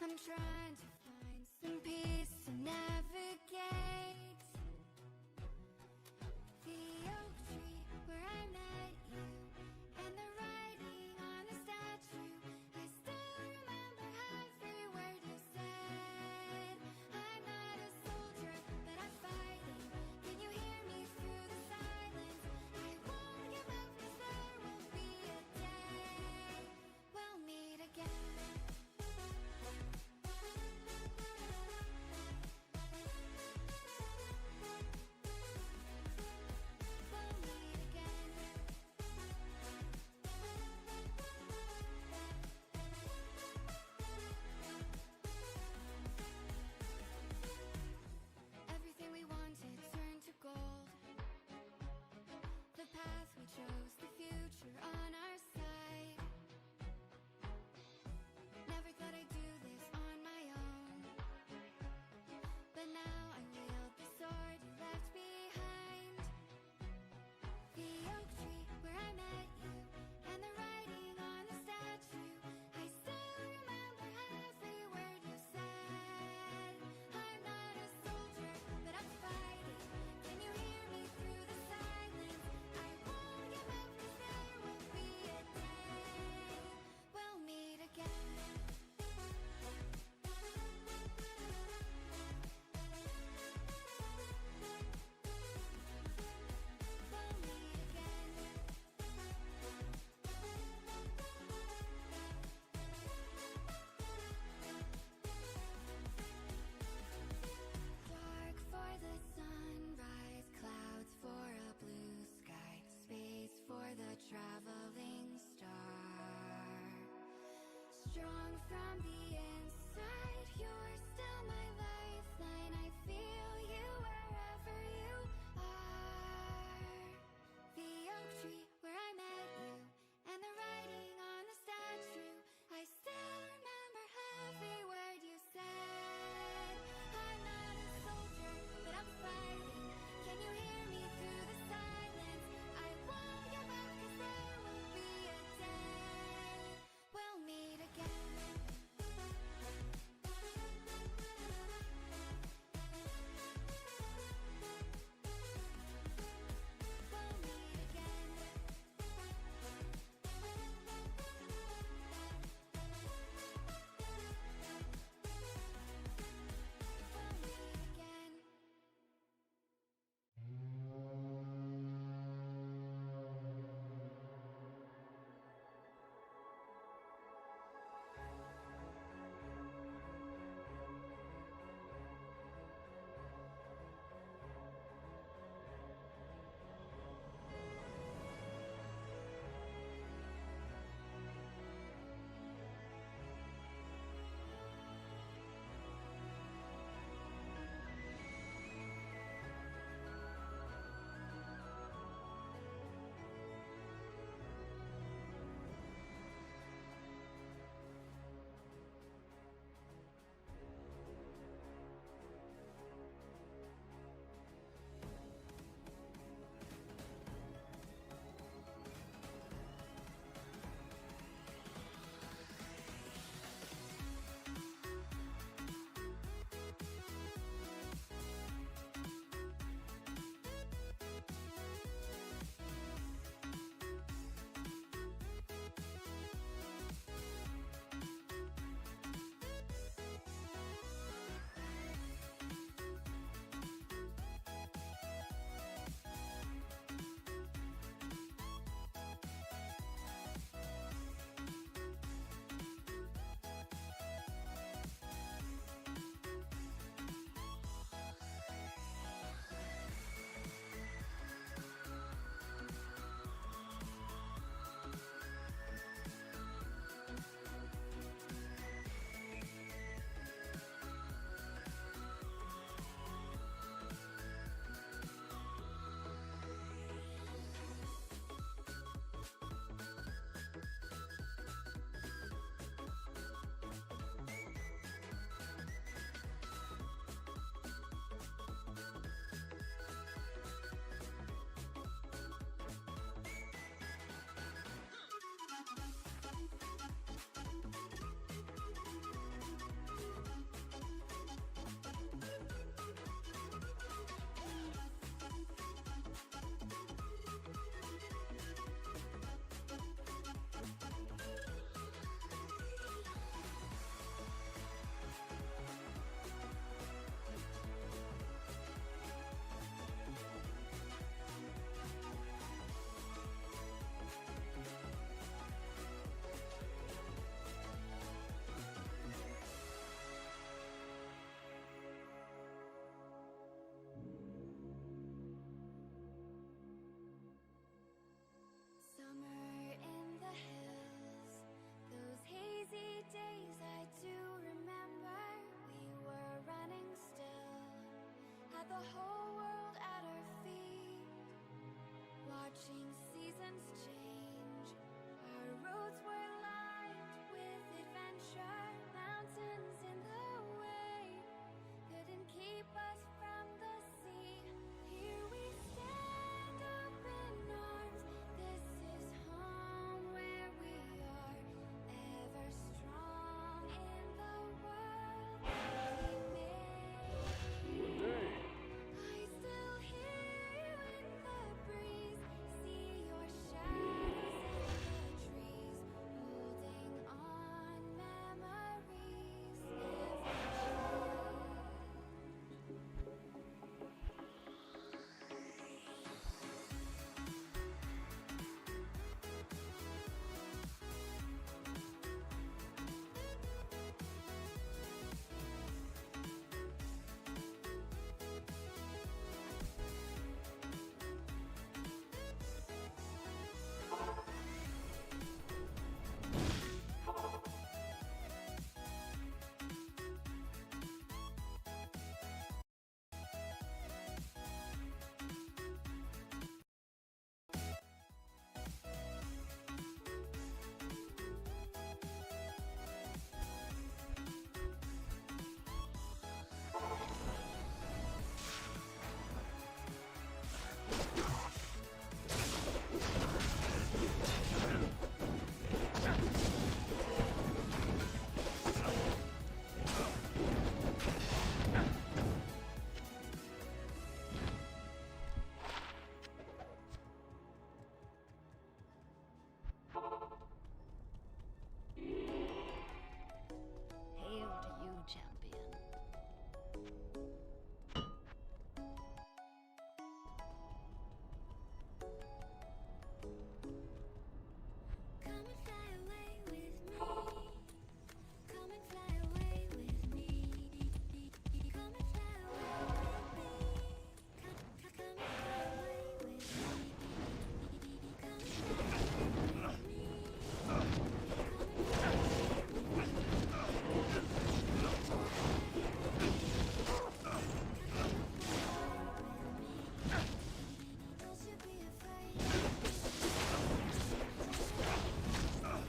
I'm trying to find some peace to navigate the oak tree where I met you, and the writing on the statue. I still remember every word you said. I'm not a soldier, but I'm fighting. Can you hear me through the silence? I won't give up, 'cause there will be a day we'll meet again. Everything we wanted turned to gold. The path we chose, the future on our side. Never thought I'd do this on my own, but now I wield the sword you left behind. The oak tree where I met you, and the writing on the statue. I still remember every word you said. I'm not a soldier, but I'm fighting. Can you hear me through the silence? I won't give up, 'cause there will be a day we'll meet again. We'll meet again. Dark for the sunrise, clouds for a blue sky, space for the traveling star. Strong from the inside, you're still my lifeline. I feel you wherever you are. The oak tree where I met you, and the writing on the statue. I still remember every word you said. I'm not a soldier, but I'm fighting. Can you hear me through the silence? I won't give up, 'cause there will be a day we'll meet again. the whole world at our feet, watching seasons change. Our roads were lined with adventure, mountains in the way couldn't keep us from the sea. Here we stand, open arms. This is home where we are, ever strong in the world we made. I still hear you in the breeze, see your shadows in the trees, holding on memories Hail to you, champion. Come and fly away with me. Come and fly away with me. Come and fly away with me. Come and fly away with me. Come and fly away with me. Don't you be afraid. Hail to you, champion.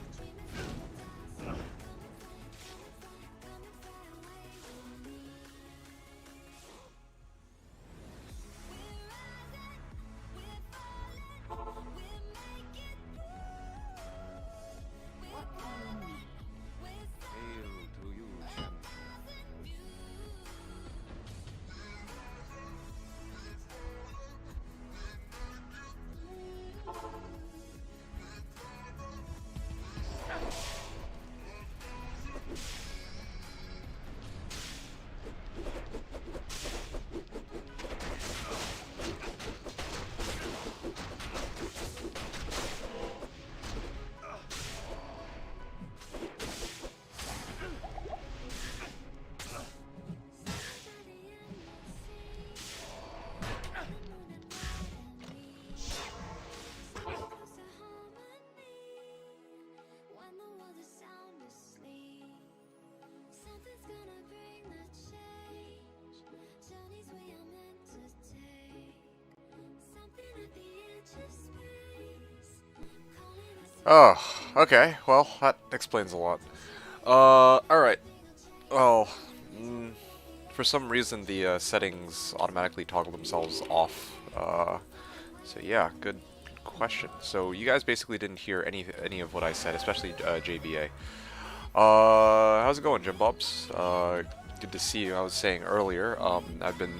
Oh, okay. Well, that explains a lot. Alright. Well, for some reason the settings automatically toggle themselves off. So yeah, good question. So you guys basically didn't hear any of what I said, especially JBA. How's it going, Jim Bobs? Good to see you. I was saying earlier, I've been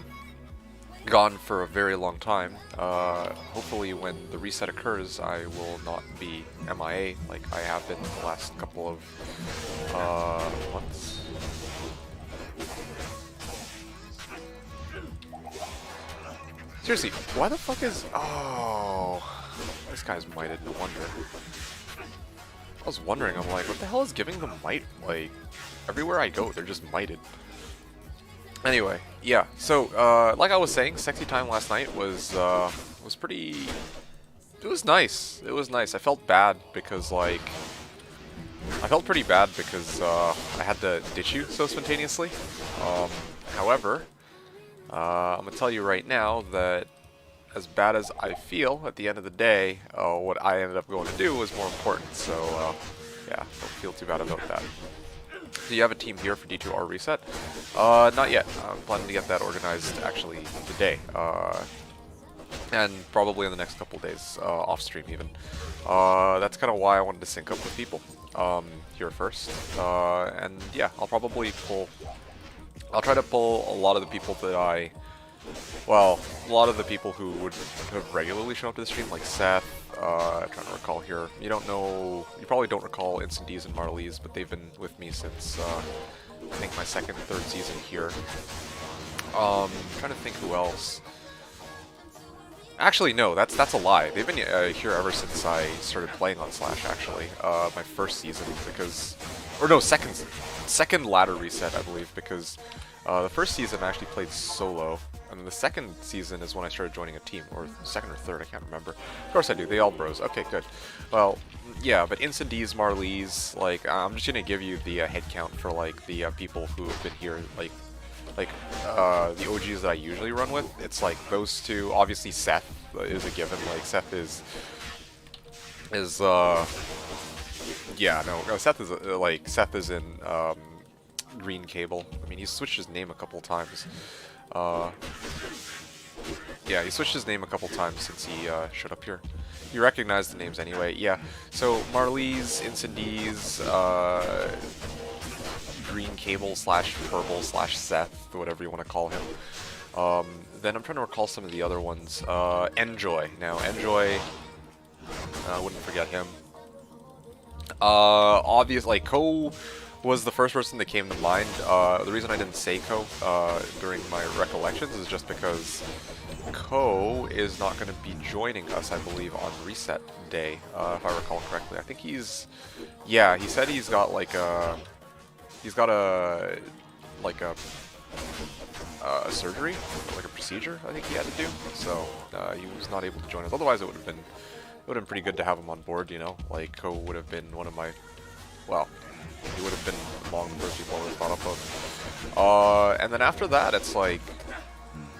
gone for a very long time. Hopefully when the reset occurs, I will not be MIA like I have been the last couple of months. Seriously, why the fuck is... Oh, this guy's mighted, no wonder. I was wondering, I'm like, what the hell is giving them might? Like, everywhere I go, they're just mighted. Anyway, yeah, so, like I was saying, sexy time last night was pretty... It was nice. It was nice. I felt bad because, like... I felt pretty bad because, I had to ditch you so spontaneously. However, I'm gonna tell you right now that as bad as I feel at the end of the day, what I ended up going to do was more important. So yeah, don't feel too bad about that. Do you have a team here for D2R reset? Not yet. I'm planning to get that organized actually today. And probably in the next couple days, off stream even. That's kind of why I wanted to sync up with people here first. And yeah, I'll try to pull a lot of the people that well, a lot of the people who would have regularly shown up to the stream, like Seth. I'm trying to recall here. You probably don't recall Instant D's and Marlies, but they've been with me since I think my second, third season here. Trying to think who else. Actually, no, that's a lie. They've been here ever since I started playing on Slash. Actually, my first season, second ladder reset, I believe, because the first season I actually played solo, and then the second season is when I started joining a team, or second or third, I can't remember. Of course I do. They all bros. Okay, good. Well, yeah, but Instant D's, Marlies, like I'm just gonna give you the head count for like the people who have been here, like the OGs that I usually run with. It's like those two. Obviously Seth is a given. Like Seth is yeah, no, Seth is in Green Cable. I mean, he's switched his name a couple times. Yeah, he switched his name a couple times since he showed up here. You recognize the names anyway. Yeah. So Marlies, Instant D's, Green Cable / Purple / Seth, whatever you want to call him. Then I'm trying to recall some of the other ones. Enjoy. Now, Enjoy, I wouldn't forget him. Like, Ko was the first person that came to mind. The reason I didn't say Ko during my recollections is just because Ko is not going to be joining us, I believe, on reset day, if I recall correctly. I think yeah, he said he's got like a surgery, like a procedure, I think he had to do. So he was not able to join us. Otherwise, it would have been pretty good to have him on board. You know, like Ko would have been one of my, well, he would have been among the first people I would have thought up of. And then after that, it's like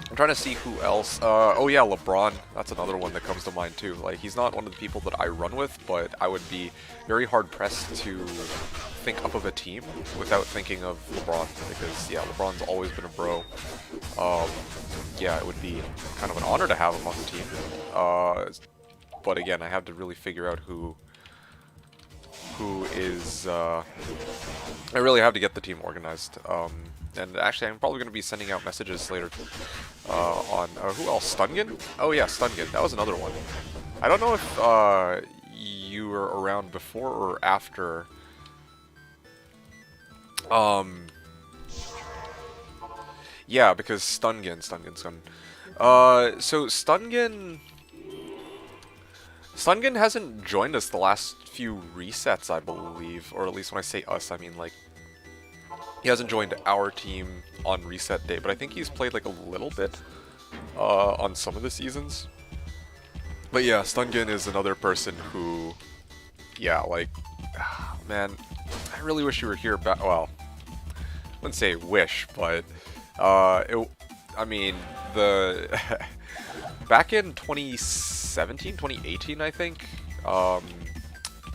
I'm trying to see who else. Oh yeah, LeBron. That's another one that comes to mind too. Like he's not one of the people that I run with, but I would be very hard pressed to think up of a team without thinking of LeBron, because yeah, LeBron's always been a bro. Yeah, it would be kind of an honor to have him on the team. But again, I have to really figure out who is. I really have to get the team organized. And actually, I'm probably going to be sending out messages later on who else? Stungen? Oh yeah, Stungen. That was another one. I don't know if you were around before or after. Yeah, because Stungen. So Stungen hasn't joined us the last few resets, I believe, or at least when I say us, I mean like he hasn't joined our team on reset day, but I think he's played like a little bit on some of the seasons. But yeah, Stungen is another person who, yeah, like, man, I really wish you were here back. Well, I wouldn't say wish, but I mean, back in 2017, 2018, I think.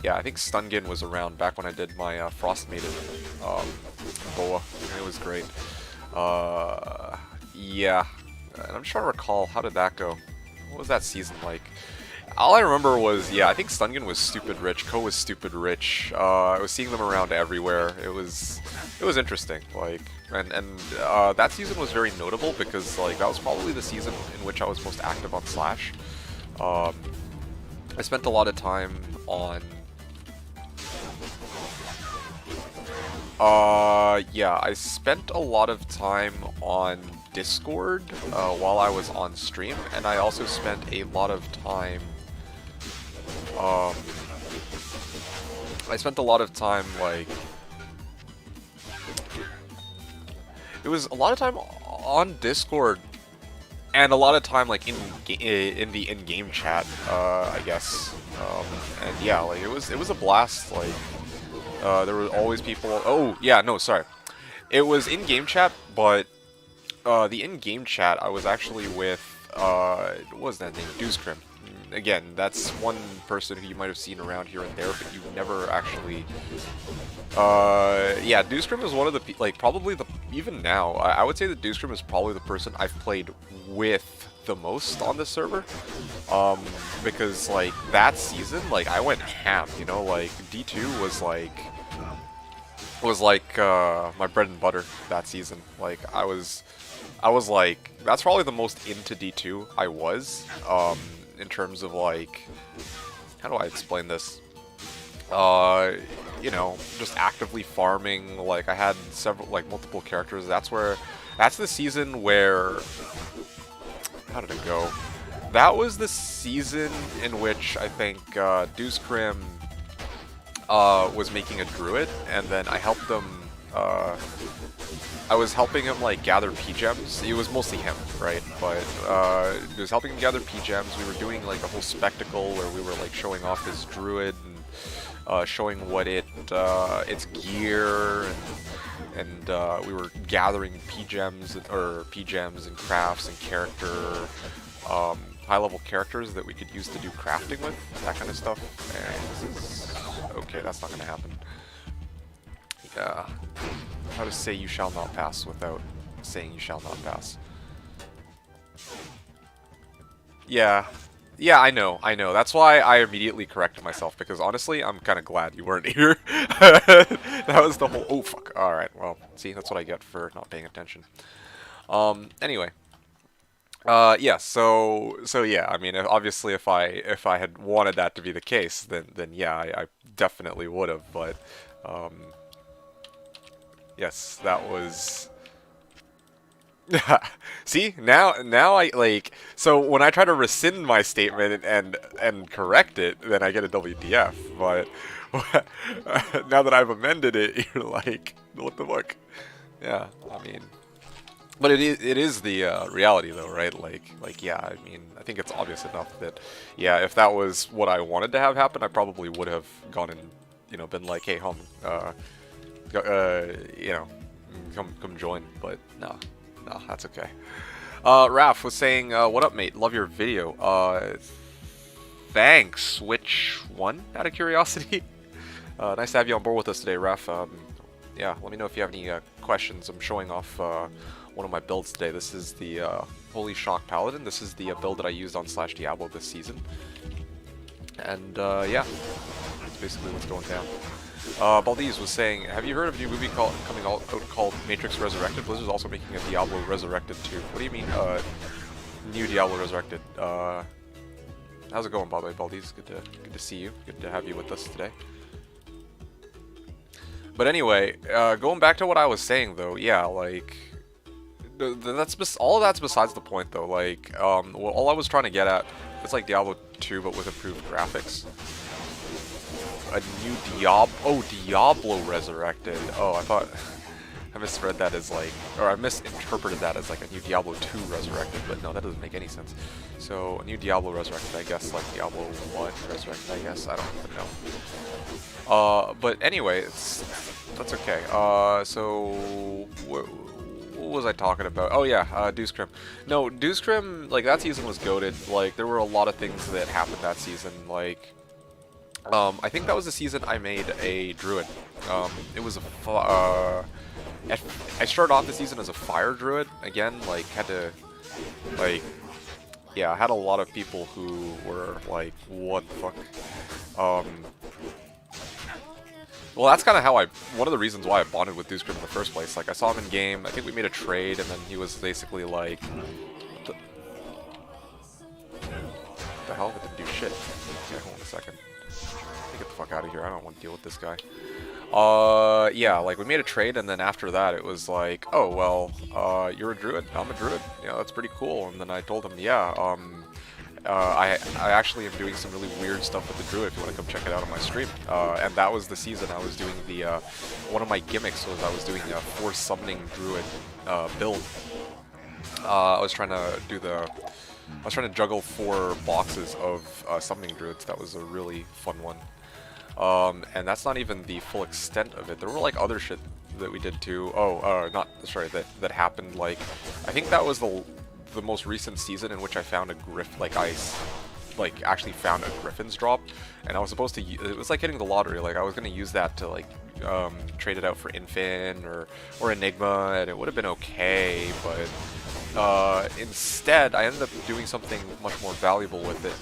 Yeah, I think Stungen was around back when I did my Frost Maiden boa, and it was great. Yeah, and I'm trying to recall, how did that go? What was that season like? All I remember was, yeah, I think Stungen was stupid rich, Ko was stupid rich. I was seeing them around everywhere. It was interesting, like, and that season was very notable because like that was probably the season in which I was most active on Slash. I spent a lot of time on. Yeah, I spent a lot of time on Discord while I was on stream, and I also spent a lot of time. I spent a lot of time like. It was a lot of time on Discord, and a lot of time like in the in-game chat, I guess. And yeah, like it was a blast. Like. There were always people. Oh yeah, no, sorry. It was in game chat, but the in-game chat, I was actually with, what was that name? Dewscrim. Again, that's one person who you might have seen around here and there, but you've never actually... yeah, Dewscrim is one of the, like, probably the, even now, I would say that Dewscrim is probably the person I've played with the most on this server. Because, like, that season, like, I went ham, you know, like, D2 was like, my bread and butter that season. Like, I was like, that's probably the most into D2 I was, in terms of, like, how do I explain this? You know, just actively farming. Like, I had multiple characters. That's the season where, how did it go? That was the season in which I think Dewscrim was making a druid, and then I helped him. I was helping him like gather P-gems. It was mostly him, right? But I was helping him gather P-gems. We were doing like a whole spectacle where we were like showing off his druid and showing what its gear, and we were gathering P-gems and crafts and character. High-level characters that we could use to do crafting with, that kind of stuff. And this is... okay, that's not gonna happen. Yeah. How to say you shall not pass without saying you shall not pass. Yeah. Yeah, I know. That's why I immediately corrected myself, because honestly, I'm kind of glad you weren't here. That was the whole... oh, fuck. Alright, well, see, that's what I get for not paying attention. Anyway. Yeah, so yeah, I mean, obviously if I had wanted that to be the case, then yeah, I definitely would have, but, yes, that was... see, now I, like, so when I try to rescind my statement and correct it, then I get a WTF, but now that I've amended it, you're like, what the fuck? Yeah, I mean... but it is the reality, though, right? Like, yeah, I mean, I think it's obvious enough that, yeah, if that was what I wanted to have happen, I probably would have gone and, you know, been like, hey, home, you know, come join. But no, that's okay. Raph was saying, what up, mate? Love your video. Thanks. Which one? Out of curiosity. Nice to have you on board with us today, Raph. Yeah, let me know if you have any questions. I'm showing off one of my builds today. This is the Holy Shock Paladin. This is the build that I used on Slashdiablo this season. And yeah, that's basically what's going down. Baldiz was saying, have you heard of a new movie coming out called Matrix Resurrected? Blizzard's also making a Diablo Resurrected 2. What do you mean, new Diablo Resurrected? How's it going, by the way, Baldiz? Good to see you. Good to have you with us today. But anyway, going back to what I was saying, though, yeah, like, all of that's besides the point, though. Like, well, all I was trying to get at, it's like Diablo 2, but with improved graphics. A new Diablo Resurrected. Oh, I thought I misread that as like, or I misinterpreted that as like a new Diablo 2 Resurrected, but no, that doesn't make any sense. So a new Diablo Resurrected, I guess, like Diablo 1 Resurrected, I guess. I don't even know. But anyway, that's okay. So what was I talking about? Oh yeah, Dewscrim. No, Dewscrim, like, that season was goated. Like, there were a lot of things that happened that season. Like, I think that was the season I made a druid. It was a I started off the season as a fire druid. Again, like, had to, like, yeah, I had a lot of people who were like, what the fuck? Well, that's kind of how one of the reasons why I bonded with Dewscrim in the first place. Like, I saw him in game, I think we made a trade, and then he was basically like, what the hell? It didn't do shit. Okay, hold on a second. Get the fuck out of here. I don't want to deal with this guy. Yeah, like, we made a trade, and then after that, it was like, oh, well, you're a druid, I'm a druid. Yeah, that's pretty cool. And then I told him, yeah, I actually am doing some really weird stuff with the druid if you want to come check it out on my stream. And that was the season I was doing the, one of my gimmicks was I was doing a 4 summoning druid build. I was trying to juggle 4 boxes of summoning druids. That was a really fun one. And that's not even the full extent of it. There were like other shit that we did too. Oh, not sorry. That happened. Like, I think that was the most recent season in which I found a actually found a Griffin's drop, and I was supposed to. It was like hitting the lottery. Like, I was gonna use that to like trade it out for Infin or Enigma, and it would have been okay, but instead I ended up doing something much more valuable with it,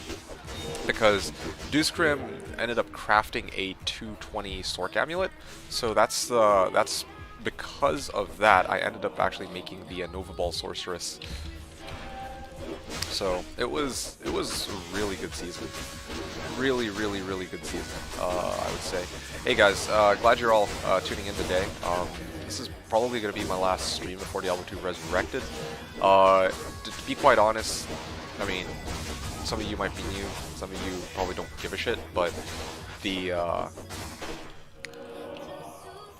because Deucecrim ended up crafting a 220 Sork amulet, so that's because of that I ended up actually making the Nova Ball Sorceress. So it was a really good season, really good season, I would say. Hey guys, glad you're all tuning in today. This is probably going to be my last stream before Diablo 2 Resurrected. To be quite honest, I mean, some of you might be new, some of you probably don't give a shit, but the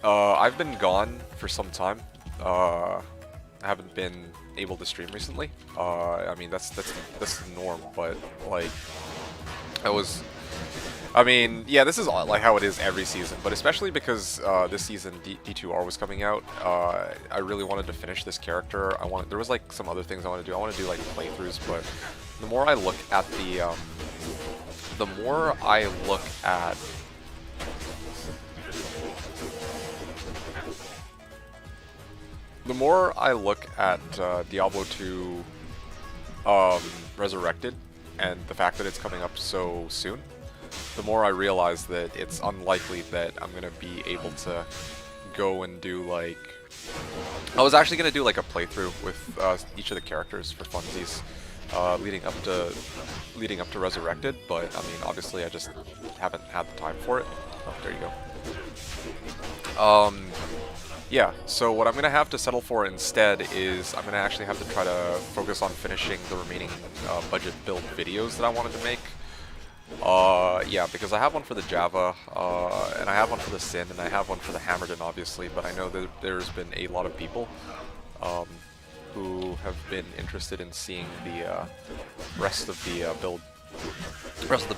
I've been gone for some time. I haven't been able to stream recently. I mean, that's the norm, but like I mean, yeah, this is like how it is every season, but especially because this season D2R was coming out, I really wanted to finish this character. There was like some other things I wanted to do. I want to do like playthroughs, but the more I look at Diablo 2 Resurrected and the fact that it's coming up so soon, the more I realize that it's unlikely that I'm gonna be able to go and do like. I was actually gonna do like a playthrough with each of the characters for funsies, leading up to Resurrected, but I mean, obviously I just haven't had the time for it. Oh, there you go. Yeah, so what I'm going to have to settle for instead is I'm going to actually have to try to focus on finishing the remaining budget build videos that I wanted to make. Yeah, because I have one for the Java, and I have one for the Sin, and I have one for the Hammerden, obviously, but I know that there's been a lot of people who have been interested in seeing the rest of the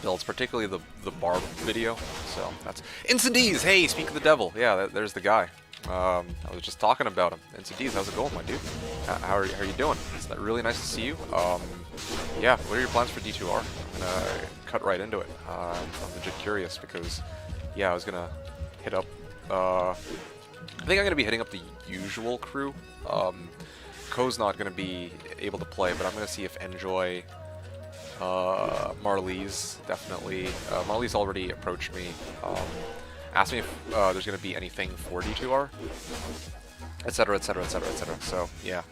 builds, particularly the Barb video. So that's Insidies. Hey, speak of the devil. Yeah, there's the guy. I was just talking about him. Insidies, how's it going, my dude? How are you doing? It's really nice to see you. Yeah, what are your plans for D2R? I'm gonna cut right into it. I'm legit curious because, yeah, I was gonna hit up. I think I'm gonna be hitting up the usual crew. Ko's not gonna be able to play, but I'm gonna see if Enjoy. Marlies, definitely. Marlies already approached me, asked me if there's going to be anything for D2R, etc, etc, etc, etc. So, yeah.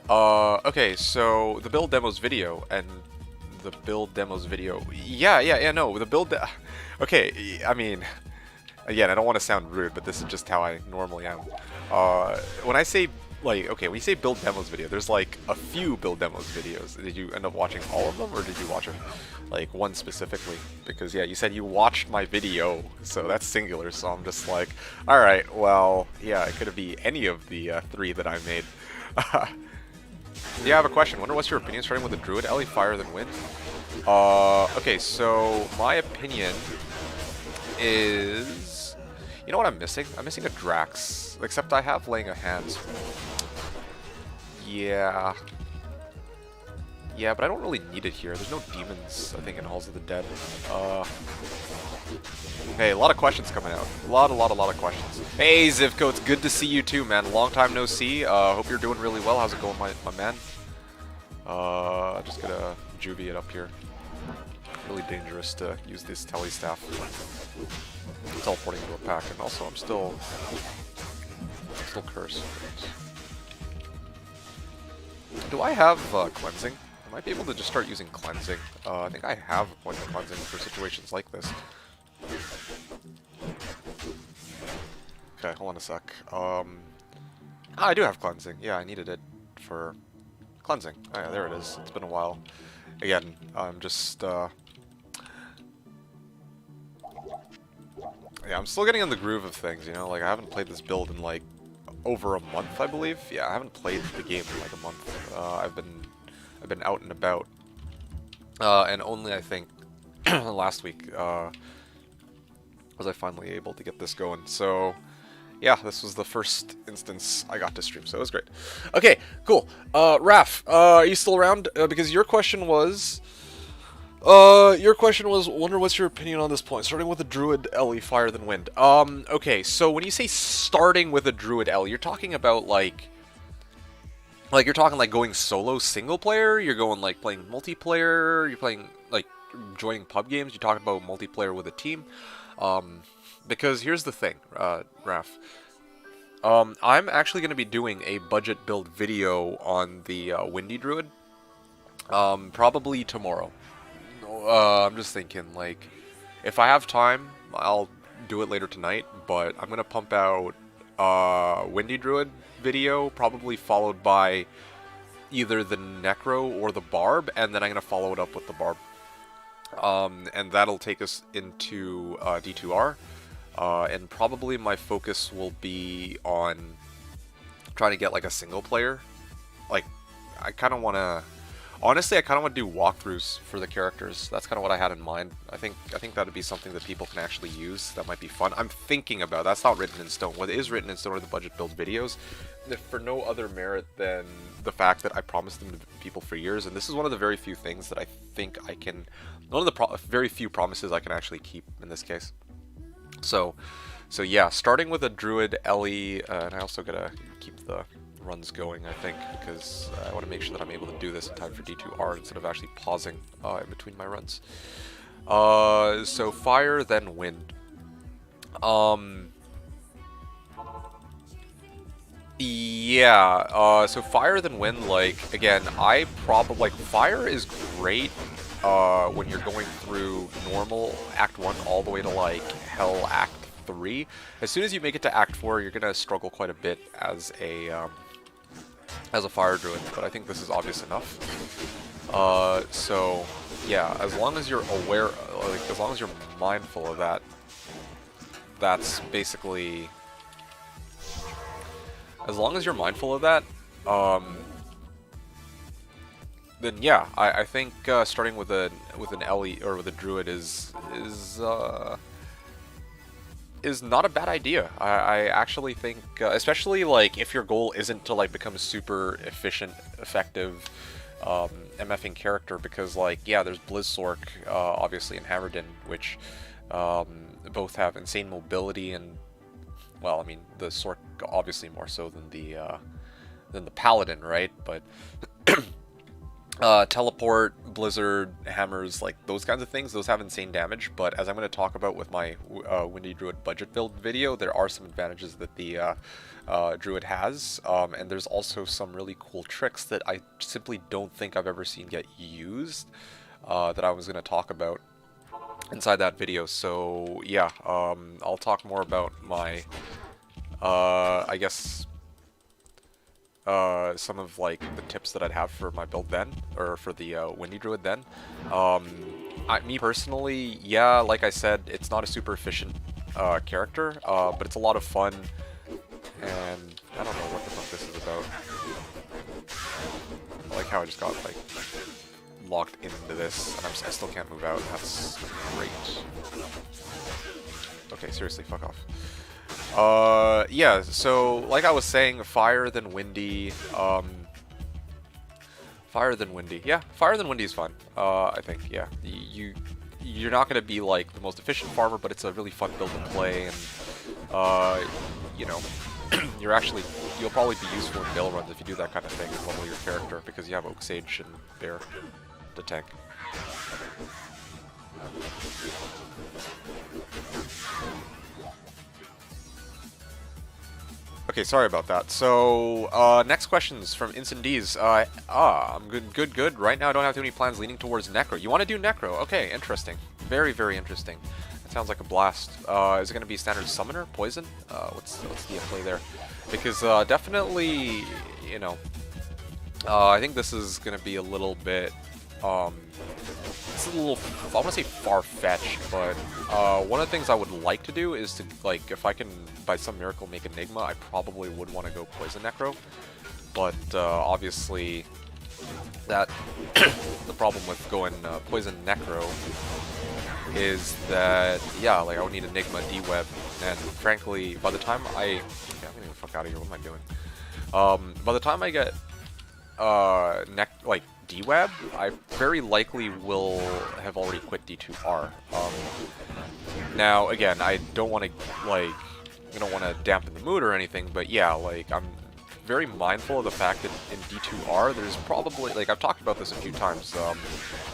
Okay, so the build demos video, yeah, no, the build okay, I mean, again, I don't want to sound rude, but this is just how I normally am. When I say like, okay, when you say build demos video, there's like a few build demos videos. Did you end up watching all of them, or did you watch like one specifically? Because yeah, you said you watched my video, so that's singular. So I'm just like, all right, well, yeah, it could be any of the 3 that I made. Yeah, I have a question. Wonder what's your opinion starting with the Druid, Ellie, Fire, then Wind? Okay, so my opinion is, you know what I'm missing? I'm missing a Drax, except I have Laying of Hands. Yeah, but I don't really need it here. There's no demons, I think, in Halls of the Dead. Hey, a lot of questions coming out. A lot of questions. Hey, Zivko, it's good to see you too, man. Long time no see. Hope you're doing really well. How's it going, my man? Just gonna juvie it up here. Really dangerous to use this tele staff. Teleporting into a pack, and also I'm still cursed. Do I have cleansing? I might be able to just start using cleansing. I think I have a point of cleansing for situations like this. Okay, hold on a sec. I do have cleansing. Yeah, I needed it for cleansing. Oh, yeah, there it is. It's been a while. Again, I'm just yeah, I'm still getting in the groove of things, you know? Like, I haven't played this build in like over a month, I believe. Yeah, I haven't played the game in like a month. I've been out and about, and only I think last week was I finally able to get this going. So yeah, this was the first instance I got to stream, so it was great. Okay, cool. Raph, are you still around? Because your question was, wonder what's your opinion on this point? Starting with a Druid Ellie, Fire Than Wind. Okay, so when you say starting with a Druid Ellie, you're talking about like you're talking like going solo single player, you're going like playing multiplayer, you're playing like joining pub games, you're talking about multiplayer with a team. Because here's the thing, Raph. I'm actually going to be doing a budget build video on the Windy Druid, probably tomorrow. I'm just thinking, like, if I have time, I'll do it later tonight, but I'm going to pump out Windy Druid video, probably followed by either the Necro or the Barb, and then I'm going to follow it up with the Barb. And that'll take us into D2R. And probably my focus will be on trying to get like a single player. Like, I kind of want to, honestly, I kind of want to do walkthroughs for the characters. That's kind of what I had in mind. I think that'd be something that people can actually use. That might be fun. I'm thinking about. That's not written in stone. What is written in stone are the budget build videos, for no other merit than the fact that I promised them to people for years. And this is one of the very few things that I think I can. One of the very few promises I can actually keep in this case. So yeah, starting with a Druid Ellie, and I also gotta keep the runs going, I think, because I want to make sure that I'm able to do this in time for D2R instead of actually pausing in between my runs. So Fire, then Wind. Yeah, so Fire, then Wind, like, again, I probably, like, Fire is great when you're going through normal Act 1 all the way to, like, Hell Act 3. As soon as you make it to Act 4, you're gonna struggle quite a bit as a Fire Druid, but I think this is obvious enough. So, yeah, as long as you're aware, like, as long as you're mindful of that, that's basically... As long as you're mindful of that, then yeah, I think starting with an Ellie or with a Druid is not a bad idea. I actually think, especially like if your goal isn't to like become a super efficient, effective MFing character, because like yeah, there's Blizzsork obviously and Hammerdin, which both have insane mobility and, well, I mean the Sork obviously more so than the Paladin, right? But teleport, blizzard, hammers, like those kinds of things, those have insane damage. But as I'm going to talk about with my Windy Druid budget build video, there are some advantages that the Druid has, and there's also some really cool tricks that I simply don't think I've ever seen get used that I was going to talk about inside that video. So yeah, I'll talk more about my I guess some of like the tips that I'd have for my build then, or for the Windy Druid then. Me personally, yeah, like I said, it's not a super efficient character, but it's a lot of fun, and I don't know what the fuck this is about. I like how I just got like locked into this, and I still can't move out. That's great. Okay, seriously, fuck off. Yeah, so like I was saying, Fire than Windy. Fire than Windy. Yeah, Fire than Windy is fun. I think, yeah. You're not gonna be like the most efficient farmer, but it's a really fun build to play, and you know, you'll probably be useful in Gale runs if you do that kind of thing and level your character, because you have Oak Sage and Bear to tank. Okay, sorry about that. So, next question's from Incendies. I'm good. Right now I don't have too many plans leaning towards Necro. You want to do Necro? Okay, interesting. Very, very interesting. That sounds like a blast. Is it going to be standard Summoner? Poison? What's the play there? Because, definitely, you know, I think this is going to be a little bit, it's a little, I want to say far-fetched, but one of the things I would like to do is to, like, if I can, by some miracle, make Enigma, I probably would want to go Poison Necro. But obviously, that the problem with going Poison Necro is that, yeah, like I would need Enigma, D-Web, and frankly, by the time yeah, I'm getting the fuck out of here, what am I doing? By the time I get, like, D-Web, I very likely will have already quit D2R. Now, again, I don't want to, like, I don't want to dampen the mood or anything, but yeah, like, I'm very mindful of the fact that in D2R, there's probably, like, I've talked about this a few times,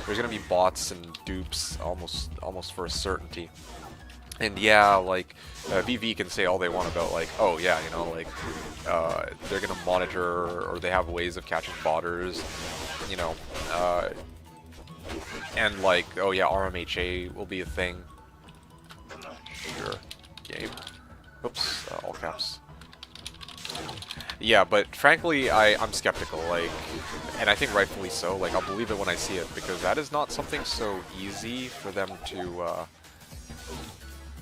there's gonna be bots and dupes almost for a certainty. And yeah, like, VV can say all they want about, like, oh yeah, you know, like, they're gonna monitor, or they have ways of catching botters, you know, and like, oh yeah, RMHA will be a thing. Sure. Game. Oops, all caps. Yeah, but frankly, I'm skeptical, like, and I think rightfully so. Like, I'll believe it when I see it, because that is not something so easy for them to,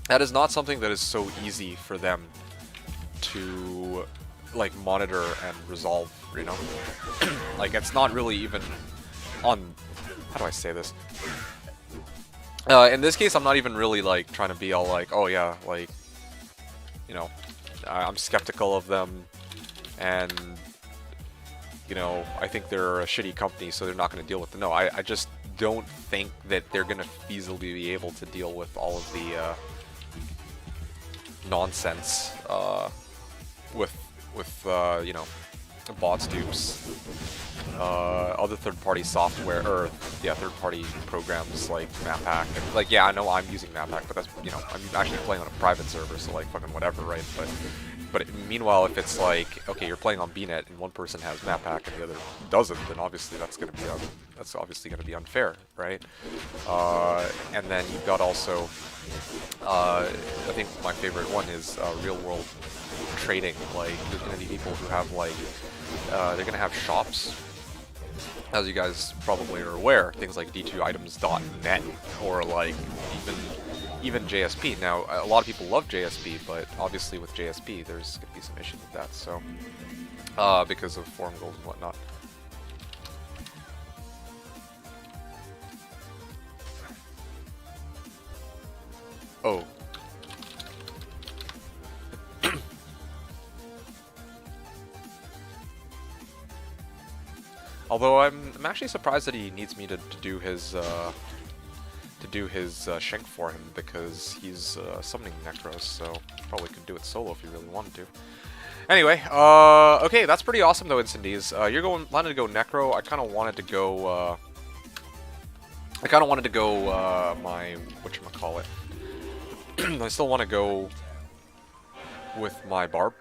that is not something that is so easy for them to, like, monitor and resolve, you know? Like, it's not really even on, how do I say this? In this case, I'm not even really, like, trying to be all like, oh yeah, like, you know, I'm skeptical of them, and, you know, I think they're a shitty company, so they're not going to deal with it. No, I just don't think that they're going to feasibly be able to deal with all of the nonsense with you know, bots, dupes, other third-party software, or yeah, third-party programs like MapHack. And, like, yeah, I know I'm using MapHack, but that's, you know, I'm actually playing on a private server, so like fucking whatever, right? But meanwhile, if it's like, okay, you're playing on BNet and one person has MapHack and the other doesn't, then obviously that's gonna be unfair, right? And then you've got also, I think my favorite one is real-world trading. Like, there's gonna be people who have, like, they're gonna have shops, as you guys probably are aware, things like d2items.net, or like even JSP. Now, a lot of people love JSP, but obviously with JSP, there's going to be some issues with that, so, because of forum goals and whatnot. Oh. Although I'm actually surprised that he needs me to do his, Shank for him, because he's summoning Necros, so probably could do it solo if he really wanted to. Anyway, okay, that's pretty awesome though, Incendies. You're planning to go Necro. I kind of wanted to go, my, whatchamacallit. I still want to go with my Barb.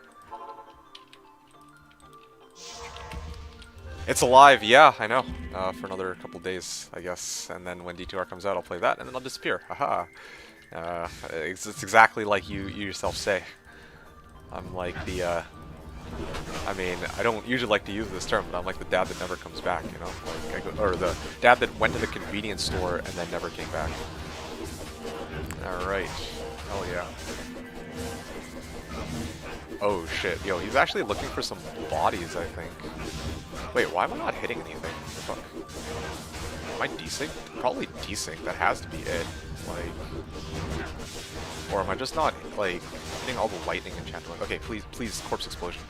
It's alive, yeah, I know. For another couple days, I guess. And then when D2R comes out, I'll play that, and then I'll disappear. Haha. It's exactly like you yourself say. I'm like the, I mean, I don't usually like to use this term, but I'm like the dad that never comes back, you know? Like, or the dad that went to the convenience store and then never came back. Alright. Hell yeah. Oh shit, yo, he's actually looking for some bodies, I think. Wait, why am I not hitting anything? What the fuck? Am I desync? Probably desync, that has to be it. Like, or am I just not, like, hitting all the lightning enchantment? Okay, please, corpse explosion.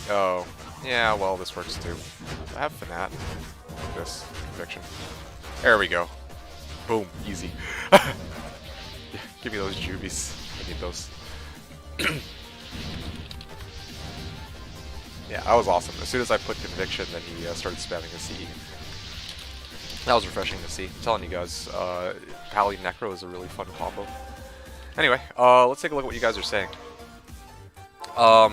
Oh, yeah, well, this works too. I have Fanat. Like this, conviction. There we go. Boom, easy. Yeah, give me those juvies. I need those. Yeah, that was awesome. As soon as I put conviction, then he started spamming a CE. That was refreshing to see. I'm telling you guys, Pally Necro is a really fun combo. Anyway, let's take a look at what you guys are saying. What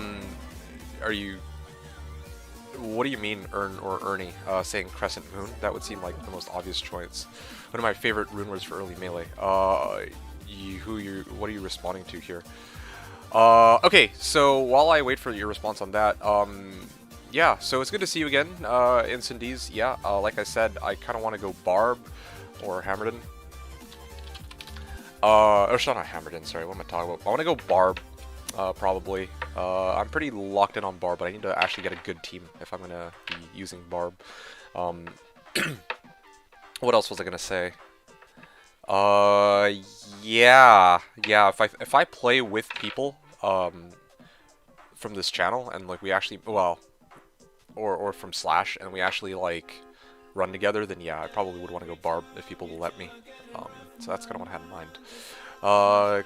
do you mean, Ern or Ernie, saying Crescent Moon? That would seem like the most obvious choice. One of my favorite rune words for early melee. What are you responding to here? Okay, so while I wait for your response on that, yeah, so it's good to see you again, Incendies. Yeah, like I said, I kind of want to go Barb or Hammerden. Oh, sorry, not Hammerden, sorry, what am I talking about? I want to go Barb, probably. I'm pretty locked in on Barb, but I need to actually get a good team if I'm going to be using Barb. Um, what else was I gonna say? Yeah. If I play with people, from this channel, and like we actually, well, or from Slash, and we actually like run together, then yeah, I probably would want to go Barb if people will let me. So that's kind of what I had in mind.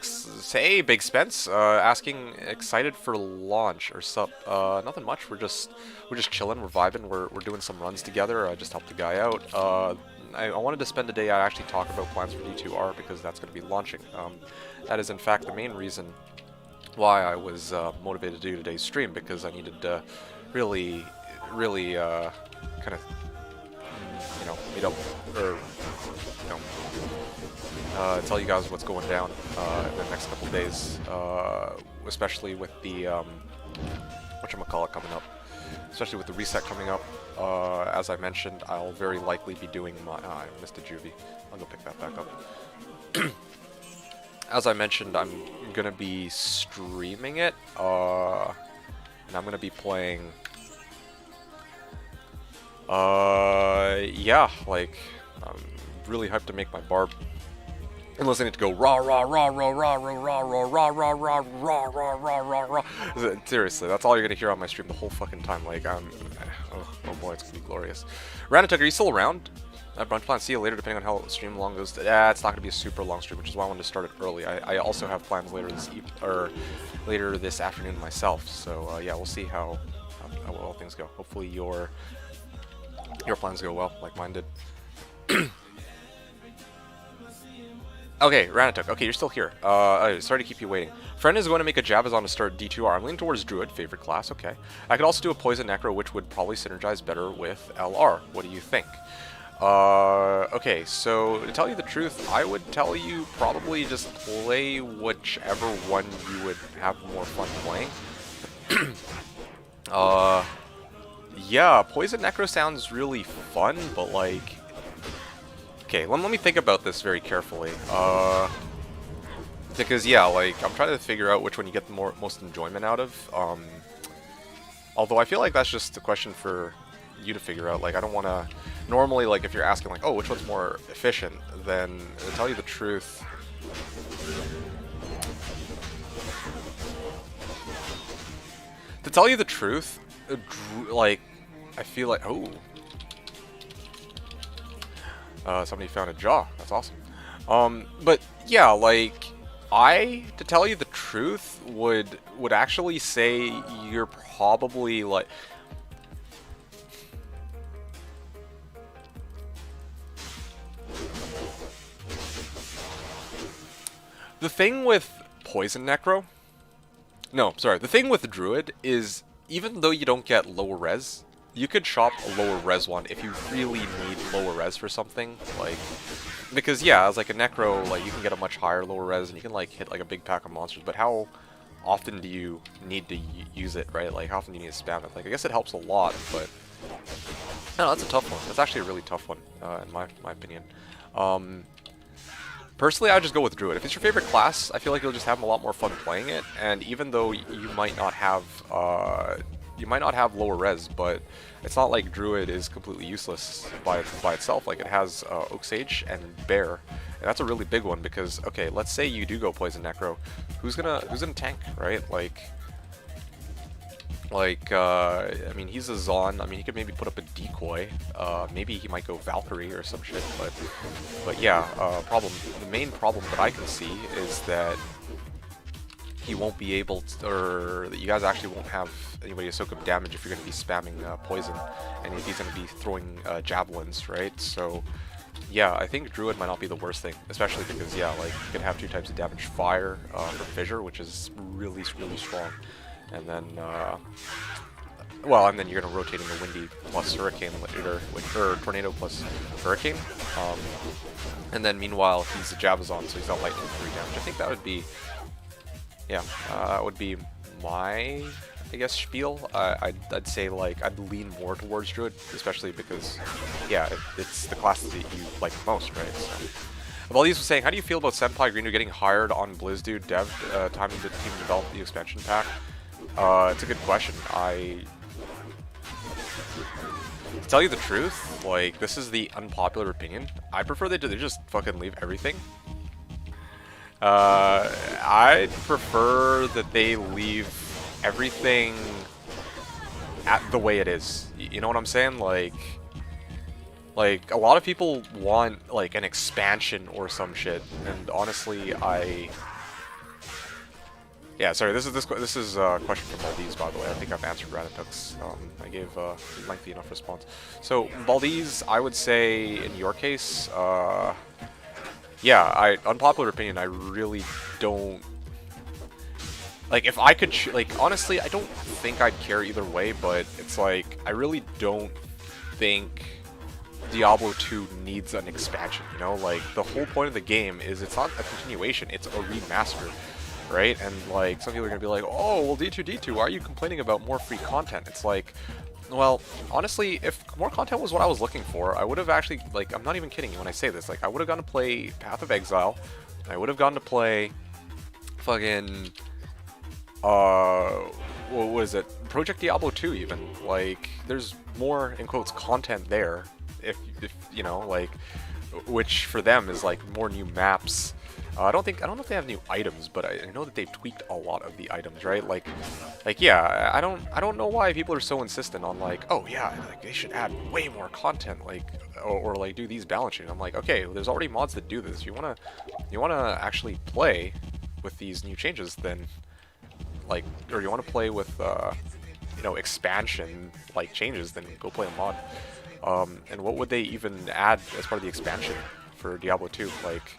Say, Big Spence, asking, excited for launch or sup? Nothing much. We're just chilling. We're vibing. We're doing some runs together. I just helped the guy out. I wanted to spend a day. I actually talk about plans for D2R because that's going to be launching. That is in fact the main reason why I was motivated to do today's stream, because I needed to really kind of meet up, or tell you guys what's going down in the next couple days, especially with the whatchamacallit coming up, especially with the reset coming up. As I mentioned, I'll very likely be doing my I missed a juvie. I'll go pick that back up. As I mentioned, I'm gonna be streaming it, and I'm gonna be playing. Yeah, like, I'm really hyped to make my Barb. And listening to go rah rah rah rah rah rah rah rah rah rah rah rah rah rah rah rah. Seriously, that's all you're gonna hear on my stream the whole fucking time. Like, oh boy, it's gonna be glorious. Ranatuck, are you still around? Brunch plan. See you later, depending on how the stream long goes. It's not gonna be a super long stream, which is why I wanted to start it early. I also have plans later later this afternoon myself. So yeah, we'll see how well things go. Hopefully your plans go well, like mine did. Okay, Ranatuck. Okay, you're still here. Sorry to keep you waiting. Friend is going to make a Javazon to start D2R. I'm leaning towards Druid, favorite class. Okay. I could also do a Poison Necro, which would probably synergize better with LR. What do you think? Okay, so to tell you the truth, I would tell you probably just play whichever one you would have more fun playing. Yeah, Poison Necro sounds really fun, but like... Okay, let me think about this very carefully. Because yeah, like, I'm trying to figure out which one you get the most enjoyment out of. Although I feel like that's just a question for you to figure out. Like, I don't want to... Normally, like, if you're asking, like, oh, which one's more efficient, then to tell you the truth... To tell you the truth, like, I feel like... Oh. Somebody found a jaw. That's awesome. But yeah, like, to tell you the truth, would actually say you're probably like... The thing with Poison Necro... No, sorry. The thing with the Druid is, even though you don't get lower res, you could shop a lower res one if you really need lower res for something, like, because yeah, as like a Necro, like, you can get a much higher lower res and you can like hit like a big pack of monsters, but how often do you need to use it, right? Like, how often do you need to spam it? Like, I guess it helps a lot, but no, that's a tough one. That's actually a really tough one, in my opinion. Personally, I would just go with Druid. If it's your favorite class, I feel like you'll just have a lot more fun playing it, and even though you might not have lower res, but it's not like Druid is completely useless by itself. Like, it has Oak Sage and Bear, and that's a really big one because, okay, let's say you do go Poison Necro, who's gonna tank, right? I mean, he's a Zon. I mean, he could maybe put up a decoy. Maybe he might go Valkyrie or some shit. But yeah, the main problem that I can see is that he won't be able to, or that you guys actually won't have anybody to soak up damage if you're going to be spamming poison, and if he's going to be throwing javelins, right? So yeah, I think Druid might not be the worst thing, especially because yeah, like, you can have 2 types of damage: fire for Fissure, which is really strong, and then well, and then you're going to rotate into Windy plus Hurricane later, or Tornado plus Hurricane, and then meanwhile he's a Javazon, so he's got lightning 3 damage. I think that would be, yeah, that would be my, I guess, spiel. I'd say, like, I'd lean more towards Druid, especially because, yeah, it's the class that you like most, right? So. Valdez was saying, how do you feel about Senpai Greeno getting hired on BlizzDude Dev, time to team develop the expansion pack? It's a good question. To tell you the truth, like, this is the unpopular opinion. I prefer they just fucking leave everything. I prefer that they leave everything at the way it is. You know what I'm saying? Like a lot of people want like an expansion or some shit, and honestly, yeah, sorry. This is a question from Baldiz, by the way. I think I've answered Raditux. I gave a lengthy enough response. So Baldiz, I would say in your case, yeah, unpopular opinion. I really don't like. If I could, like, honestly, I don't think I'd care either way. But it's like I really don't think Diablo 2 needs an expansion. You know, like the whole point of the game is it's not a continuation; it's a remaster. Right? And like some people are gonna be like, oh well, D2, why are you complaining about more free content? It's like, well, honestly, if more content was what I was looking for, I would have actually, like, I'm not even kidding you when I say this, like, I would have gone to play Path of Exile, I would have gone to play fucking what was it, Project Diablo 2 even. Like, there's more in quotes content there, if you know, like, which for them is like more new maps. I don't know if they have new items, but I know that they've tweaked a lot of the items, right? Like yeah, I don't know why people are so insistent on like, oh yeah, like they should add way more content, like or like do these balancing. I'm like, okay, well, there's already mods that do this. You wanna actually play with these new changes, then like, or you want to play with you know, expansion like changes, then go play a mod. And what would they even add as part of the expansion for Diablo 2? Like,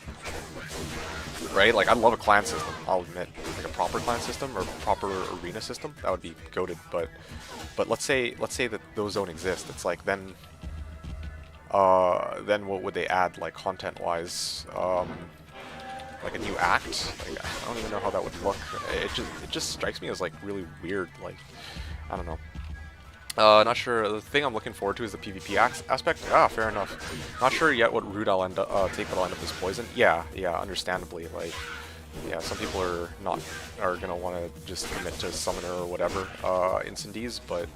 right? Like, I'd love a clan system, I'll admit. Like a proper clan system or proper arena system, that would be goated. But let's say that those don't exist. It's like, then what would they add, like, content-wise? Like a new act? Like, I don't even know how that would look. It just strikes me as like really weird. Like, I don't know. Not sure. The thing I'm looking forward to is the PvP aspect. Ah, fair enough. Not sure yet what route I'll end up take, but I'll end up as poison. Yeah, understandably. Like, yeah, some people are gonna want to just commit to summoner or whatever incendies, but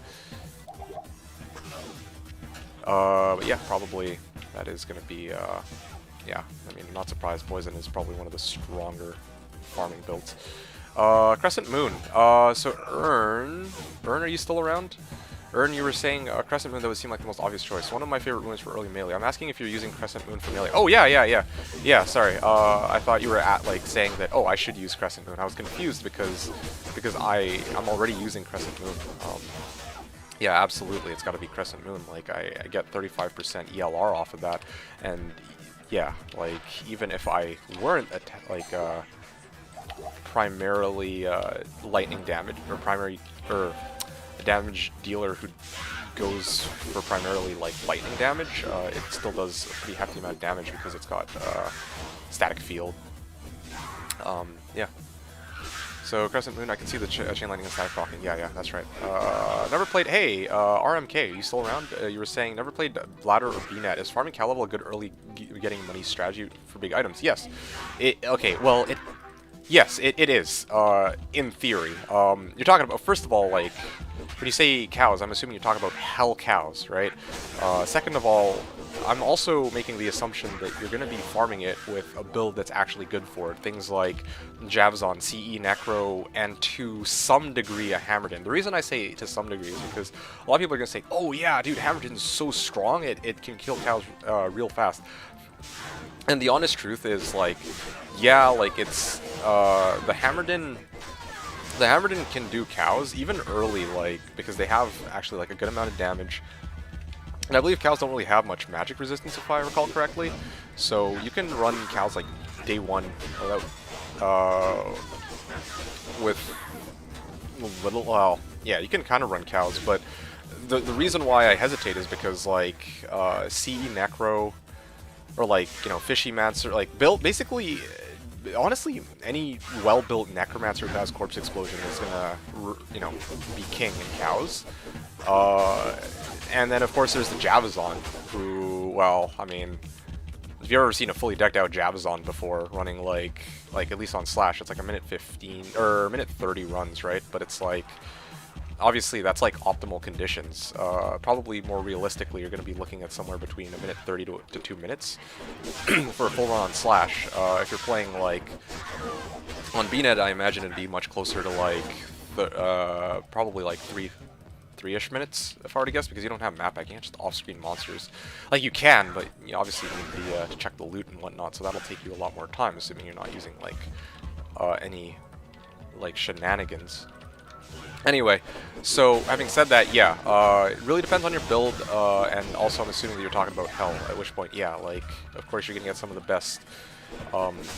yeah, probably that is gonna be yeah. I mean, not surprised. Poison is probably one of the stronger farming builds. Crescent Moon. So Ern, are you still around? Ern, you were saying Crescent Moon, that would seem like the most obvious choice. One of my favorite runes for early melee. I'm asking if you're using Crescent Moon for melee. Oh, yeah, sorry. I thought you were like saying that, oh, I should use Crescent Moon. I was confused because I'm already using Crescent Moon. Yeah, absolutely, it's got to be Crescent Moon. Like, I get 35% ELR off of that, and yeah, like, even if I weren't primarily lightning damage, or a damage dealer who goes for primarily like lightning damage, it still does a pretty hefty amount of damage because it's got static field. Yeah. So Crescent Moon, I can see the chain lightning and static rocking. Yeah, that's right. Never played. Hey, RMK, are you still around? You were saying never played Ladder or BNet. Is farming Cal level a good early getting money strategy for big items? Yes. Okay. Well, yes, it is. In theory. You're talking about, first of all, like, when you say cows, I'm assuming you're talking about hell cows, right? Second of all, I'm also making the assumption that you're going to be farming it with a build that's actually good for it. Things like Javzon, CE, Necro, and to some degree a Hammerdin. The reason I say to some degree is because a lot of people are going to say, oh yeah, dude, Hammerdin's so strong, it can kill cows real fast. And the honest truth is, like, yeah, like, it's, the Hammerdin can do cows, even early, like, because they have actually, like, a good amount of damage. And I believe cows don't really have much magic resistance, if I recall correctly. So you can run cows, like, day one without, with little, well, yeah, you can kind of run cows, but the reason why I hesitate is because, like, CE Necro, or, like, you know, Fishy Mancer, like, basically, honestly, any well-built Necromancer who has Corpse Explosion is gonna, you know, be king in cows. And then, of course, there's the Javazon, who, well, I mean, if you've ever seen a fully decked out Javazon before, running, like at least on Slash, it's like a minute 15, or minute 30 runs, right? But it's like, obviously, that's like optimal conditions. Probably more realistically, you're going to be looking at somewhere between a minute 30 to 2 minutes for a full run on Slash. If you're playing like on BNet, I imagine it'd be much closer to like probably like three-ish minutes, if I were to guess, because you don't have map back. You can't just off-screen monsters. Like, you can, but you obviously you need to check the loot and whatnot, so that'll take you a lot more time, assuming you're not using, like, any, like, shenanigans. Anyway, so, having said that, yeah, it really depends on your build, and also I'm assuming that you're talking about Hell, at which point, yeah, like, of course you're gonna get some of the best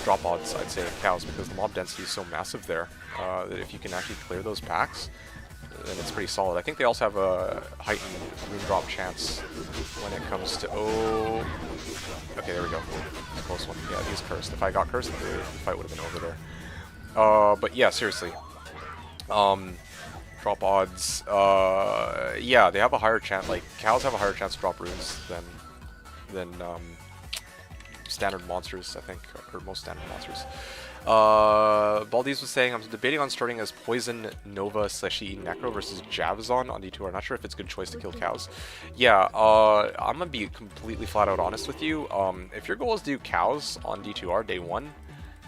drop odds, I'd say, in cows, because the mob density is so massive there, that if you can actually clear those packs, then it's pretty solid. I think they also have a heightened rune drop chance when it comes to... Oh... Okay, there we go. It's a close one. Yeah, he's cursed. If I got cursed, the fight would have been over there. But yeah, seriously. Drop odds... yeah, they have a higher chance... Like, cows have a higher chance to drop runes than standard monsters, I think. Or most standard monsters. Baldies was saying, I'm debating on starting as Poison, Nova, Slashdiablo, Necro versus Javazon on D2R. Not sure if it's a good choice to kill cows. Yeah, I'm gonna be completely flat out honest with you. If your goal is to do cows on D2R day 1,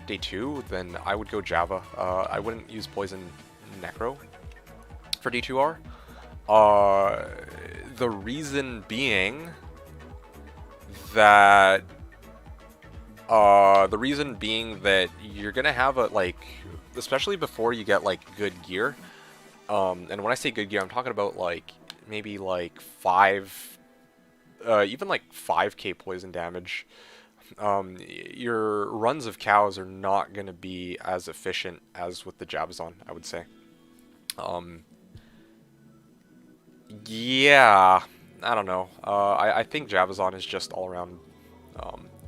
day 2, then I would go Java. I wouldn't use Poison, Necro for D2R. The reason being that you're gonna have a, like, especially before you get like good gear, and when I say good gear, I'm talking about like maybe like even like 5k poison damage. Your runs of cows are not gonna be as efficient as with the Jabazon, I would say. Yeah, I don't know. I think Jabazon is just all around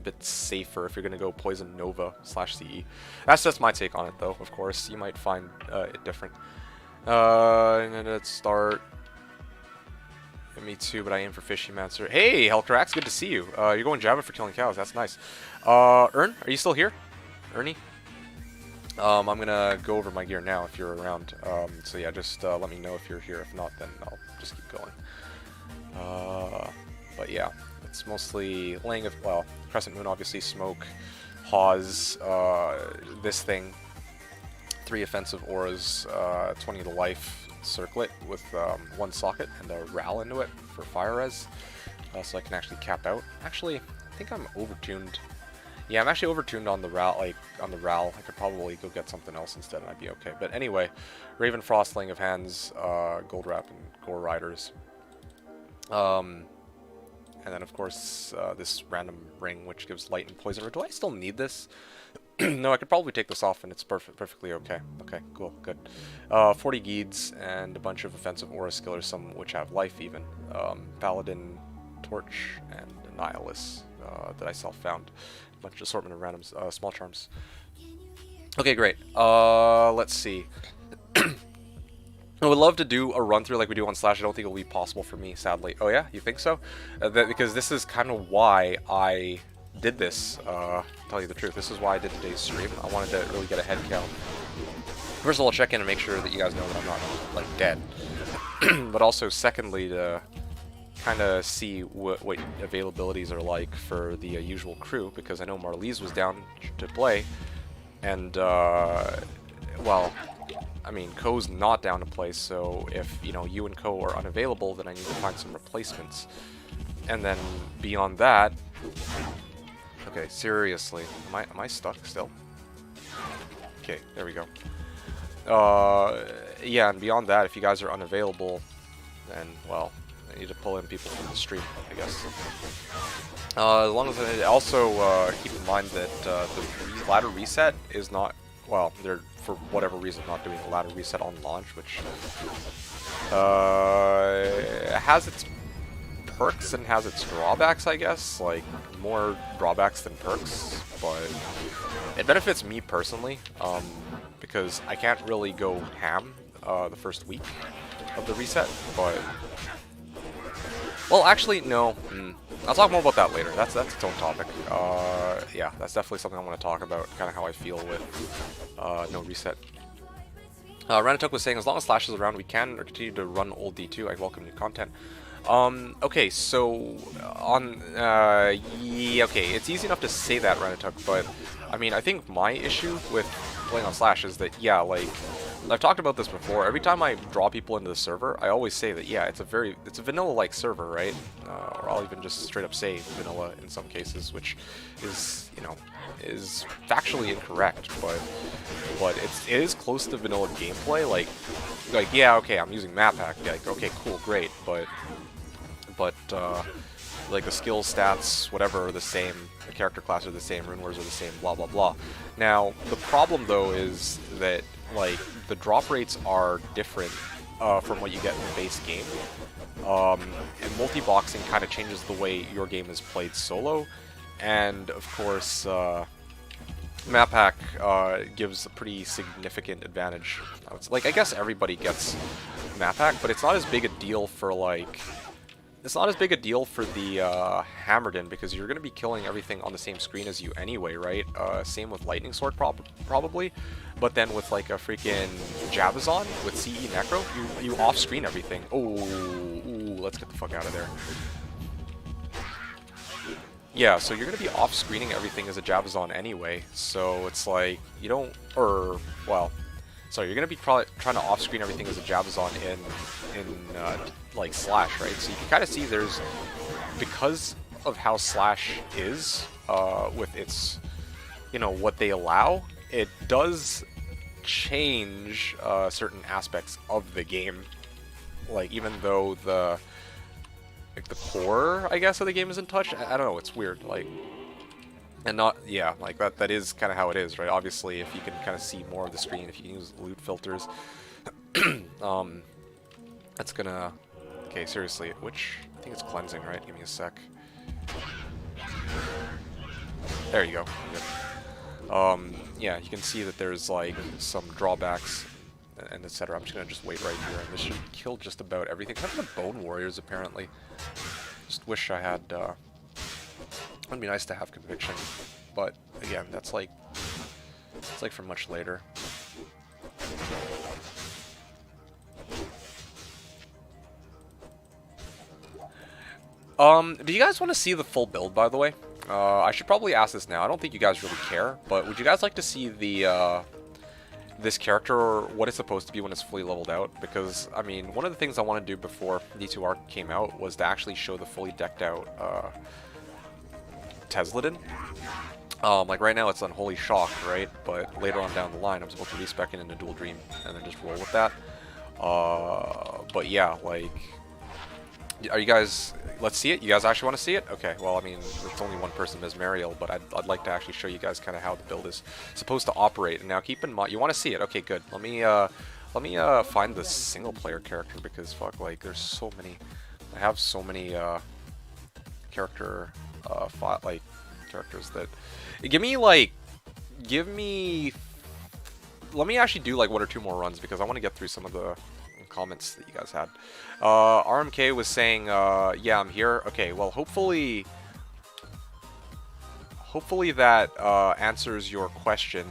bit safer if you're gonna go Poison Nova /CE. That's just my take on it, though. Of course, you might find it different. And then let's start. Me too, but I aim for Fishy Mancer. Hey, Helcrax, good to see you. You're going Java for killing cows. That's nice. Ern, are you still here? Ernie? I'm gonna go over my gear now if you're around. So yeah, just let me know if you're here. If not, then I'll just keep going. But yeah. It's mostly laying of, well, Crescent Moon, obviously, Smoke, Hawes, this thing, 3 offensive auras, 20 to life, Circlet with 1 socket and a RAL into it for fire res, so I can actually cap out. Actually, I think I'm overtuned. Yeah, I'm actually overtuned on the RAL, like, on the RAL. I could probably go get something else instead and I'd be okay. But anyway, Raven Frost, Laying of Hands, Gold Wrap, and Gore Riders. And then, of course, this random ring, which gives light and poison. Or do I still need this? No, I could probably take this off, and it's perfectly okay. Okay, cool, good. 40 Geeds, and a bunch of offensive aura skillers, some which have life, even. Paladin, Torch, and Nihilus that I self-found. A bunch of assortment of random small charms. Okay, great. Let's see. I would love to do a run-through like we do on Slash. I don't think it will be possible for me, sadly. Oh yeah? You think so? Because this is kind of why I did this, to tell you the truth. This is why I did today's stream. I wanted to really get a head count. First of all, check in and make sure that you guys know that I'm not, like, dead. But also, secondly, to kind of see what availabilities are like for the usual crew, because I know Marlies was down to play, and, well... I mean, Ko's not down to play, so if, you know, you and Ko are unavailable, then I need to find some replacements. And then, beyond that... Okay, seriously. Am I stuck still? Okay, there we go. Yeah, and beyond that, if you guys are unavailable, then, well, I need to pull in people from the stream, I guess. As long as I also keep in mind that the ladder reset is not... Well, they're, for whatever reason, not doing a ladder reset on launch, which has its perks and has its drawbacks, I guess. Like, more drawbacks than perks, but it benefits me personally, because I can't really go ham the first week of the reset, but... Well, actually, no. I'll talk more about that later. That's its own topic. Yeah, that's definitely something I want to talk about, kind of how I feel with no reset. Ranatuk was saying, as long as Slash is around, we can continue to run old D2. I welcome new content. Okay, so yeah, okay, it's easy enough to say that, Ranatuk, but I mean, I think my issue with playing on Slash is that, yeah, like, I've talked about this before. Every time I draw people into the server, I always say that, yeah, it's a vanilla-like server, right? Or I'll even just straight up say vanilla in some cases, which is, you know, is factually incorrect, but it is close to vanilla gameplay. Like yeah, okay, I'm using map hack. Like, okay, cool, great, but like the skills, stats, whatever are the same, the character classes are the same, rune words are the same, blah blah blah. Now the problem though is that like the drop rates are different from what you get in the base game, and multi-boxing kind of changes the way your game is played solo, and of course map hack gives a pretty significant advantage. Like, I guess everybody gets map hack, but it's not as big a deal for like. It's not as big a deal for the Hammerden, because you're going to be killing everything on the same screen as you anyway, right? Same with Lightning Sword probably, but then with like a freaking Javazon with CE Necro, you off-screen everything. Oh, ooh, let's get the fuck out of there. Yeah, so you're going to be off-screening everything as a Javazon anyway, so it's like, you don't, or, well, so you're going to be probably trying to off-screen everything as a Javazon in like Slash, right? So you can kind of see there's, because of how Slash is, with its, you know, what they allow, it does change certain aspects of the game. Like, even though the core, I guess, of the game isn't touched, I don't know, it's weird, like, and not, yeah, like, that is kind of how it is, right? Obviously, if you can kind of see more of the screen, if you can use loot filters, that's gonna, okay, seriously, which, I think it's cleansing, right? Give me a sec. There you go. Good. Yeah, you can see that there's, like, some drawbacks, and etc. I'm just gonna wait right here, and this should kill just about everything. Except for the Bone Warriors, apparently. Just wish I had, it'd be nice to have Conviction, but, again, that's like, it's like for much later. Do you guys want to see the full build, by the way? I should probably ask this now. I don't think you guys really care, but would you guys like to see the, this character, or what it's supposed to be when it's fully leveled out? Because, I mean, one of the things I want to do before D2R came out was to actually show the fully decked out, Tesladin. Like right now it's Unholy Shock, right? But later on down the line I'm supposed to respec it into Dual Dream and then just roll with that. But yeah, like, are you guys, let's see it? You guys actually want to see it? Okay, well, I mean, it's only one person, Ms. Mariel, but I'd like to actually show you guys kind of how the build is supposed to operate. And now keep in mind, you want to see it? Okay, good. Let me find the single player character, because fuck, like, there's so many, I have so many, characters that, give me, let me actually do like one or two more runs, because I want to get through some of the comments that you guys had. RMK was saying, yeah, I'm here. Okay, well, hopefully that answers your question.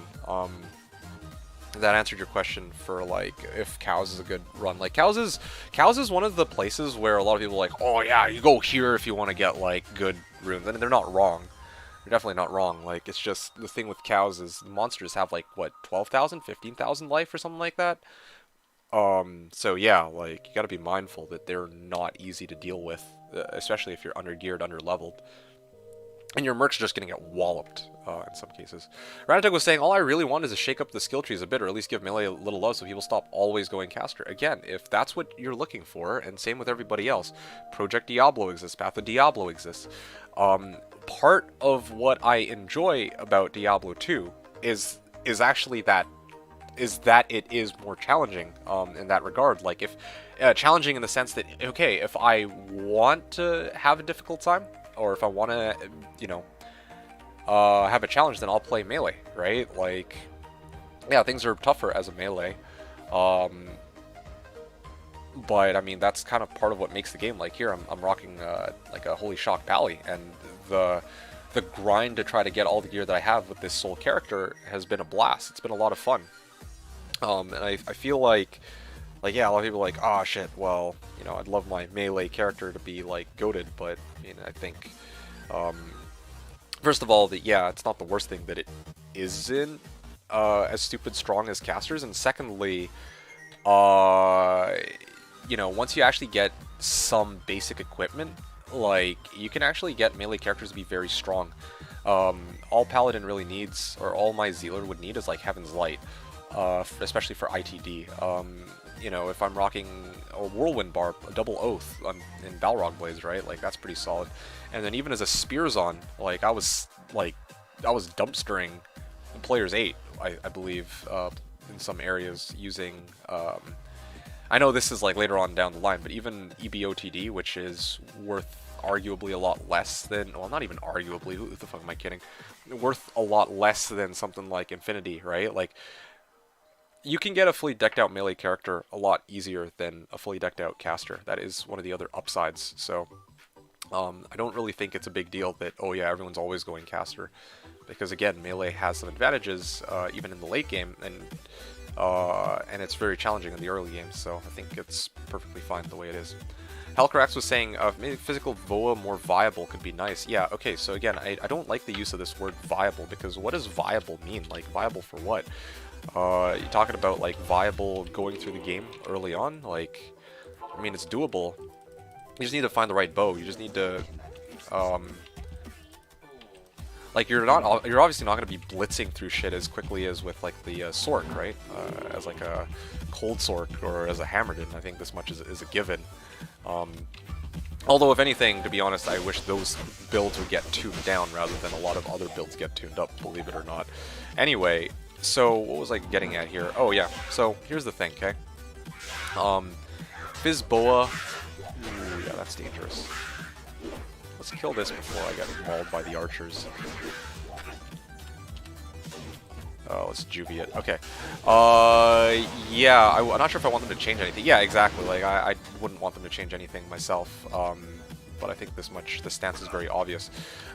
That answered your question for, like, if Cows is a good run. Like, Cows is one of the places where a lot of people are like, oh yeah, you go here if you want to get, like, good runes. And they're not wrong. They're definitely not wrong. Like, it's just, the thing with Cows is the monsters have, like, what, 12,000, 15,000 life or something like that? So yeah, like, you gotta be mindful that they're not easy to deal with, especially if you're under-geared, under-leveled. And your merc's just gonna get walloped, in some cases. Ranatuk was saying, all I really want is to shake up the skill trees a bit, or at least give melee a little love so people stop always going caster. Again, if that's what you're looking for, and same with everybody else, Project Diablo exists, Path of Diablo exists. Part of what I enjoy about Diablo 2 is actually that it is more challenging, in that regard. Like, if challenging in the sense that, okay, if I want to have a difficult time, or if I want to, you know, have a challenge, then I'll play melee, right? Like, yeah, things are tougher as a melee, but I mean, that's kind of part of what makes the game. Like, here I'm rocking like a Holy Shock Pally, and the grind to try to get all the gear that I have with this soul character has been a blast. It's been a lot of fun. And I feel like yeah, a lot of people are like, oh shit, well, you know, I'd love my melee character to be like goated, but I mean, I think, first of all, that yeah, it's not the worst thing that it isn't as stupid strong as casters, and secondly, you know, once you actually get some basic equipment, like you can actually get melee characters to be very strong. All Paladin really needs, or all my Zealer would need, is like Heaven's Light, especially for ITD. You know, if I'm rocking a Whirlwind Barb, a double Oath in Balrog Blaze, right? Like that's pretty solid. And then even as a Spears on, like I was dumpstering players 8, I believe, in some areas using. I know this is like later on down the line, but even EBOTD, which is worth arguably a lot less than, well, not even arguably, who the fuck am I kidding? Worth a lot less than something like Infinity, right? Like, you can get a fully decked out melee character a lot easier than a fully decked out caster. That is one of the other upsides. So, I don't really think it's a big deal that, oh yeah, everyone's always going caster. Because again, melee has some advantages, even in the late game, and it's very challenging in the early game, so I think it's perfectly fine the way it is. Helcarax was saying, maybe physical Voa more viable could be nice. Yeah, okay, so again, I don't like the use of this word viable, because what does viable mean? Like, viable for what? You talking about, like, viable going through the game early on? Like, I mean, it's doable. You just need to find the right bow. You just need to, like, you're obviously not going to be blitzing through shit as quickly as with, like, the Sork, right? As, like, a Cold Sork or as a Hammerden. I think this much is a given. Although, if anything, to be honest, I wish those builds would get tuned down rather than a lot of other builds get tuned up, believe it or not. Anyway, so what was I getting at here? Oh, yeah. So, here's the thing, okay? Fizz Boa. Ooh, yeah, that's dangerous. Let's kill this before I get mauled by the archers. Let's juvie it. Okay. Yeah, I'm not sure if I want them to change anything. Yeah, exactly. Like, I wouldn't want them to change anything myself. But I think this much, the stance is very obvious.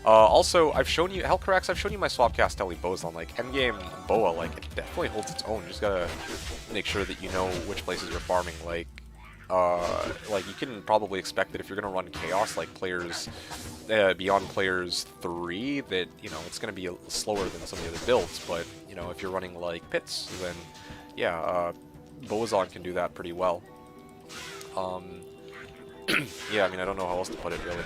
Also, I've shown you, Helcarax, I've shown you my Swapcast Ellie bows on, like, endgame Boa, like, it definitely holds its own. You just gotta make sure that you know which places you're farming, like, you can probably expect that if you're going to run Chaos, like players, beyond players 3, that, you know, it's going to be slower than some of the other builds, but, you know, if you're running, like, Pits, then, yeah, Bozon can do that pretty well. Yeah, I mean, I don't know how else to put it, really.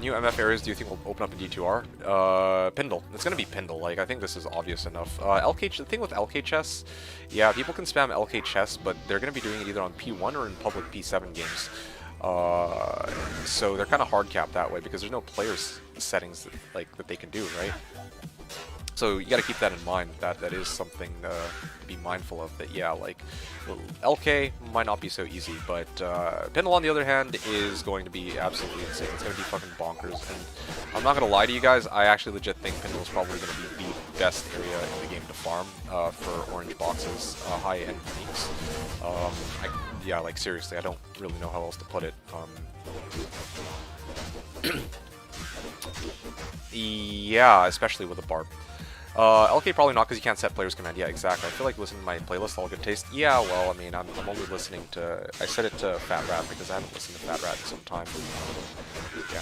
New MF areas do you think will open up in D2R? Pindle. It's gonna be Pindle. Like, I think this is obvious enough. The thing with LK chess, yeah, people can spam LK chess, but they're gonna be doing it either on P1 or in public P7 games. So they're kind of hard capped that way because there's no players settings that they can do, right? So you got to keep that in mind. That is something to be mindful of. That yeah, like LK might not be so easy, but Pindle on the other hand is going to be absolutely insane. It's going to be fucking bonkers. And I'm not going to lie to you guys. I actually legit think Pindle is probably going to be the best area in the game to farm for orange boxes, high-end uniques. Yeah, like seriously, I don't really know how else to put it. Yeah, especially with a barb. LK probably not because you can't set player's command. Yeah, exactly. I feel like listening to my playlist all good taste. Yeah, well, I mean, I'm only listening to... I set it to Fat Rat because I haven't listened to Fat Rat in some time. Yeah.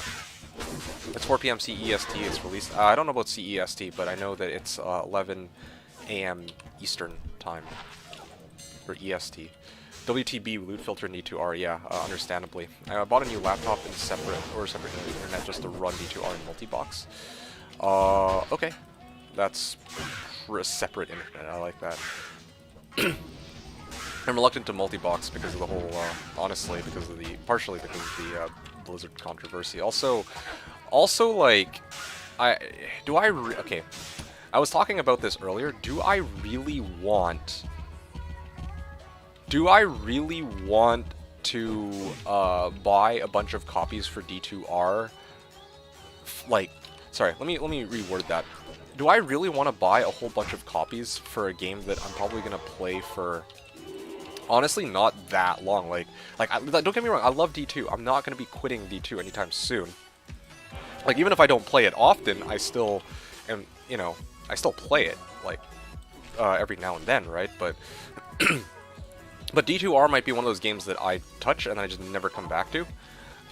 It's 4 p.m. CEST. It's released. I don't know about CEST, but I know that it's 11 a.m. Eastern time. Or EST. WTB, loot filter, and D2R, yeah, understandably. I bought a new laptop in separate internet just to run D2R in multi-box. Okay. That's for a separate internet. I like that. I'm reluctant to multi-box because of the whole, honestly, partially because of the Blizzard controversy. Also, like, okay, I was talking about this earlier. Do I really want to buy a bunch of copies for D2R? Like, sorry, let me reword that. Do I really want to buy a whole bunch of copies for a game that I'm probably going to play for, honestly, not that long? Like, don't get me wrong, I love D2. I'm not going to be quitting D2 anytime soon. Like, even if I don't play it often, I still am, you know, I still play it. Like, every now and then, right? But but D2R might be one of those games that I touch and I just never come back to.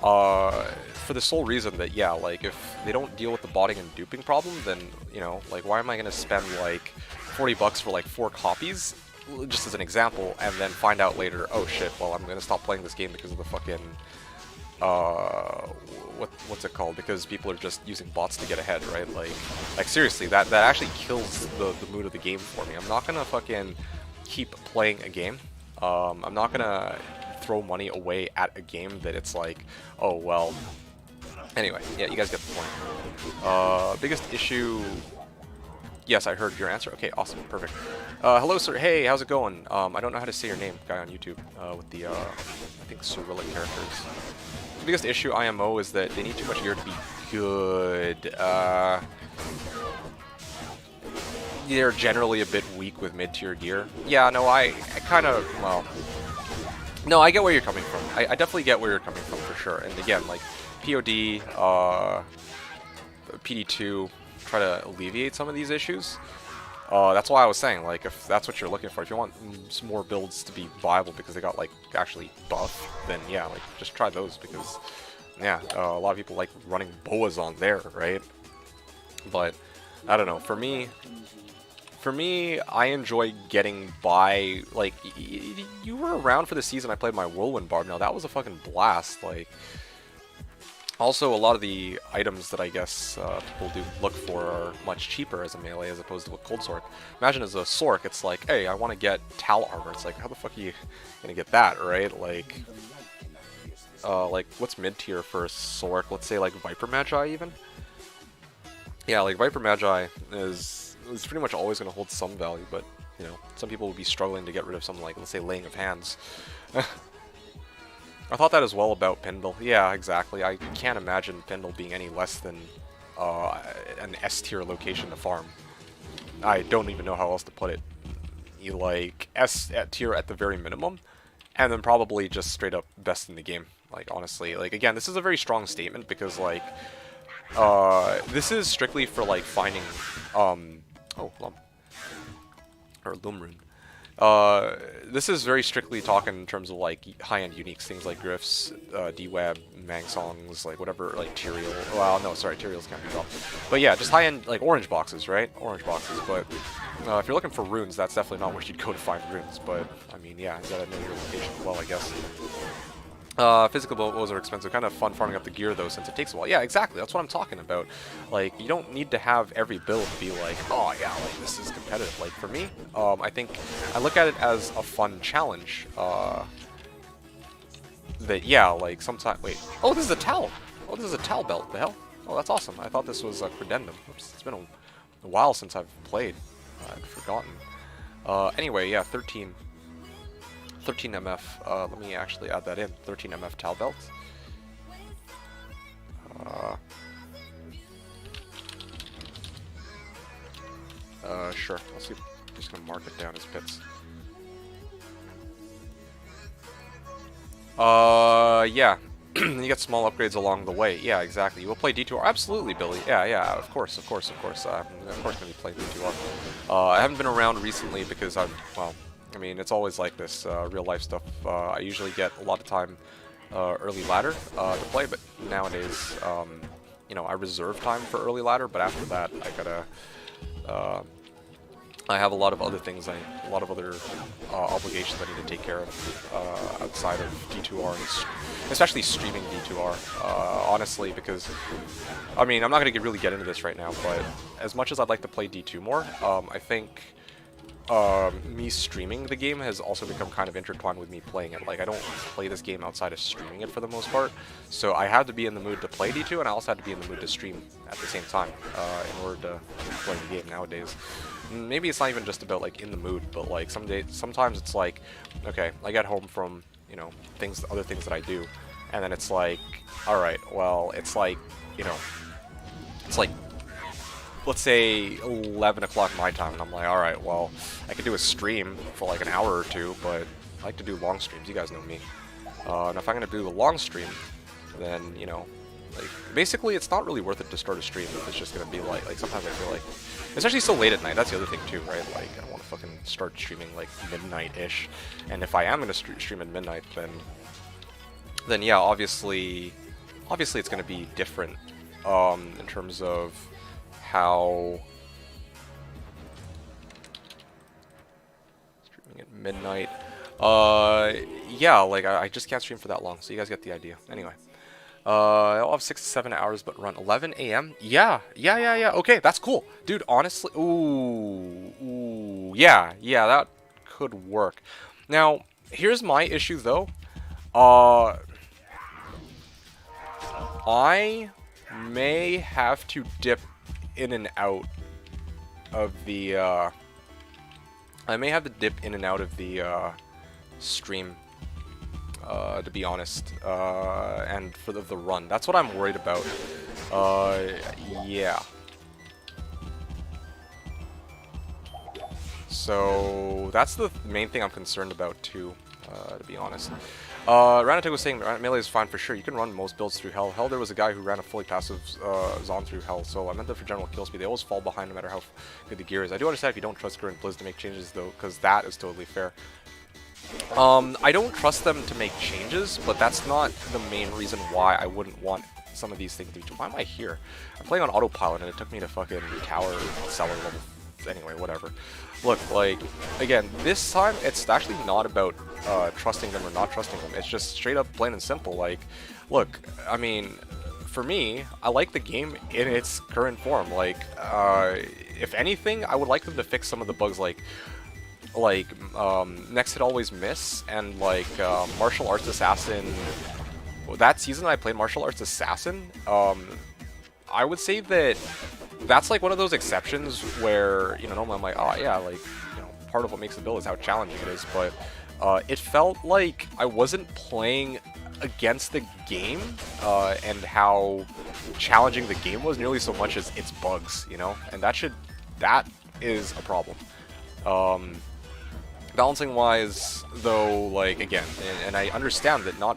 For the sole reason that, yeah, like, if they don't deal with the botting and duping problem, then, you know, like, why am I gonna spend, like, 40 bucks for, like, 4 copies, just as an example, and then find out later, oh shit, well, I'm gonna stop playing this game because of the fucking, what's it called? Because people are just using bots to get ahead, right? Like seriously, that actually kills the mood of the game for me. I'm not gonna fucking keep playing a game. I'm not gonna throw money away at a game that it's like, oh well. Anyway, yeah, you guys get the point. Biggest issue. Yes, I heard your answer. Okay, awesome, perfect. Hello, sir. Hey, how's it going? I don't know how to say your name, guy on YouTube, with the I think Cyrillic characters. The biggest issue IMO is that they need too much gear to be good. They're generally a bit weak with mid-tier gear. Yeah, no, I kind of, well, no, I get where you're coming from. I definitely get where you're coming from for sure. And again, like POD, PD2 try to alleviate some of these issues. That's why I was saying, like, if that's what you're looking for, if you want some more builds to be viable because they got, like, actually buff, then yeah, like, just try those because, yeah, a lot of people like running boas on there, right? But, I don't know, for me, I enjoy getting by, like, you were around for the season I played my Whirlwind Barb. Now, that was a fucking blast, like. Also, a lot of the items that I guess people do look for are much cheaper as a melee as opposed to a cold Sork. Imagine as a Sork, it's like, hey, I want to get Tal armor. It's like, how the fuck are you gonna get that, right? Like what's mid-tier for a Sork? Let's say like Viper Magi even? Yeah, like Viper Magi is pretty much always gonna hold some value, but, you know, some people will be struggling to get rid of something like, let's say, Laying of Hands. I thought that as well about Pendle. Yeah, exactly. I can't imagine Pendle being any less than an S-tier location to farm. I don't even know how else to put it. You like S-tier at the very minimum, and then probably just straight up best in the game. Like, honestly, like, again, this is a very strong statement because, like, this is strictly for, like, finding, or Lumrune. This is very strictly talking in terms of, like, high-end uniques, things like Griffs, D-Web, Mangsongs, like, whatever, like, Tyrael. Well, no, sorry, Tyraels can't be dropped. But yeah, just high-end, like, orange boxes, right? Orange boxes, but if you're looking for runes, that's definitely not where you'd go to find runes, but, I mean, yeah, you gotta know your location well, I guess. Physical bows are expensive. Kind of fun farming up the gear, though, since it takes a while. Yeah, exactly. That's what I'm talking about. Like, you don't need to have every build be like, oh, yeah, like, this is competitive. Like, for me, I think I look at it as a fun challenge. That, yeah, like, sometimes... Wait. Oh, this is a Tal! Oh, this is a Tal belt. The hell? Oh, that's awesome. I thought this was a Credendum. Oops, it's been a while since I've played. I'd forgotten. Anyway, yeah, 13 MF, let me actually add that in, 13 MF Tal belt. Sure, let's see, I'm just gonna mark it down as bits. Yeah, you get small upgrades along the way, yeah, exactly. You will play D2R, absolutely, Billy, yeah, of course, of course gonna be playing D2R. I haven't been around recently because well, I mean, it's always like this, real life stuff. I usually get a lot of time early ladder to play, but nowadays, you know, I reserve time for early ladder, but after that, I gotta, I have a lot of other things, a lot of other obligations I need to take care of outside of D2R, and especially streaming D2R, honestly, because, I mean, I'm not gonna really get into this right now, but as much as I'd like to play D2 more, I think me streaming the game has also become kind of intertwined with me playing it. Like, I don't play this game outside of streaming it for the most part, so I had to be in the mood to play D2, and I also had to be in the mood to stream at the same time in order to play the game nowadays. Maybe it's not even just about, like, in the mood, but, like, sometimes it's like, okay, I get home from, you know, other things that I do, and then it's like, alright, well, it's like, you know, it's like, let's say 11 o'clock my time, and I'm like, alright, well, I could do a stream for like an hour or two, but I like to do long streams, you guys know me. And if I'm going to do the long stream, then, you know, Like, basically, it's not really worth it to start a stream if it's just gonna be like sometimes I feel like, especially so late at night. That's the other thing too, right? Like, I don't want to fucking start streaming like midnight-ish. And if I am gonna stream at midnight, then yeah, obviously it's gonna be different in terms of how streaming at midnight. Yeah, like I just can't stream for that long, so you guys get the idea. Anyway. I'll have 6 to 7 hours, but run 11 a.m. Yeah. Okay, that's cool, dude. Honestly, ooh, yeah, that could work. Now, here's my issue though. I may have to dip in and out of the. I may have to dip in and out of the stream. To be honest, and for the run. That's what I'm worried about. Yeah. So that's the main thing I'm concerned about too, to be honest. Ranatic was saying melee is fine for sure. You can run most builds through Hell. Hell, there was a guy who ran a fully passive Zon through Hell, so I meant that for general kill speed. They always fall behind no matter how good the gear is. I do understand if you don't trust Gurren Blizz to make changes though, because that is totally fair. I don't trust them to make changes, but that's not the main reason why I wouldn't want some of these things to be. Why am I here? I'm playing on autopilot and it took me to fucking tower cellar level. Anyway, whatever. Look, like, again, this time it's actually not about trusting them or not trusting them. It's just straight up plain and simple. Like, look, I mean, for me, I like the game in its current form. Like, if anything, I would like them to fix some of the bugs like next hit always miss and like martial arts assassin. That season I played martial arts assassin. I would say that that's like one of those exceptions where, you know, normally I'm like, oh yeah, like, you know, part of what makes the build is how challenging it is, but it felt like I wasn't playing against the game and how challenging the game was nearly so much as its bugs, you know, and that is a problem. Balancing wise, though, like, again, and I understand that not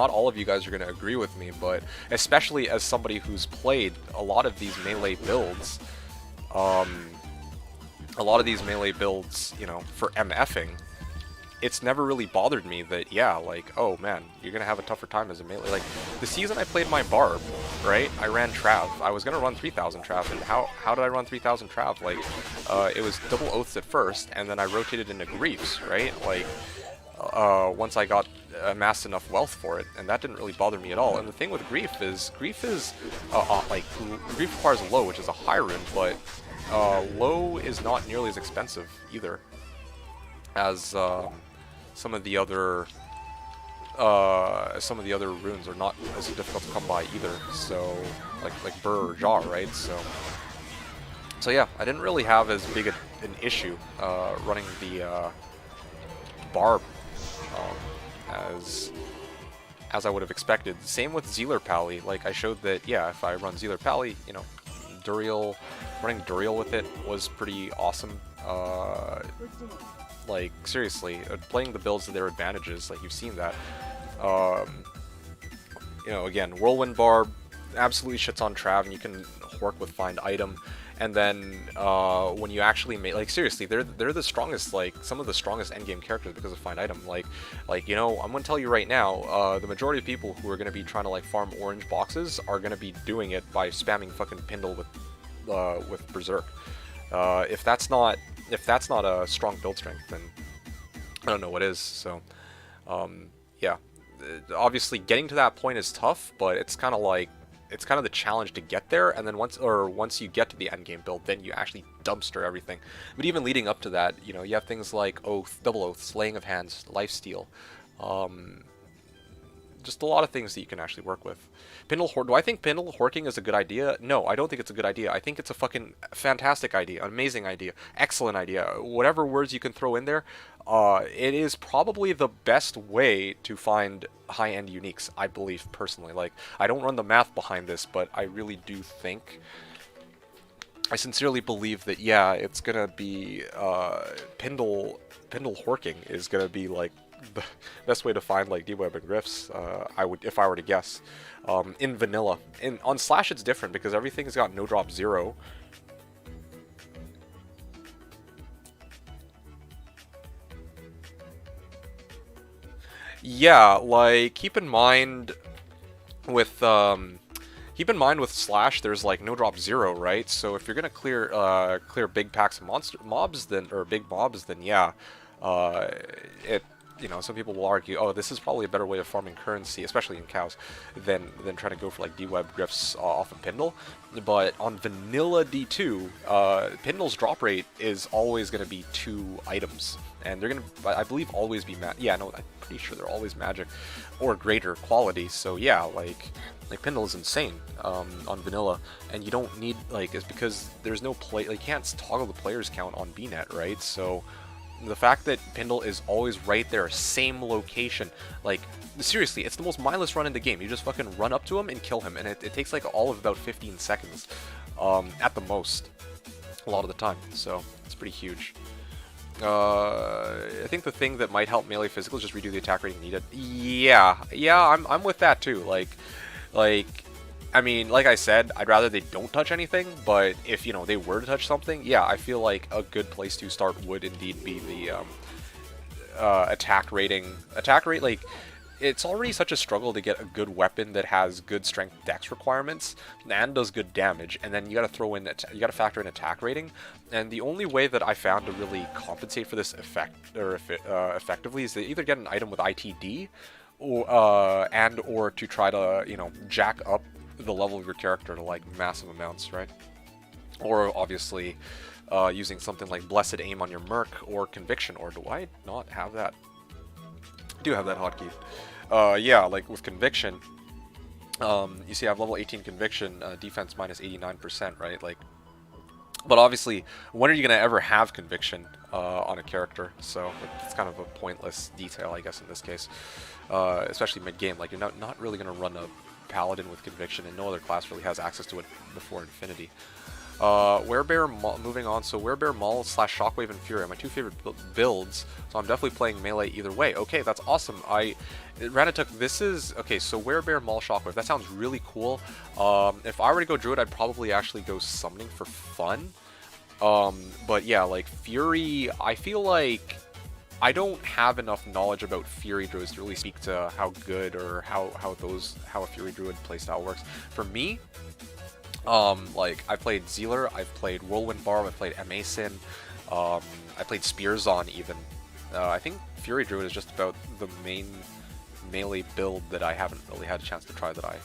all of you guys are going to agree with me, but especially as somebody who's played a lot of these melee builds, you know, for MFing, it's never really bothered me that, yeah, like, oh man, you're going to have a tougher time as a melee. Like, the season I played my Barb, right, I ran Trav. I was going to run 3000 Trav, and how did I run 3000 Trav? Like, it was double Oaths at first, and then I rotated into Griefs, right? Like, once I got amassed enough wealth for it, and that didn't really bother me at all. And the thing with Grief is like, Grief requires low, which is a high rune, but low is not nearly as expensive either as some of the other runes are not as difficult to come by either. So like Burr or Jaw, right? So yeah, I didn't really have as big an issue running the Barb as I would have expected. Same with Zealer Pally. Like, I showed that, yeah, if I run Zealer Pally, you know, running Duriel with it was pretty awesome. Like, seriously, playing the builds to their advantages, like, you've seen that. You know, again, Whirlwind Barb absolutely shits on Trav, and you can work with Find Item. And then when you actually make, like, seriously, they're the strongest, like, some of the strongest endgame characters because of Find Item. Like, you know, I'm gonna tell you right now, the majority of people who are gonna be trying to, like, farm orange boxes are gonna be doing it by spamming fucking Pindle with Berserk. If that's not a strong build strength, then I don't know what is. So, yeah, obviously getting to that point is tough, but it's kind of like, it's kind of the challenge to get there, and then once you get to the end game build, then you actually dumpster everything. But even leading up to that, you know, you have things like Oath, Double Oath, Slaying of Hands, Lifesteal, just a lot of things that you can actually work with. Do I think Pindle Horking is a good idea? No, I don't think it's a good idea. I think it's a fucking fantastic idea, an amazing idea, excellent idea. Whatever words you can throw in there, it is probably the best way to find high-end uniques, I believe, personally. Like, I don't run the math behind this, but I really do think, I sincerely believe that, yeah, it's gonna be, Pindle Horking is gonna be, like, the best way to find like D-Web and Riffs, I would, if I were to guess, in vanilla. On Slash it's different because everything's got no drop 0. Yeah, like keep in mind with Slash, there's like no drop 0, right? So if you're gonna clear big packs of mobs, then yeah, some people will argue, oh, this is probably a better way of farming currency, especially in cows, than trying to go for like D-Web Griffs off of Pindle. But on vanilla D2, Pindle's drop rate is always going to be 2 items, and they're going to, I believe, always be I'm pretty sure they're always magic or greater quality. So yeah, like Pindle is insane on vanilla, and you don't need it's because there's no you can't toggle the players count on BNet, right? So the fact that Pindle is always right there, same location, like, seriously, it's the most mindless run in the game. You just fucking run up to him and kill him, and it takes like all of about 15 seconds at the most, a lot of the time, so it's pretty huge. I think the thing that might help melee physical is just redo the attack rating needed. Yeah, I'm with that too. Like, I mean, like I said, I'd rather they don't touch anything, but if, they were to touch something, yeah, I feel like a good place to start would indeed be the attack rating. Attack rate, like, it's already such a struggle to get a good weapon that has good strength dex requirements and does good damage, and then you gotta throw in, you gotta factor in attack rating, and the only way that I found to really compensate for this effectively is to either get an item with ITD, or to try to, jack up the level of your character to like massive amounts, right? Or obviously using something like Blessed Aim on your Merc or Conviction, or do I not have that? I do have that hotkey. Yeah, like with Conviction, you see I have level 18 Conviction, defense minus 89%, right? Like, but obviously, when are you gonna ever have Conviction on a character? So it's kind of a pointless detail, I guess, in this case, especially mid-game. Like, you're not really gonna run a Paladin with Conviction, and no other class really has access to it before Infinity. Werebear, moving on, so Werebear, Maul, / Shockwave, and Fury are my 2 favorite builds, so I'm definitely playing melee either way. Okay, that's awesome. Ranatuk, this is, okay, so Werebear, Maul, Shockwave, that sounds really cool. If I were to go Druid, I'd probably actually go Summoning for fun. But yeah, like Fury, I feel like I don't have enough knowledge about Fury Druids to really speak to how good or how a Fury Druid playstyle works. For me, like, I played Zealer, I've played Whirlwind Barb, I've played MA Sin, I played Spears on even. I think Fury Druid is just about the main melee build that I haven't really had a chance to try that I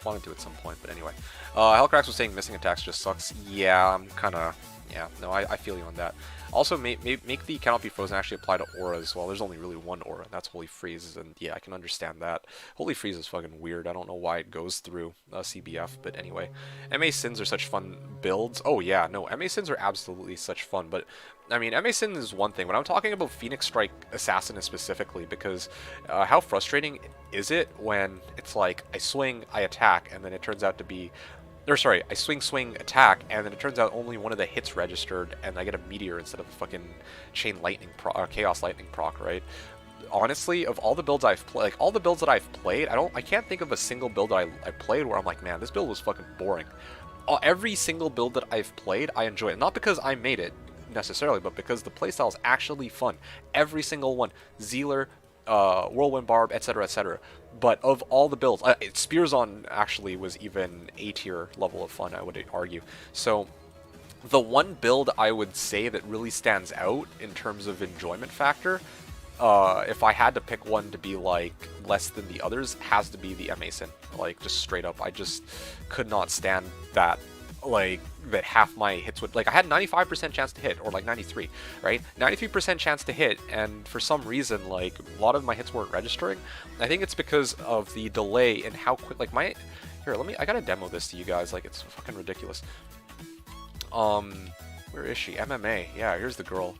wanted to at some point, but anyway. Hellcrax was saying missing attacks just sucks. Yeah, I'm kinda, yeah, no, I feel you on that. Also, make the Cannot Be Frozen actually apply to auras. Well, there's only really one aura, and that's Holy Freeze, and yeah, I can understand that. Holy Freeze is fucking weird. I don't know why it goes through CBF, but anyway. MA Sins are such fun builds. Oh yeah, no, MA Sins are absolutely such fun, but I mean, MA Sin is one thing. When I'm talking about Phoenix Strike Assassin specifically, because how frustrating is it when it's like, I swing, I attack, and then it turns out to be, or sorry, I swing, attack, and then it turns out only one of the hits registered, and I get a meteor instead of a fucking chain lightning chaos lightning proc, right? Honestly, of all the builds I've played, like all the builds that I've played, I can't think of a single build that I played where I'm like, man, this build was fucking boring. Every single build that I've played, I enjoy it. Not because I made it necessarily, but because the playstyle is actually fun. Every single one, Zealer, Whirlwind Barb, etc., etc. But of all the builds, Spears on actually was even A tier level of fun, I would argue. So the one build I would say that really stands out in terms of enjoyment factor, if I had to pick one to be like less than the others, has to be the MA Sin. Like, just straight up, I just could not stand that. Like, that half my hits would, like, I had 95% chance to hit, or like 93, right? 93% chance to hit, and for some reason, like, a lot of my hits weren't registering. I think it's because of the delay and how quick, like, here, I gotta demo this to you guys, like, it's fucking ridiculous. Where is she? MMA, yeah, here's the girl.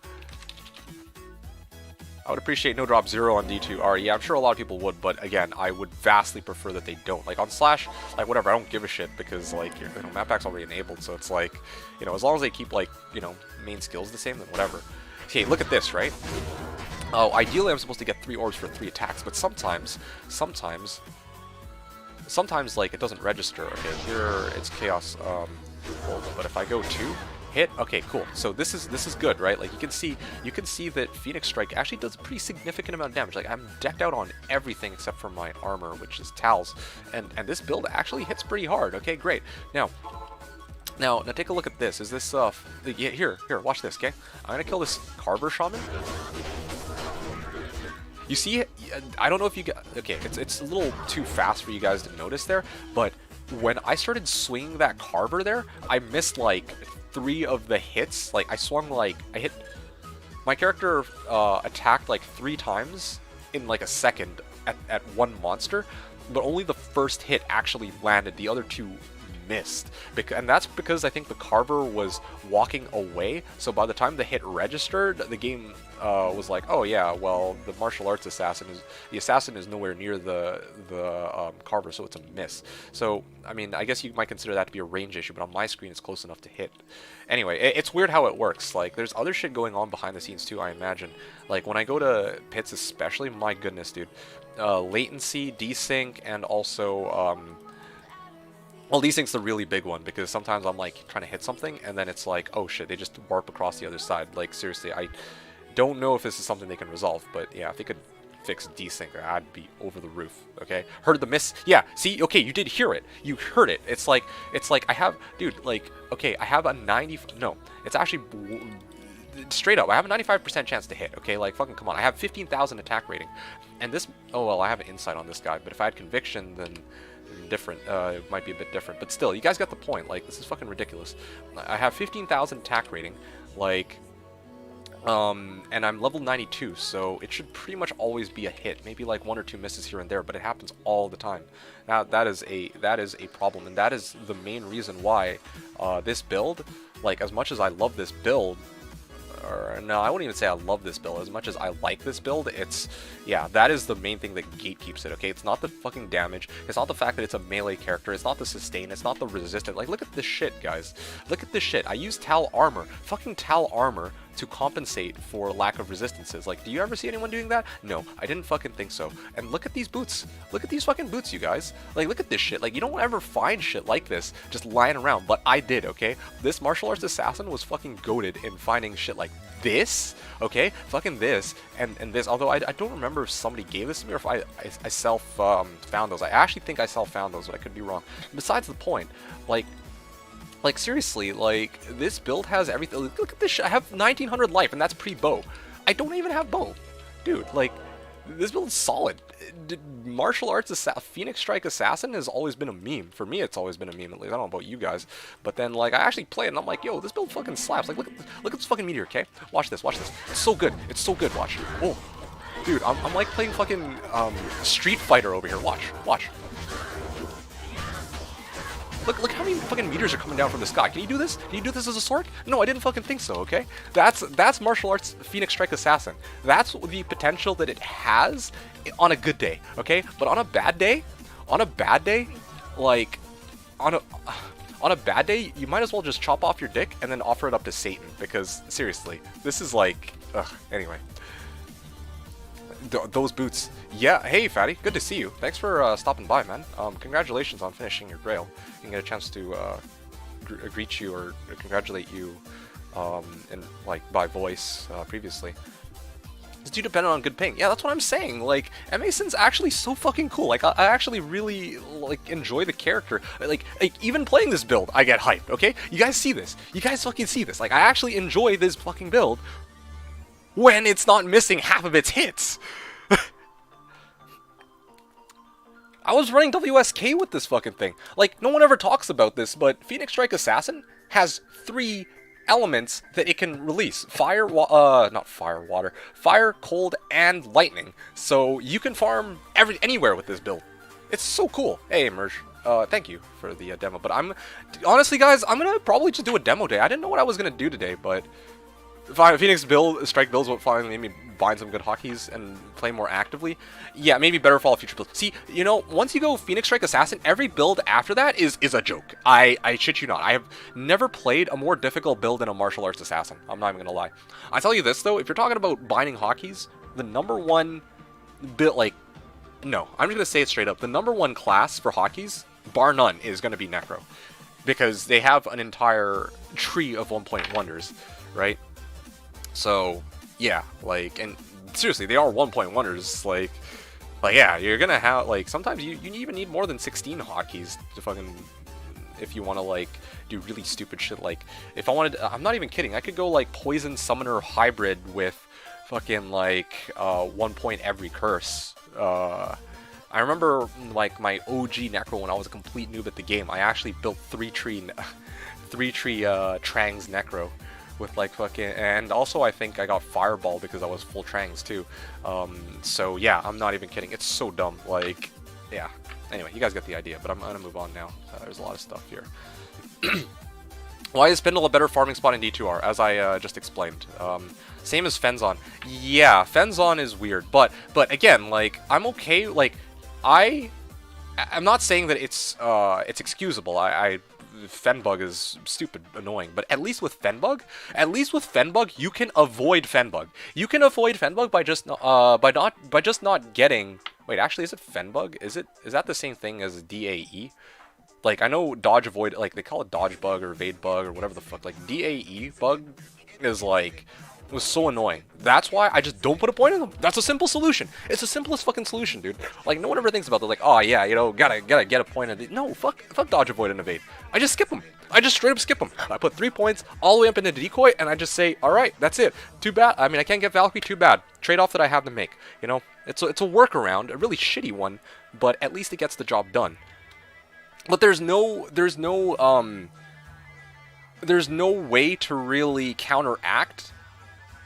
I would appreciate no drop 0 on D2R. Yeah, I'm sure a lot of people would, but again, I would vastly prefer that they don't. Like, on Slash, like, whatever, I don't give a shit, because, like, map pack's already enabled, so it's like, as long as they keep, like, main skills the same, then whatever. Okay, look at this, right? Oh, ideally I'm supposed to get 3 orbs for 3 attacks, but sometimes, like, it doesn't register. Okay, here it's Chaos Bolt, but if I go 2, hit, okay, cool. So this is good, right? Like, you can see that Phoenix Strike actually does a pretty significant amount of damage. Like, I'm decked out on everything except for my armor, which is Tal's, and this build actually hits pretty hard. Okay, great. Now take a look at this. Is this yeah, here, watch this, okay? I'm gonna kill this Carver Shaman. You see, I don't know if you get, okay, it's a little too fast for you guys to notice there, but when I started swinging that Carver there, I missed like 3 of the hits. Like, I swung, like, I hit, my character attacked like 3 times in like a second at one monster, but only the first hit actually landed. The other 2 missed, and that's because I think the Carver was walking away, so by the time the hit registered, the game was like, oh yeah, well, the martial arts assassin is nowhere near the Carver, so it's a miss. So I mean, I guess you might consider that to be a range issue, but on my screen it's close enough to hit. Anyway, it's weird how it works. Like, there's other shit going on behind the scenes too, I imagine. Like, when I go to pits especially, my goodness, dude, latency, desync, and also well, desync's the really big one, because sometimes I'm like trying to hit something and then it's like, oh shit, they just warp across the other side. Like, seriously, I don't know if this is something they can resolve, but yeah, if they could fix desync, I'd be over the roof. Okay, heard the miss? Yeah, see, okay, you did hear it. You heard it. It's like I have, dude, like, okay, I have a 90. No, it's actually straight up, I have a 95% chance to hit. Okay, like, fucking come on. I have 15,000 attack rating, and this. Oh well, I have an insight on this guy, but if I had conviction, then different, it might be a bit different, but still, you guys got the point. Like, this is fucking ridiculous. I have 15,000 attack rating, like, and I'm level 92, so it should pretty much always be a hit. Maybe like 1 or 2 misses here and there, but it happens all the time. Now that is a problem, and that is the main reason why this build, like, as much as I love this build, or no, I wouldn't even say I love this build. As much as I like this build, it's, yeah, that is the main thing that gatekeeps it, okay? It's not the fucking damage, it's not the fact that it's a melee character, it's not the sustain, it's not the resistance. Like, look at this shit, guys. Look at this shit. I use Tal armor, fucking Tal armor, to compensate for lack of resistances. Like, do you ever see anyone doing that? No, I didn't fucking think so. And look at these boots. Look at these fucking boots, you guys. Like, look at this shit. Like, you don't ever find shit like this just lying around, but I did, okay? This martial arts assassin was fucking goated in finding shit like this, okay? Fucking this, and this. Although I don't remember if somebody gave this to me or if I self found those. I actually think I self found those, but I could be wrong. Besides the point, like, seriously, like, this build has everything. Look at this shit. I have 1900 life, and that's pre-bow. I don't even have bow. Dude, like, this build is solid. Martial arts Phoenix Strike Assassin has always been a meme. For me, it's always been a meme, at least. I don't know about you guys. But then, like, I actually play it, and I'm like, yo, this build fucking slaps. Like, look at this fucking meteor, okay? Watch this, watch this. It's so good. It's so good, watch. Oh, dude, I'm like playing fucking Street Fighter over here. Watch. Look how many fucking meters are coming down from the sky. Can you do this? Can you do this as a sword? No, I didn't fucking think so, okay? That's martial arts Phoenix Strike Assassin. That's the potential that it has on a good day, okay? But on a bad day, like, on a bad day, you might as well just chop off your dick and then offer it up to Satan, because seriously, this is like, ugh, anyway. Those boots. Yeah, hey Fatty, good to see you. Thanks for stopping by, man. Congratulations on finishing your grail. You can get a chance to greet you or congratulate you in, like, by voice previously. It's due dependent on good ping. Yeah, that's what I'm saying. Like, Mason's actually so fucking cool. Like, I actually really, like, enjoy the character. Like, even playing this build, I get hyped, okay? You guys see this. You guys fucking see this. Like, I actually enjoy this fucking build when it's not missing half of its hits. I was running WSK with this fucking thing. Like, no one ever talks about this, but Phoenix Strike Assassin has 3 elements that it can release. Fire, cold, and lightning. So you can farm anywhere with this build. It's so cool. Hey, Emerge. Thank you for the demo. But honestly, guys, I'm gonna probably just do a demo day. I didn't know what I was gonna do today, but Phoenix Strike builds what finally made me bind some good hotkeys and play more actively. Yeah, maybe better for all future builds. See, you know, once you go Phoenix Strike Assassin, every build after that is a joke. I shit you not. I have never played a more difficult build than a martial arts assassin. I'm not even gonna lie. I tell you this though, if you're talking about binding hotkeys, the number one bit, like, no, I'm just gonna say it straight up. The number one class for hotkeys, bar none, is gonna be Necro, because they have an entire tree of 1-point wonders, right? So yeah, like, and seriously, they are 1-point wonders. Like yeah, you're gonna have, like, sometimes you even need more than 16 hotkeys to fucking, if you want to, like, do really stupid shit. Like, if I wanted, I'm not even kidding, I could go, like, Poison Summoner Hybrid with fucking, like, 1 point every curse. I remember, like, my OG Necro when I was a complete noob at the game. I actually built 3-tree Trangs Necro with, like, fucking, and also I think I got Fireball because I was full Trangs too. So yeah, I'm not even kidding. It's so dumb. Like, yeah. Anyway, you guys get the idea, but I'm gonna move on now. There's a lot of stuff here. Why is Spindle a better farming spot in D2R? As I just explained. Same as Fenzon. Yeah, Fenzon is weird, but again, like, I'm okay. Like, I'm not saying that it's excusable. Fenbug is stupid annoying, but at least with Fenbug, you can avoid Fenbug. You can avoid Fenbug by just not getting. Wait, actually, is it Fenbug? Is that the same thing as DAE? Like, I know dodge avoid, like, they call it dodge bug or evade bug or whatever the fuck. Like, DAE bug is, like, was so annoying. That's why I just don't put a point in them. That's a simple solution. It's the simplest fucking solution, dude. Like, no one ever thinks about it. Like, oh yeah, you know, gotta get a point in it. No, fuck dodge, avoid, and evade. I just skip them. I just straight up skip them. I put 3 points all the way up into decoy, and I just say, all right, that's it. Too bad. I mean, I can't get Valkyrie. Too bad. Trade off that I have to make. You know, it's a workaround, a really shitty one, but at least it gets the job done. But there's no way to really counteract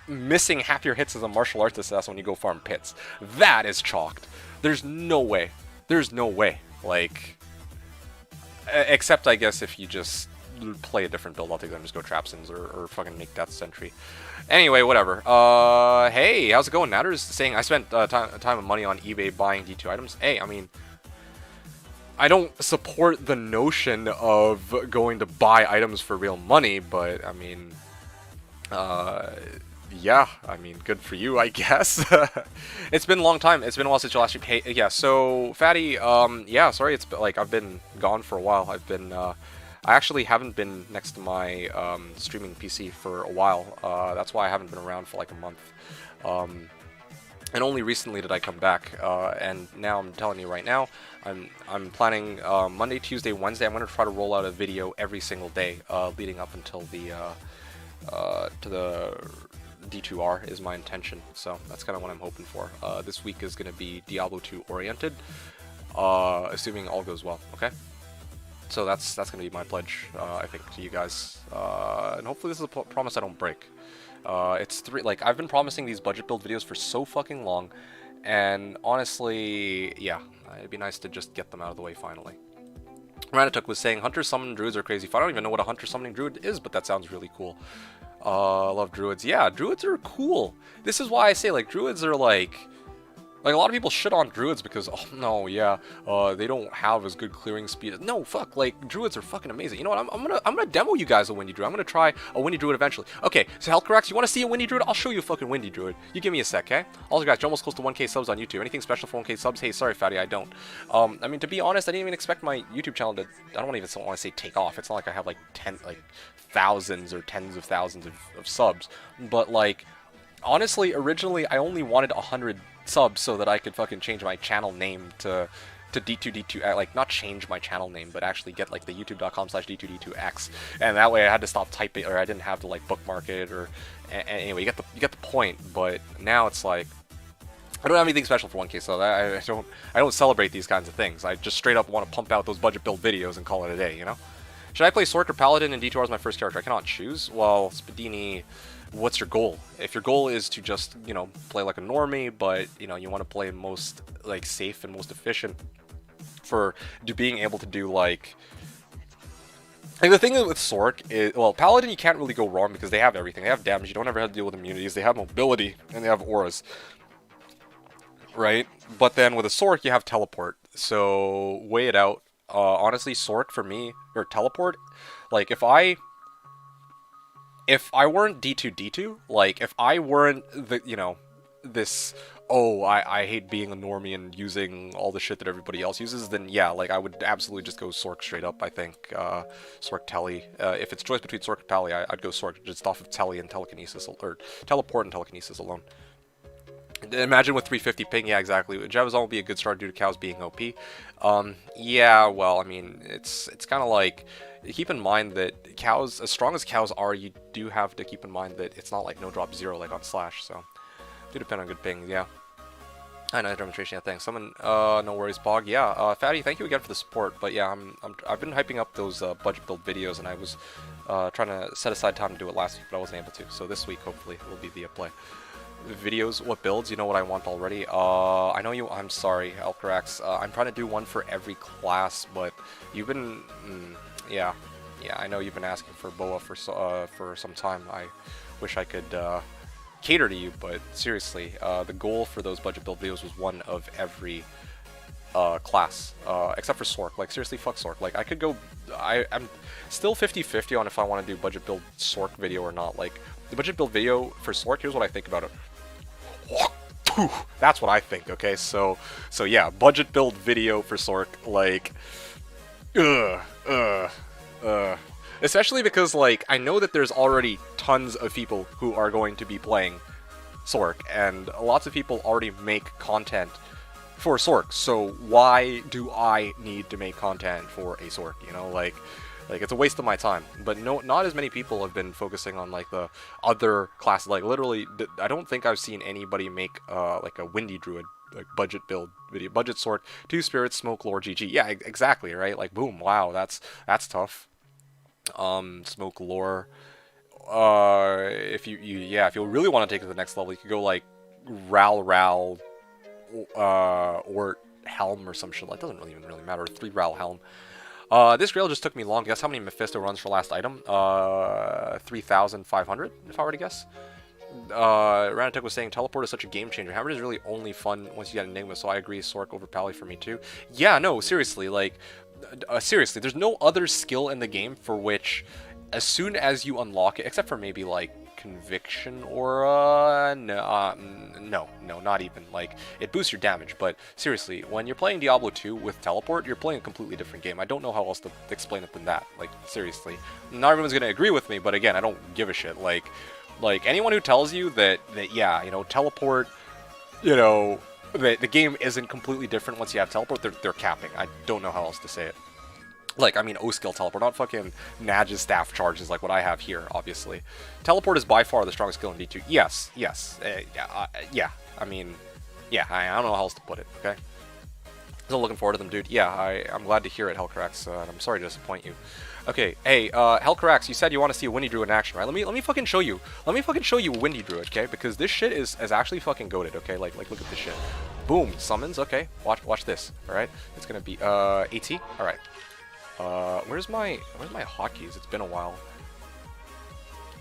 missing half your hits as a martial arts assassin when you go farm pits. That is chalked. There's no way. There's no way. Like, except I guess if you just play a different build altogether and just go Trapsins or fucking make Death Sentry. Anyway, whatever. Hey, how's it going? Natter's saying I spent time and money on eBay buying D2 items. Hey, I mean, I don't support the notion of going to buy items for real money, but I mean, yeah, I mean, good for you, I guess. It's been a long time. It's been a while since you last streamed. Hey, yeah, so, Fatty, yeah, sorry, it's been, like, I've been gone for a while. I've been, I actually haven't been next to my, streaming PC for a while. That's why I haven't been around for, like, a month. And only recently did I come back, and now I'm telling you right now, I'm planning, Monday, Tuesday, Wednesday, I'm going to try to roll out a video every single day, leading up until the, to the D2R is my intention, so that's kind of what I'm hoping for. This week is going to be Diablo 2 oriented, assuming all goes well, okay? So that's going to be my pledge, I think, to you guys, and hopefully this is a promise I don't break. It's like, I've been promising these budget build videos for so fucking long, and honestly, yeah, it'd be nice to just get them out of the way finally. Ranatuk was saying, Hunter Summoning Druids are crazy. I don't even know what a Hunter Summoning Druid is, but that sounds really cool. I love Druids. Yeah, Druids are cool. This is why I say, like, Druids are, like a lot of people shit on Druids because, oh, no, yeah, they don't have as good clearing speed. No, fuck, like, Druids are fucking amazing. You know what, I'm gonna demo you guys a Windy Druid. I'm gonna try a Windy Druid eventually. Okay, so Hellcorax, you wanna see a Windy Druid? I'll show you a fucking Windy Druid. You give me a sec, okay? Also, guys, you're almost close to 1K subs on YouTube. Anything special for 1K subs? Hey, sorry, Fatty, I don't. I mean, to be honest, I didn't even expect my YouTube channel to, I don't even want to say take off. It's not like I have, like, thousands or tens of thousands of subs. But, like, honestly, originally, I only wanted 100 subs so that I could fucking change my channel name to D2D2, like, not change my channel name, but actually get, like, the youtube.com/D2D2X, and that way I had to stop typing, or I didn't have to, like, bookmark it, or, anyway, you get the point. But now it's like, I don't have anything special for 1K, so I don't celebrate these kinds of things. I just straight up want to pump out those budget build videos and call it a day, you know? Should I play Sork or Paladin in D2R as my first character? I cannot choose. Well, Spadini, what's your goal? If your goal is to just, you know, play like a normie, but, you know, you want to play most, like, safe and most efficient for being able to do, like the thing with Sork is, well, Paladin you can't really go wrong because they have everything. They have damage, you don't ever have to deal with immunities, they have mobility, and they have auras. Right? But then with a Sork, you have teleport. So, weigh it out. Honestly, Sork for me, or teleport, like, if I weren't D2D2, like, if I weren't the, you know, this, oh, I hate being a normie and using all the shit that everybody else uses, then yeah, like I would absolutely just go Sork straight up. I think Sork Telly. If it's choice between Sork and Pally, I'd go Sork just off of Telly and telekinesis, or teleport and telekinesis alone. Imagine with 350 ping, yeah, exactly. Javazon would be a good start due to cows being OP. Yeah, well, I mean, it's kind of like, keep in mind that cows, as strong as cows are, you do have to keep in mind that it's not like no drop zero like on Slash, so do depend on good ping, yeah. I know demonstration, yeah, thanks. Someone, no worries, Bog. Yeah, Fatty, thank you again for the support. But yeah, I've been hyping up those budget build videos, and I was trying to set aside time to do it last week, but I wasn't able to. So this week, hopefully, will be the play. Videos, what builds? You know what I want already. I know you. I'm sorry, Alcarax. I'm trying to do one for every class, but you've been, yeah. I know you've been asking for Boa for some time. I wish I could cater to you, but seriously, the goal for those budget build videos was one of every class, except for Sork. Like seriously, fuck Sork. Like I could go. I'm still 50-50 on if I want to do budget build Sork video or not. Like the budget build video for Sork. Here's what I think about it. That's what I think. Okay, so yeah, budget build video for Sork. Like, especially because like I know that there's already tons of people who are going to be playing Sork, and lots of people already make content for Sork. So why do I need to make content for a Sork? You know, like it's a waste of my time. But no, not as many people have been focusing on like the other classes. Like literally, I don't think I've seen anybody make like a Windy Druid like budget build video. Budget Sork, 2 spirits, smoke lore, GG. Yeah, exactly, right? Like boom, wow, that's tough. Smoke lore. If you really want to take it to the next level, you could go like Ral, or Helm or some shit. That doesn't even really matter. 3 Ral Helm. This grail just took me long. Guess how many Mephisto runs for last item? 3,500, if I were to guess. Ranatek was saying teleport is such a game changer. Hammer is really only fun once you get Enigma, so I agree. Sork over Pally for me too. Yeah, no, seriously, like, seriously, there's no other skill in the game for which, as soon as you unlock it, except for maybe like Conviction or no, not even. Like, it boosts your damage, but seriously, when you're playing Diablo 2 with teleport, you're playing a completely different game. I don't know how else to explain it than that. Like, seriously, not everyone's gonna agree with me, but again, I don't give a shit. Like anyone who tells you that yeah, you know, teleport, you know, the game isn't completely different once you have teleport, they're capping. I don't know how else to say it. Like, I mean, O-skill teleport, not fucking Nadge's staff charges like what I have here, obviously. Teleport is by far the strongest skill in D2. Yes. Yeah, I mean, yeah, I don't know how else to put it, okay? Still looking forward to them, dude. Yeah, I'm glad to hear it, Hellcrax, and I'm sorry to disappoint you. Okay, hey, Hellcrax, you said you want to see a Windy Druid in action, right? Let me fucking show you. Let me fucking show you Windy Druid, okay? Because this shit is actually fucking goated, okay? Like look at this shit. Boom, summons, okay? Watch this, alright? It's gonna be, AT? Alright. Where's my hotkeys? It's been a while.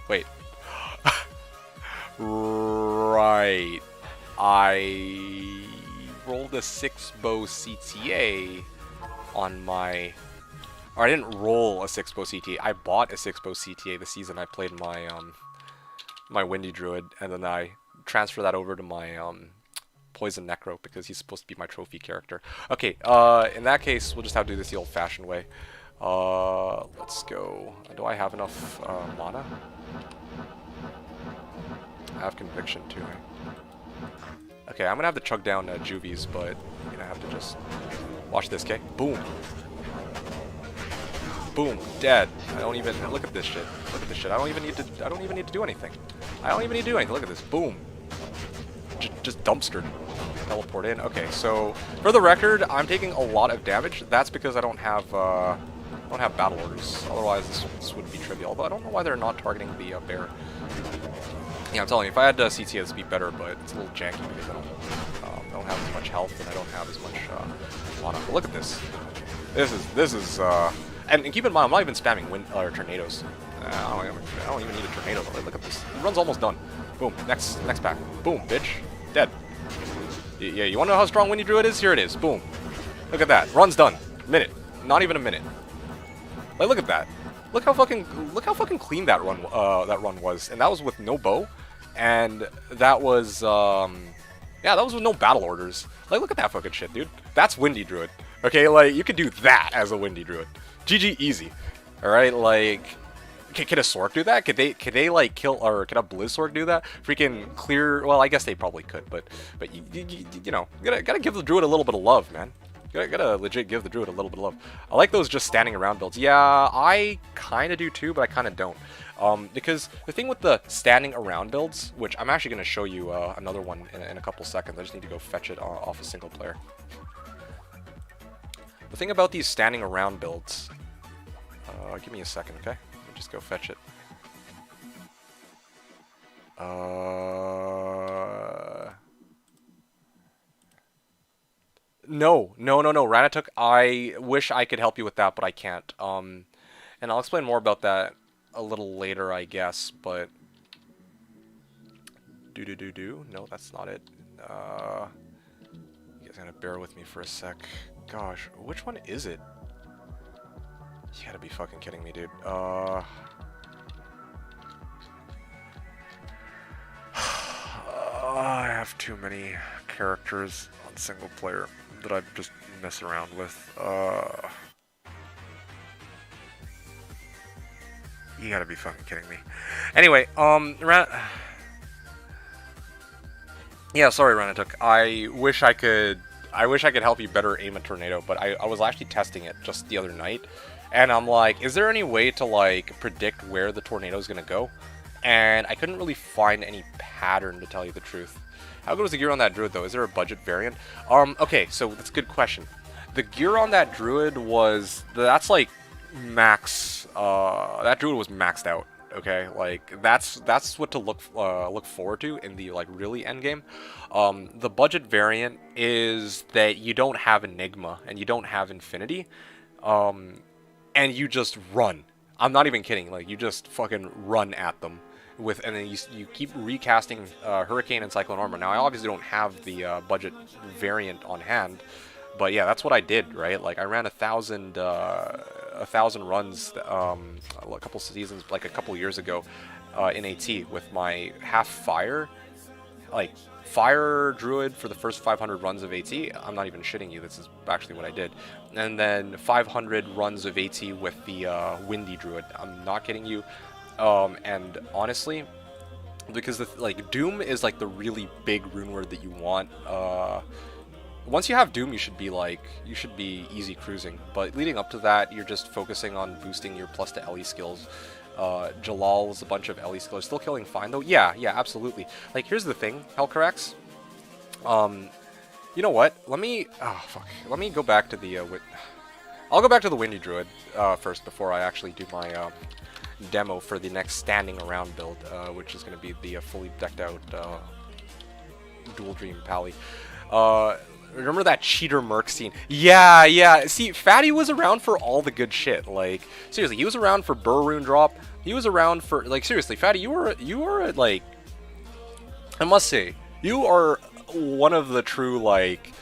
Wait. Right. I rolled a 6-bow CTA on my... Or I didn't roll a 6-bow CTA. I bought a 6-bow CTA the season I played my my Windy Druid, and then I transferred that over to my Poison Necro because he's supposed to be my trophy character. Okay, in that case, we'll just have to do this the old-fashioned way. Let's go. Do I have enough mana? I have Conviction too. Okay, I'm gonna have to chug down Juvies, but I'm gonna have to just watch this. Okay, boom, boom, dead. I don't even look at this shit. Look at this shit. I don't even need to do anything. I don't even need to do anything. Look at this. Boom. Just dumpstered. Teleport in. Okay, so for the record, I'm taking a lot of damage. That's because I don't have battle orders. Otherwise, this would be trivial. Although I don't know why they're not targeting the bear. Yeah, I'm telling you, if I had CT, it'd be better, but it's a little janky because I don't have as much health and I don't have as much mana. But look at this. This is and keep in mind, I'm not even spamming wind or tornadoes. I don't even need a tornado. Look at this. The run's almost done. Boom. Next pack. Boom, bitch. Dead. Yeah, you wanna know how strong Windy Druid is? Here it is. Boom. Look at that. Run's done. Minute. Not even a minute. Like, look at that. Look how fucking clean that run was, and that was with no bow, and that was yeah, that was with no battle orders. Like, look at that fucking shit, dude. That's Windy Druid. Okay, like, you could do that as a Windy Druid. GG easy. Alright, like, can a Sork do that? Could they like kill, or could a Blizzsork do that? Freaking clear, well, I guess they probably could, but you know, gotta give the Druid a little bit of love, man. Gotta legit give the Druid a little bit of love. I like those just standing around builds. Yeah, I kinda do too, but I kinda don't. Because the thing with the standing around builds, which I'm actually going to show you another one in a couple seconds. I just need to go fetch it off a single player. The thing about these standing around builds, give me a second, okay? Let me just go fetch it. No, Ranatuk, I wish I could help you with that, but I can't. And I'll explain more about that a little later, I guess, but no, that's not it. You guys gotta bear with me for a sec. Gosh, which one is it? You gotta be fucking kidding me, dude. I have too many characters on single player that I just mess around with. You gotta be fucking kidding me. Anyway, yeah, sorry, Ranatuk. I wish I could help you better aim a tornado, but I was actually testing it just the other night, and I'm like, is there any way to like predict where the tornado is gonna go? And I couldn't really find any pattern, to tell you the truth. How good was the gear on that druid though? Is there a budget variant? Okay, so that's a good question. The gear on that druid that's like max. That druid was maxed out. Okay, like that's what to look forward to in the like really end game. The budget variant is that you don't have Enigma and you don't have Infinity, and you just run. I'm not even kidding. Like, you just fucking run at them with, and then you keep recasting Hurricane and Cyclone Armor. Now I obviously don't have the budget variant on hand, but yeah, that's what I did, right? Like, I ran 1,000 runs a couple seasons, like a couple years ago, in AT with my half fire, like fire druid for the first 500 runs of AT. I'm not even shitting you. This is actually what I did. And then 500 runs of AT with the windy druid. I'm not kidding you. And honestly, because like Doom is like the really big rune word that you want. Once you have Doom, you should be easy cruising. But leading up to that, you're just focusing on boosting your plus to LE skills. Jalal is a bunch of LE skills. Still killing fine though. Yeah, absolutely. Like, here's the thing, Hellcarax. You know what? Let me go back to the. I'll go back to the Windy Druid first before I actually do my demo for the next standing around build, which is going to be the fully decked out Dual Dream Pally. Remember that cheater merc scene? Yeah. See, Fatty was around for all the good shit. Like, seriously, he was around for Burr Rune Drop. He was around for, like, seriously, Fatty, you were like, I must say, you are one of the true, like,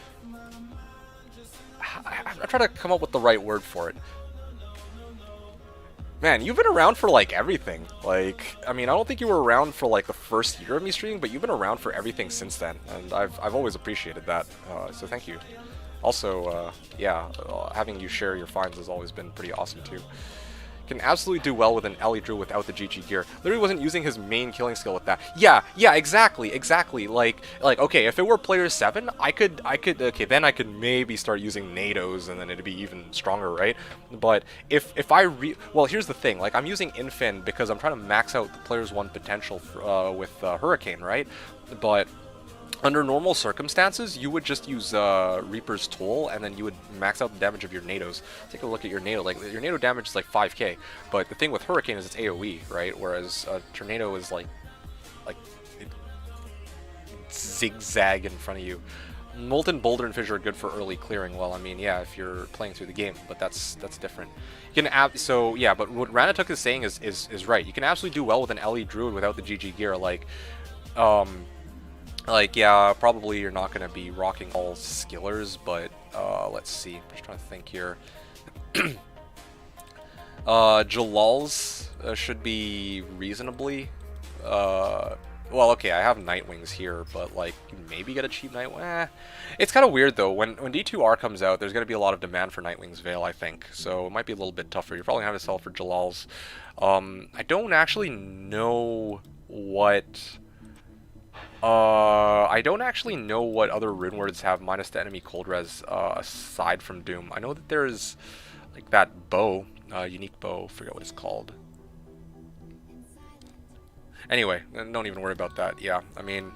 I try to come up with the right word for it. Man, you've been around for, like, everything. Like, I mean, I don't think you were around for, like, the first year of me streaming, but you've been around for everything since then, and I've always appreciated that, so thank you. Also, yeah, having you share your finds has always been pretty awesome, too. Can absolutely do well with an Ellie Drew without the GG gear. Literally wasn't using his main killing skill with that. Yeah, exactly. Like, okay, if it were player 7, I could, okay, then I could maybe start using NATOs, and then it'd be even stronger, right? But if well, here's the thing, like, I'm using Infin because I'm trying to max out the player's 1 potential with Hurricane, right? But under normal circumstances, you would just use Reaper's Toll, and then you would max out the damage of your NATOs. Take a look at your NATO. Like, your NATO damage is like 5k, but the thing with Hurricane is it's AoE, right? Whereas Tornado is like it zigzag in front of you. Molten Boulder and Fissure are good for early clearing. Well, I mean, yeah, if you're playing through the game, but that's different. You can so yeah, but what Ranatuk is saying is right. You can absolutely do well with an LE Druid without the GG gear, like, yeah, probably you're not going to be rocking all skillers, but let's see. I'm just trying to think here. Jalal's should be reasonably Well, okay, I have Nightwings here, but like maybe get a cheap Nightwing. It's kind of weird though. When D2R comes out, there's gonna be a lot of demand for Nightwing's Veil, I think. So it might be a little bit tougher. You're probably gonna have to sell for Jalal's. I don't actually know what. I don't actually know what other rune words have minus the enemy cold res aside from Doom. I know that there's like that bow, unique bow. Forget what it's called. Anyway, don't even worry about that. Yeah, I mean,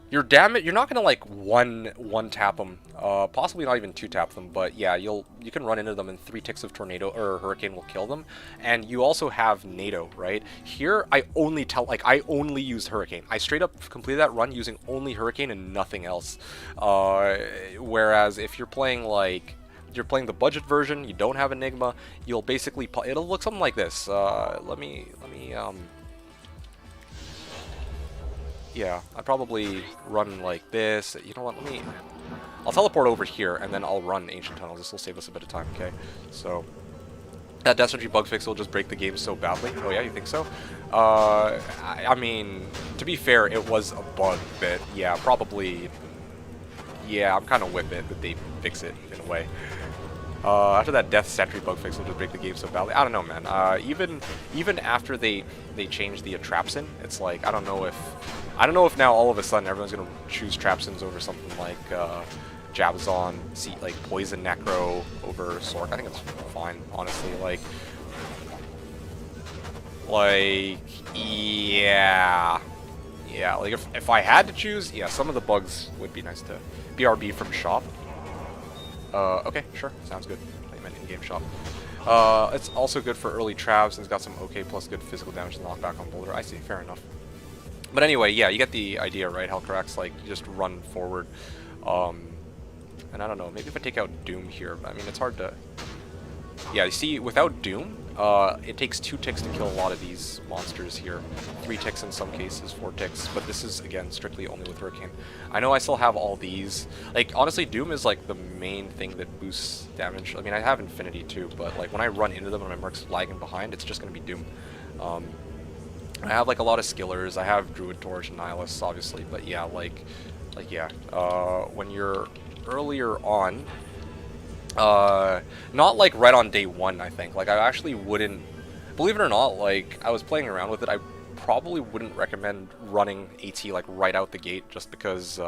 you're not gonna like one tap them, possibly not even 2-tap them, but yeah, you can run into them and 3 ticks of tornado or hurricane will kill them, and you also have NATO, right? Here, I only use hurricane. I straight up completed that run using only hurricane and nothing else. Whereas if you're playing the budget version, you don't have Enigma, you'll basically it'll look something like this. Yeah, I'd probably run like this. You know what, I'll teleport over here, and then I'll run Ancient Tunnels. This will save us a bit of time, okay? So, that Death Surgery bug fix will just break the game so badly. Oh yeah, you think so? I mean, to be fair, it was a bug that, yeah, probably... Yeah, I'm kind of with it that they fix it, in a way. After that Death Sentry bug fix will just break the game so badly. I don't know, man. Even after they changed the Trapsin, it's like, I don't know if now all of a sudden everyone's gonna choose Trapsins over something like Jabazon, like Poison Necro over Sork. I think it's fine, honestly. Yeah, like if I had to choose, yeah, some of the bugs would be nice to BRB from shop. Okay, sure, sounds good. I meant in-game shop. It's also good for early traps and it's got some okay plus good physical damage and knockback on Boulder. I see, fair enough. But anyway, yeah, you get the idea, right? Hellcarax, like, you just run forward. And I don't know, maybe if I take out Doom here, I mean, it's hard to... Yeah, you see, without Doom, it takes 2 ticks to kill a lot of these monsters here. 3 ticks in some cases, 4 ticks, but this is, again, strictly only with Hurricane. I know I still have all these. Like, honestly, Doom is, like, the main thing that boosts damage. I mean, I have Infinity, too, but, like, when I run into them and my Merc's lagging behind, it's just gonna be Doom. I have, like, a lot of skillers. I have Druid Torch and Nihilus, obviously, but yeah, when you're earlier on, not like right on day 1, I think. Like, I actually wouldn't, believe it or not, like, I was playing around with it, I probably wouldn't recommend running AT, like, right out the gate, just because,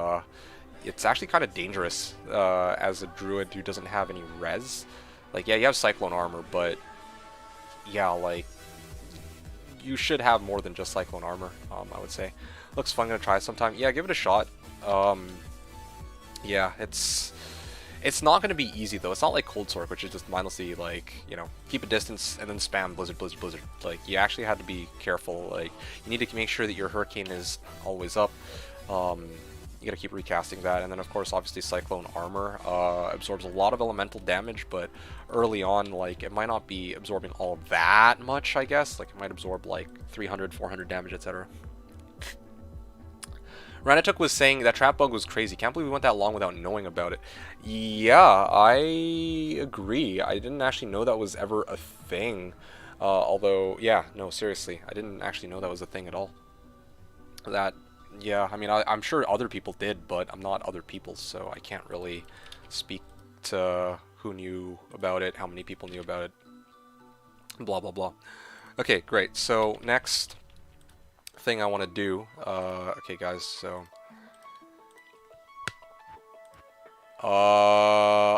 it's actually kind of dangerous, as a Druid who doesn't have any res. Like, yeah, you have Cyclone Armor, but, yeah, like, you should have more than just Cyclone Armor, I would say. Looks fun, gonna try it sometime. Yeah, give it a shot. Yeah, it's not gonna be easy though. It's not like Cold Sword, which is just mindlessly, like, you know, keep a distance and then spam Blizzard, Blizzard, Blizzard. Like, you actually had to be careful. Like, you need to make sure that your Hurricane is always up. You gotta keep recasting that, and then of course, obviously, Cyclone Armor absorbs a lot of elemental damage, but early on, like, it might not be absorbing all that much, I guess. Like, it might absorb like 300, 400 damage, etc. Ranatuk was saying that trap bug was crazy. Can't believe we went that long without knowing about it. Yeah, I agree. I didn't actually know that was ever a thing. Although, yeah, no, seriously, I didn't actually know that was a thing at all. Yeah, I mean, I'm sure other people did, but I'm not other people, so I can't really speak to who knew about it, how many people knew about it, blah, blah, blah. Okay, great. So, next thing I want to do, okay, guys, so...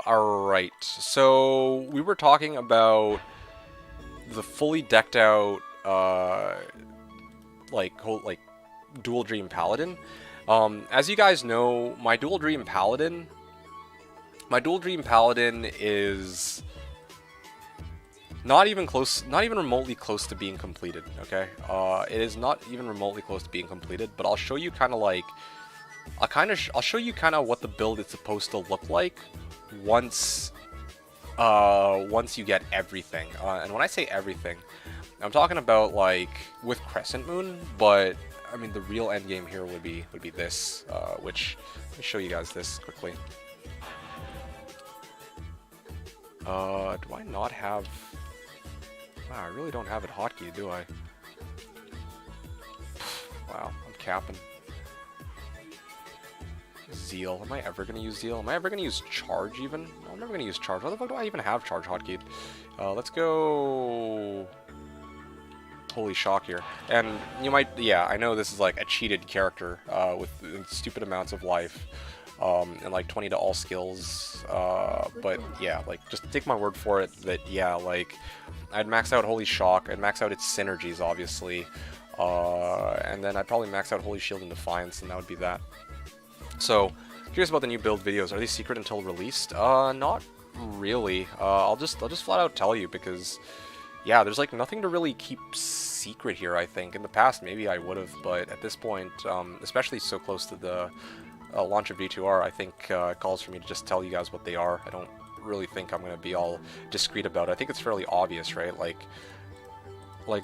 Alright, so we were talking about the fully decked out, Dual Dream Paladin. As you guys know, my Dual Dream Paladin is not even remotely close to being completed, okay? It is not even remotely close to being completed, but I'll show you kind of like, I'll show you kind of what the build is supposed to look like once you get everything. And when I say everything, I'm talking about like with Crescent Moon, but I mean the real end game here would be this, which let me show you guys this quickly. Do I not have? Wow, I really don't have it hotkey, do I? Wow, I'm capping. Zeal. Am I ever going to use Zeal? Am I ever going to use Charge even? No, I'm never going to use Charge. Why the fuck do I even have Charge hotkey? Let's go... Holy Shock here. And you might... Yeah, I know this is like a cheated character with stupid amounts of life. And like 20 to all skills. But yeah, like just take my word for it that, yeah, like I'd max out Holy Shock. I'd max out its synergies, obviously. And then I'd probably max out Holy Shield and Defiance, and that would be that. So, curious about the new build videos. Are they secret until released? Not really. I'll just flat out tell you because, yeah, there's like nothing to really keep secret here. I think in the past maybe I would have, but at this point, especially so close to the launch of D2R, I think it calls for me to just tell you guys what they are. I don't really think I'm going to be all discreet about it. I think it's fairly obvious, right? Like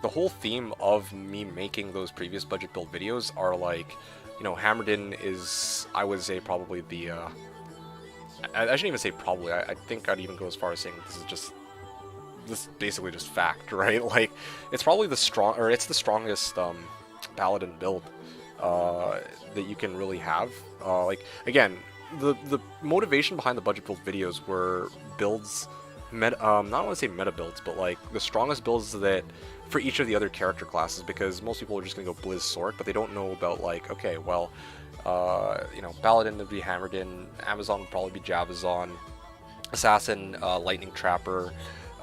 the whole theme of me making those previous budget build videos are like, you know, Hammered In is, I would say, probably the, I shouldn't even say probably, I think I'd even go as far as saying this is basically just fact, right? Like, it's probably the strongest, Paladin build, that you can really have. Like, again, the motivation behind the budget build videos were builds, not want to say meta builds, but like the strongest builds that for each of the other character classes, because most people are just gonna go Blizz Sork, but they don't know about like, okay, well, you know, Paladin would be Hammered In, Amazon would probably be Javazon, Assassin, Lightning Trapper,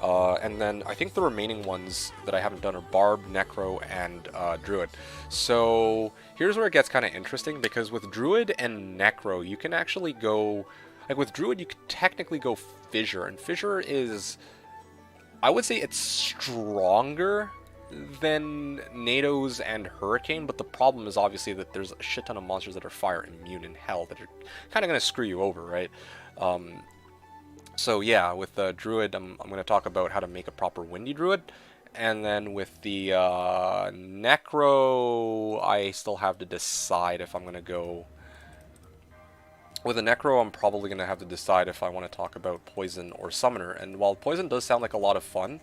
and then I think the remaining ones that I haven't done are Barb, Necro, and Druid. So here's where it gets kind of interesting, because with Druid and Necro, you can actually go, like with Druid, you could technically go Fissure, and Fissure is, I would say it's stronger than NATO's and Hurricane, but the problem is obviously that there's a shit ton of monsters that are fire immune in Hell that are kind of going to screw you over, right? So yeah, with Druid, I'm going to talk about how to make a proper Windy Druid, and then with the Necro, I still have to decide if I'm going to go... With a Necro, I'm probably going to have to decide if I want to talk about Poison or Summoner. And while Poison does sound like a lot of fun,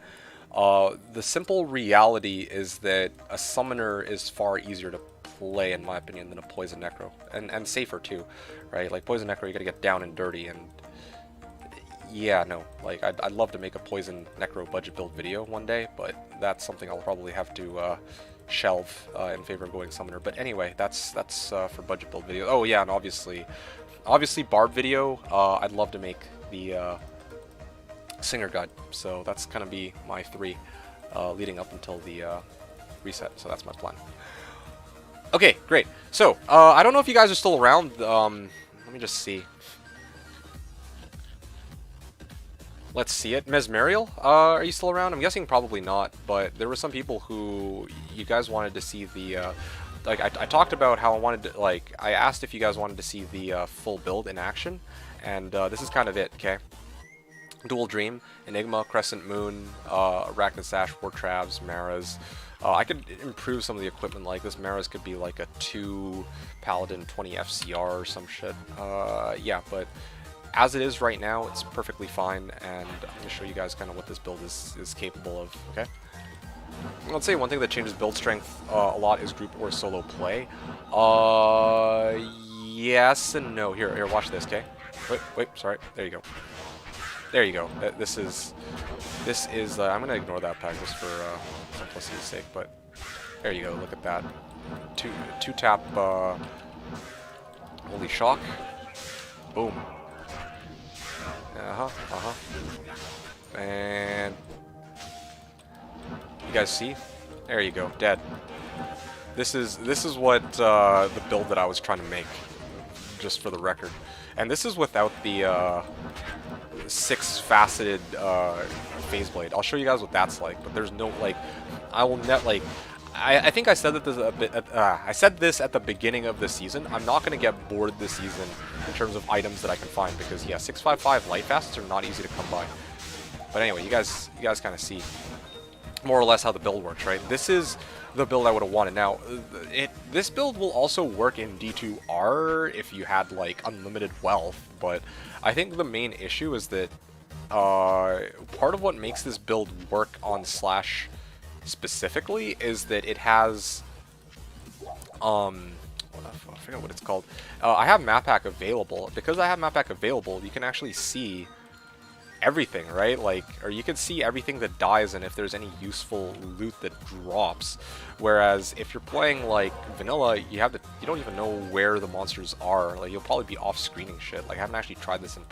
the simple reality is that a Summoner is far easier to play, in my opinion, than a Poison Necro. And safer, too, right? Like, Poison Necro, you got to get down and dirty, and... Yeah, no. Like, I'd love to make a Poison Necro budget build video one day, but that's something I'll probably have to... shelve in favor of going Summoner. But anyway, that's for budget build video. Oh yeah, and obviously Barb video, I'd love to make the Singer Guide, so that's gonna be my 3 leading up until the reset, so that's my plan. Okay, great. So, I don't know if you guys are still around, let me just see. Let's see it. Mesmerial, are you still around? I'm guessing probably not, but there were some people who you guys wanted to see the, like, I talked about how I wanted to, like, I asked if you guys wanted to see the full build in action, and this is kind of it, okay? Dual Dream, Enigma, Crescent Moon, Arachnid Sash, War Travs, Maras. I could improve some of the equipment, like this Maras could be like a 2 Paladin 20 FCR or some shit. Yeah, but as it is right now, it's perfectly fine, and I'm going to show you guys kind of what this build is capable of, okay? Let's say one thing that changes build strength a lot is group or solo play. Yes and no. Here, watch this, okay? Wait, sorry. There you go. There you go. This is I'm going to ignore that pack just for simplicity's sake, but there you go. Look at that. Two tap, Holy Shock. Boom. And you guys see? There you go, dead. This is what the build that I was trying to make, just for the record. And this is without the 6-faceted phase blade. I'll show you guys what that's like, but there's no, like, I will net, like, I think I said that this a bit. I said this at the beginning of the season. I'm not going to get bored this season in terms of items that I can find, because yeah, 655 light facets are not easy to come by. But anyway, you guys kind of see more or less how the build works, right? This is the build I would have wanted. Now, this build will also work in D2R if you had like unlimited wealth, but I think the main issue is that part of what makes this build work on Slash specifically is that it has I forget what it's called. I have map pack available. Because I have map pack available, you can actually see everything, right? Like, or you can see everything that dies and if there's any useful loot that drops. Whereas if you're playing like vanilla, you don't even know where the monsters are. Like, you'll probably be off screening shit. Like, I haven't actually tried this in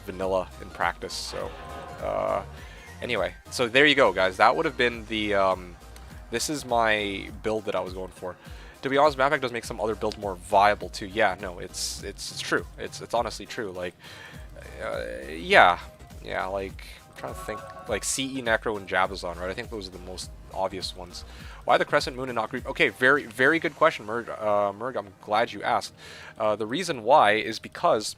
vanilla in practice. So anyway, so there you go, guys. That would have been the this is my build that I was going for. To be honest, map pack does make some other builds more viable too. Yeah, no, it's true. It's honestly true. Like, yeah, like, I'm trying to think, like CE, Necro, and Jabazon, right? I think those are the most obvious ones. Why the Crescent Moon and not Grief? Okay, very good question, Merg. Merg, I'm glad you asked. The reason why is because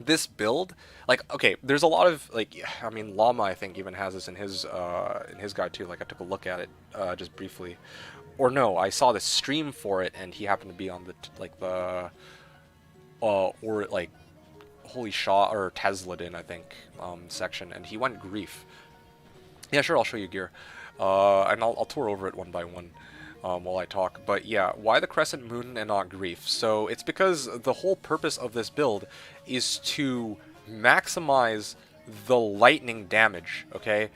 this build, like, okay, there's a lot of, like, I mean, Llama, I think, even has this in his guide too. Like, I took a look at it just briefly. Or no, I saw the stream for it, and he happened to be on the or like Holy Shaw or Tesladin, I think, section, and he went Grief. Yeah, sure, I'll show you gear, and I'll tour over it one by one while I talk. But yeah, why the Crescent Moon and not Grief? So it's because the whole purpose of this build is to maximize the lightning damage. Okay.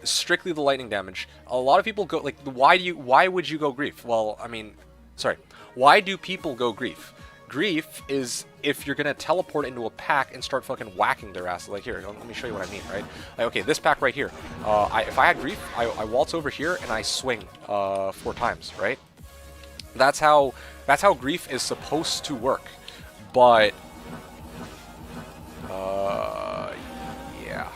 Strictly the lightning damage. A lot of people go, like, why would you go Grief? Well, I mean, sorry, why do people go Grief? Grief is if you're gonna teleport into a pack and start fucking whacking their ass. Like, here, let me show you what I mean, right? Like, okay, this pack right here, if I had Grief, I waltz over here and I swing 4 times, right? That's how Grief is supposed to work. But yeah.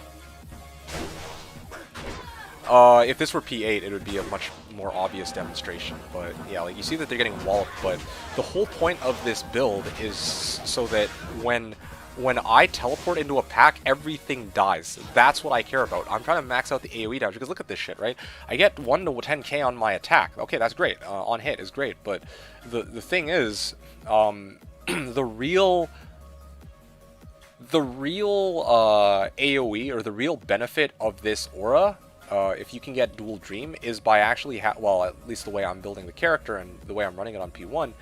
If this were P8, it would be a much more obvious demonstration. But yeah, like, you see that they're getting walloped. But the whole point of this build is so that when I teleport into a pack, everything dies. That's what I care about. I'm trying to max out the AoE damage, because look at this shit, right? I get 1 to 10k on my attack. Okay, that's great. On hit is great. But the thing is, the real AoE, or the real benefit of this aura, if you can get Dual Dream, is by actually well, at least the way I'm building the character and the way I'm running it on P1,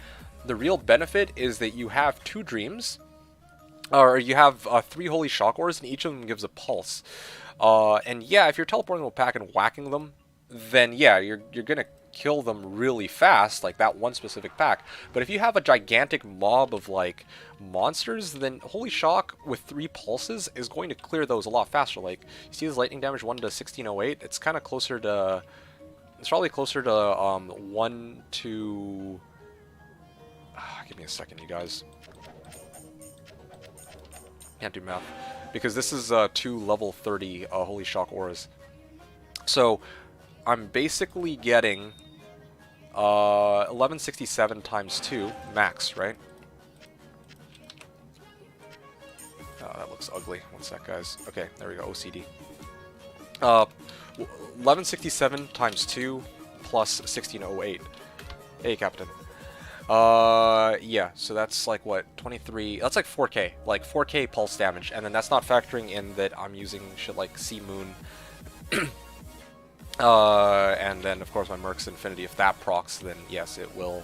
the real benefit is that you have 2 dreams, or you have 3 Holy Shock Ores, and each of them gives a pulse. And yeah, if you're teleporting to a pack and whacking them, then yeah, you're gonna kill them really fast, like that one specific pack. But if you have a gigantic mob of like monsters, then Holy Shock with 3 pulses is going to clear those a lot faster. Like, you see this lightning damage 1 to 1608, it's kind of closer to, it's probably closer to 1 to give me a second, you guys, can't do math, because this is 2 level 30 Holy Shock auras. So I'm basically getting 1167 times 2 max, right? Oh, that looks ugly. One sec, guys. Okay, there we go. OCD. 1167 times 2 plus 1608. Hey, Captain. Yeah, so that's like what, 23, that's like 4k, like 4k pulse damage, and then that's not factoring in that I'm using shit like Sea Moon, and then of course my Merc's Infinity. If that procs, then yes, it will.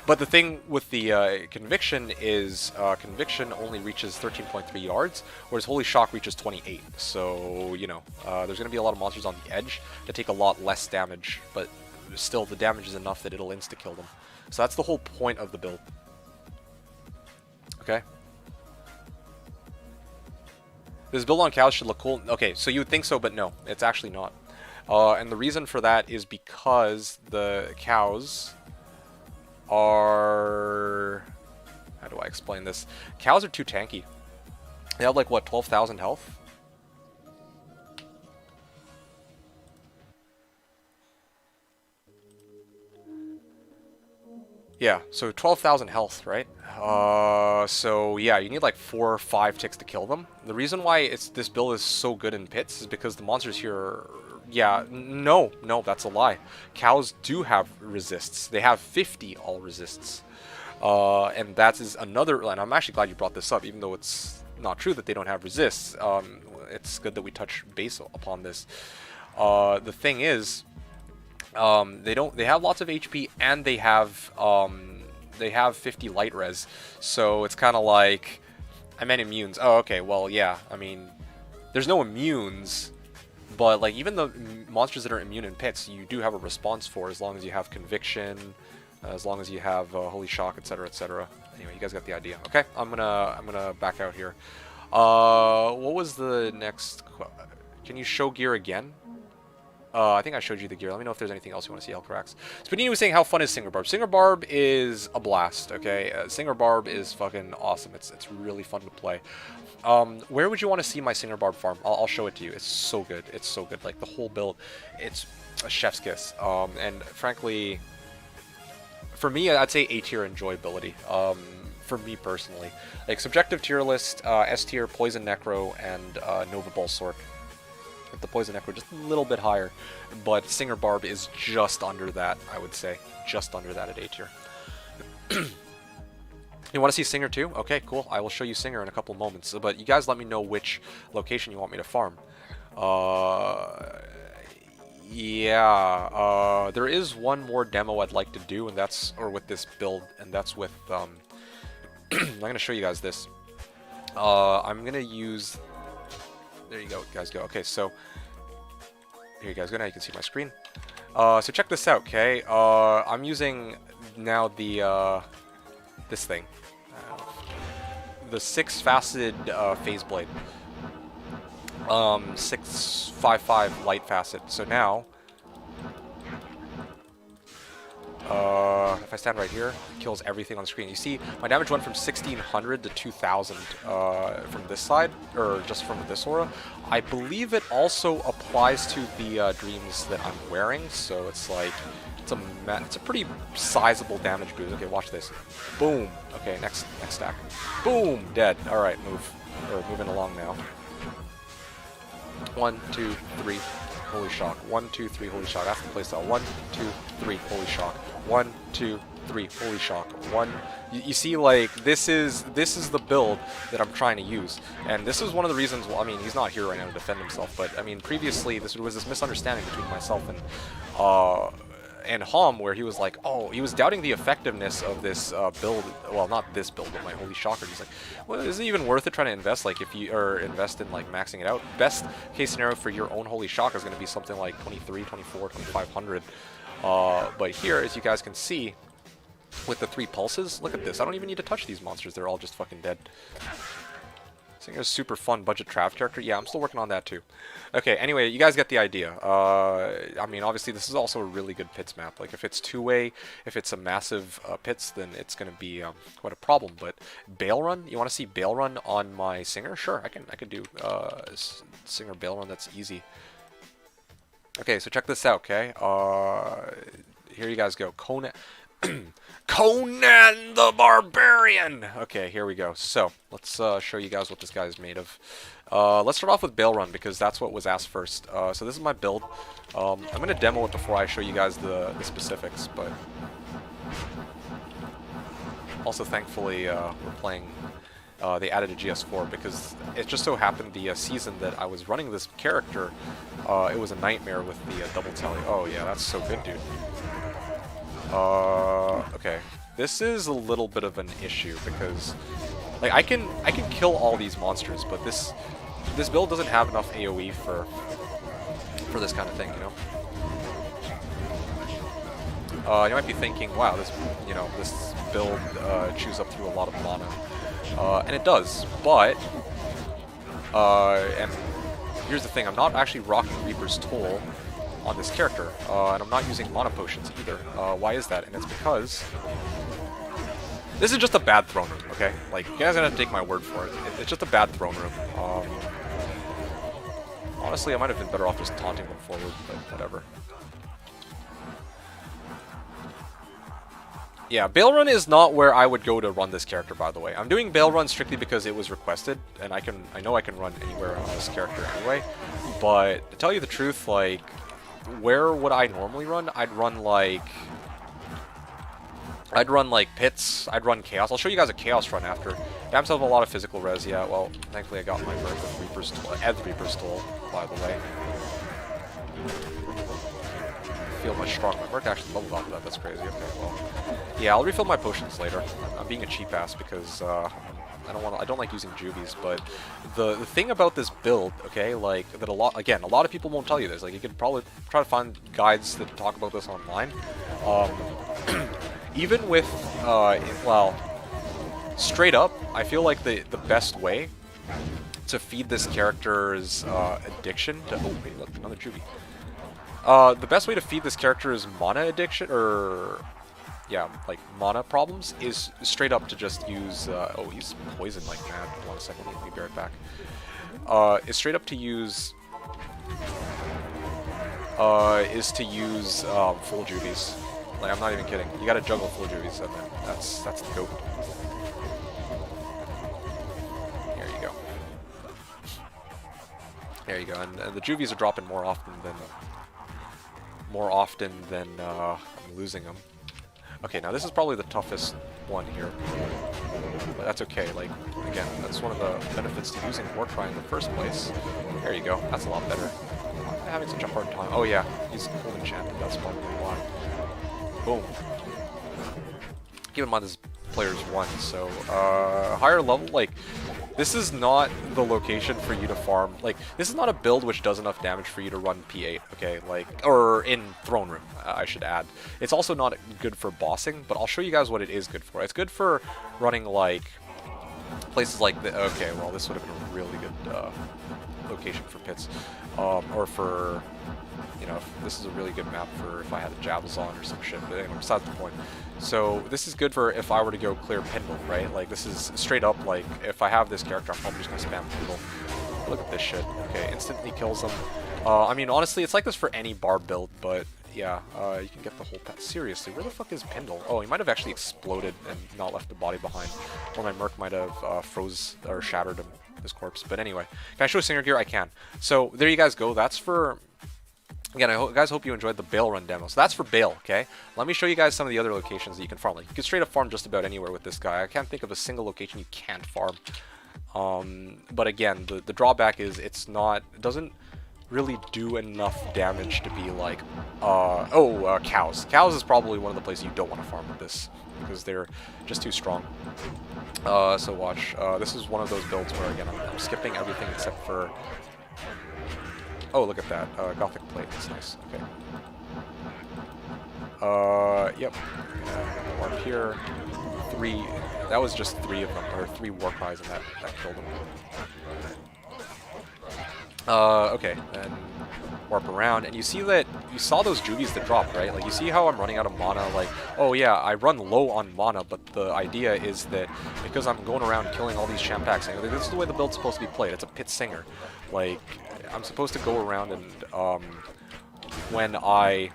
But the thing with the Conviction is Conviction only reaches 13.3 yards, whereas Holy Shock reaches 28. So, you know, there's going to be a lot of monsters on the edge that take a lot less damage, but still the damage is enough that it'll insta-kill them. So that's the whole point of the build. Okay? This build on cows should look cool. Okay, so you would think so, but no, it's actually not. And the reason for that is because the cows are... How do I explain this? Cows are too tanky. They have like, what, 12,000 health? Yeah, so 12,000 health, right? So yeah, you need like 4 or 5 ticks to kill them. The reason why this build is so good in pits is because the monsters here are... Yeah, no, that's a lie. Cows do have resists. They have 50 all resists. And that is another... And I'm actually glad you brought this up, even though it's not true that they don't have resists. It's good that we touch base upon this. The thing is... They have lots of HP, and they have 50 light res, so it's kind of like, I meant immunes. Oh, okay, well, yeah, I mean, there's no immunes, but like even the monsters that are immune in pits, you do have a response for, as long as you have conviction, as long as you have holy shock, etc., etc. Anyway, you guys got the idea. Okay, I'm gonna back out here. What was the next? Can you show gear again? I think I showed you the gear. Let me know if there's anything else you want to see, Elcarax. Spadini was saying, how fun is Singer Barb? Singer Barb is a blast, okay? Singer Barb is fucking awesome. It's really fun to play. Where would you want to see my Singer Barb farm? I'll show it to you. It's so good. It's so good. Like, the whole build, it's a chef's kiss. And frankly, for me, I'd say A tier enjoyability. For me personally. Like, subjective tier list, S tier, Poison Necro, and Nova Bolsork. With the Poison Necro just a little bit higher, but Singer Barb is just under that, I would say. Just under that at A tier. You want to see Singer too? Okay, cool. I will show you Singer in a couple moments, but you guys let me know which location you want me to farm. Yeah, there is one more demo I'd like to do, and that's, or with this build, and that's with, I'm going to show you guys this. I'm going to use... There you go, guys go. Okay, so here you guys go. Now you can see my screen. So check this out, okay? I'm using now the this thing, the 6-faceted phase blade, 655 light facet. So now, if I stand right here, it kills everything on the screen. You see, my damage went from 1600 to 2000 from this side, or just from this aura. I believe it also applies to the dreams that I'm wearing, so it's like, it's a pretty sizable damage boost. Okay, watch this. Boom. Okay, next stack. Boom, dead. All right, moving along now. 1, 2, 3. Holy shock. 1, 2, 3, holy shock. That's the playstyle. 1, 2, 3, holy shock. 1, 2, 3, holy shock. You see, like, this is the build that I'm trying to use, and this is one of the reasons. Well, I mean, he's not here right now to defend himself, but I mean, previously this was this misunderstanding between myself and Hom, where he was like, oh, he was doubting the effectiveness of this build. Well, not this build, but my holy shocker. He's like, well, is it even worth it trying to invest? Like, if you invest in like maxing it out, best case scenario for your own holy shock is going to be something like 23, 24, 2500. But here, as you guys can see, with the 3 pulses, look at this. I don't even need to touch these monsters. They're all just fucking dead. Singer's super fun budget Trav character. Yeah, I'm still working on that too. Okay, anyway, you guys get the idea. I mean, obviously, this is also a really good pits map. Like, if it's two-way, if it's a massive pits, then it's going to be quite a problem. But Bail Run, you want to see Bail Run on my Singer? Sure, I can do Singer Bail Run. That's easy. Okay, so check this out, okay? Here you guys go. Conan the Barbarian! Okay, here we go. So, let's show you guys what this guy is made of. Let's start off with Bail Run, because that's what was asked first. So this is my build. I'm going to demo it before I show you guys the specifics, but... Also, thankfully, we're playing... they added a GS4, because it just so happened the season that I was running this character, it was a nightmare with the double tally. Oh yeah, that's so good, dude. Okay. This is a little bit of an issue because, like, I can kill all these monsters, but this build doesn't have enough AOE for this kind of thing, you know. You might be thinking, wow, this build chews up through a lot of mana, and it does, but and here's the thing: I'm not actually rocking Reaper's Toll on this character, and I'm not using mana potions either. Why is that? And it's because this is just a bad throne room, okay? Like, you guys are gonna take my word for it. It's just a bad throne room. Honestly, I might have been better off just taunting them forward, but whatever. Yeah, Bail Run is not where I would go to run this character, by the way. I'm doing Bail Run strictly because it was requested, and I know I can run anywhere on this character anyway. But to tell you the truth, like, where would I normally run? I'd run like Pits, I'd run Chaos. I'll show you guys a Chaos run after. Damn myself a lot of physical res, yeah, well, thankfully I got my bird with Reaper's Toll, by the way. feel much stronger. My Merc actually leveled off of that. That's crazy. Okay, well, yeah, I'll refill my potions later. I'm being a cheap ass because I don't like using juvies. But the thing about this build, okay, like that a lot of people won't tell you this. Like you could probably try to find guides that talk about this online. Even with well, straight up, I feel like the best way to feed this character's addiction to... Oh, wait, look, another juvie. The best way to feed this character's mana addiction, or... Yeah, like, mana problems, is straight up to just use... oh, he's poisoned like mad. Hold on a second, let me be right back. Is straight up to use... is to use full juvies. Like, I'm not even kidding. You gotta juggle full juvies, and then that's the goat. There you go, and the juvies are dropping more often than I'm losing them. Okay, now this is probably the toughest one here, but that's okay. Like again, that's one of the benefits to using Warcry in the first place. There you go, that's a lot better. Why am I having such a hard time? Oh yeah, he's cold enchanted. That's probably why. Boom. Keep in mind this player's 1, so higher level, like. This is not the location for you to farm. Like, this is not a build which does enough damage for you to run P8, okay? Like, or in Throne Room, I should add. It's also not good for bossing, but I'll show you guys what it is good for. It's good for running, like, places like the... Okay, well, this would have been a really good location for pits. Or for... You know, this is a really good map for if I had a Javelin or some shit, but anyway, besides the point. So this is good for if I were to go clear Pendle, right? Like this is straight up, like if I have this character, I'm probably just gonna spam Pendle. Look at this shit. Okay, instantly kills them. I mean, honestly, it's like this for any bar build, but yeah, you can get the whole pet. Seriously, where the fuck is Pendle? Oh, he might have actually exploded and not left the body behind. Or my Merc might have froze or shattered him, his corpse. But anyway, can I show Singer gear? I can. So there you guys go. That's for... Again, I guys hope you enjoyed the Bale Run demo. So that's for Bale, okay? Let me show you guys some of the other locations that you can farm. Like, you can straight up farm just about anywhere with this guy. I can't think of a single location you can't farm. But again, the drawback is it doesn't really do enough damage to be like, cows. Cows is probably one of the places you don't want to farm with this, because they're just too strong. So watch, this is one of those builds where, again, I'm skipping everything except for... Oh, look at that. Gothic plate. That's nice. Okay. Yep. Warp here. 3. That was just 3 of them, or 3 war cries, and that killed them. Okay. Then warp around, and you see that you saw those juvies that dropped, right? Like you see how I'm running out of mana. Like, oh yeah, I run low on mana, but the idea is that because I'm going around killing all these Champax, this is the way the build's supposed to be played. It's a pit singer. Like, I'm supposed to go around and when I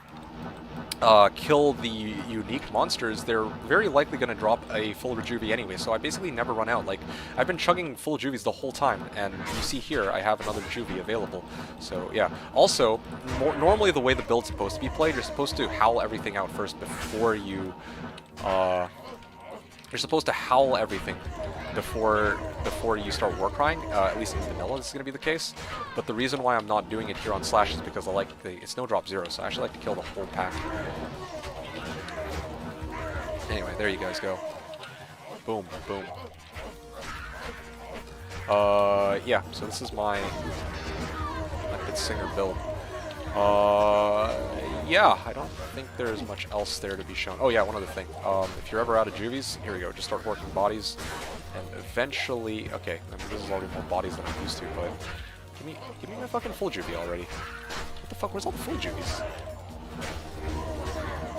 kill the unique monsters, they're very likely going to drop a full Rejuvie anyway, so I basically never run out. Like, I've been chugging full Juvies the whole time, and you see here, I have another Juvie available. So, yeah. Also, normally the way the build's supposed to be played, you're supposed to howl everything out first before you... you're supposed to howl everything before you start war crying. At least in vanilla, this is going to be the case. But the reason why I'm not doing it here on Slash is because I like it's no drop 0, so I actually like to kill the whole pack. Anyway, there you guys go. Boom, boom. Yeah. So this is my Pit Singer build. Yeah, I don't think there's much else there to be shown. Oh yeah, one other thing. If you're ever out of juvies, here we go. Just start working bodies, and eventually, okay, I mean, this is already more bodies than I'm used to, but give me my fucking full juvie already. What the fuck? Where's all the full juvies?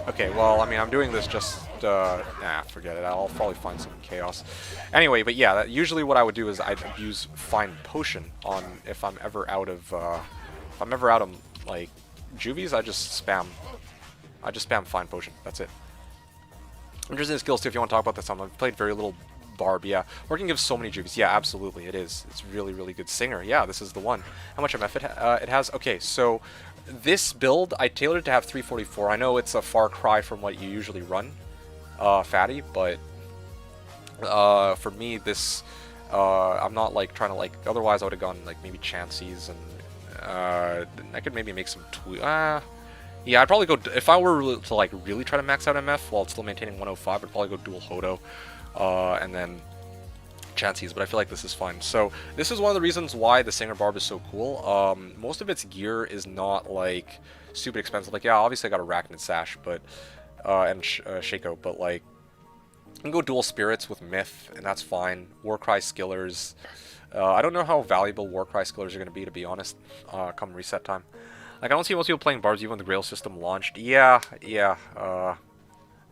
Okay, well, I mean, I'm doing this just, nah, forget it. I'll probably find some chaos. Anyway, but yeah, usually what I would do is I'd use Find Potion on if I'm ever out of, like, juvies, I just spam Find Potion. That's it. Interesting skills too if you want to talk about this. I've played very little Barb, yeah. Working gives so many juvies. Yeah, absolutely, it is. It's really, really good. Singer, yeah, this is the one. How much MF it has? Okay, so this build, I tailored it to have 344. I know it's a far cry from what you usually run, Fatty, but for me, this, I'm not like trying to like, otherwise I would have gone like maybe Chanseys and I could maybe make some Yeah, I'd probably go, if I were to like really try to max out MF while still maintaining 105, I'd probably go dual Hodo, and then Chances, but I feel like this is fine. So this is one of the reasons why the Singer Barb is so cool. Most of its gear is not like stupid expensive. Like, yeah, obviously I got Arachnid Sash, but and Shaco, but like you can go dual spirits with Myth, and that's fine. Warcry Skillers. I don't know how valuable Warcry Skillers are going to be honest, come reset time. Like, I don't see most people playing Barbs even when the Grail system launched. Yeah. I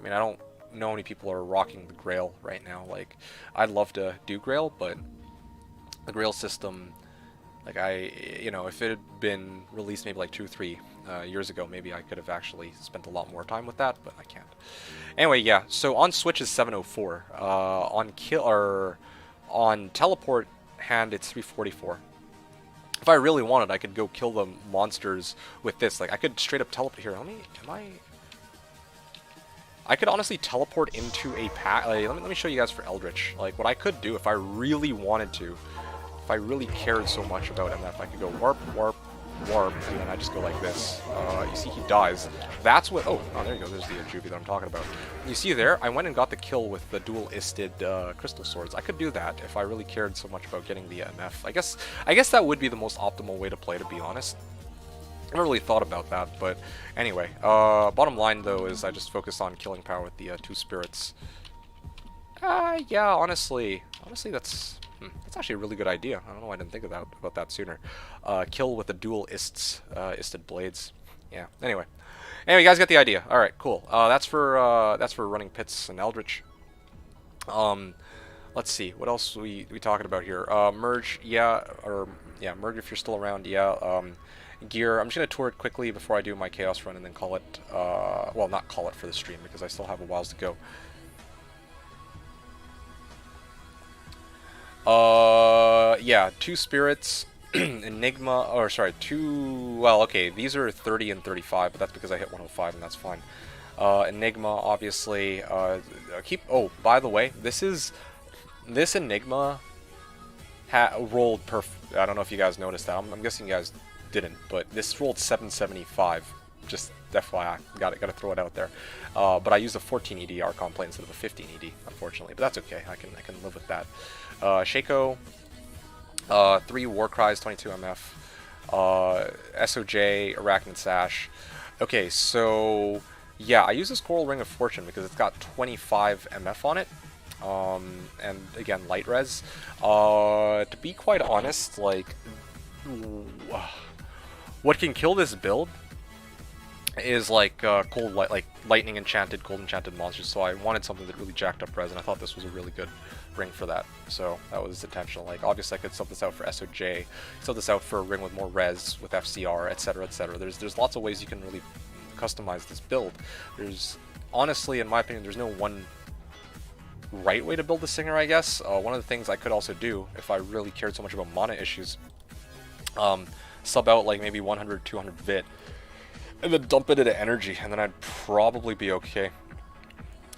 mean, I don't know how many people are rocking the Grail right now. Like, I'd love to do Grail, but the Grail system, like, if it had been released maybe like 2 or 3 years ago, maybe I could have actually spent a lot more time with that, but I can't. Anyway, yeah, so on Switch is 704. On Teleport hand, it's 344. If I really wanted, I could go kill the monsters with this. Like, I could straight up teleport here. I could honestly teleport into a pack. Like, let me show you guys for Eldritch. Like, what I could do if I really wanted to, if I really cared so much about MF, I could go warp, warp, warp, and then I just go like this. You see he dies. That's what... Oh, there you go. There's the Juvie that I'm talking about. You see there, I went and got the kill with the dual-isted crystal swords. I could do that if I really cared so much about getting the MF. I guess that would be the most optimal way to play, to be honest. I never really thought about that, but anyway. Bottom line, though, is I just focus on killing power with the 2 spirits. Yeah, honestly, that's actually a really good idea. I don't know why I didn't think about that sooner. Kill with the dual isted blades. Yeah. Anyway, you guys get the idea. All right, cool. That's for running pits and Eldritch. Let's see what else we talking about here. Merge, merge if you're still around. Yeah. Gear. I'm just gonna tour it quickly before I do my chaos run and then call it. Well, not call it for the stream because I still have a while to go. Yeah, 2 spirits, Enigma, or sorry, 2, well, okay, these are 30 and 35, but that's because I hit 105, and that's fine. Enigma, obviously, oh, by the way, this Enigma rolled perfect. I don't know if you guys noticed that. I'm guessing you guys didn't, but this rolled 775, just FYI, gotta throw it out there. But I used a 14 ED Archon plate instead of a 15 ED, unfortunately, but that's okay, I can live with that. Shaco, 3 Warcries, 22 MF, SOJ, Arachnid Sash. Okay, so yeah, I use this Coral Ring of Fortune because it's got 25 MF on it, and again, light res. To be quite honest, like, what can kill this build is like lightning enchanted, cold enchanted monsters. So I wanted something that really jacked up res, and I thought this was a really good ring for that. So that was intentional. Like, obviously I could sub this out for SOJ, sub this out for a ring with more res, with FCR, etc., etc. There's lots of ways you can really customize this build. There's, honestly, in my opinion, there's no one right way to build the Singer, I guess. One of the things I could also do, if I really cared so much about mana issues, sub out like maybe 100, 200 vit, and then dump it into energy, and then I'd probably be okay,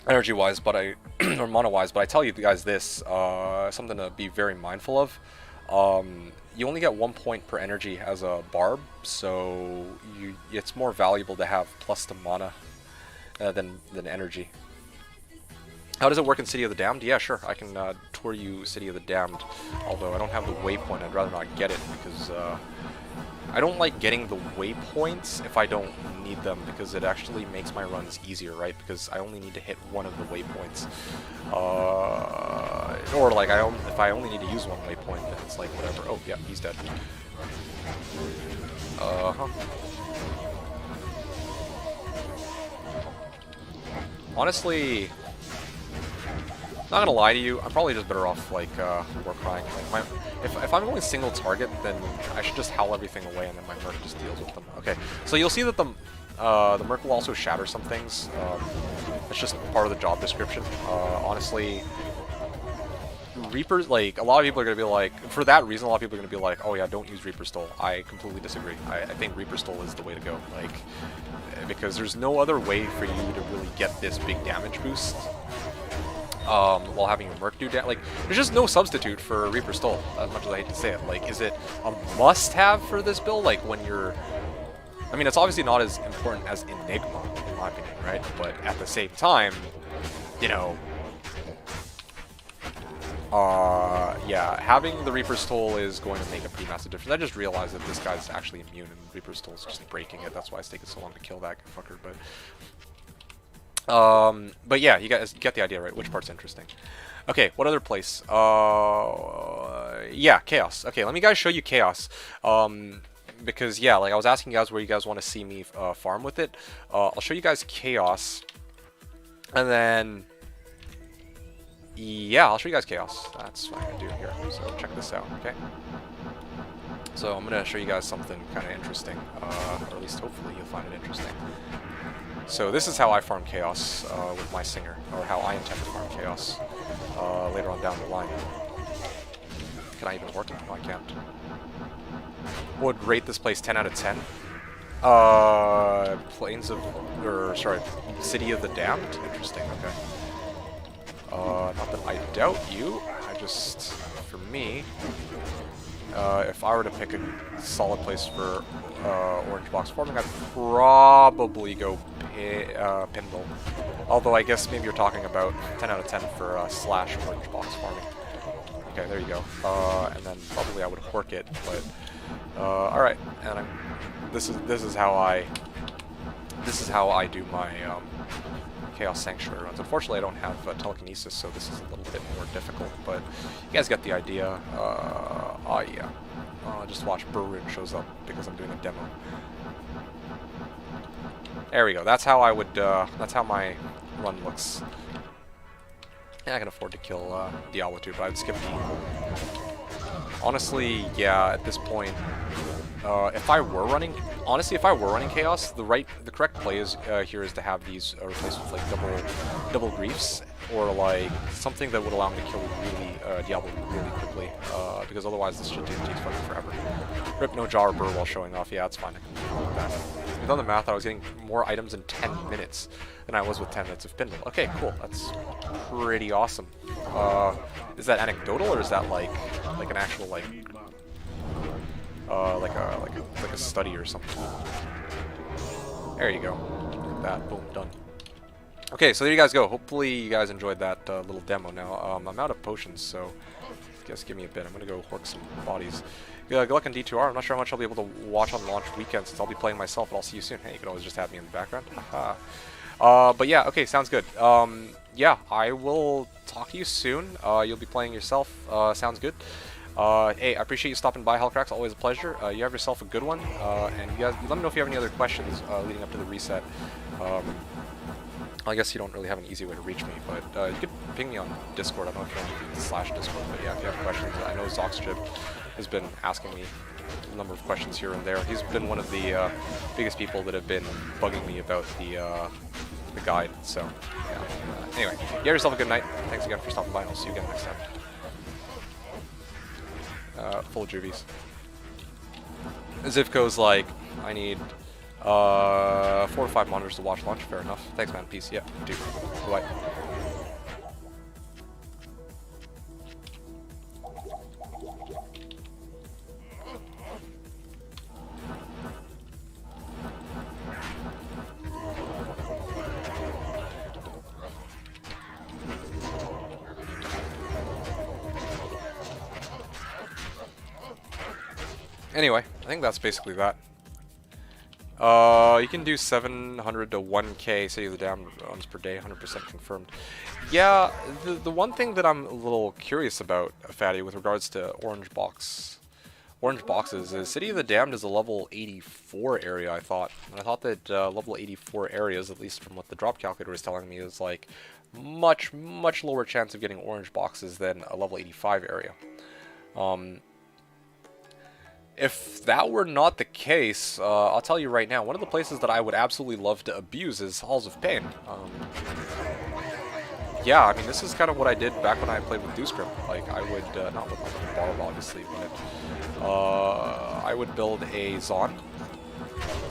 energy-wise, but or mana-wise. But I tell you guys this, something to be very mindful of. You only get 1 point per energy as a barb, so it's more valuable to have plus to mana than energy. How does it work in City of the Damned? Yeah, sure, I can tour you City of the Damned, although I don't have the waypoint. I'd rather not get it because I don't like getting the waypoints if I don't need them, because it actually makes my runs easier, right? Because I only need to hit one of the waypoints. Or like if I only need to use one waypoint, then it's like whatever. Oh yeah, he's dead. Honestly, not gonna lie to you, I'm probably just better off like Warcrying. Like if I'm going single target, then I should just howl everything away, and then my Merc just deals with them. Okay, so you'll see that the Merc will also shatter some things. It's just part of the job description. Honestly, Reapers, like, a lot of people are gonna be like, for that reason, a lot of people are gonna be like, oh yeah, don't use Reaper Stole. I completely disagree. I think Reaper Stole is the way to go. Like, because there's no other way for you to really get this big damage boost. While having your Merc do damage. Like, there's just no substitute for Reaper Stole, as much as I hate to say it. Like, is it a must-have for this build? Like, when you're I mean, it's obviously not as important as Enigma, in my opinion, right? But at the same time, you know, yeah, having the Reaper's Toll is going to make a pretty massive difference. I just realized that this guy's actually immune, and Reaper's Toll is just breaking it. That's why it's taking so long to kill that fucker. But yeah, you guys get the idea, right? Which part's interesting? Okay, what other place? Yeah, Chaos. Okay, let me guys show you Chaos. Because yeah, like I was asking you guys where you guys want to see me farm with it. I'll show you guys Chaos, and then yeah, I'll show you guys Chaos. That's what I'm gonna do here. So check this out, okay? So I'm gonna show you guys something kind of interesting, or at least hopefully you'll find it interesting. So this is how I farm Chaos with my Singer, or how I intend to farm Chaos later on down the line. Can I even work it? No, I can't. Would rate this place 10 out of 10. City of the Damned? Interesting, okay. Not that I doubt you, I just, for me, if I were to pick a solid place for Orange Box farming, I'd probably go Pindle. Although I guess maybe you're talking about 10 out of 10 for Slash Orange Box farming. Okay, there you go. And then probably I would work it, but alright, and this is how I do my Chaos Sanctuary runs. Unfortunately, I don't have telekinesis, so this is a little bit more difficult, but you guys get the idea. Yeah. Just watch Burrin shows up because I'm doing a demo. There we go. That's how I would. That's how my run looks. Yeah, I can afford to kill Diablo 2, but I'd skip D. Honestly, yeah. At this point, if I were running Chaos, the correct play is here is to have these replaced with like double griefs, or like something that would allow me to kill Diablo really quickly, because otherwise this shit takes fucking forever. Rip no Jar Burr while showing off. Yeah, that's fine. We've done the math. I was getting more items in 10 minutes than I was with 10 minutes of Pindle. Okay, cool. That's pretty awesome. Is that anecdotal, or is that like an actual like a study or something? There you go. Look at that. Boom, done. Okay, so there you guys go. Hopefully you guys enjoyed that little demo. Now I'm out of potions, so just give me a bit. I'm gonna go hork some bodies. Good luck on D2R. I'm not sure how much I'll be able to watch on launch weekend since I'll be playing myself, but I'll see you soon. Hey, you can always just have me in the background. But yeah, okay, sounds good. Yeah, I will talk to you soon. You'll be playing yourself. Sounds good. Hey, I appreciate you stopping by, Hellcracks. Always a pleasure. You have yourself a good one. And you guys, let me know if you have any other questions leading up to the reset. I guess you don't really have an easy way to reach me, but you could ping me on Discord. I don't know if you want to slash Discord, but yeah, if you have questions, I know Zoxchip has been asking me a number of questions here and there. He's been one of the biggest people that have been bugging me about the guide. So yeah. Anyway, you have yourself a good night. Thanks again for stopping by, and I'll see you again next time. Full juvies. Zivko's like, I need 4 or 5 monitors to watch launch. Fair enough. Thanks, man. Peace. Yeah, dude. Bye. Anyway, I think that's basically that. You can do 700 to 1k City of the Damned runs per day, 100% confirmed. Yeah, the one thing that I'm a little curious about, Fatty, with regards to orange boxes is City of the Damned is a level 84 area, I thought. And I thought that level 84 areas, at least from what the drop calculator is telling me, is like much lower chance of getting orange boxes than a level 85 area. If that were not the case, I'll tell you right now, one of the places that I would absolutely love to abuse is Halls of Pain. Yeah, I mean, this is kind of what I did back when I played with Dewscrim. Like, I would, not with Barb, obviously, but I would build a Zon,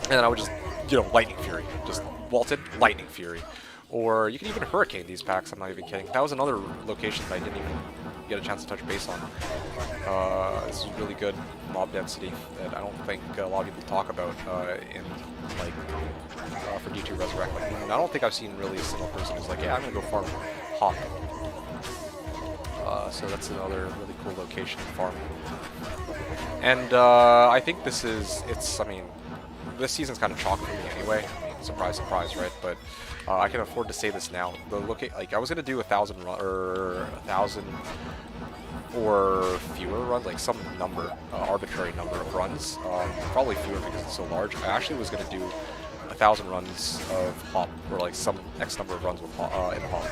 and then I would just, you know, Lightning Fury. Just Walted, Lightning Fury. Or you can even Hurricane these packs, I'm not even kidding. That was another location that I didn't even get a chance to touch base on. This is really good mob density that I don't think a lot of people talk about in like for D2 Resurrect. Like, I don't think I've seen really a single person who's like, yeah, I'm gonna go farm hop. So that's another really cool location to farm. And I think this is, I mean, this season's kind of chalk for me anyway. I mean, surprise, surprise, right? But I can afford to say this now. Like I was gonna do 1,000 or 1,000 or fewer runs, like some number, arbitrary number of runs. Probably fewer because it's so large. I actually was gonna do 1,000 runs of hop, or like some X number of runs with in hop.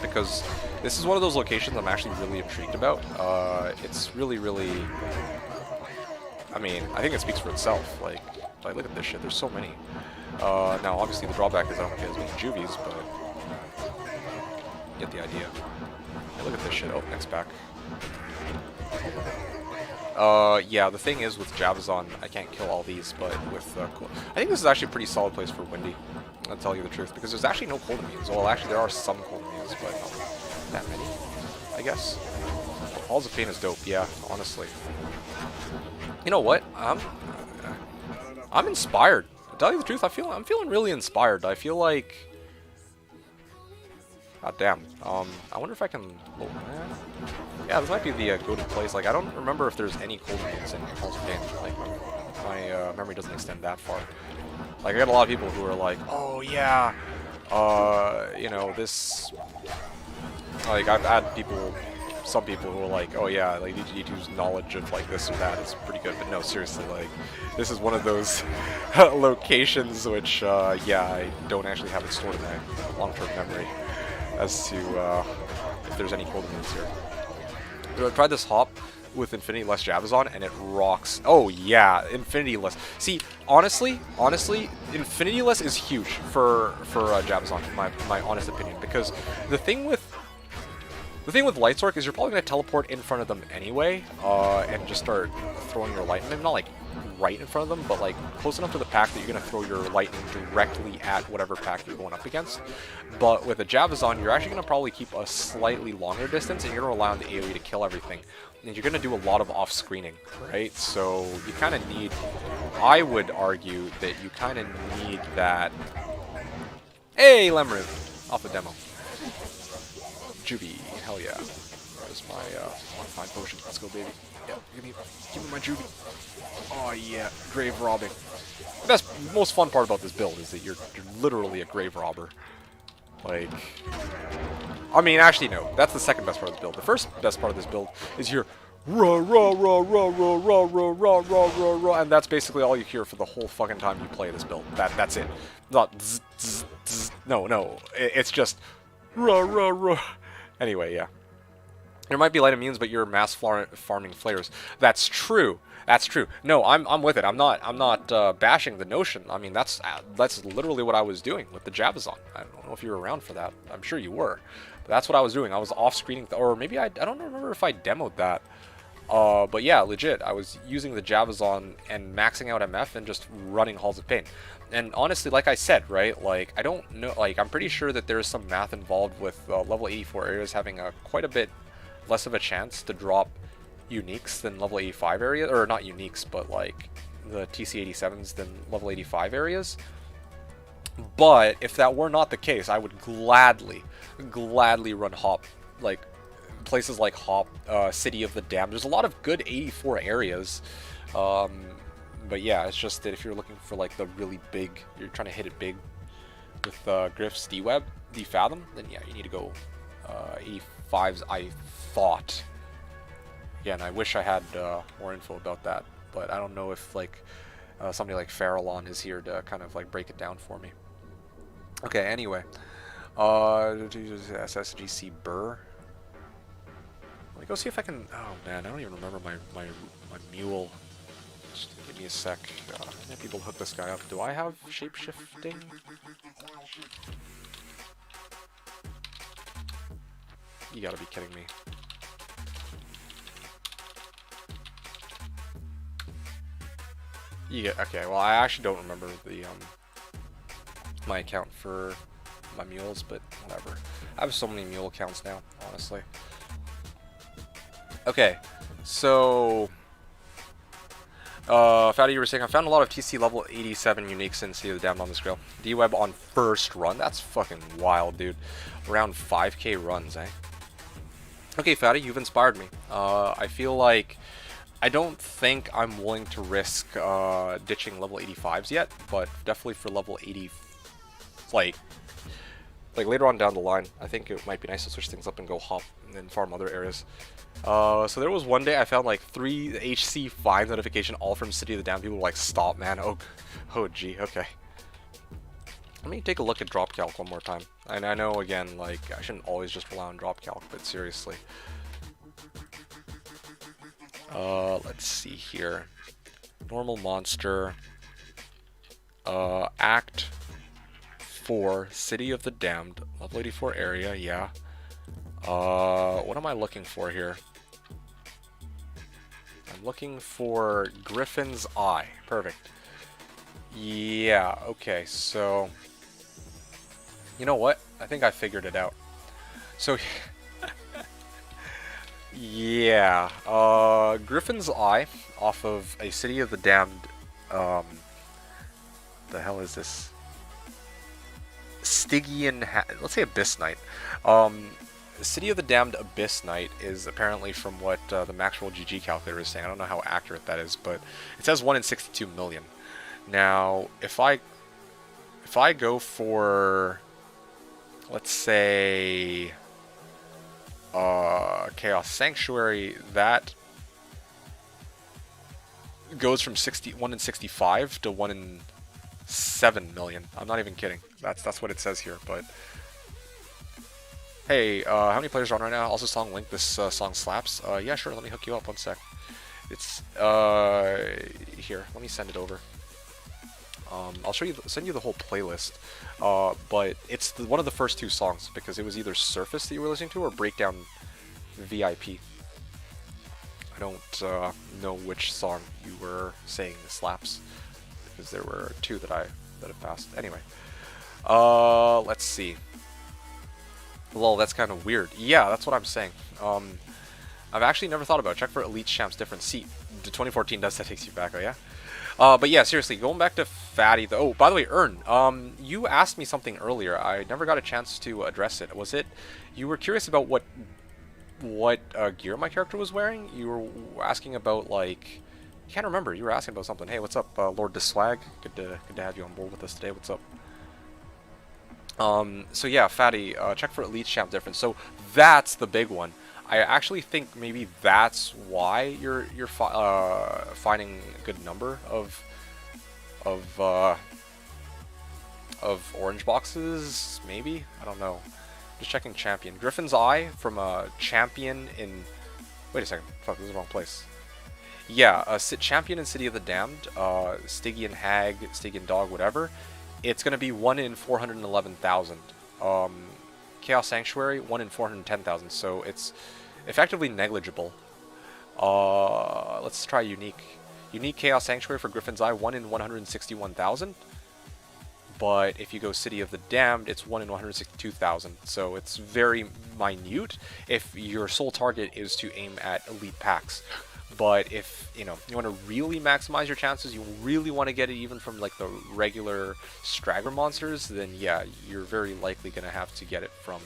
Because this is one of those locations I'm actually really intrigued about. It's really, really, I mean, I think it speaks for itself. Like look at this shit, there's so many. Now, obviously, the drawback is I don't get as many juvies, but get the idea. Hey, look at this shit. Oh, next back. Yeah, the thing is with Javazon, I can't kill all these, but with I think this is actually a pretty solid place for Windy. I'll tell you the truth, because there's actually no cold immunes. Well, actually, there are some cold immunes, but not that many, I guess. Halls of Pain is dope, yeah, honestly. You know what? I'm inspired. To tell you the truth, I'm feeling really inspired. I feel like, god damn. I wonder if I can. Oh, yeah, this might be the go-to place. Like, I don't remember if there's any cold immunes in Halls of Pain. Like, my memory doesn't extend that far. Like, I got a lot of people who are like, oh yeah, you know, this. Like, I've had some people who are like, oh yeah, like D2's knowledge of like this or that is pretty good, but no, seriously, like this is one of those locations which, yeah, I don't actually have it stored in my long-term memory as to if there's any cold immunes here. I tried this hop with Infinity Less Javazon and it rocks. Oh yeah, Infinity Less. See, honestly, Infinity Less is huge for Javazon, in my honest opinion, because the thing with Lightsork is you're probably going to teleport in front of them anyway, and just start throwing your lightning. Not like right in front of them, but like close enough to the pack that you're going to throw your lightning directly at whatever pack you're going up against. But with a Javazon, you're actually going to probably keep a slightly longer distance, and you're going to allow the AoE to kill everything. And you're going to do a lot of off-screening, right? So you kind of need, I would argue that you kind of need that. Hey, Lemru, off the demo. Juvie, hell yeah. Where's my fine potion? Let's go, baby. Yeah, give me my Juvie. Oh yeah, grave robbing. The most fun part about this build is that you're literally a grave robber. Like, I mean, actually no, that's the second best part of the build. The first best part of this build is your rah rah rah rah rah rah rah rah rah rah rah, and that's basically all you hear for the whole fucking time you play this build. That's it. Not zzz, zzz, zzz. No, it's just rah rah rah. Anyway, yeah. There might be light immunes, but you're mass farming flares. That's true. That's true. No, I'm with it. I'm not bashing the notion. I mean, that's literally what I was doing with the Javazon. I don't know if you were around for that. I'm sure you were. But that's what I was doing. I was off-screening, or maybe I don't remember if I demoed that. But yeah, legit. I was using the Javazon and maxing out MF and just running Halls of Pain. And honestly, like I said, right, like, I don't know, like, I'm pretty sure that there's some math involved with level 84 areas having quite a bit less of a chance to drop uniques than level 85 areas, or not uniques, but like the TC87s than level 85 areas. But if that were not the case, I would gladly run Hop, like places like Hop, City of the Damned. There's a lot of good 84 areas. But yeah, it's just that if you're looking for like the really big, you're trying to hit it big with Griff's D-Web, D-Fathom, then yeah, you need to go 85s, I thought. Again, I wish I had more info about that, but I don't know if like somebody like Farallon is here to kind of like break it down for me. Okay, anyway. SSGC Burr. Let me go see if I can, oh man, I don't even remember my mule. Just give me a sec. Maybe people hook this guy up. Do I have shape-shifting? You gotta be kidding me. Okay, well, I actually don't remember the my account for my mules, but whatever. I have so many mule accounts now, honestly. Okay, so Fatty, you were saying I found a lot of TC level 87 uniques in City of the Damned on this grill. D-Web on first run. That's fucking wild, dude. Around 5k runs, eh? Okay, Fatty, you've inspired me. I feel like I don't think I'm willing to risk ditching level 85s yet, but definitely for level 80, like later on down the line, I think it might be nice to switch things up and go hop and then farm other areas. So there was one day I found like 3 HC5 notification all from City of the Damned. People were like, stop, man. Oh gee, okay. Let me take a look at drop calc one more time. And I know, again, like, I shouldn't always just rely on drop calc, but seriously. Let's see here. Normal monster. Act 4, City of the Damned, level 84 area, yeah. What am I looking for here? I'm looking for Griffin's Eye. Perfect. Yeah, okay, so... You know what? I think I figured it out. So... yeah, Griffin's Eye, off of a City of the Damned, the hell is this? Stygian, let's say Abyss Knight. City of the Damned Abyss Knight is apparently from what the Maxwell GG calculator is saying. I don't know how accurate that is, but it says 1 in 62 million. Now, if I go for, let's say, Chaos Sanctuary, that goes from 1 in 65 to 1 in 7 million. I'm not even kidding. That's what it says here, but... Hey, how many players are on right now? Also, song link. This song slaps. Yeah, sure. Let me hook you up. 1 sec. It's here. Let me send it over. I'll send you the whole playlist. But it's one of the first 2 songs because it was either Surface that you were listening to or Breakdown VIP. I don't know which song you were saying slaps because there were 2 that I passed. Anyway, let's see. Lol, that's kind of weird. Yeah, that's what I'm saying. I've actually never thought about it. Check for Elite Champs different seat. The 2014 does that takes you back, oh yeah? But yeah, seriously, going back to Fatty though. Oh, by the way, Ern, you asked me something earlier. I never got a chance to address it. Was it you were curious about what gear my character was wearing? You were asking about like I can't remember. You were asking about something. Hey, what's up, Lord Deswag? Good to have you on board with us today. What's up? So yeah, Fatty, check for Elite Champ difference. So that's the big one. I actually think maybe that's why you're finding a good number of orange boxes. Maybe, I don't know. Just checking champion. Griffin's Eye from a champion in. Wait a second. Fuck, this is the wrong place. Yeah, champion in City of the Damned. Stygian Hag, Stygian Dog, whatever. It's going to be 1 in 411,000. Chaos Sanctuary, 1 in 410,000. So it's effectively negligible. Let's try Unique. Unique Chaos Sanctuary for Griffin's Eye, 1 in 161,000. But if you go City of the Damned, it's 1 in 162,000. So it's very minute if your sole target is to aim at elite packs. But if you want to really maximize your chances, you really want to get it even from like the regular Straggler monsters, then yeah, you're very likely going to have to get it from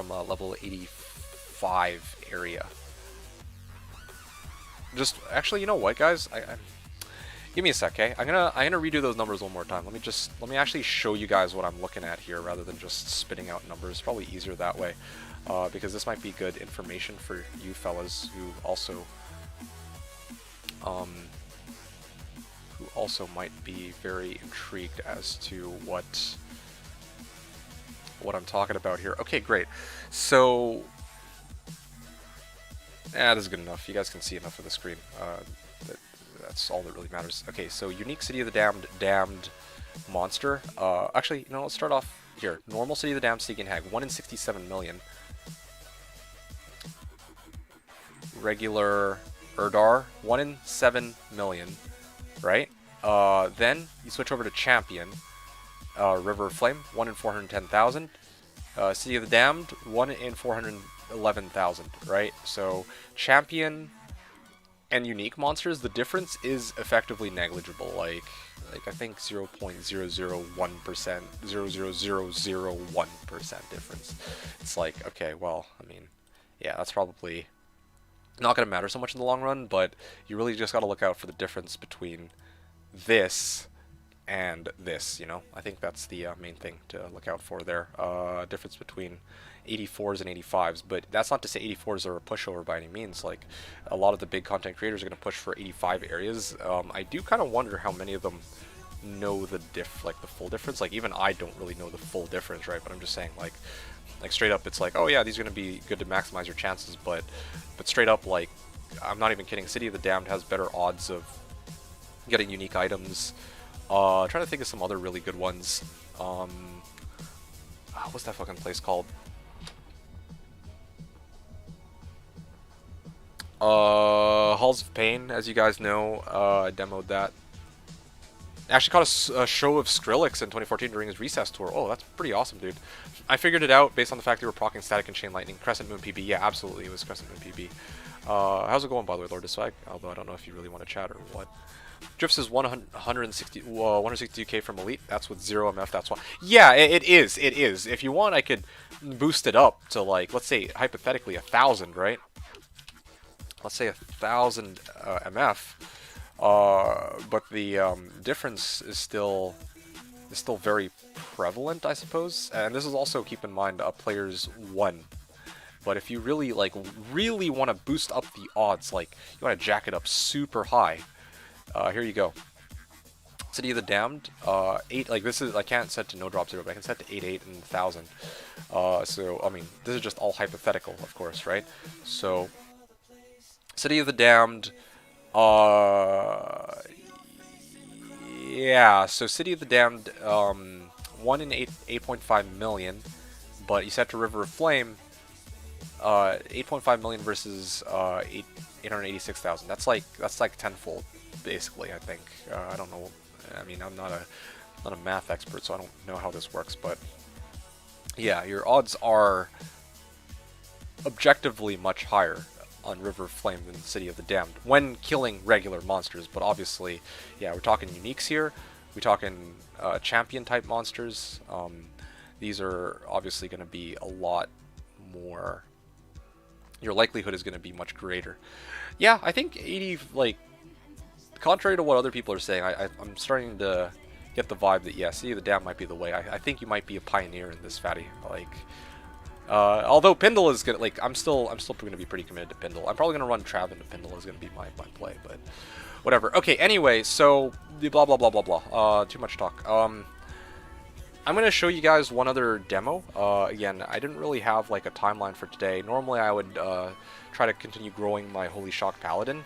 level 85 area. Just actually, you know what, guys? Give me a sec, okay? I'm gonna redo those numbers one more time. Let me actually show you guys what I'm looking at here rather than just spitting out numbers. Probably easier that way. Because this might be good information for you fellas who also might be very intrigued as to what I'm talking about here. Okay, great. So, this is good enough. You guys can see enough of the screen. That's all that really matters. Okay, so unique City of the Damned monster. Actually, let's start off here. Normal City of the Damned Stygian Hag, 1 in 67 million. Regular Erdar, 1 in 7 million, right? Then you switch over to Champion, River of Flame, 1 in 410,000. City of the Damned, 1 in 11,000, right? So champion and unique monsters, the difference is effectively negligible. Like I think 0.001%, 0.00001% difference. It's like, okay, well, I mean, yeah, that's probably not going to matter so much in the long run, but you really just got to look out for the difference between this and this, you know? I think that's the main thing to look out for there. Difference between 84s and 85s, but that's not to say 84s are a pushover by any means. Like, a lot of the big content creators are going to push for 85 areas. I do kind of wonder how many of them know the the full difference. Like, even I don't really know the full difference, right? But I'm just saying, like straight up, it's like, oh yeah, these are going to be good to maximize your chances, but straight up, like, I'm not even kidding, City of the Damned has better odds of getting unique items. Trying to think of some other really good ones. What's that fucking place called? Halls of Pain, as you guys know, I demoed that. I actually caught a show of Skrillex in 2014 during his Recess tour. Oh, that's pretty awesome, dude. I figured it out based on the fact they were proccing Static and Chain Lightning. Crescent Moon PB, yeah, absolutely, it was Crescent Moon PB. How's it going, by the way, Lord Swag? Although I don't know if you really want to chat or what. Drifts is 162k from Elite. That's with 0 MF, that's why. Yeah, it is. If you want, I could boost it up to, like, let's say, hypothetically, 1,000, right? Let's say 1,000 MF. But the difference is still very prevalent, I suppose. And this is also, keep in mind, players 1. But if you really want to boost up the odds, like, you want to jack it up super high, here you go. City of the Damned, 8, like, this is, I can't set to no drop 0, but I can set to 8 and 1,000. So, I mean, this is just all hypothetical, of course, right? So, City of the Damned, yeah, so City of the Damned, 1 in 8.5 million, but you set to River of Flame, 8.5 million versus 886,000. That's like tenfold, basically. I think. I don't know. I mean, I'm not a math expert, so I don't know how this works. But yeah, your odds are objectively much higher on River of Flame than City of the Damned when killing regular monsters. But obviously, yeah, we're talking uniques here. We're talking champion type monsters. These are obviously going to be a lot more. Your likelihood is going to be much greater. Yeah, I think 80, like, contrary to what other people are saying, I'm starting to get the vibe that, yeah, City of the Damned might be the way. I think you might be a pioneer in this, Fatty. Like, although Pindle is gonna, like, I'm still going to be pretty committed to Pindle. I'm probably going to run Trav into Pindle is going to be my play, but whatever. Okay, anyway, so blah blah blah blah blah. Too much talk. I'm going to show you guys one other demo. Again, I didn't really have, like, a timeline for today. Normally I would try to continue growing my Holy Shock Paladin,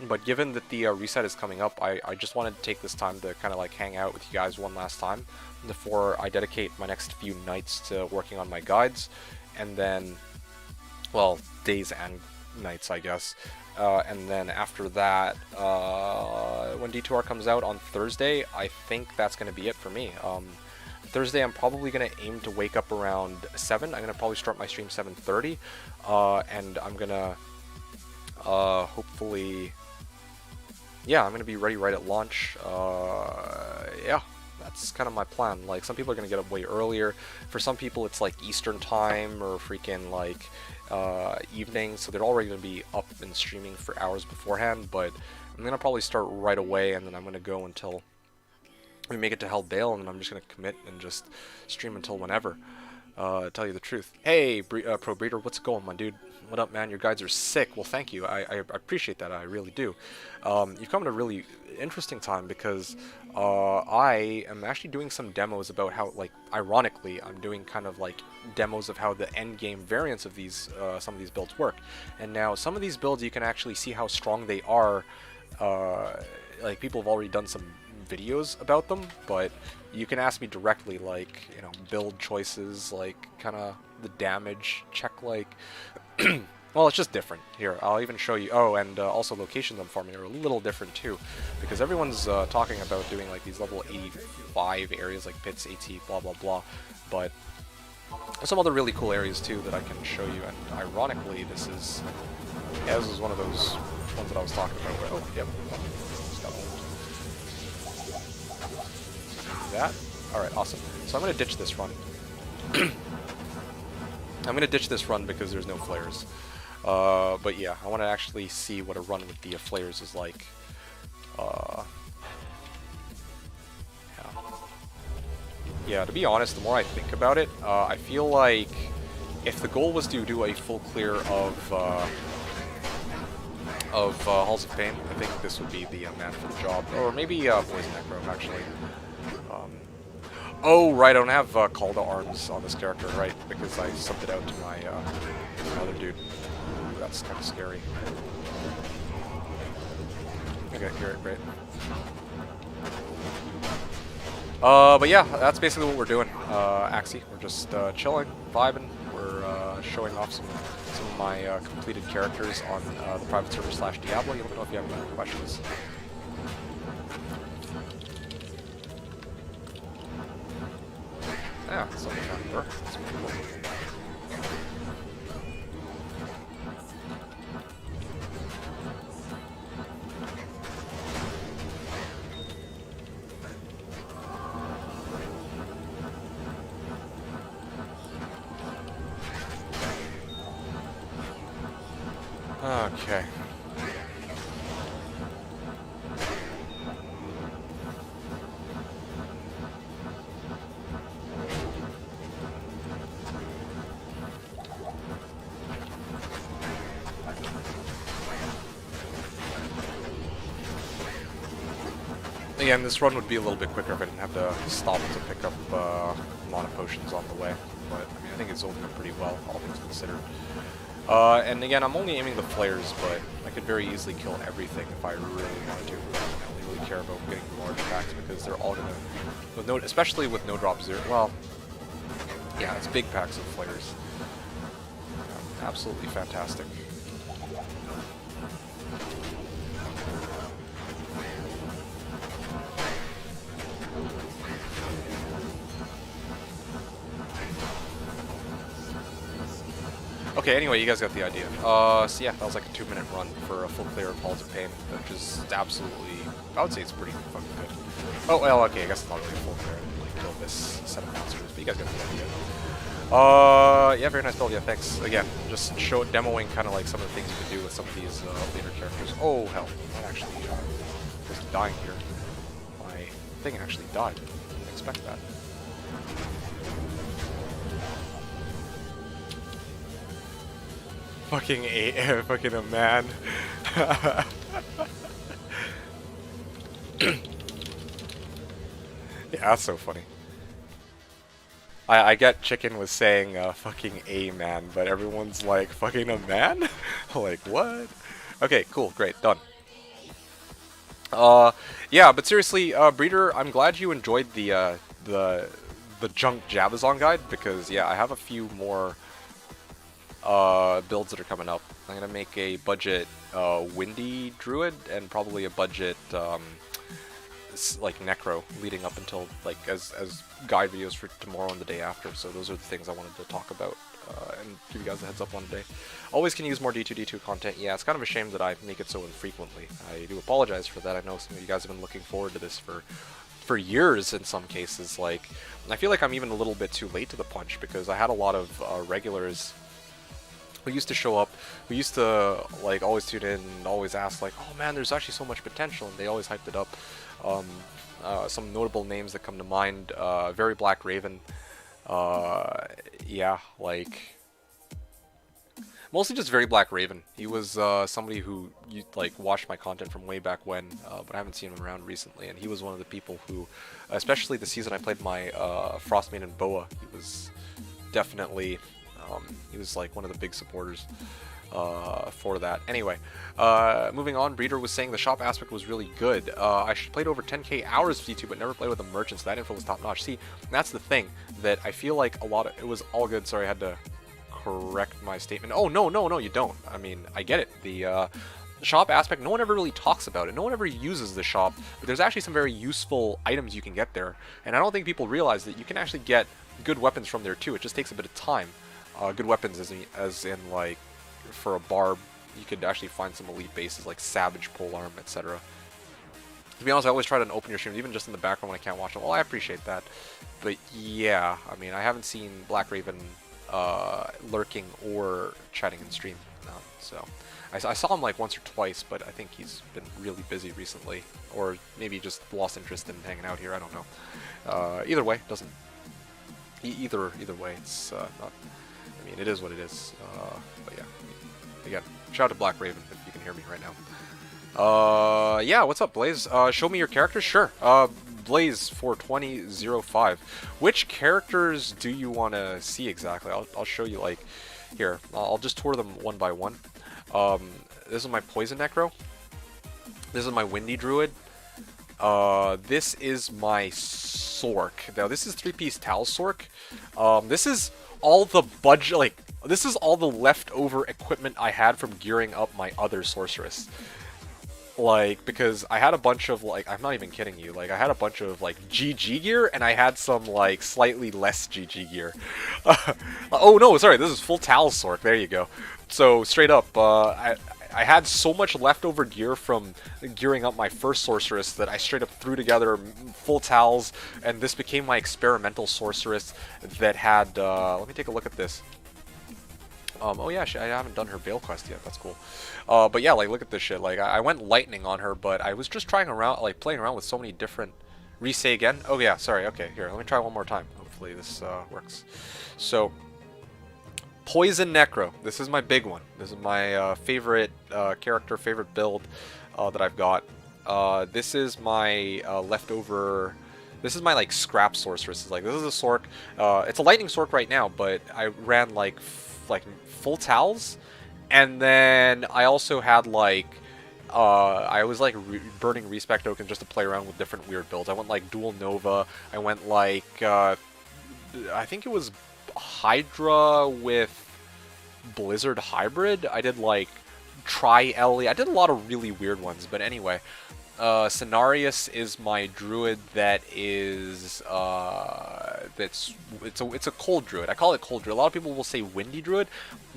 but given that the reset is coming up, I just wanted to take this time to kind of, like, hang out with you guys one last time before I dedicate my next few nights to working on my guides, and then, well, days and nights, I guess. And then after that, when D2R comes out on Thursday, I think that's going to be it for me. Thursday, I'm probably going to aim to wake up around 7. I'm going to probably start my stream 7:30, and I'm going to hopefully, yeah, I'm going to be ready right at launch. Yeah, that's kind of my plan. Like, some people are going to get up way earlier. For some people, it's like Eastern time or freaking, like, evening, so they're already going to be up and streaming for hours beforehand, but I'm going to probably start right away, and then I'm going to go until we make it to Hell Bale, and I'm just going to commit and just stream until whenever. Tell you the truth. Hey, Pro Breeder, what's going, my dude? What up, man? Your guides are sick. Well, thank you. I appreciate that. I really do. You've come at a really interesting time because I am actually doing some demos about how, like, ironically, I'm doing kind of like demos of how the end game variants of these some of these builds work. And now some of these builds you can actually see how strong they are. Like, people have already done some videos about them, but you can ask me directly, like, you know, build choices, like, kind of the damage check, like, well, it's just different. Here, I'll even show you. Oh, and also locations I'm farming are a little different too, because everyone's talking about doing, like, these level 85 areas, like pits, AT, blah blah blah, but There's some other really cool areas too that I can show you, and ironically, this is one of those ones that I was talking about. Where, oh, yep. Just got hold. That. All right, awesome. So I'm gonna ditch this run. I'm gonna ditch this run because there's no flares. But yeah, I want to actually see what a run with the flares is like. Yeah, to be honest, the more I think about it, I feel like if the goal was to do a full clear of Halls of Pain, I think this would be the man for the job. Or maybe Poison Necro, actually. Oh, right, I don't have Call to Arms on this character, right, because I subbed it out to my other dude. Ooh, that's kind of scary. Okay, great. But yeah, that's basically what we're doing, Axie. We're just chilling, vibing. We're showing off some of my completed characters on the private server /Diablo. You let me know if you have any questions. Yeah, something like that. That's pretty cool. Okay. Again, this run would be a little bit quicker if I didn't have to stop to pick up mana potions on the way. But I mean, I think it's holding up pretty well, all things considered. And again, I'm only aiming the flares, but I could very easily kill everything if I really wanted to. I only really care about getting large packs because they're all gonna, with no, especially with no drop zero. Well, yeah, it's big packs of flares. Absolutely fantastic. Okay, anyway, you guys got the idea. So yeah, that was like a 2-minute run for a full clear of Halls of Pain, which is absolutely, I would say it's pretty fucking good. Oh, well, okay, I guess it's not really a full clear. I didn't really kill this set of monsters, but you guys got the idea. Yeah, very nice build, yeah, thanks. Again, just demoing kind of like some of the things you can do with some of these later characters. Oh, hell, that actually was dying here. My thing actually died. Didn't expect that. Fucking a man. Yeah, that's so funny. I get Chicken was saying fucking a man, but everyone's like fucking a man? Like what? Okay, cool, great, done. Yeah, but seriously, Breeder, I'm glad you enjoyed the junk Jabazon guide because yeah, I have a few more builds that are coming up. I'm gonna make a budget Windy Druid and probably a budget like Necro leading up until like as guide videos for tomorrow and the day after. So those are the things I wanted to talk about and give you guys a heads up one day. Always can use more D2 content. Yeah, it's kind of a shame that I make it so infrequently. I do apologize for that. I know some of you guys have been looking forward to this for years in some cases. Like, I feel like I'm even a little bit too late to the punch because I had a lot of regulars who used to show up, who used to like always tune in and always ask like, oh man, there's actually so much potential, and they always hyped it up. Some notable names that come to mind, Very Black Raven, yeah, like, mostly just Very Black Raven. He was somebody who like watched my content from way back when, but I haven't seen him around recently, and he was one of the people who, especially the season I played my Frostmaiden and Boa, he was definitely, he was like one of the big supporters for that. Anyway, moving on, Breeder was saying the shop aspect was really good. I played over 10k hours of D2, but never played with a merchant, so that info was top notch. See, that's the thing, that I feel like a lot of, it was all good. Sorry, I had to correct my statement. Oh, no, you don't. I mean, I get it. shop aspect, no one ever really talks about it. No one ever uses the shop, but there's actually some very useful items you can get there. And I don't think people realize that you can actually get good weapons from there too. It just takes a bit of time. Good weapons as in like, for a barb, you could actually find some elite bases like Savage Polearm, etc. To be honest, I always try to open your streams, even just in the background when I can't watch them. Well, I appreciate that. But yeah, I mean, I haven't seen Black Raven lurking or chatting in stream. So I saw him like once or twice, but I think he's been really busy recently. Or maybe just lost interest in hanging out here, I don't know. Either way, doesn't... Either way, it's not... I mean, it is what it is. But yeah, again, shout out to Black Raven if you can hear me right now. Yeah, what's up, Blaze? Show me your characters? Sure. Blaze 42005. Which characters do you want to see exactly? I'll show you, like, here. I'll just tour them one by one. This is my Poison Necro. This is my Windy Druid. This is my Sork. Now, this is 3-piece Tal Sork. This is all the budget, like, this is all the leftover equipment I had from gearing up my other Sorceress. Like, because I had a bunch of, like, I'm not even kidding you, like, I had a bunch of, like, GG gear, and I had some, like, slightly less GG gear. Oh, no, sorry, this is full Tal Sork, there you go. So, straight up, I had so much leftover gear from gearing up my first Sorceress that I straight up threw together full Tals, and this became my experimental Sorceress that had, let me take a look at this. Oh yeah, I haven't done her Veil quest yet, that's cool. But yeah, like, look at this shit, like, I went lightning on her, but I was just trying around, like, playing around with so many different... Resay again? Oh yeah, sorry, okay, here, let me try one more time. Hopefully this works. So, Poison Necro, this is my big one. This is my favorite character, favorite build that I've got. This is my leftover... This is my, like, scrap Sorceress. Like, this is a Sork. It's a lightning Sork right now, but I ran, like full Tals, and then I also had, like, I was, like, burning Respect Tokens just to play around with different weird builds. I went, like, Dual Nova, I went, like, I think it was Hydra with Blizzard Hybrid, I did, like, Tri-Ellie, I did a lot of really weird ones, but anyway. Cenarius is my druid that is, it's a cold druid. I call it cold druid. A lot of people will say windy druid,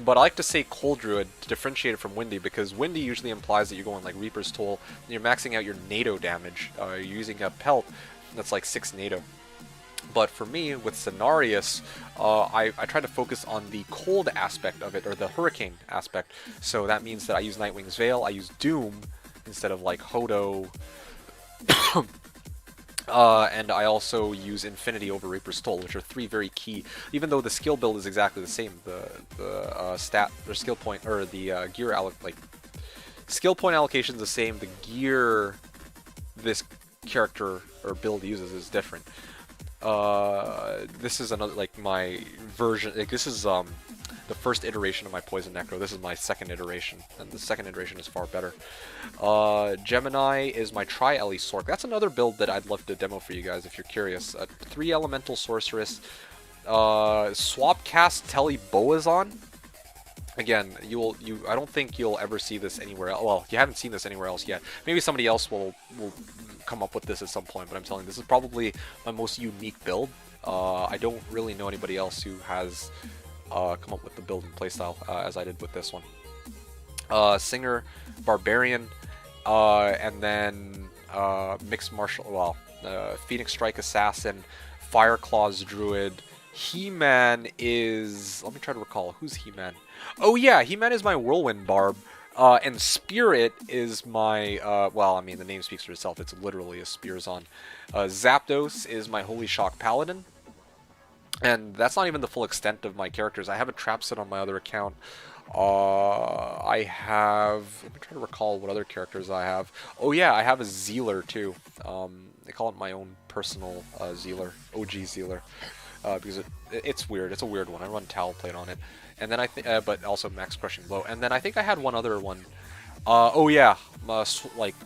but I like to say cold druid to differentiate it from windy, because windy usually implies that you're going like Reaper's Toll, and you're maxing out your NATO damage. You're using a pelt that's like 6 NATO. But for me, with Cenarius, I try to focus on the cold aspect of it, or the hurricane aspect. So that means that I use Nightwing's Veil, I use Doom, instead of like Hodo, and I also use Infinity over Reaper's Toll, which are 3 very key. Even though the skill build is exactly the same, the stat or skill point, or the gear skill point allocation is the same. The gear this character or build uses is different. This is another, like, my version. Like, this is the first iteration of my Poison Necro. This is my second iteration, and the second iteration is far better. Gemini is my Tri-Ellie Sork. That's another build that I'd love to demo for you guys if you're curious. 3 Elemental Sorceress. Swap cast Telly Boazon. Again, I don't think you'll ever see this anywhere else. Well, you haven't seen this anywhere else yet. Maybe somebody else will come up with this at some point, but I'm telling you, this is probably my most unique build. I don't really know anybody else who has come up with the build and playstyle as I did with this one. Singer, Barbarian, and then Mixed Martial, well, Phoenix Strike Assassin, Fire Claws Druid. He-Man is... Let me try to recall. Who's He-Man? Oh yeah, He-Man is my Whirlwind Barb. And Spirit is my... well, I mean, the name speaks for itself. It's literally a Spearzon. Zapdos is my Holy Shock Paladin. And that's not even the full extent of my characters. I have a trap set on my other account. I have... Let me try to recall what other characters I have. Oh yeah, I have a Zealer too. They call it my own personal Zealer. OG Zealer. Because it's weird. It's a weird one. I run Towel Plate on it. And then I think... but also Max Crushing Blow. And then I think I had one other one. Oh yeah. Like...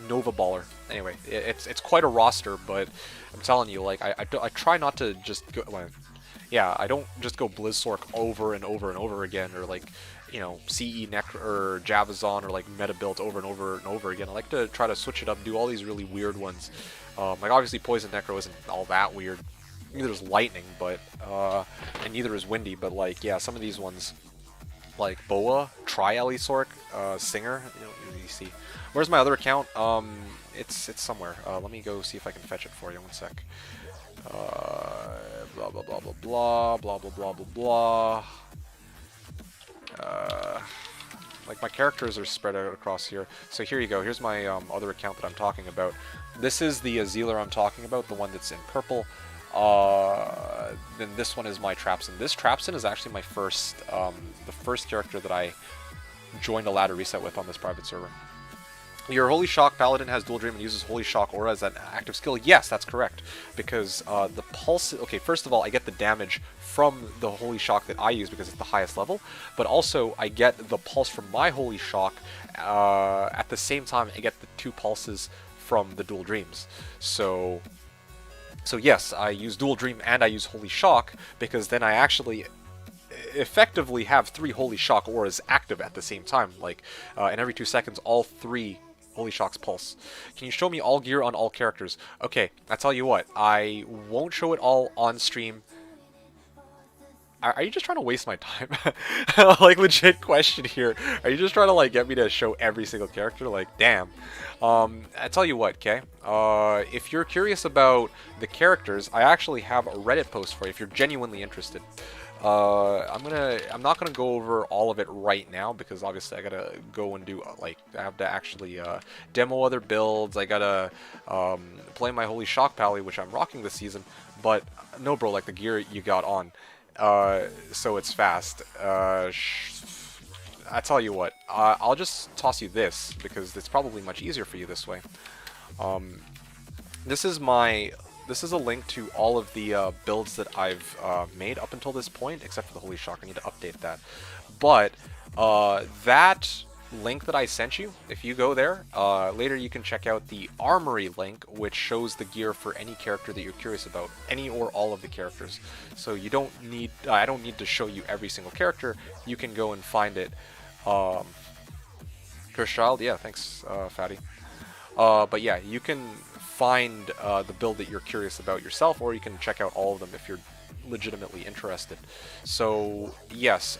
Nova Baller. Anyway, it's quite a roster, but I'm telling you, like, I try not to just go, yeah, I don't just go Blizzsork over and over and over again, or like, you know, CE Necro or Javazon or like meta builds over and over and over again. I like to try to switch it up, do all these really weird ones. Like obviously Poison Necro isn't all that weird. Neither is Lightning, but and neither is Windy. But like, yeah, some of these ones, like Boa, Tri-Elisorc, Singer. You see. Where's my other account? It's somewhere. Let me go see if I can fetch it for you. One sec. Blah blah blah blah blah blah blah blah blah blah. Like my characters are spread out across here. So here you go. Here's my other account that I'm talking about. This is the Zealer I'm talking about, the one that's in purple. Then this one is my Trapsin. This Trapsin is actually my first, the first character that I joined a ladder reset with on this private server. Your Holy Shock Paladin has Dual Dream and uses Holy Shock Aura as an active skill. Yes, that's correct. Because the pulse... Okay, first of all, I get the damage from the Holy Shock that I use because it's the highest level. But also, I get the pulse from my Holy Shock. At the same time, I get the 2 pulses from the Dual Dreams. So yes, I use Dual Dream and I use Holy Shock because then I actually effectively have 3 Holy Shock auras active at the same time. Like, and every 2 seconds, all 3 Holy Shocks pulse. Can you show me all gear on all characters? Okay, I tell you what, I won't show it all on stream. Are you just trying to waste my time? Like, legit question here. Are you just trying to, like, get me to show every single character? Like, damn. I tell you what, okay? If you're curious about the characters, I actually have a Reddit post for you if you're genuinely interested. I'm not gonna go over all of it right now because obviously I gotta go and do like I have to actually demo other builds. I gotta play my Holy Shock Pally, which I'm rocking this season. But no, bro, like the gear you got on, so it's fast. I tell you what, I'll just toss you this because it's probably much easier for you this way. This is a link to all of the builds that I've made up until this point, except for the Holy Shock. I need to update that. But that link that I sent you, if you go there, later you can check out the Armory link, which shows the gear for any character that you're curious about, any or all of the characters. So you don't need, I don't need to show you every single character. You can go and find it. Chris Child, yeah, thanks, Fatty. But yeah, you can find the build that you're curious about yourself, or you can check out all of them if you're legitimately interested. So yes,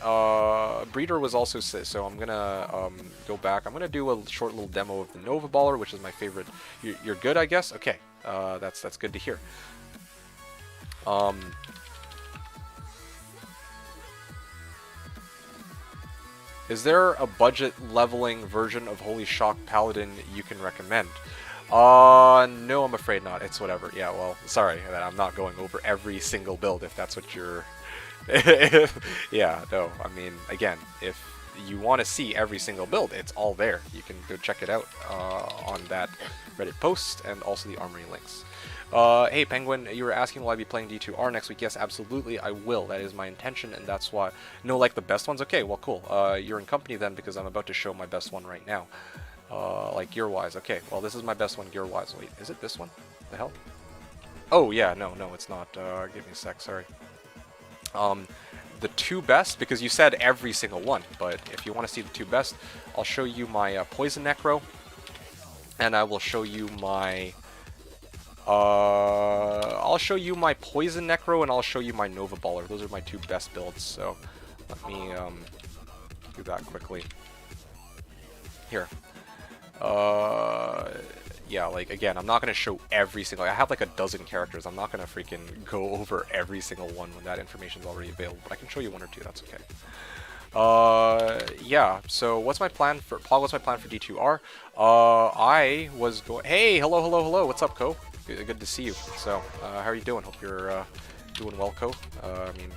Breeder was also so I'm gonna go back. I'm gonna do a short little demo of the Nova Baller, which is my favorite. You're good, I guess. Okay, that's good to hear. Is there a budget leveling version of Holy Shock Paladin you can recommend? No, I'm afraid not. It's whatever. Yeah, well, sorry that I'm not going over every single build if that's what you're... Yeah, no, I mean, again, if you want to see every single build, it's all there. You can go check it out on that Reddit post and also the Armory links. Hey, Penguin, you were asking will I be playing D2R next week? Yes, absolutely, I will. That is my intention, and that's why... No, like the best ones? Okay, well, cool. You're in company then, because I'm about to show my best one right now. Like gear-wise. Okay, well, this is my best one gear-wise. Wait, is it this one? The hell? Oh, yeah, no, it's not. Give me a sec, sorry. The 2 best, because you said every single one, but if you want to see the 2 best, I'll show you my Poison Necro, and I will show you my... I'll show you my Poison Necro, and I'll show you my Nova Baller. Those are my 2 best builds, so let me do that quickly. Here. Yeah, like, again, I'm not going to show every single... I have like a dozen characters. I'm not going to freaking go over every single one when that information is already available, but I can show you 1 or 2. That's okay. Yeah, so what's my plan for... Paul, what's my plan for D2R? I was going... Hey, hello. What's up, Co? Good to see you. So, how are you doing? Hope you're doing well, Co. I mean,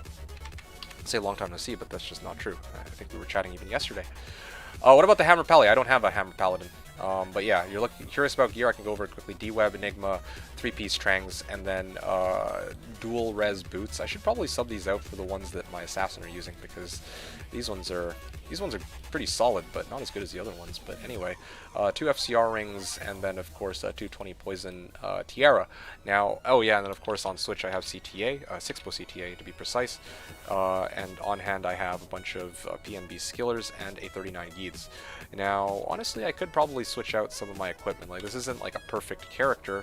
I'd say long time no see, but that's just not true. I think we were chatting even yesterday. What about the Hammer Pally? I don't have a Hammer Paladin. But yeah, you're curious about gear, I can go over it quickly. D-Web, Enigma, 3-piece Trangs, and then dual res boots. I should probably sub these out for the ones that my Assassin are using, because these ones are These ones are pretty solid, but not as good as the other ones. But anyway, 2 FCR rings, and then of course 220 poison tiara. Now, oh yeah, and then of course on Switch I have CTA, 6-bow CTA to be precise, and on hand I have a bunch of PNB skillers and a 39 Geeds. Now, honestly, I could probably switch out some of my equipment. Like, this isn't like a perfect character.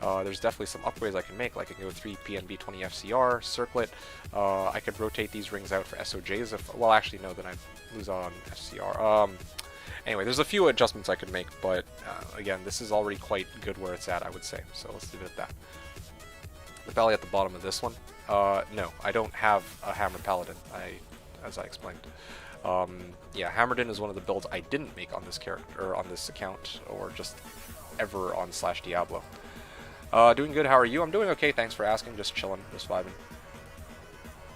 There's definitely some upgrades I can make, like I can go 3 PNB 20 FCR, circlet. I could rotate these rings out for SOJs if, well actually no, then I'd lose out on FCR. Anyway, there's a few adjustments I could make, but again, this is already quite good where it's at, I would say, so let's leave it at that. The valley at the bottom of this one, no, I don't have a Hammer Paladin, as I explained. Yeah, Hammerdin is one of the builds I didn't make on this character, or on this account, or just ever on Slashdiablo. Doing good, how are you? I'm doing okay, thanks for asking, just chilling, just vibing.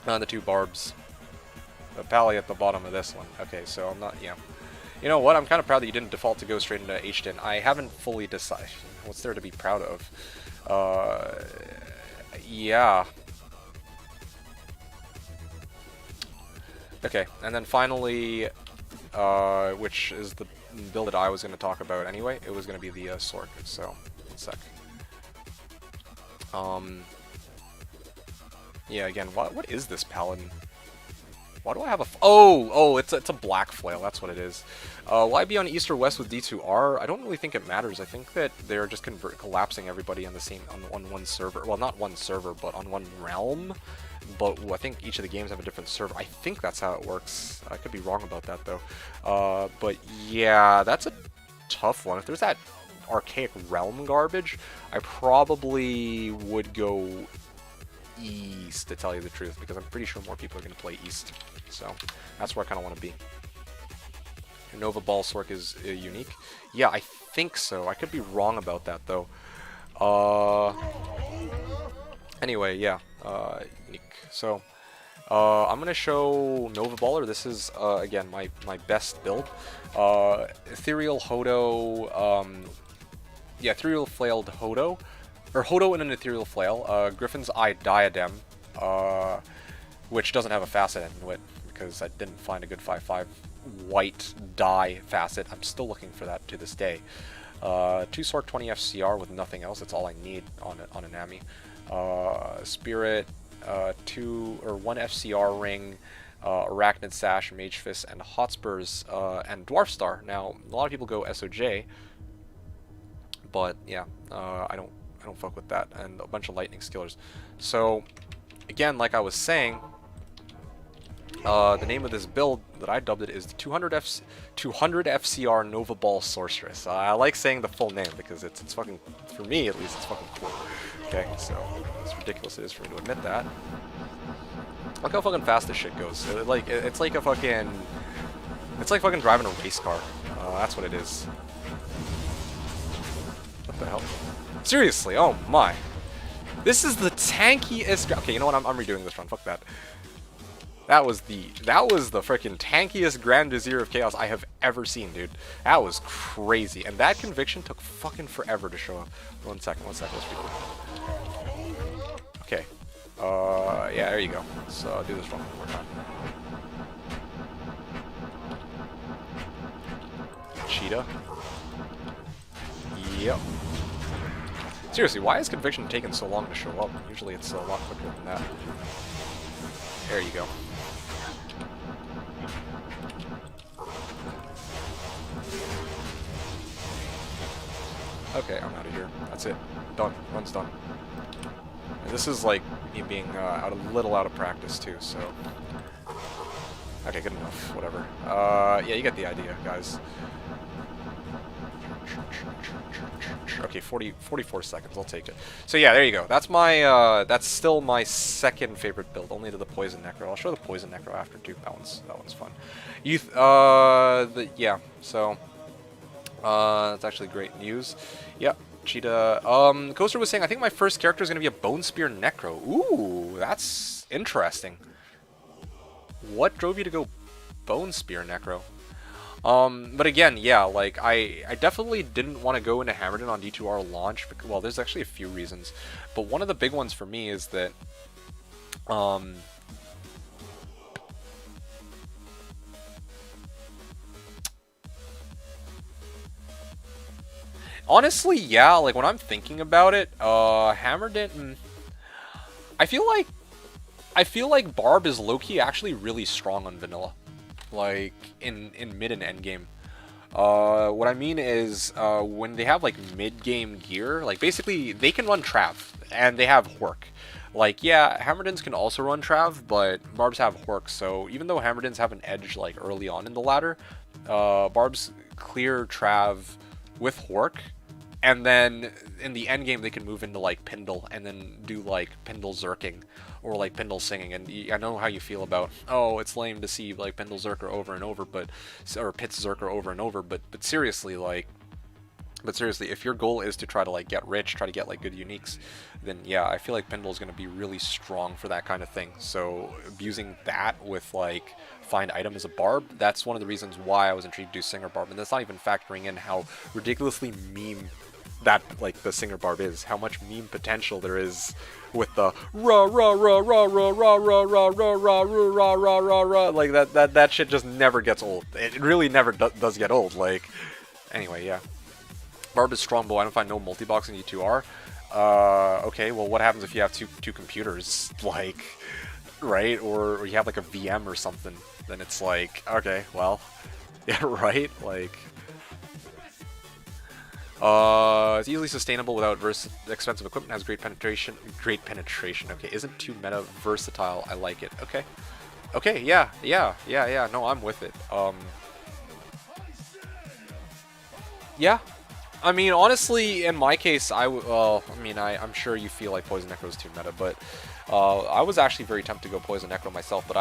The 2 barbs. The pally at the bottom of this one. Okay, so I'm not, yeah. You know what, I'm kind of proud that you didn't default to go straight into HDIN. I haven't fully decided. What's there to be proud of? Yeah. Okay, and then finally, which is the build that I was going to talk about anyway, it was going to be the Sork, so, 1 sec. Yeah, again, what is this paladin? Why do I have a oh, it's a black flail, that's what it is. Will I be on East or West with D2R? I don't really think it matters. I think that they're just collapsing everybody on the same, on one server. Well, not one server, but on one realm. But I think each of the games have a different server. I think that's how it works. I could be wrong about that, though. But yeah, that's a tough one. If there's that archaic realm garbage, I probably would go East, to tell you the truth, because I'm pretty sure more people are going to play East. So that's where I kind of want to be. Your Nova Ball Sork is unique. Yeah, I think so. I could be wrong about that, though. Anyway, yeah, unique. So I'm going to show Nova Baller. This is, again, my best build. Ethereal Hodo, yeah, Ethereal Flailed Hodo. Or Hodo in an Ethereal Flail, Griffin's Eye Diadem, which doesn't have a facet into it, because I didn't find a good 5/5 white dye facet. I'm still looking for that to this day. 2 Sork 20 FCR with nothing else, that's all I need on an Ami. Spirit, 1 FCR ring, Arachnid Sash, Mage Fist, and Hotspurs, and Dwarf Star. Now, a lot of people go SOJ, but yeah, I don't fuck with that, and a bunch of lightning skillers. So again, like I was saying, the name of this build that I dubbed it is the 200 FCR Nova Ball Sorceress. I like saying the full name because it's fucking, for me at least, it's fucking cool. Okay, so as ridiculous it is for me to admit that. Look how fucking fast this shit goes. It's like fucking driving a race car. That's what it is. What the hell? Seriously, oh my. This is the tankiest... Okay, you know what? I'm redoing this run. Fuck that. That was the freaking tankiest Grand Vizier of Chaos I have ever seen, dude. That was crazy. And that conviction took fucking forever to show up. 1 second, let's redo it. Okay. Yeah, there you go. Let's do this run one more time. Cheetah. Yep. Seriously, why is Conviction taking so long to show up? Usually it's a lot quicker than that. There you go. Okay, I'm out of here. That's it. Done. Run's done. And this is like me being a little out of practice too, so... Okay, good enough. Whatever. Yeah, you get the idea, guys. Okay, 44 seconds, I'll take it. So yeah, there you go. That's my, that's still my second favorite build, only to the Poison Necro. I'll show the Poison Necro after too. That one's fun. Yeah, so, that's actually great news. Yep, Cheetah. Coaster was saying, I think my first character is going to be a Bone Spear Necro. Ooh, that's interesting. What drove you to go Bone Spear Necro? But again, yeah, like, I definitely didn't want to go into Hammerdin on D2R launch, because, well, there's actually a few reasons, but one of the big ones for me is that, Honestly, yeah, like when I'm thinking about it, Hammer didn't. I feel like Barb is low-key actually really strong on vanilla, like in mid and end game. What I mean is, when they have like mid-game gear, like basically they can run Trav and they have Hork. Like, yeah, Hammerdins can also run Trav, but Barbs have Hork, so even though Hammerdins have an edge like early on in the ladder, Barbs clear Trav with Hork, and then in the end game they can move into like Pindle and then do like Pindle Zerking or like Pindle Singing. And I know how you feel about, oh, it's lame to see like Pindle Zerker over and over, but or Pitts Zerker over and over, but seriously, like. But seriously, if your goal is to try to like get rich, try to get like good uniques, then yeah, I feel like Pindle is going to be really strong for that kind of thing. So abusing that with like find item as a barb, that's one of the reasons why I was intrigued to do Singer Barb, and that's not even factoring in how ridiculously meme that like the Singer Barb is, how much meme potential there is with the rah rah rah rah rah rah rah rah rah rah rah rah rah rah, like that shit just never gets old. It really never does get old. Like anyway, yeah. Barb is strong, but I don't find no multi-box in D2R. Okay, well, what happens if you have two computers, like, right? Or you have like a VM or something? Then it's like, okay, well, yeah, right? Like, it's easily sustainable without expensive equipment. Has great penetration. Great penetration. Okay, isn't too meta, versatile. I like it. Okay, okay, yeah. No, I'm with it. Yeah. I mean, honestly, in my case, I'm sure you feel like Poison Necro is too meta, but I was actually very tempted to go Poison Necro myself. But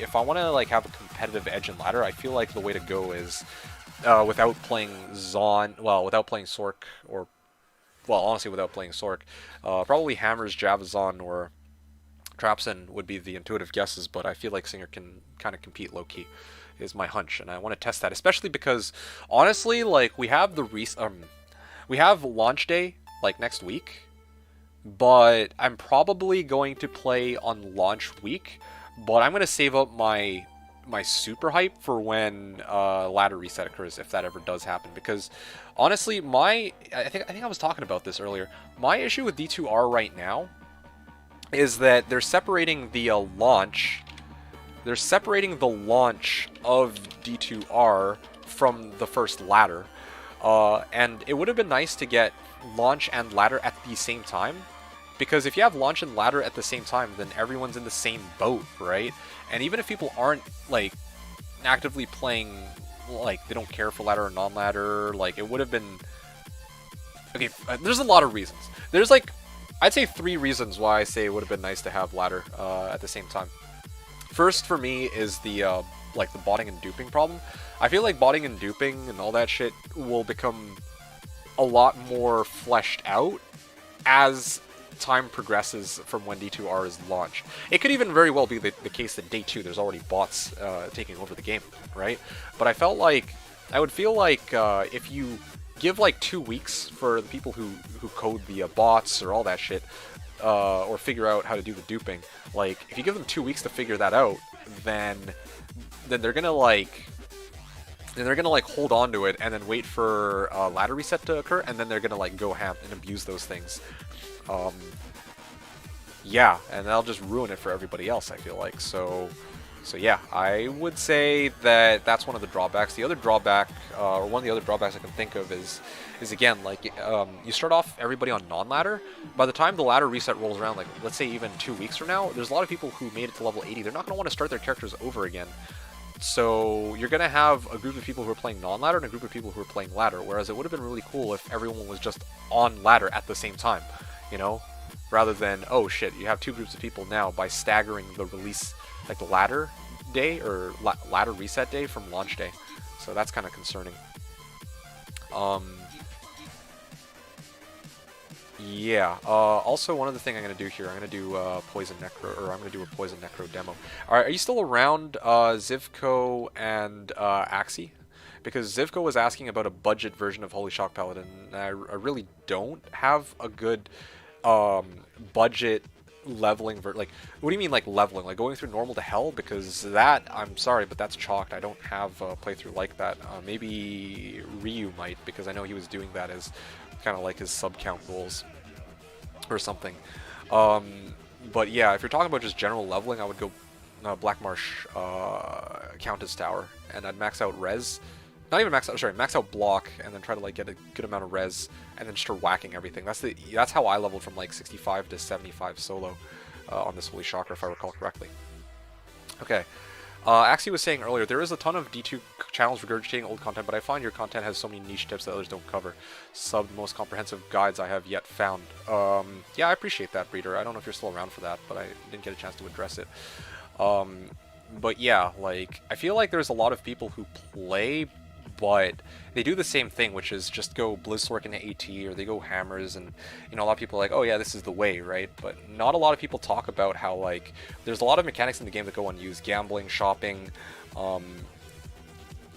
if I want to like have a competitive edge in ladder, I feel like the way to go is without playing without playing Sork, or honestly, without playing Sork, probably Hammers, Javazon, or Trapsin would be the intuitive guesses. But I feel like Singer can kind of compete low key, is my hunch, and I want to test that, especially because honestly, like we have we have launch day like next week, but I'm probably going to play on launch week, but I'm going to save up my super hype for when ladder reset occurs, if that ever does happen, because honestly, I think I was talking about this earlier. My issue with D2R right now is that they're separating the launch of D2R from the first ladder. And it would have been nice to get launch and ladder at the same time, because if you have launch and ladder at the same time, then everyone's in the same boat, right? And even if people aren't like actively playing, like they don't care for ladder or non-ladder, like it would have been okay. There's a lot of reasons. There's like, I'd say 3 reasons why I say it would have been nice to have ladder at the same time. First for me is the like the botting and duping problem. I feel like botting and duping and all that shit will become a lot more fleshed out as time progresses from when D2R is launched. It could even very well be the case that day 2 there's already bots taking over the game, right? But I would feel like if you give like 2 weeks for the people who code the bots or all that shit, or figure out how to do the duping, like if you give them 2 weeks to figure that out, then they're gonna like hold on to it and then wait for ladder reset to occur, and then they're gonna like go ham and abuse those things. Yeah, and that'll just ruin it for everybody else, I feel like. So yeah, I would say that that's one of the drawbacks. The other drawback, or one of the other drawbacks I can think of is again, like, you start off everybody on non-ladder. By the time the ladder reset rolls around, like, let's say even 2 weeks from now, there's a lot of people who made it to level 80. They're not going to want to start their characters over again. So you're going to have a group of people who are playing non-ladder and a group of people who are playing ladder, whereas it would have been really cool if everyone was just on ladder at the same time, you know? Rather than, oh shit, you have 2 groups of people now by staggering the release, like the ladder day or ladder reset day from launch day. So that's kind of concerning. Yeah. Also, one other thing I'm going to do here, I'm going to do Poison Necro, or I'm going to do a Poison Necro demo. Alright, are you still around Zivko and Axie? Because Zivko was asking about a budget version of Holy Shock Paladin, and I really don't have a good budget leveling like, what do you mean like leveling? Like going through normal to hell? Because that, I'm sorry, but that's chalked. I don't have a playthrough like that. Maybe Ryu might, because I know he was doing that as kind of like his sub count goals or something. But yeah, if you're talking about just general leveling, I would go Black Marsh Countess Tower, and I'd max out res. Not even max out, sorry, max out block, and then try to like get a good amount of res, and then start whacking everything. That's how I leveled from like 65 to 75 solo on this Holy Shocker, if I recall correctly. Okay. Axie was saying earlier, there is a ton of D2 channels regurgitating old content, but I find your content has so many niche tips that others don't cover. Sub the most comprehensive guides I have yet found. Yeah, I appreciate that, Breeder. I don't know if you're still around for that, but I didn't get a chance to address it. But yeah, like, I feel like there's a lot of people who play, but they do the same thing, which is just go Blizzwork into AT, or they go Hammers, and, you know, a lot of people are like, oh yeah, this is the way, right? But not a lot of people talk about how, like, there's a lot of mechanics in the game that go unused. Gambling, shopping, well,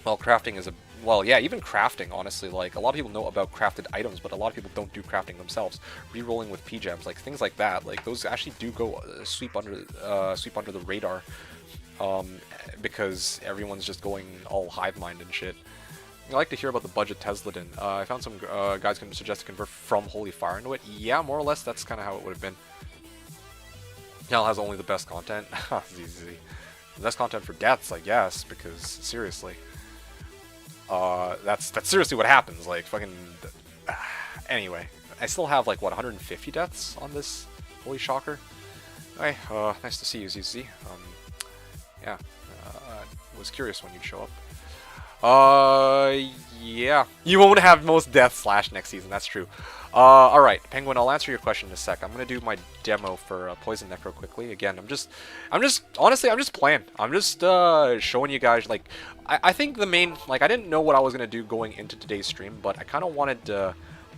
crafting is well, yeah, even crafting, honestly. Like, a lot of people know about crafted items, but a lot of people don't do crafting themselves. Rerolling with P-Gems, like, things like that. Like, those actually do go sweep under the radar, because everyone's just going all hive mind and shit. I like to hear about the budget Tesla did. I found some guys can suggest to convert from Holy Fire into it. Yeah, more or less, that's kind of how it would have been. Now it has only the best content. Easy. The best content for deaths, I guess, because seriously, that's seriously what happens. Like, fucking. Anyway, I still have like what 150 deaths on this Holy Shocker. Hey, nice to see you, ZZ. Yeah, I was curious when you'd show up. Yeah. You won't have most deaths Slash next season, that's true. Alright, Penguin, I'll answer your question in a sec. I'm gonna do my demo for Poison Necro quickly. Again, honestly, I'm just playing. I'm just, showing you guys, like, I think the main, like, I didn't know what I was gonna do going into today's stream, but I kinda wanted to,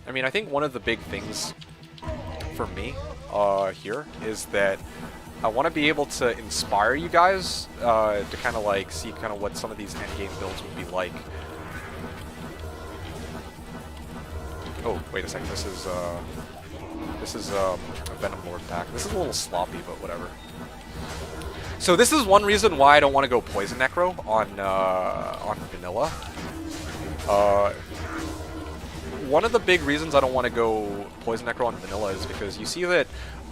I mean, I think one of the big things for me, here, is that I want to be able to inspire you guys to kind of like see kind of what some of these endgame builds would be like. Oh, wait a second. This is a Venom Lord pack. This is a little sloppy, but whatever. So this is one reason why I don't want to go Poison Necro on vanilla. One of the big reasons I don't want to go Poison Necro on vanilla is because you see that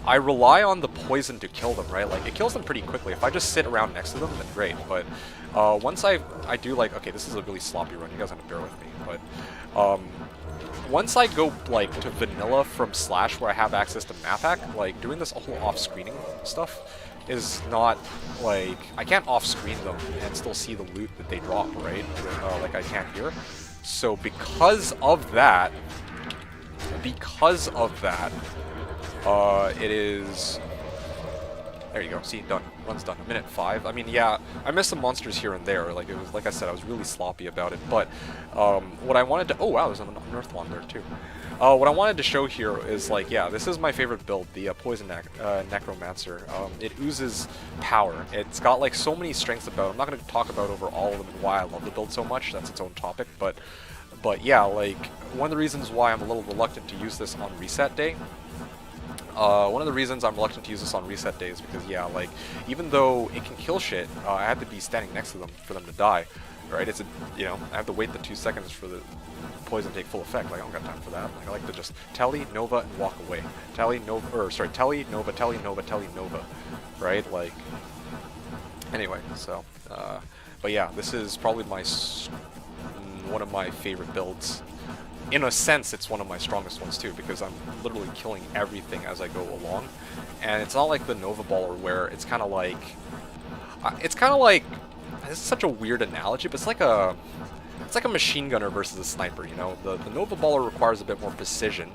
I rely on the poison to kill them, right? Like, it kills them pretty quickly. If I just sit around next to them, then great. But once I do, like, okay, this is a really sloppy run. You guys have to bear with me. But once I go, like, to vanilla from Slash where I have access to map hack, like, doing this whole off-screening stuff is not, like, I can't off-screen them and still see the loot that they drop, right? Like I can't here. So because of that, it is... There you go. See, done. Run's done. A minute 5. I mean, yeah, I missed some monsters here and there. Like, it was, like I said, I was really sloppy about it. But what I wanted to... Oh, wow, there's an Earthwand there, too. What I wanted to show here is, like, yeah, this is my favorite build, the Poison Necromancer. It oozes power. It's got, like, so many strengths about it. I'm not going to talk about over all of them and why I love the build so much. That's its own topic. But yeah, like, one of the reasons why I'm a little reluctant to use this on reset day... one of the reasons I'm reluctant to use this on reset day is because, yeah, like, even though it can kill shit, I have to be standing next to them for them to die, right? It's a, you know, I have to wait the 2 seconds for the poison to take full effect. Like, I don't got time for that. Like, I like to just telly, nova, and walk away. Telly, nova, or, sorry, telly, nova, telly, nova, telly, nova, right? Like, anyway, so, but yeah, this is probably one of my favorite builds. In a sense, it's one of my strongest ones too, because I'm literally killing everything as I go along. And it's not like the Nova Baller where it's kind of like... this is such a weird analogy, but it's like a machine gunner versus a sniper, you know? The Nova Baller requires a bit more precision,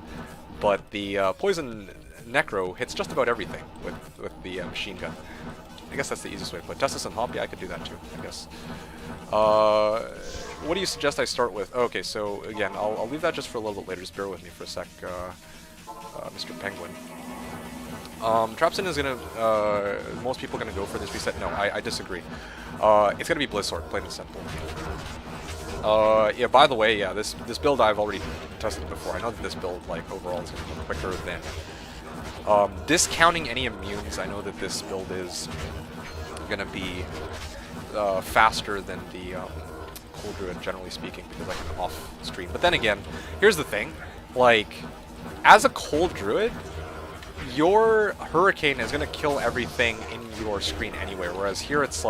but the Poison Necro hits just about everything with the machine gun. I guess that's the easiest way to put it. Testis and Hop, yeah, I could do that too, I guess. What do you suggest I start with? Okay, so again, I'll leave that just for a little bit later. Just bear with me for a sec, Mr. Penguin. Trapsin is gonna, most people are gonna go for this reset. No, I disagree. It's gonna be Blizzard, plain and simple. Yeah, by the way, yeah, this build I've already tested before. I know that this build, like, overall is gonna be quicker than Discounting any immunes, I know that this build is gonna be faster than the Cold Druid, generally speaking, because I can off-screen. But then again, here's the thing, like, as a Cold Druid, your Hurricane is gonna kill everything in your screen anyway, whereas here it's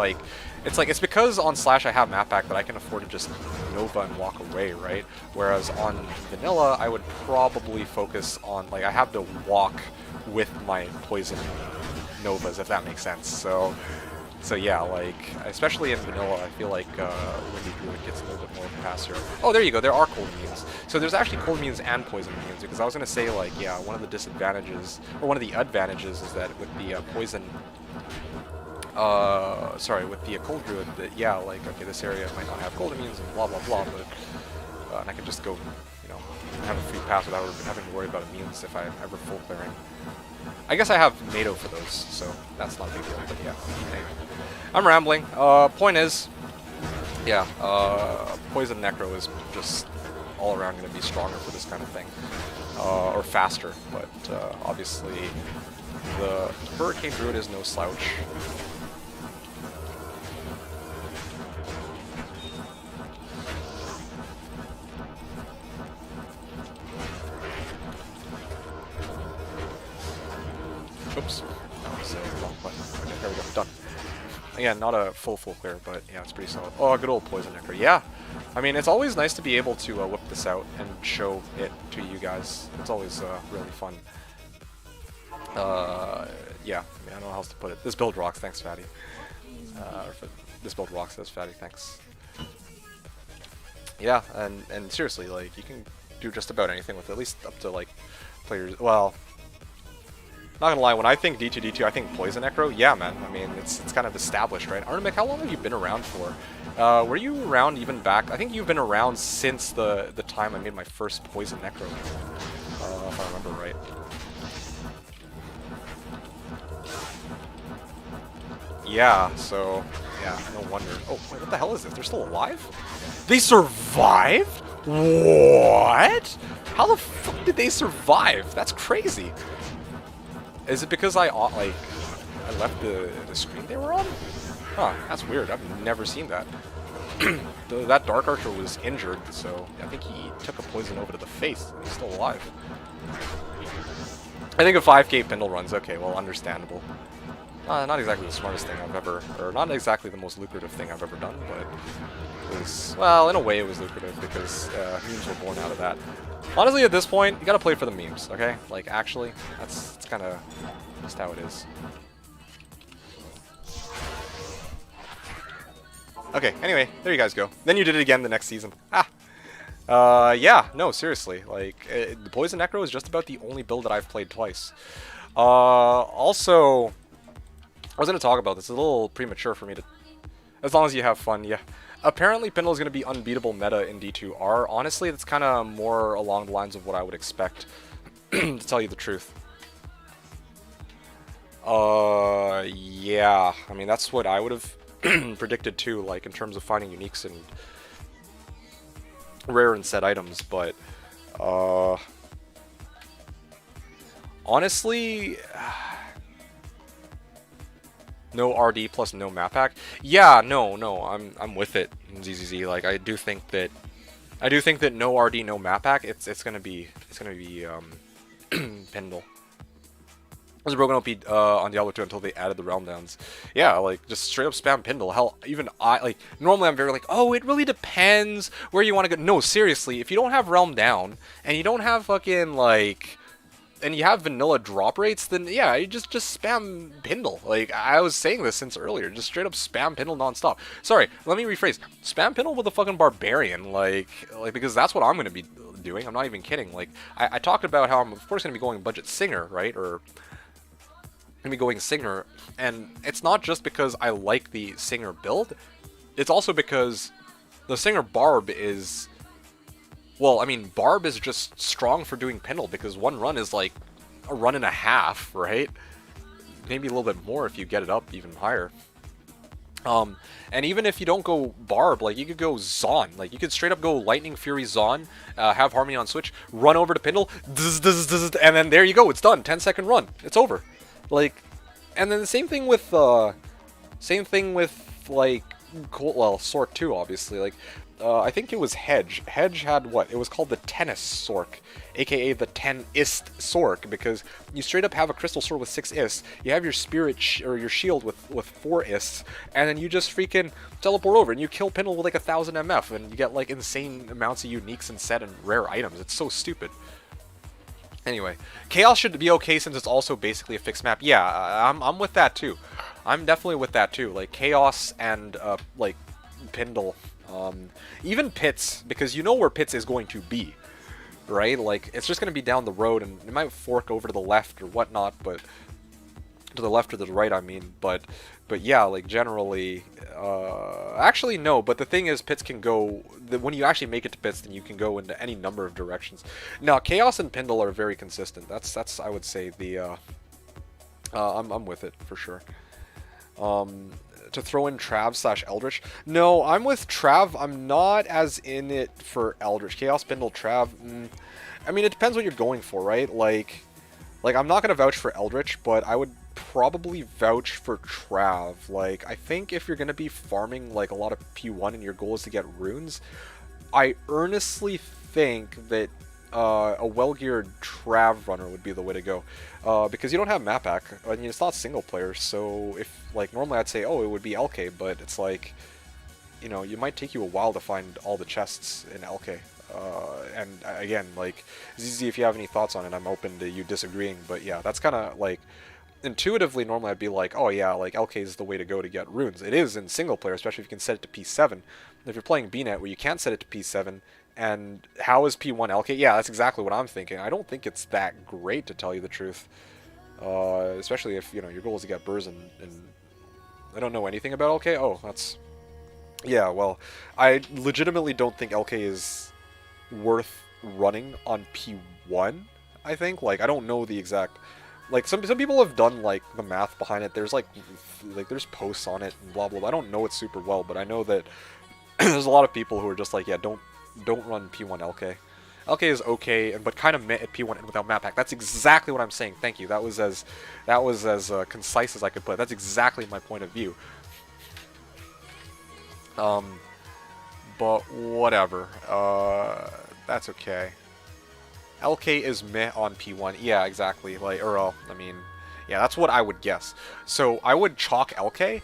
because on Slash I have map back that I can afford to just Nova and walk away, right? Whereas on Vanilla, I would probably focus on, like, I have to walk with my poison Novas, if that makes sense. So yeah, like, especially in Vanilla, I feel like Windy Druid gets a little bit more of a pass here. Oh, there you go, there are cold immunes. So there's actually cold immunes and poison immunes, because I was going to say, like, yeah, one of the disadvantages, or one of the advantages is that with the poison, with the Cold Druid, that, yeah, like, okay, this area might not have cold immunes and blah, blah, blah, but, and I can just go, you know, have a free pass without having to worry about immunes if I'm ever full clearing. I guess I have NATO for those, so that's not a big deal, but yeah. Anyway. I'm rambling. Point is, yeah, Poison Necro is just all around going to be stronger for this kind of thing. Or faster, but obviously the Hurricane Druid is no slouch. Oops. That was the wrong button. Okay, there we go. Done. Again, not a full clear, but yeah, it's pretty solid. Oh, good old Poison Necro. Yeah. I mean, it's always nice to be able to whip this out and show it to you guys. It's always really fun. Yeah. I mean, I don't know how else to put it. This build rocks. Thanks, Fatty. This build rocks. Says Fatty. Thanks. Yeah, and seriously, like, you can do just about anything with it, at least up to, like, players. Well, not gonna lie, when I think D2, I think Poison Necro. Yeah, man. I mean, it's kind of established, right? Arnamic, how long have you been around for? Were you around even back? I think you've been around since the time I made my first Poison Necro, if I remember right. Yeah, so, yeah, no wonder. Oh, wait, what the hell is this? They're still alive? They survived? What? How the fuck did they survive? That's crazy. Is it because I left the screen they were on? Huh, that's weird. I've never seen that. That Dark Archer was injured, so I think he took a poison over to the face. He's still alive. I think a 5k Pindle runs. Okay, well, understandable. Not exactly the smartest thing I've ever, or not exactly the most lucrative thing I've ever done, but it was, well, in a way it was lucrative because memes were born out of that. Honestly, at this point, you gotta play for the memes, okay? Like, actually, that's kind of just how it is. Okay, anyway, there you guys go. Then you did it again the next season. Yeah, no, seriously. Like, the Poison Necro is just about the only build that I've played twice. Also, I was going to talk about this. It's a little premature for me to... As long as you have fun, yeah. Apparently, Pindle is going to be unbeatable meta in D2R. Honestly, that's kind of more along the lines of what I would expect, to tell you the truth. Yeah. I mean, that's what I would have predicted too, like, in terms of finding uniques and rare and set items, but, honestly... No RD plus no map hack. Yeah, no, I'm with it, ZZZ. Like, I do think that no RD, no map hack. It's gonna be Pindle. It was a broken OP on Diablo 2 until they added the Realm Downs. Yeah, like, just straight up spam Pindle. Hell, even normally I'm very like, oh, it really depends where you want to go. No, seriously, if you don't have Realm Down and you don't have fucking like. And you have vanilla drop rates, then yeah, you just spam Pindle. Like, I was saying this since earlier, just straight up spam Pindle nonstop. Sorry, let me rephrase. Spam Pindle with a fucking Barbarian, like because that's what I'm gonna be doing. I'm not even kidding. Like, I talked about how I'm of course gonna be going budget Singer, right? Or gonna be going Singer, and it's not just because I like the Singer build. It's also because the Singer Barb is. Well, I mean, Barb is just strong for doing Pindle because one run is like a run and a half, right? Maybe a little bit more if you get it up even higher. And even if you don't go Barb, like, you could go Zon. Like, you could straight up go Lightning Fury Zon, have Harmony on switch, run over to Pindle, and then there you go, it's done. 10-second run. It's over. Like, and then the same thing with, like, well, Sork too, obviously. Like, I think it was Hedge. Hedge had what? It was called the Tennis Sork, aka the 10-ist Sork, because you straight up have a crystal sword with 6 ists, you have your spirit or your shield with 4 ists, and then you just freaking teleport over and you kill Pindle with like 1000 MF, and you get like insane amounts of uniques and set and rare items. It's so stupid. Anyway, Chaos should be okay since it's also basically a fixed map. Yeah, I'm with that too. I'm definitely with that too. Like, Chaos and like Pindle, even Pits, because you know where Pits is going to be, right? Like, it's just going to be down the road, and it might fork over to the left or whatnot, but to the left or the right, I mean. But yeah, like, generally, actually no. But the thing is, Pits can go. When you actually make it to Pits, then you can go into any number of directions. Now, Chaos and Pindle are very consistent. That's I would say the. I'm with it for sure. To throw in Trav / Eldritch. No, I'm with Trav. I'm not as in it for Eldritch. Chaos, Pindle, Trav. I mean, it depends what you're going for, right? Like I'm not gonna vouch for Eldritch, but I would probably vouch for Trav. Like, I think if you're gonna be farming like a lot of P1 and your goal is to get runes, I earnestly think that a well-geared Trav runner would be the way to go, because you don't have map pack. I mean, it's not single player, so if, like, normally I'd say, oh, it would be LK, but it's like, you know, it might take you a while to find all the chests in LK. And again, like, ZZ, if you have any thoughts on it, I'm open to you disagreeing, but yeah, that's kind of like, intuitively, normally I'd be like, oh yeah, like, LK is the way to go to get runes. It is in single player, especially if you can set it to P7. If you're playing BNet where you can't set it to P7, and how is P1 LK? Yeah, that's exactly what I'm thinking. I don't think it's that great, to tell you the truth. Especially if, you know, your goal is to get burrs, and I don't know anything about LK. Oh, that's... Yeah, well, I legitimately don't think LK is worth running on P1, I think. Like, I don't know the exact... Like, some people have done, like, the math behind it. There's, like, there's posts on it and blah, blah, blah. I don't know it super well, but I know that there's a lot of people who are just like, yeah, don't run P1 LK. LK is okay, but kind of meh at P1 and without map pack. That's exactly what I'm saying. Thank you. That was as concise as I could put it. That's exactly my point of view. But whatever. That's okay. LK is meh on P1. Yeah, exactly. Like, or I mean, yeah, that's what I would guess. So I would chalk LK.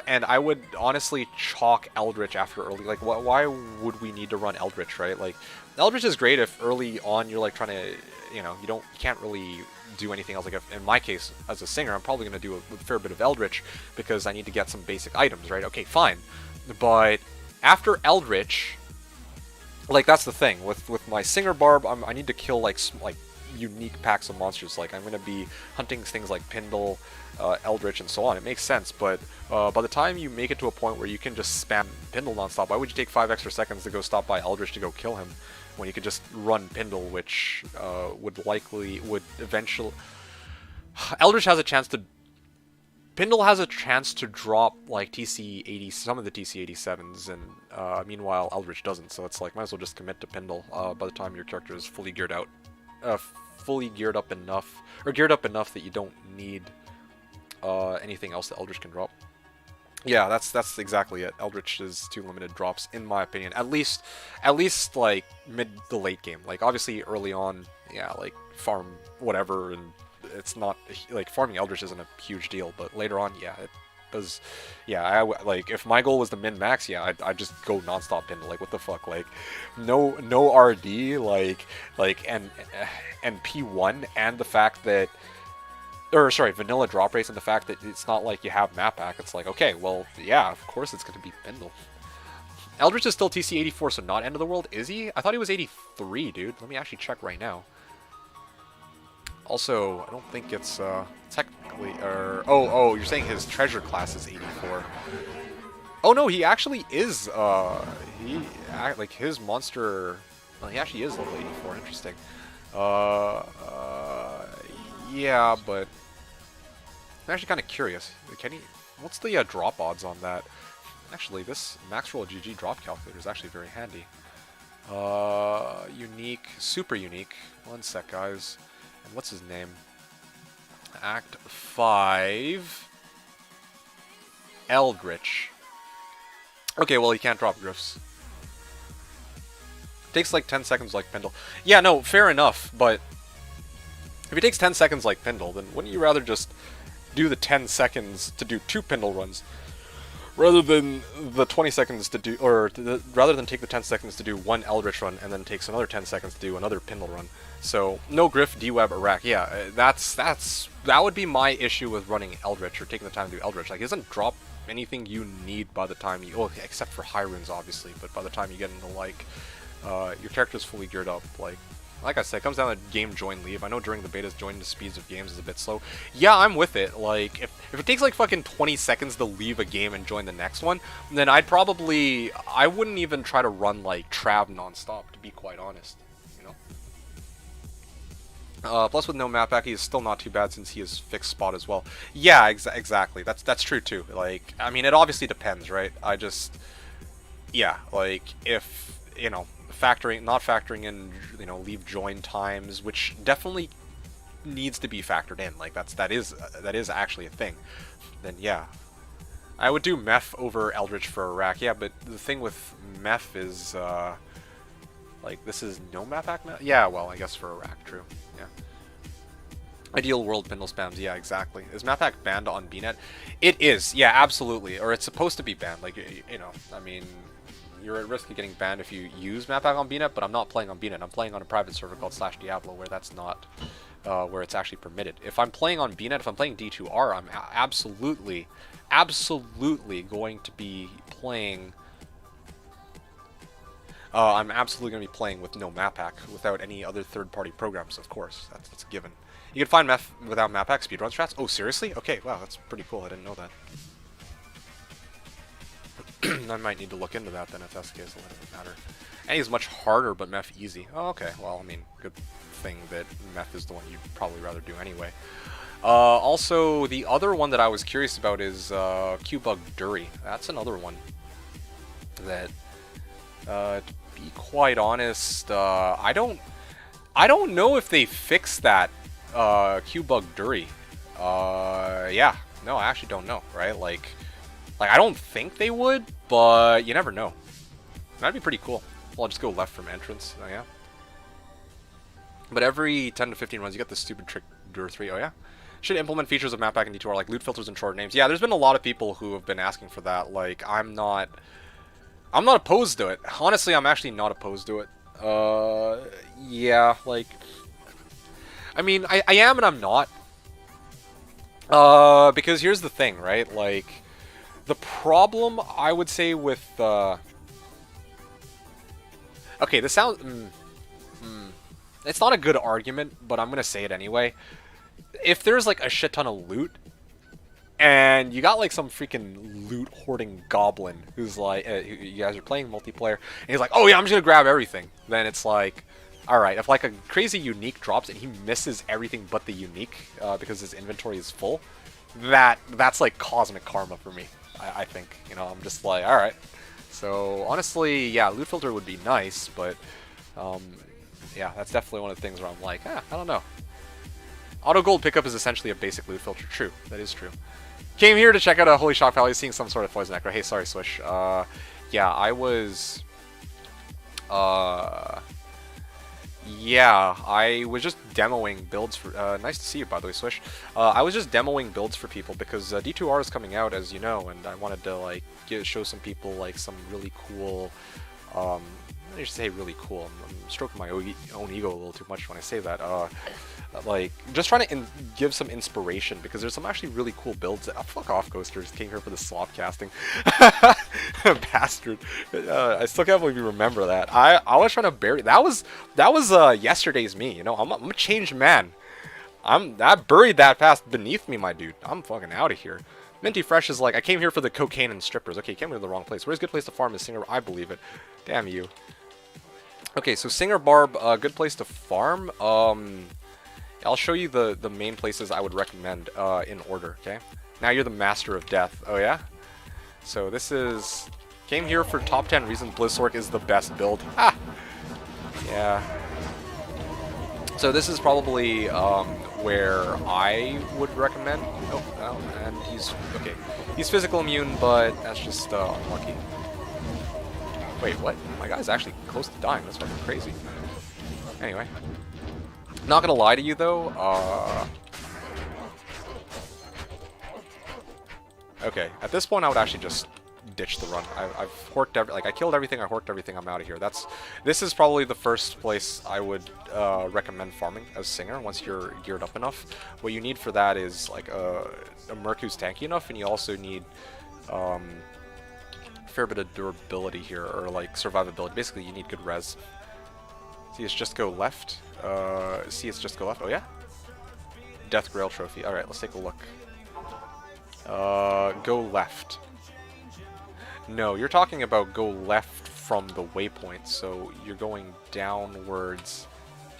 And I would honestly chalk Eldritch after early. Like, why would we need to run Eldritch, right? Like, Eldritch is great if early on you're like trying to, you know, you can't really do anything else. Like, if, in my case, as a singer, I'm probably going to do a fair bit of Eldritch because I need to get some basic items, right? Okay, fine. But after Eldritch, like, that's the thing. With my singer Barb, I need to kill, like unique packs of monsters. Like, I'm going to be hunting things like Pindle, Eldritch, and so on. It makes sense, but by the time you make it to a point where you can just spam Pindle nonstop, why would you take 5 extra seconds to go stop by Eldritch to go kill him when you could just run Pindle, which would eventually... Eldritch has a chance to... Pindle has a chance to drop, like, TC-80, some of the TC-87s, and meanwhile Eldritch doesn't, so it's like, might as well just commit to Pindle by the time your character is fully geared out. Fully geared up enough, or geared up enough that you don't need anything else that Eldritch can drop. Yeah, that's exactly it. Eldritch is too limited drops, in my opinion. At least like mid to late game. Like, obviously early on, yeah, like farm whatever, and it's not like farming Eldritch isn't a huge deal. But later on, yeah, it does. Yeah, like if my goal was to min max, yeah, I'd just go nonstop Pindle. Like, what the fuck? Like, no RD, like and P1, and the fact that. Or, sorry, vanilla drop rates, and the fact that it's not like you have map pack. It's like, okay, well, yeah, of course it's going to be Pindle. Eldritch is still TC 84, so not end of the world, is he? I thought he was 83, dude. Let me actually check right now. Also, I don't think it's, technically, oh, you're saying his treasure class is 84. Oh, no, he actually is, like, his monster, well, he actually is level 84, interesting. Yeah, but I'm actually kind of curious. Can he? What's the drop odds on that? Actually, this max roll GG drop calculator is actually very handy. Unique, super unique. One sec, guys. And what's his name? Act 5. Eldritch. Okay, well, he can't drop Griffs. Takes like 10 seconds like Pindle. Yeah, no, fair enough, but if it takes 10 seconds like Pindle, then wouldn't you rather just do the 10 seconds to do 2 Pindle runs rather than the 20 seconds to do, or rather than take the 10 seconds to do 1 Eldritch run and then takes another 10 seconds to do another Pindle run? So no Griff, D-Web, or Rack. Yeah, that would be my issue with running Eldritch or taking the time to do Eldritch. Like, it doesn't drop anything you need by the time you, oh, except for high runes obviously, but by the time you get into like your character's fully geared up. Like I said, it comes down to game join leave. I know during the betas joining the speeds of games is a bit slow. Yeah, I'm with it. Like, if it takes like fucking 20 seconds to leave a game and join the next one, then I wouldn't even try to run like Trav nonstop, to be quite honest, you know? Plus with no map pack, he is still not too bad since he is fixed spot as well. Yeah, exactly. That's true too. Like, I mean, it obviously depends, right? Yeah, like, if, you know, not factoring in, you know, leave join times, which definitely needs to be factored in. Like, that is actually a thing. Then yeah, I would do Meph over Eldritch for a rack. Yeah, but the thing with Meph is like, this is no map pack. Yeah, well, I guess for a rack, true. Yeah. Ideal world Pindle spams. Yeah, exactly. Is map pack banned on BNet? It is. Yeah, absolutely. Or it's supposed to be banned. Like, you know, I mean, you're at risk of getting banned if you use map pack on BNet, but I'm not playing on BNet. I'm playing on a private server called Slashdiablo, where that's not, where it's actually permitted. If I'm playing on BNet, if I'm playing D2R, I'm absolutely going to be playing. I'm absolutely going to be playing with no map pack, without any other third-party programs. Of course, that's a given. You can find meth without map pack speedrun strats. Oh, seriously? Okay, wow, that's pretty cool. I didn't know that. I might need to look into that then, if that's the case. It doesn't matter. And he's much harder, but meth easy. Oh, okay. Well, I mean, good thing that meth is the one you'd probably rather do anyway. Also, the other one that I was curious about is Q-Bug Dury. That's another one that, to be quite honest, I don't know if they fixed that Q-Bug Dury. Yeah, no, I actually don't know, right? Like, I don't think they would, but you never know. That'd be pretty cool. Well, I'll just go left from entrance. Oh, yeah. But every 10 to 15 runs, you get this stupid trick, Dur 3. Oh, yeah. Should implement features of map pack and D2R, like loot filters and short names. Yeah, there's been a lot of people who have been asking for that. Like, I'm not opposed to it. Honestly, I'm actually not opposed to it. Yeah, like, I mean, I am and I'm not. Because here's the thing, right? Like, the problem, I would say, with, okay, this sounds, it's not a good argument, but I'm gonna say it anyway. If there's, like, a shit ton of loot, and you got, like, some freaking loot hoarding goblin who's like, you guys are playing multiplayer, and he's like, oh yeah, I'm just gonna grab everything, then it's like, alright, if, like, a crazy unique drops and he misses everything but the unique, because his inventory is full, that's, like, cosmic karma for me. I think, you know, I'm just like, alright. So, honestly, yeah, loot filter would be nice, but, yeah, that's definitely one of the things where I'm like, I don't know. Auto gold pickup is essentially a basic loot filter. True, that is true. Came here to check out a Holy Shock Valley, seeing some sort of poison necro. Hey, sorry, Swish. Yeah, I was, yeah, I was just demoing builds for, nice to see you, by the way, Swish. I was just demoing builds for people because D2R is coming out, as you know, and I wanted to, like, show some people, like, some really cool, I should say really cool. I'm stroking my own ego a little too much when I say that. Like, just trying to give some inspiration, because there's some actually really cool builds. Fuck off, Ghosters. Came here for the slop casting. Bastard. I still can't believe you remember that. I was trying to bury... That was yesterday's me, you know? I'm a changed man. I buried that past beneath me, my dude. I'm fucking out of here. Minty Fresh is like, I came here for the cocaine and strippers. Okay, came to the wrong place. Where's a good place to farm is Singer? I believe it. Damn you. Okay, so Singer Barb, good place to farm. I'll show you the main places I would recommend in order, okay? Now you're the master of death. Oh yeah? So this is... Came here for top 10 reasons Blizzork is the best build. Ah! Yeah. So this is probably where I would recommend... Oh, oh, and he's... Okay. He's physical immune, but that's just unlucky. Wait, what? My guy's actually close to dying. That's fucking crazy. Anyway. Not gonna lie to you, though. Okay, at this point I would actually just ditch the run. I've horked I killed everything, I horked everything, I'm out of here. This is probably the first place I would recommend farming as Singer once you're geared up enough. What you need for that is like a Merc who's tanky enough, and you also need a fair bit of durability here, or like survivability. Basically, you need good res. See, it's just go left. See, it's just go left. Oh yeah? Death Grail Trophy. Alright, let's take a look. Go left. No, you're talking about go left from the waypoint, so you're going downwards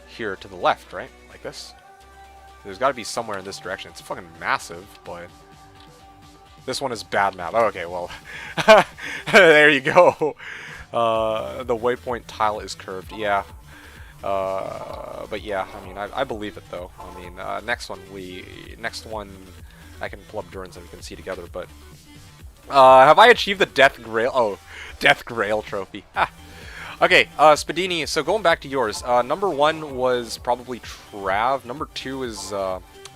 here to the left, right? Like this? There's got to be somewhere in this direction. It's fucking massive, but... This one is bad map. Oh, okay, well... there you go! The waypoint tile is curved, yeah. But yeah, I mean, I believe it, though. I mean, next one... I can pull up Durance and we can see together, but... have I achieved the Death Grail? Oh, Death Grail trophy. Okay, Spadini, so going back to yours. Number 1 was probably Trav. Number 2 is,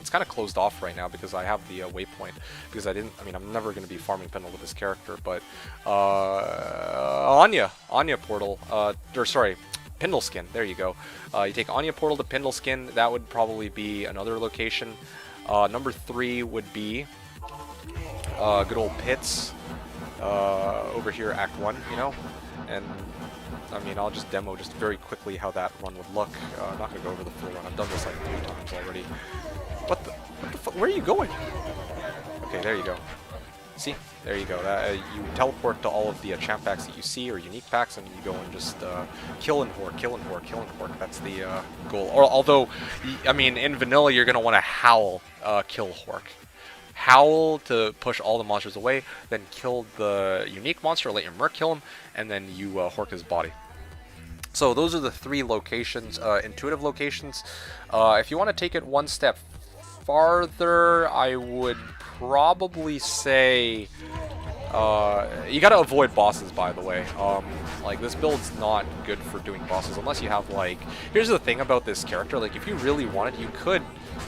it's kind of closed off right now because I have the waypoint. Because I mean, I'm never going to be farming Pendle with this character, but, Anya Portal, or sorry, Pindleskin, there you go. You take Anya Portal to Pindleskin, that would probably be another location. Number 3 would be good old Pits over here, Act 1, you know? And, I mean, I'll just demo just very quickly how that run would look. I'm not going to go over the full run. I've done this like 3 times already. What the fuck? Where are you going? Okay, there you go. See? There you go. You teleport to all of the champ packs that you see, or unique packs, and you go and just kill and hork, kill and hork, kill and hork. That's the goal. Or, although, I mean, in vanilla, you're going to want to howl, kill hork. Howl to push all the monsters away, then kill the unique monster, let your Merc kill him, and then you hork his body. So those are the 3 locations, intuitive locations. If you want to take it one step farther, I would probably say you gotta avoid bosses, by the way. Like, this build's not good for doing bosses unless you have, like... Here's the thing about this character, like, if you really wanted, you could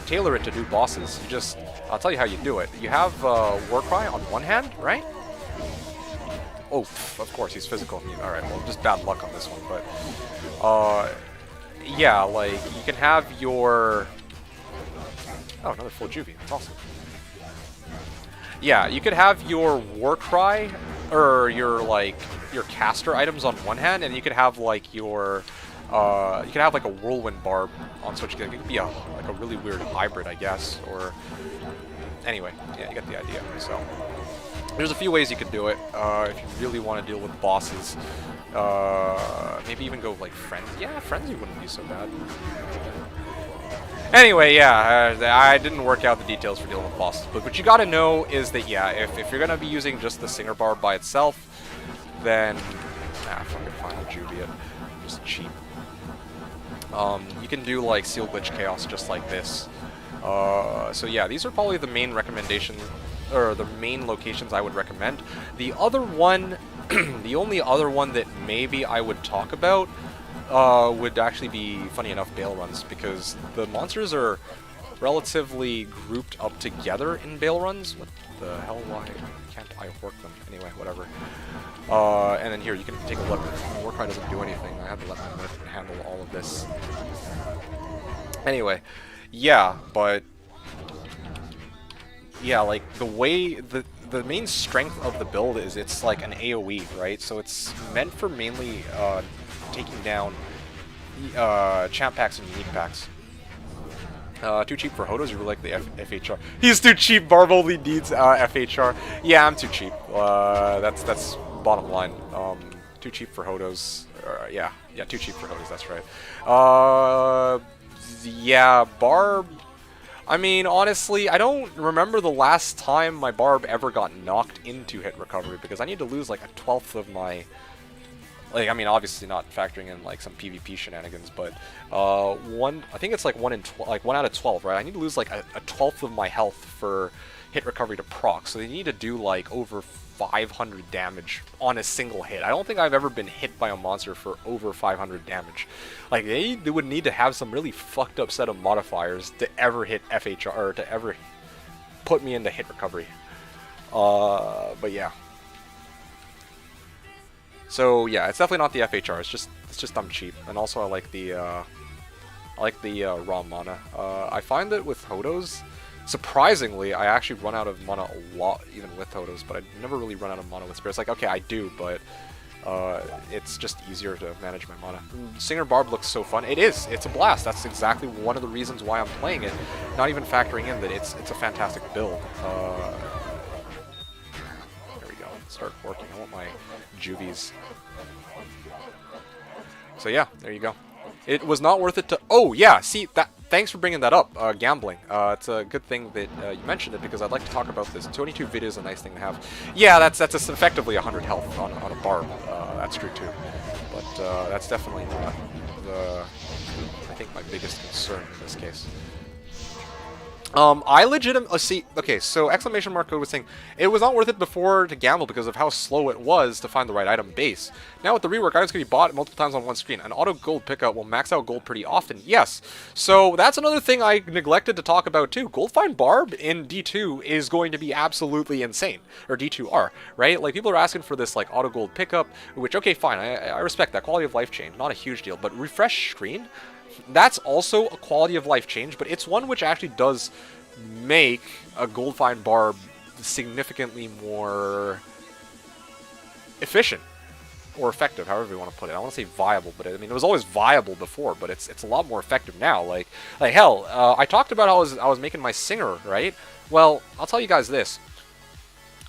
tailor it to do bosses. You just... I'll tell you how you do it. You have Warcry on one hand, right? Oh, of course, he's physical immune. Alright, well, just bad luck on this one, but... yeah, like, you can have your... Oh, another full juvie. That's awesome. Yeah, you could have your Warcry, or your, like, your caster items on one hand, and you could have, like, your... you could have, like, a Whirlwind Barb on Switch. It could be like a really weird hybrid, I guess, or... Anyway, yeah, you get the idea. So, there's a few ways you could do it, if you really want to deal with bosses. Maybe even go, like, Frenzy. Yeah, Frenzy wouldn't be so bad. Anyway, yeah, I didn't work out the details for dealing with bosses, but what you gotta know is that, yeah, if you're gonna be using just the Singer Barb by itself, then... fucking Final Juvie it. Just cheap. You can do, like, Seal Glitch Chaos just like this. So yeah, these are probably the main recommendations, or the main locations I would recommend. The other one, the only other one that maybe I would talk about would actually be, funny enough, Bale runs, because the monsters are relatively grouped up together in Bale runs. What the hell? Why can't I work them? Anyway, whatever. And then here, you can take a look. Warcry doesn't do anything. I had to let my Merc handle all of this. Anyway, yeah, but... Yeah, like, the way... The main strength of the build is it's like an AoE, right? So it's meant for mainly taking down champ packs and unique packs. Too cheap for Hodos, you really like the FHR. He's too cheap, Barb only needs FHR. Yeah, I'm too cheap. That's bottom line. Too cheap for Hodos. Yeah, too cheap for Hodos, that's right. Yeah, Barb... I mean, honestly, I don't remember the last time my barb ever got knocked into hit recovery, because I need to lose like a 12th of my... Like, I mean, obviously not factoring in like some PvP shenanigans, but I think it's like 1 out of 12, right? I need to lose like a 12th of my health for hit recovery to proc, so they need to do like over 500 damage on a single hit. I don't think I've ever been hit by a monster for over 500 damage. Like, they would need to have some really fucked up set of modifiers to ever hit FHR, or to ever put me into hit recovery. But yeah. So yeah, it's definitely not the FHR. It's just I'm cheap, and also I like the raw mana. I find that with Hodos, surprisingly, I actually run out of mana a lot, even with Hodos, but I never really run out of mana with Spirits. Like, okay, I do, but it's just easier to manage my mana. Singer Barb looks so fun. It is. It's a blast. That's exactly one of the reasons why I'm playing it. Not even factoring in that it's a fantastic build. There we go. Start working. I want my juvies. So yeah, there you go. It was not worth it to... Oh, yeah, see, that. Thanks for bringing that up, gambling. It's a good thing that you mentioned it, because I'd like to talk about this. 22 vid is a nice thing to have. Yeah, that's effectively 100 health on a barb. That's true, too. But that's definitely not I think, my biggest concern in this case. I legitimately see. Okay, so exclamation mark code was saying it was not worth it before to gamble because of how slow it was to find the right item base. Now with the rework, items can be bought multiple times on one screen. An auto gold pickup will max out gold pretty often. Yes, so that's another thing I neglected to talk about too. Gold find barb in D2 is going to be absolutely insane, or D2R, right? Like, people are asking for this like auto gold pickup, which, okay, fine, I respect that, quality of life change, not a huge deal, but refresh screen. That's also a quality of life change, but it's one which actually does make a gold find barb significantly more efficient or effective, however you want to put it. I want to say viable, but I mean, it was always viable before, but it's a lot more effective now. Like hell, I talked about how I was making my singer, right? Well, I'll tell you guys this.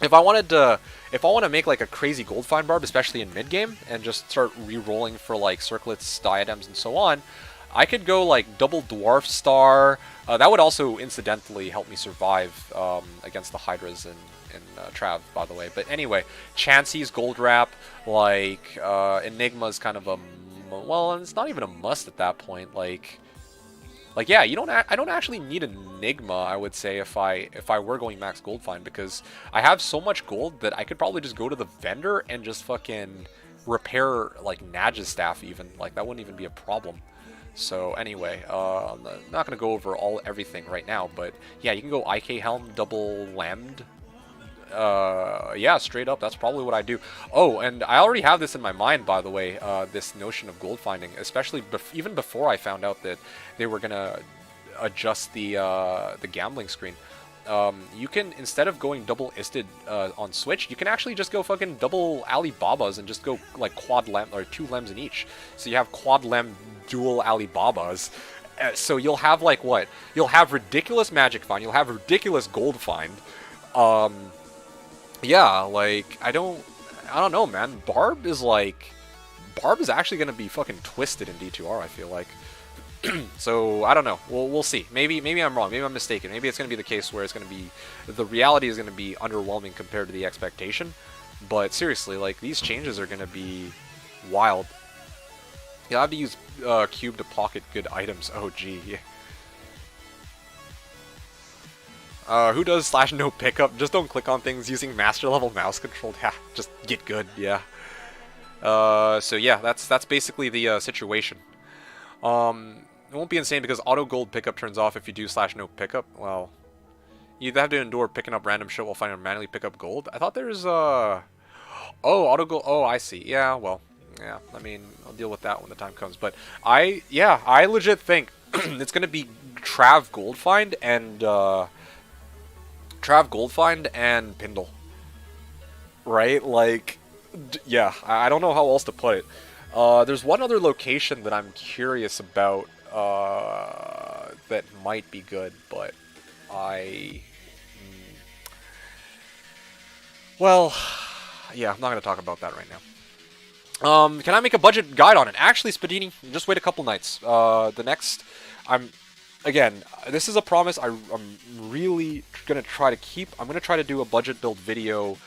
If I want to make like a crazy gold find barb, especially in mid game, and just start re-rolling for like circlets, diadems, and so on, I could go like double dwarf star. That would also incidentally help me survive against the Hydras in Trav, by the way. But anyway, Chansey's gold wrap, like Enigma's kind of a well, it's not even a must at that point. Like yeah, I don't actually need Enigma, I would say, if I were going max gold find, because I have so much gold that I could probably just go to the vendor and just fucking repair like Naj's staff even. Like, that wouldn't even be a problem. So anyway, I'm not going to go over everything right now, but yeah, you can go IK Helm double lammed. Yeah, straight up, that's probably what I do. Oh, and I already have this in my mind, by the way, this notion of gold finding, especially even before I found out that they were going to adjust the gambling screen. You can, instead of going double isted on Switch, you can actually just go fucking double Alibabas and just go like quad lem, or 2 lems in each. So you have quad lem dual Alibabas. So you'll have like what? You'll have ridiculous magic find, you'll have ridiculous gold find. Yeah, like I don't know, man. Barb is actually gonna be fucking twisted in D2R, I feel like. So I don't know. We'll see. Maybe I'm wrong. Maybe I'm mistaken. Maybe it's gonna be the case where the reality is gonna be underwhelming compared to the expectation. But seriously, like, these changes are gonna be wild. You'll have to use Cube to pocket good items. Oh gee. Who does /no pickup? Just don't click on things using master level mouse control. Yeah, just get good. Yeah. So yeah, that's basically the situation. It won't be insane because auto gold pickup turns off if you do /no pickup. Well, you'd have to endure picking up random shit while finding manually pick up gold. I thought there's oh, auto gold. Oh, I see. Yeah, well, yeah. I mean, I'll deal with that when the time comes. But I legit think it's gonna be Trav gold find and Pindle. Right? Like, yeah. I don't know how else to put it. There's one other location that I'm curious about that might be good, but well, yeah, I'm not going to talk about that right now. Can I make a budget guide on it? Actually, Spadini, just wait a couple nights. again, this is a promise I'm really gonna try to keep. I'm gonna try to do a budget build video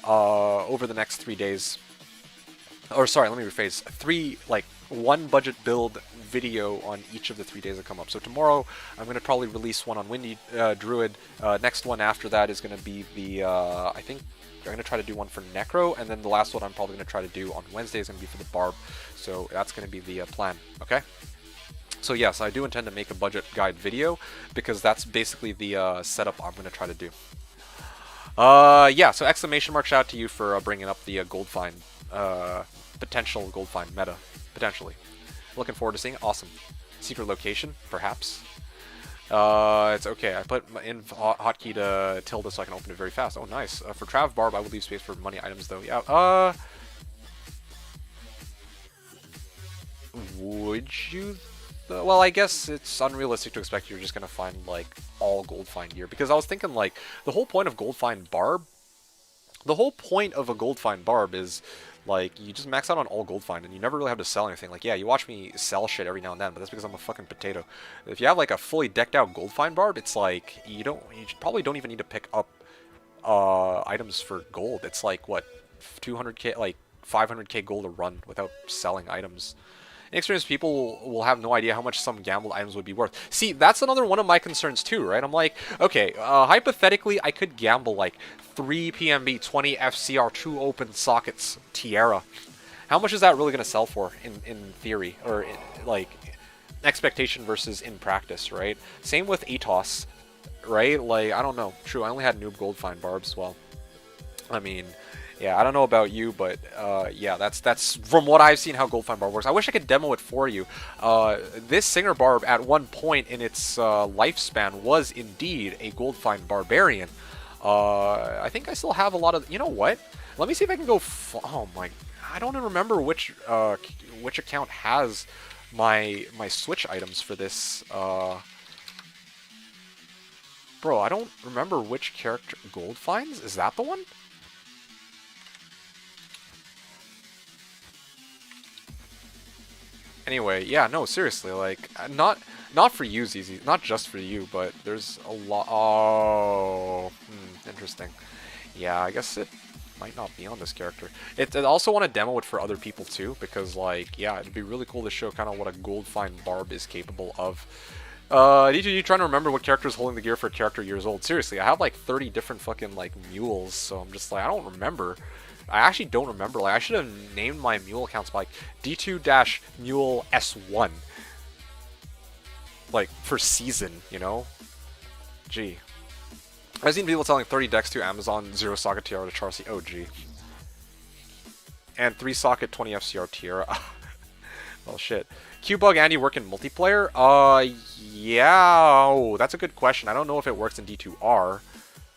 over the next 3 days. Or sorry, let me rephrase. One budget build video on each of the 3 days that come up. So tomorrow, I'm going to probably release one on Windy Druid. Next one after that is going to be the, I think I'm going to try to do one for Necro, and then the last one I'm probably going to try to do on Wednesday is going to be for the Barb. So that's going to be the plan, okay? So yes, I do intend to make a budget guide video, because that's basically the setup I'm going to try to do. Yeah, so exclamation mark shout out to you for bringing up the gold find, potential gold find meta, potentially. Looking forward to seeing it. Awesome. Secret location, perhaps. It's okay. I put in hotkey to tilde so I can open it very fast. Oh, nice. For Trav Barb, I would leave space for money items, though. Yeah. Would you? Well, I guess it's unrealistic to expect you're just gonna find like all gold find gear, because I was thinking like the whole point of gold find barb. The whole point of a gold find barb is like you just max out on all gold find and you never really have to sell anything. Like, yeah, you watch me sell shit every now and then, but that's because I'm a fucking potato. If you have like a fully decked out gold find barb, it's like you probably don't even need to pick up items for gold. It's like what, 200k, like 500k gold a run without selling items. Inexperienced people will have no idea how much some gambled items would be worth. See, that's another one of my concerns too, right? I'm like, okay, hypothetically, I could gamble like 3 PMB, 20 FCR, 2 open sockets, Tiara. How much is that really going to sell for in theory? Or like, expectation versus in practice, right? Same with ATOS, right? Like, I don't know. True, I only had noob gold find barbs. Well, I mean... yeah, I don't know about you, but yeah, that's from what I've seen how gold find barb works. I wish I could demo it for you. This singer barb at one point in its lifespan was indeed a gold find barbarian. I think I still have a lot of. You know what? Let me see if I can go. Oh my! I don't even remember which account has my Switch items for this. Bro, I don't remember which character gold finds. Is that the one? Anyway, yeah, no, seriously, like, not for you, ZZ, not just for you, but there's a lot. Oh, interesting. Yeah, I guess it might not be on this character. I also want to demo it for other people too, because, like, yeah, it'd be really cool to show kind of what a gold find barb is capable of. D2R trying to remember what character is holding the gear for a character years old. Seriously, I have like 30 different fucking like mules, so I'm just like, I don't remember. I actually don't remember. Like, I should have named my mule accounts by like D2-Mule S1. Like, for season, you know? Gee. I've seen people selling 30 decks to Amazon, 0 socket Tiara to Charcy. Oh, gee. And 3 socket 20 FCR Tiara. Well, shit. Q-Bug Andy work in multiplayer? Yeah. Oh, that's a good question. I don't know if it works in D2R.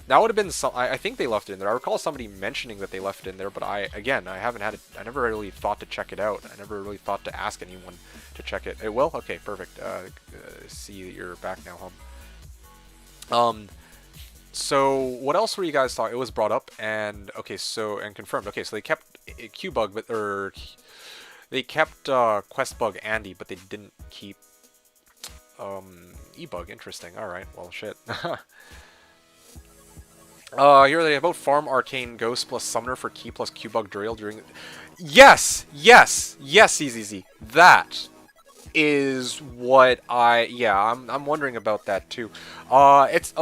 That would have been some. I think they left it in there. I recall somebody mentioning that they left it in there, but I haven't had it. I never really thought to check it out. I never really thought to ask anyone to check it. It will? Okay, perfect. See that you're back now, home. So what else were you guys talking? It was brought up and okay, so and confirmed. Okay, so they kept Q-Bug, but they kept Quest-Bug Andy, but they didn't keep E-Bug. Interesting. All right. Well, shit. Here they about farm arcane ghost plus summoner for key plus Q-Bug drill during. Yes, CZZ. That is what I'm wondering about that too. It's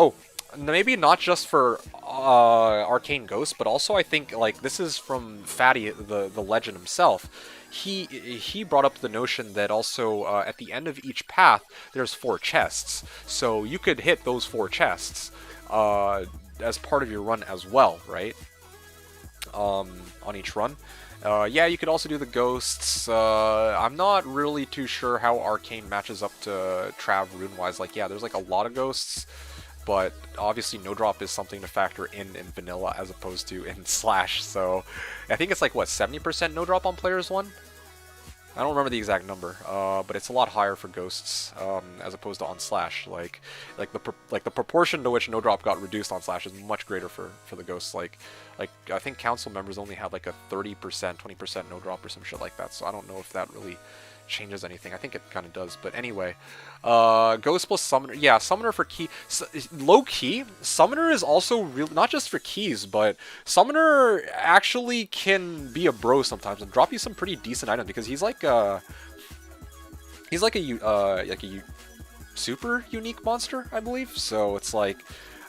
maybe not just for arcane ghost, but also I think like this is from Fatty, the legend himself. He brought up the notion that also at the end of each path there's 4 chests, so you could hit those 4 chests. As part of your run as well, right? On each run. Yeah, you could also do the ghosts. I'm not really too sure how Arcane matches up to Trav rune-wise. Like, yeah, there's like a lot of ghosts, but obviously no drop is something to factor in vanilla as opposed to in Slash. So I think it's like, what, 70% no drop on Players 1? I don't remember the exact number, but it's a lot higher for ghosts as opposed to on Slash. Like the proportion to which no drop got reduced on Slash is much greater for the ghosts. Like I think council members only had like a 30%, 20% no drop or some shit like that. So I don't know if that really changes anything. I think it kind of does, but anyway. Ghost plus Summoner. Yeah, Summoner for key. Low key, Summoner is also real, not just for keys, but Summoner actually can be a bro sometimes and drop you some pretty decent items because he's like a super unique monster, I believe. So it's like,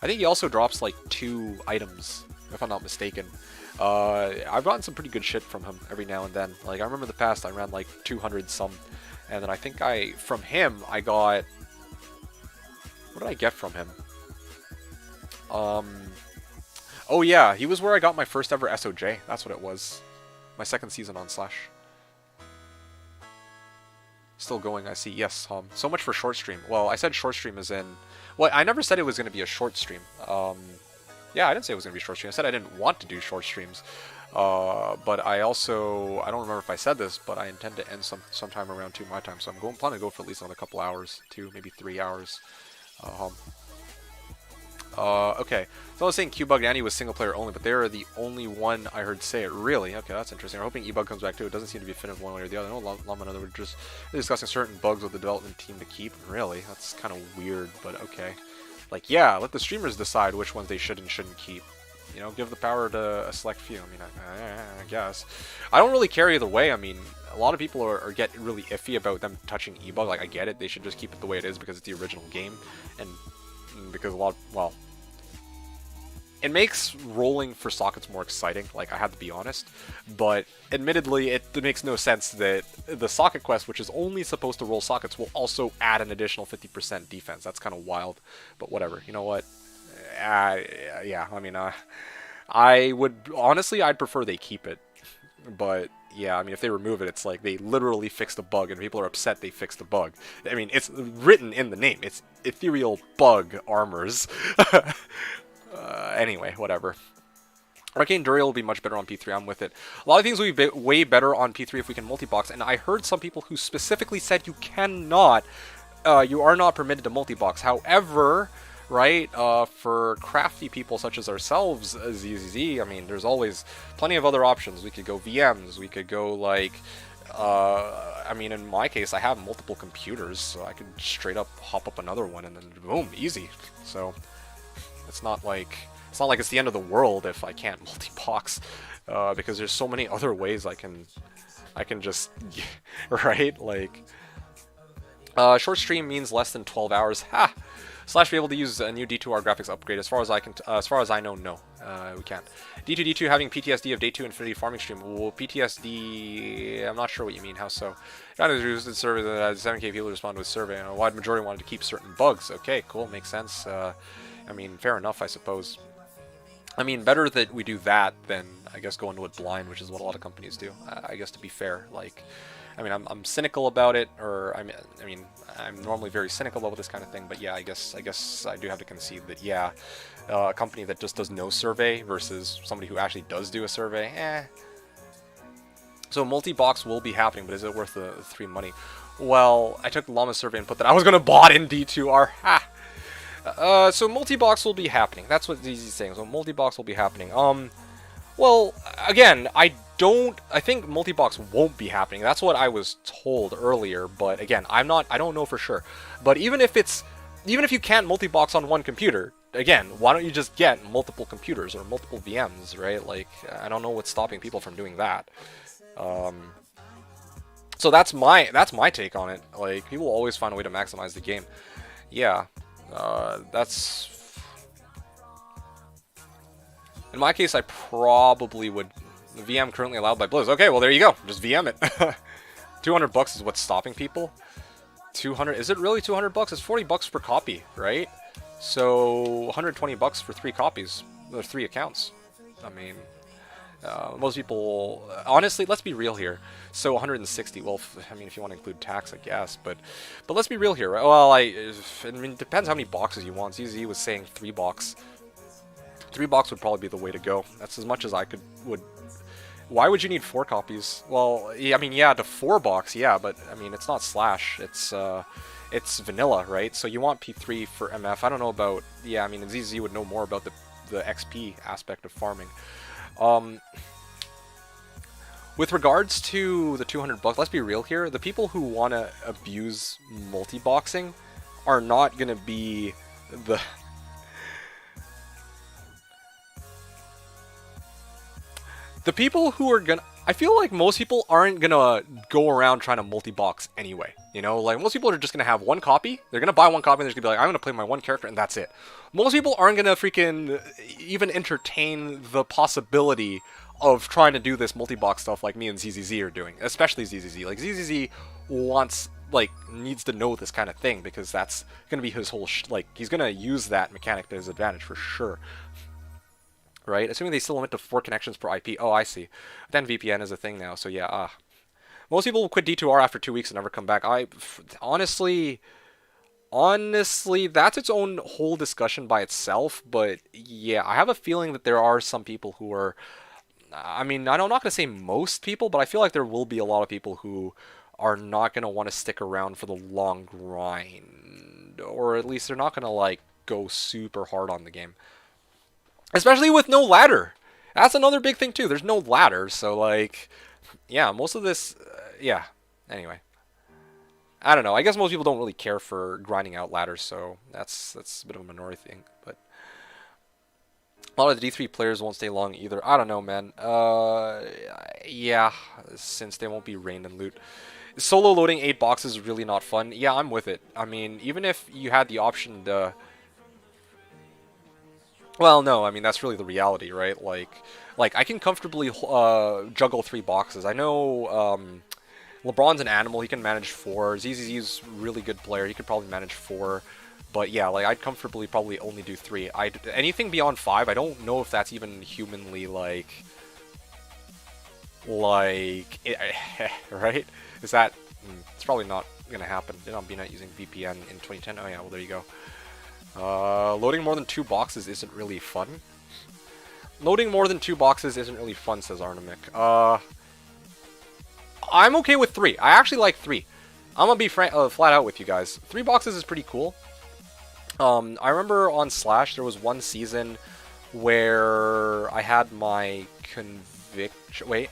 I think he also drops like 2 items, if I'm not mistaken. I've gotten some pretty good shit from him every now and then. Like, I remember in the past I ran like 200 some, and then I think from him I got, what did I get from him? Oh yeah, he was where I got my first ever SOJ. That's what it was. My 2nd season on Slash. Still going, I see. Yes, so much for short stream. Well, I said short stream is in... Well, I never said it was going to be a short stream. Yeah, I didn't say it was going to be a short stream. I said I didn't want to do short streams. But I also... I don't remember if I said this, but I intend to end sometime around 2 my time. So I'm planning to go for at least another couple hours. 2, maybe 3 hours. Okay. So I was saying Q-Bug and Annie was single player only, but they are the only one I heard say it. Really? Okay, that's interesting. I'm hoping E-Bug comes back too. It doesn't seem to be fitting one way or the other. I know Llama and other were just discussing certain bugs with the development team to keep. Really? That's kind of weird, but okay. Like, yeah, let the streamers decide which ones they should and shouldn't keep. You know, give the power to a select few. I mean, I guess. I don't really care either way. I mean, a lot of people are get really iffy about them touching E-Bug. Like, I get it. They should just keep it the way it is because it's the original game. And because a lot of, well... It makes rolling for sockets more exciting, like, I have to be honest. But, admittedly, it makes no sense that the socket quest, which is only supposed to roll sockets, will also add an additional 50% defense. That's kind of wild, but whatever. You know what? Yeah, I mean, I would... Honestly, I'd prefer they keep it. But, yeah, I mean, if they remove it, it's like they literally fixed a bug, and people are upset they fixed the bug. I mean, it's written in the name. It's ethereal bug armors. Anyway, whatever. Arcane Duriel will be much better on P3, I'm with it. A lot of things will be way better on P3 if we can multi-box, and I heard some people who specifically said you cannot, you are not permitted to multi-box. However, right, for crafty people such as ourselves, ZZZ, I mean, there's always plenty of other options. We could go VMs, we could go, like, I mean, in my case, I have multiple computers, so I could straight up hop up another one, and then boom, easy. So... It's not like it's the end of the world if I can't multi-box, because there's so many other ways I can just, right? Like, short stream means less than 12 hours. Ha! Slash be able to use a new D2R graphics upgrade. As far as I know, no, we can't. D2 having PTSD of Day 2 Infinity farming stream. Well, PTSD, I'm not sure what you mean. How so? Kind of used the survey that had 7K people respond to a survey, and a wide majority wanted to keep certain bugs. Okay, cool, makes sense. I mean, fair enough, I suppose. I mean, better that we do that than, I guess, go into it blind, which is what a lot of companies do. I guess, to be fair, like, I mean, I'm cynical about it, or I mean, I'm normally very cynical about this kind of thing, but yeah, I guess I do have to concede that, yeah, a company that just does no survey versus somebody who actually does do a survey, eh. So multi-box will be happening, but is it worth the 3 money? Well, I took the Llama survey and put that I was gonna bot in D2R. Ha! So multi-box will be happening. That's what ZZ's saying. So multi-box will be happening. Well, again, I think multi-box won't be happening. That's what I was told earlier, but again, I don't know for sure. But even if you can't multi-box on one computer, again, why don't you just get multiple computers or multiple VMs, right? Like, I don't know what's stopping people from doing that. So that's my take on it. Like, people always find a way to maximize the game. Yeah. That's... In my case, I probably would... VM currently allowed by Blizz. Okay, well, there you go. Just VM it. 200 bucks is what's stopping people. 200... Is it really 200 bucks? It's 40 bucks per copy, right? So, 120 bucks for 3 copies. Or 3 accounts. I mean... most people... Honestly, let's be real here. So 160, well, I mean, if you want to include tax, I guess, but let's be real here, right? Well, I mean, it depends how many boxes you want. ZZ was saying 3 box. 3 box would probably be the way to go. That's as much as I would. Why would you need 4 copies? Well, yeah, I mean, yeah, the 4 box, yeah, but I mean, it's not Slash. It's vanilla, right? So you want P3 for MF. I don't know about, yeah, I mean, ZZ would know more about the XP aspect of farming. With regards to the $200, let's be real here. The people who want to abuse multi-boxing are not going to be the... The people who are going to... I feel like most people aren't going to go around trying to multi-box anyway. You know, like most people are just going to have one copy. They're going to buy one copy and they're just going to be like, I'm going to play my one character and that's it. Most people aren't going to freaking even entertain the possibility of trying to do this multi-box stuff like me and ZZZ are doing. Especially ZZZ. Like ZZZ wants, like, needs to know this kind of thing because that's going to be his whole, like, he's going to use that mechanic to his advantage for sure. Right? Assuming they still limit to 4 connections per IP. Oh, I see. Then VPN is a thing now, so yeah. Most people will quit D2R after 2 weeks and never come back. Honestly, that's its own whole discussion by itself, but yeah, I have a feeling that there are some people who are... I mean, I'm not going to say most people, but I feel like there will be a lot of people who are not going to want to stick around for the long grind. Or at least they're not going to, like, go super hard on the game. Especially with no ladder. That's another big thing too. There's no ladder, so like, yeah, most of this, yeah. Anyway, I don't know. I guess most people don't really care for grinding out ladders, so that's a bit of a minority thing. But a lot of the D3 players won't stay long either. I don't know, man. Yeah, since they won't be rained and loot. Solo loading 8 boxes is really not fun. Yeah, I'm with it. I mean, even if you had the option to... Well, no, I mean, that's really the reality, right? Like I can comfortably juggle 3 boxes. I know LeBron's an animal. He can manage 4. ZZZ's a really good player. He could probably manage 4. But yeah, like, I'd comfortably probably only do 3. Anything beyond 5, I don't know if that's even humanly, like right? Is that... it's probably not going to happen. Did not be not using VPN in 2010. Oh, yeah, well, there you go. Loading more than 2 boxes isn't really fun. Loading more than 2 boxes isn't really fun, says Arnamic. I'm okay with 3. I actually like 3. I'm gonna be flat out with you guys. 3 boxes is pretty cool. I remember on Slash there was one season where I had my conviction... Wait.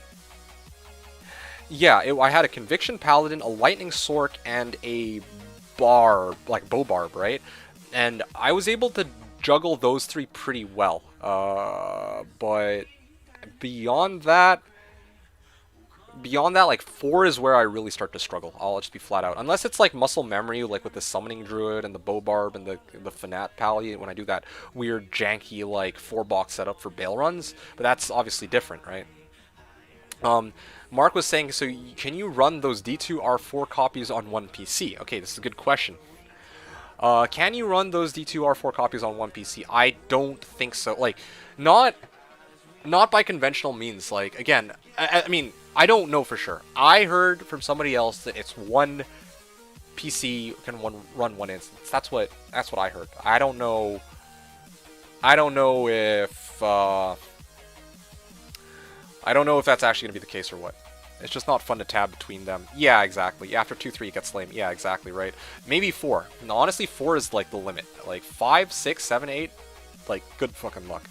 Yeah, I had a Conviction Paladin, a Lightning Sork, and a Barb, like Bow Barb, right? And I was able to juggle those 3 pretty well. But beyond that, like 4 is where I really start to struggle. I'll just be flat out. Unless it's like muscle memory, like with the Summoning Druid and the Bow Barb and the Fanat Pally, when I do that weird janky like 4-box setup for bail runs. But that's obviously different, right? Mark was saying, so can you run those D2R 4 copies on one PC? Okay, this is a good question. Can you run those D2R 4 copies on one PC? I don't think so. Like, not by conventional means. Like, again, I mean, I don't know for sure. I heard from somebody else that it's one PC can run one instance. That's what I heard. I don't know if that's actually gonna be the case or what. It's just not fun to tab between them. Yeah, exactly. After 2-3 it gets lame. Yeah, exactly, right. Maybe 4. No, honestly, 4 is like the limit. Like 5, 6, 7, 8, like good fucking luck.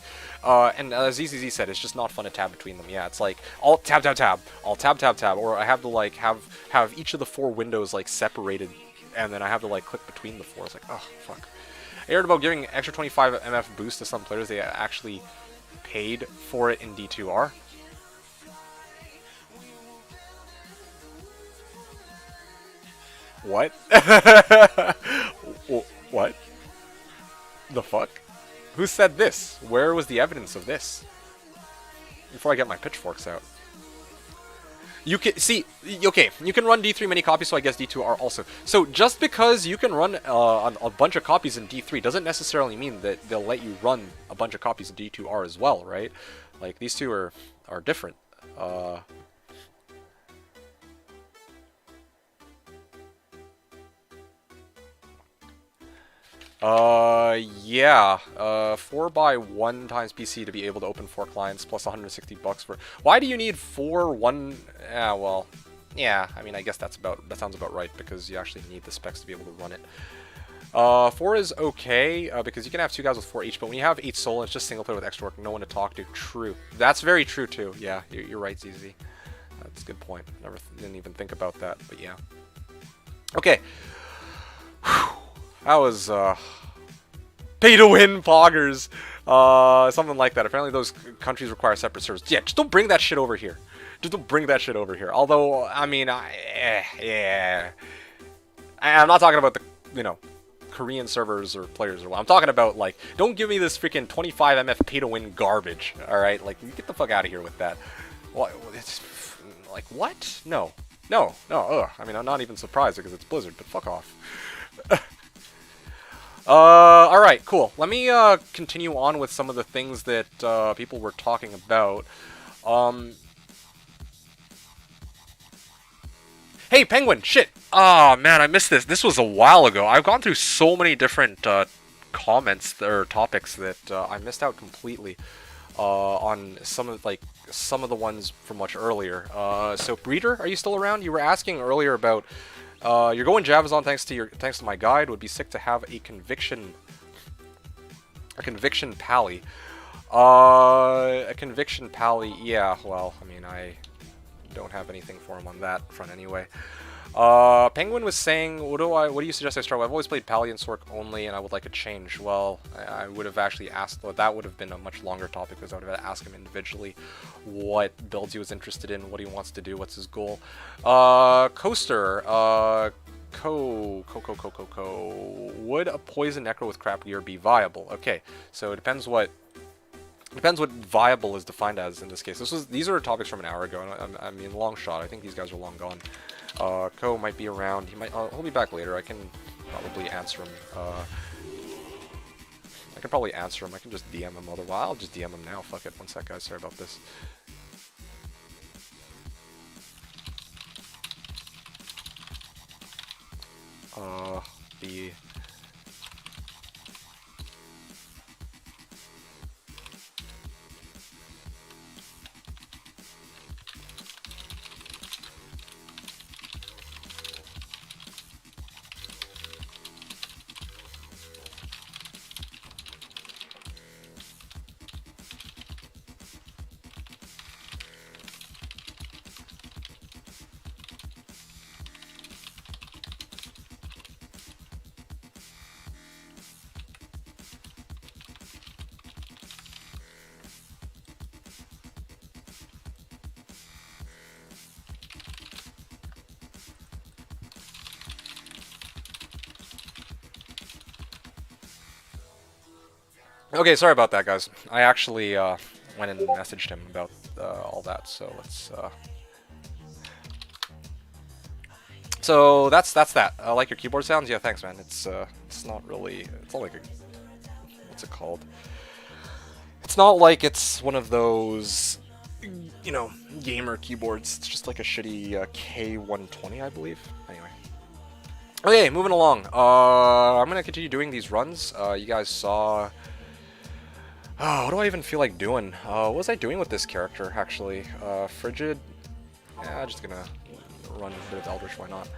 And as ZZZ said, it's just not fun to tab between them. Yeah, it's like alt tab tab tab, alt tab tab tab, or I have to like have each of the 4 windows like separated, and then I have to like click between the 4. It's like, oh fuck. I heard about giving extra 25 MF boost to some players. They actually paid for it in D2R. What? What? The fuck? Who said this? Where was the evidence of this? Before I get my pitchforks out. You can see, okay, you can run D3 many copies, so I guess D2R also. So just because you can run a bunch of copies in D3 doesn't necessarily mean that they'll let you run a bunch of copies in D2R as well, right? Like, these two are different. Yeah, 4x1 times PC to be able to open 4 clients plus $160 for... Why do you need 4 1... Yeah, well, yeah, I mean, I guess that sounds about right, because you actually need the specs to be able to run it. 4 is okay, because you can have 2 guys with 4 each, but when you have 8 soul, it's just single player with extra work, no one to talk to. True. That's very true, too. Yeah, you're right, ZZ. That's a good point. Didn't even think about that, but yeah. Okay. Whew. That was pay to win poggers. Something like that. Apparently those countries require separate servers. Yeah, just don't bring that shit over here. Just don't bring that shit over here. Although, I mean, yeah. I'm not talking about the, you know, Korean servers or players or what. I'm talking about, like, don't give me this freaking 25 MF pay to win garbage. Alright? Like, get the fuck out of here with that. What? It's, like, what? No. Ugh. I mean, I'm not even surprised because it's Blizzard, but fuck off. Alright, cool. Let me continue on with some of the things that people were talking about. Hey, Penguin! Shit! Oh, man, I missed this. This was a while ago. I've gone through so many different comments or topics that I missed out completely on some of the ones from much earlier. So, Breeder, are you still around? You were asking earlier about you're going Javazon thanks to my guide. Would be sick to have a conviction pally. A conviction pally. Yeah. Well, I mean, I don't have anything for him on that front anyway. Penguin was saying, what do you suggest I start with? I've always played Pally and Sork only, and I would like a change. Well, I would have actually asked, well, that would have been a much longer topic, because I would have asked him individually what builds he was interested in, what he wants to do, what's his goal. Coaster, would a poison necro with crap gear be viable? Okay, so it depends what viable is defined as in this case. These are topics from an hour ago, and I mean, long shot. I think these guys are long gone. Ko might be around. He'll be back later. I can probably answer him. I can probably answer him. I can just DM him. Otherwise, I'll just DM him now. Fuck it. One sec, guys. Sorry about this. The Okay, sorry about that, guys. I actually went and messaged him about all that, so let's... So that's that. I like your keyboard sounds. Yeah, thanks, man. It's not really... It's not like a... What's it called? It's not like it's one of those, you know, gamer keyboards. It's just like a shitty K120, I believe. Anyway. Okay, moving along. I'm gonna continue doing these runs. You guys saw... Oh, what do I even feel like doing? What was I doing with this character, actually? Frigid? Yeah, I'm just gonna run a bit of Eldritch, why not?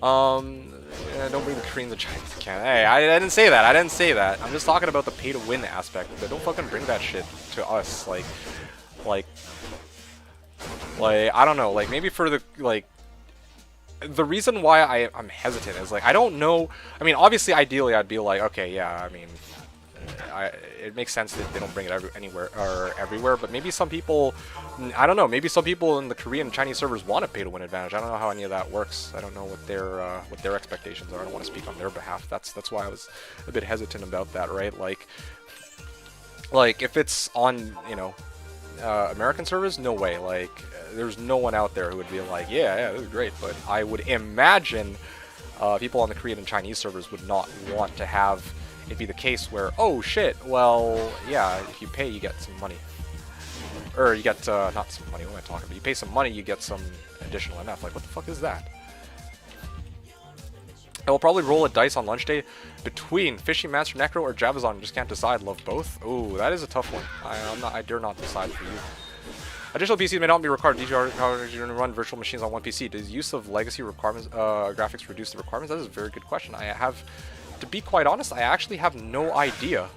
Yeah, don't bring the Koreans and Chinese to Canada. Hey, I didn't say that, I didn't say that. I'm just talking about the pay-to-win aspect of it. Don't fucking bring that shit to us, like, I don't know, like, maybe for the, like, the reason why I'm hesitant is, like, I don't know, I mean, obviously, ideally, I'd be like, okay, yeah, I mean... it makes sense that they don't bring it anywhere or everywhere, but maybe some people, I don't know, maybe some people in the Korean and Chinese servers want a pay-to-win advantage. I don't know how any of that works. I don't know what their expectations are. I don't want to speak on their behalf. That's why I was a bit hesitant about that, right? Like if it's on, you know, American servers, no way. Like, there's no one out there who would be like, yeah, this is great. But I would imagine people on the Korean and Chinese servers would not want to have it be the case where, oh shit, well, yeah, if you pay, you get some money. Or you get, not some money, what am I talking about? You pay some money, you get some additional MF. Like, what the fuck is that? I will probably roll a dice on lunch day between Fishing Master Necro or Javazon. Just can't decide. Love both. Ooh, that is a tough one. I dare not decide for you. Additional PCs may not be required. D2R to run virtual machines on one PC. Does use of legacy requirements, graphics reduce the requirements? That is a very good question. To be quite honest, I actually have no idea.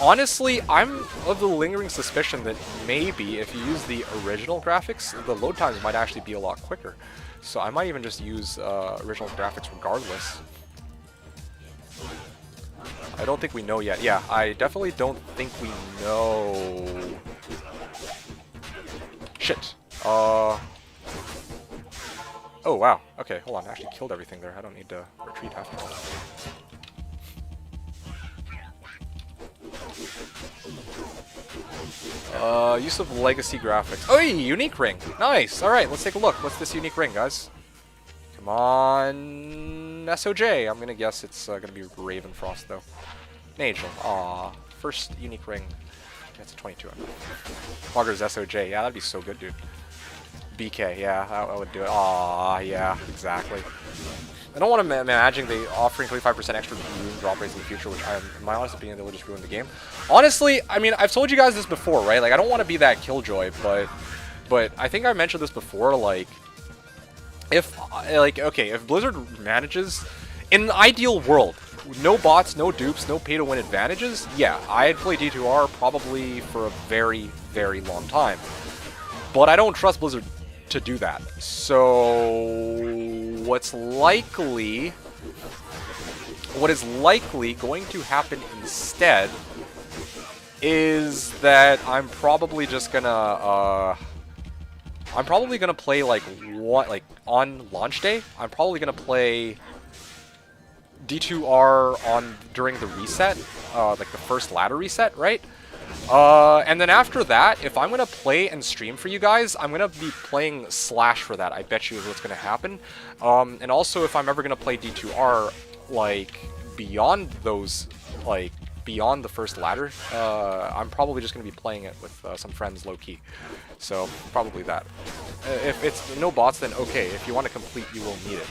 honestly, I'm of the lingering suspicion that maybe if you use the original graphics, the load times might actually be a lot quicker. So I might even just use original graphics regardless. I don't think we know yet. Yeah, I definitely don't think we know. Shit. Oh, wow. Okay, hold on. I actually killed everything there. I don't need to retreat after all. Use of legacy graphics. Oh, unique ring. Nice. All right, let's take a look. What's this unique ring, guys? Come on, SOJ. I'm gonna guess it's gonna be Ravenfrost though. Nagel. Aw, first unique ring. That's a 22. Fogger's SOJ. Yeah, that'd be so good, dude. BK. Yeah, that would do it. Aw, yeah, exactly. I don't want to imagine they offering 25% extra rune drop rates in the future, which in my honest opinion, they will just ruin the game. Honestly, I mean, I've told you guys this before, right? Like, I don't want to be that killjoy, but I think I mentioned this before, like, if Blizzard manages, in an ideal world, no bots, no dupes, no pay-to-win advantages, yeah, I'd play D2R probably for a very, very long time. But I don't trust Blizzard to do that. So what is likely going to happen instead is that I'm probably just gonna play like on launch day. I'm probably gonna play D2R during the reset, like the first ladder reset, right? And then after that, if I'm gonna play and stream for you guys, I'm gonna be playing Slash for that. I bet you is what's gonna happen. And also, if I'm ever gonna play D2R, like beyond those, like beyond the first ladder, I'm probably just gonna be playing it with some friends low key. So probably that. If it's no bots, then okay. If you want to complete, you will need it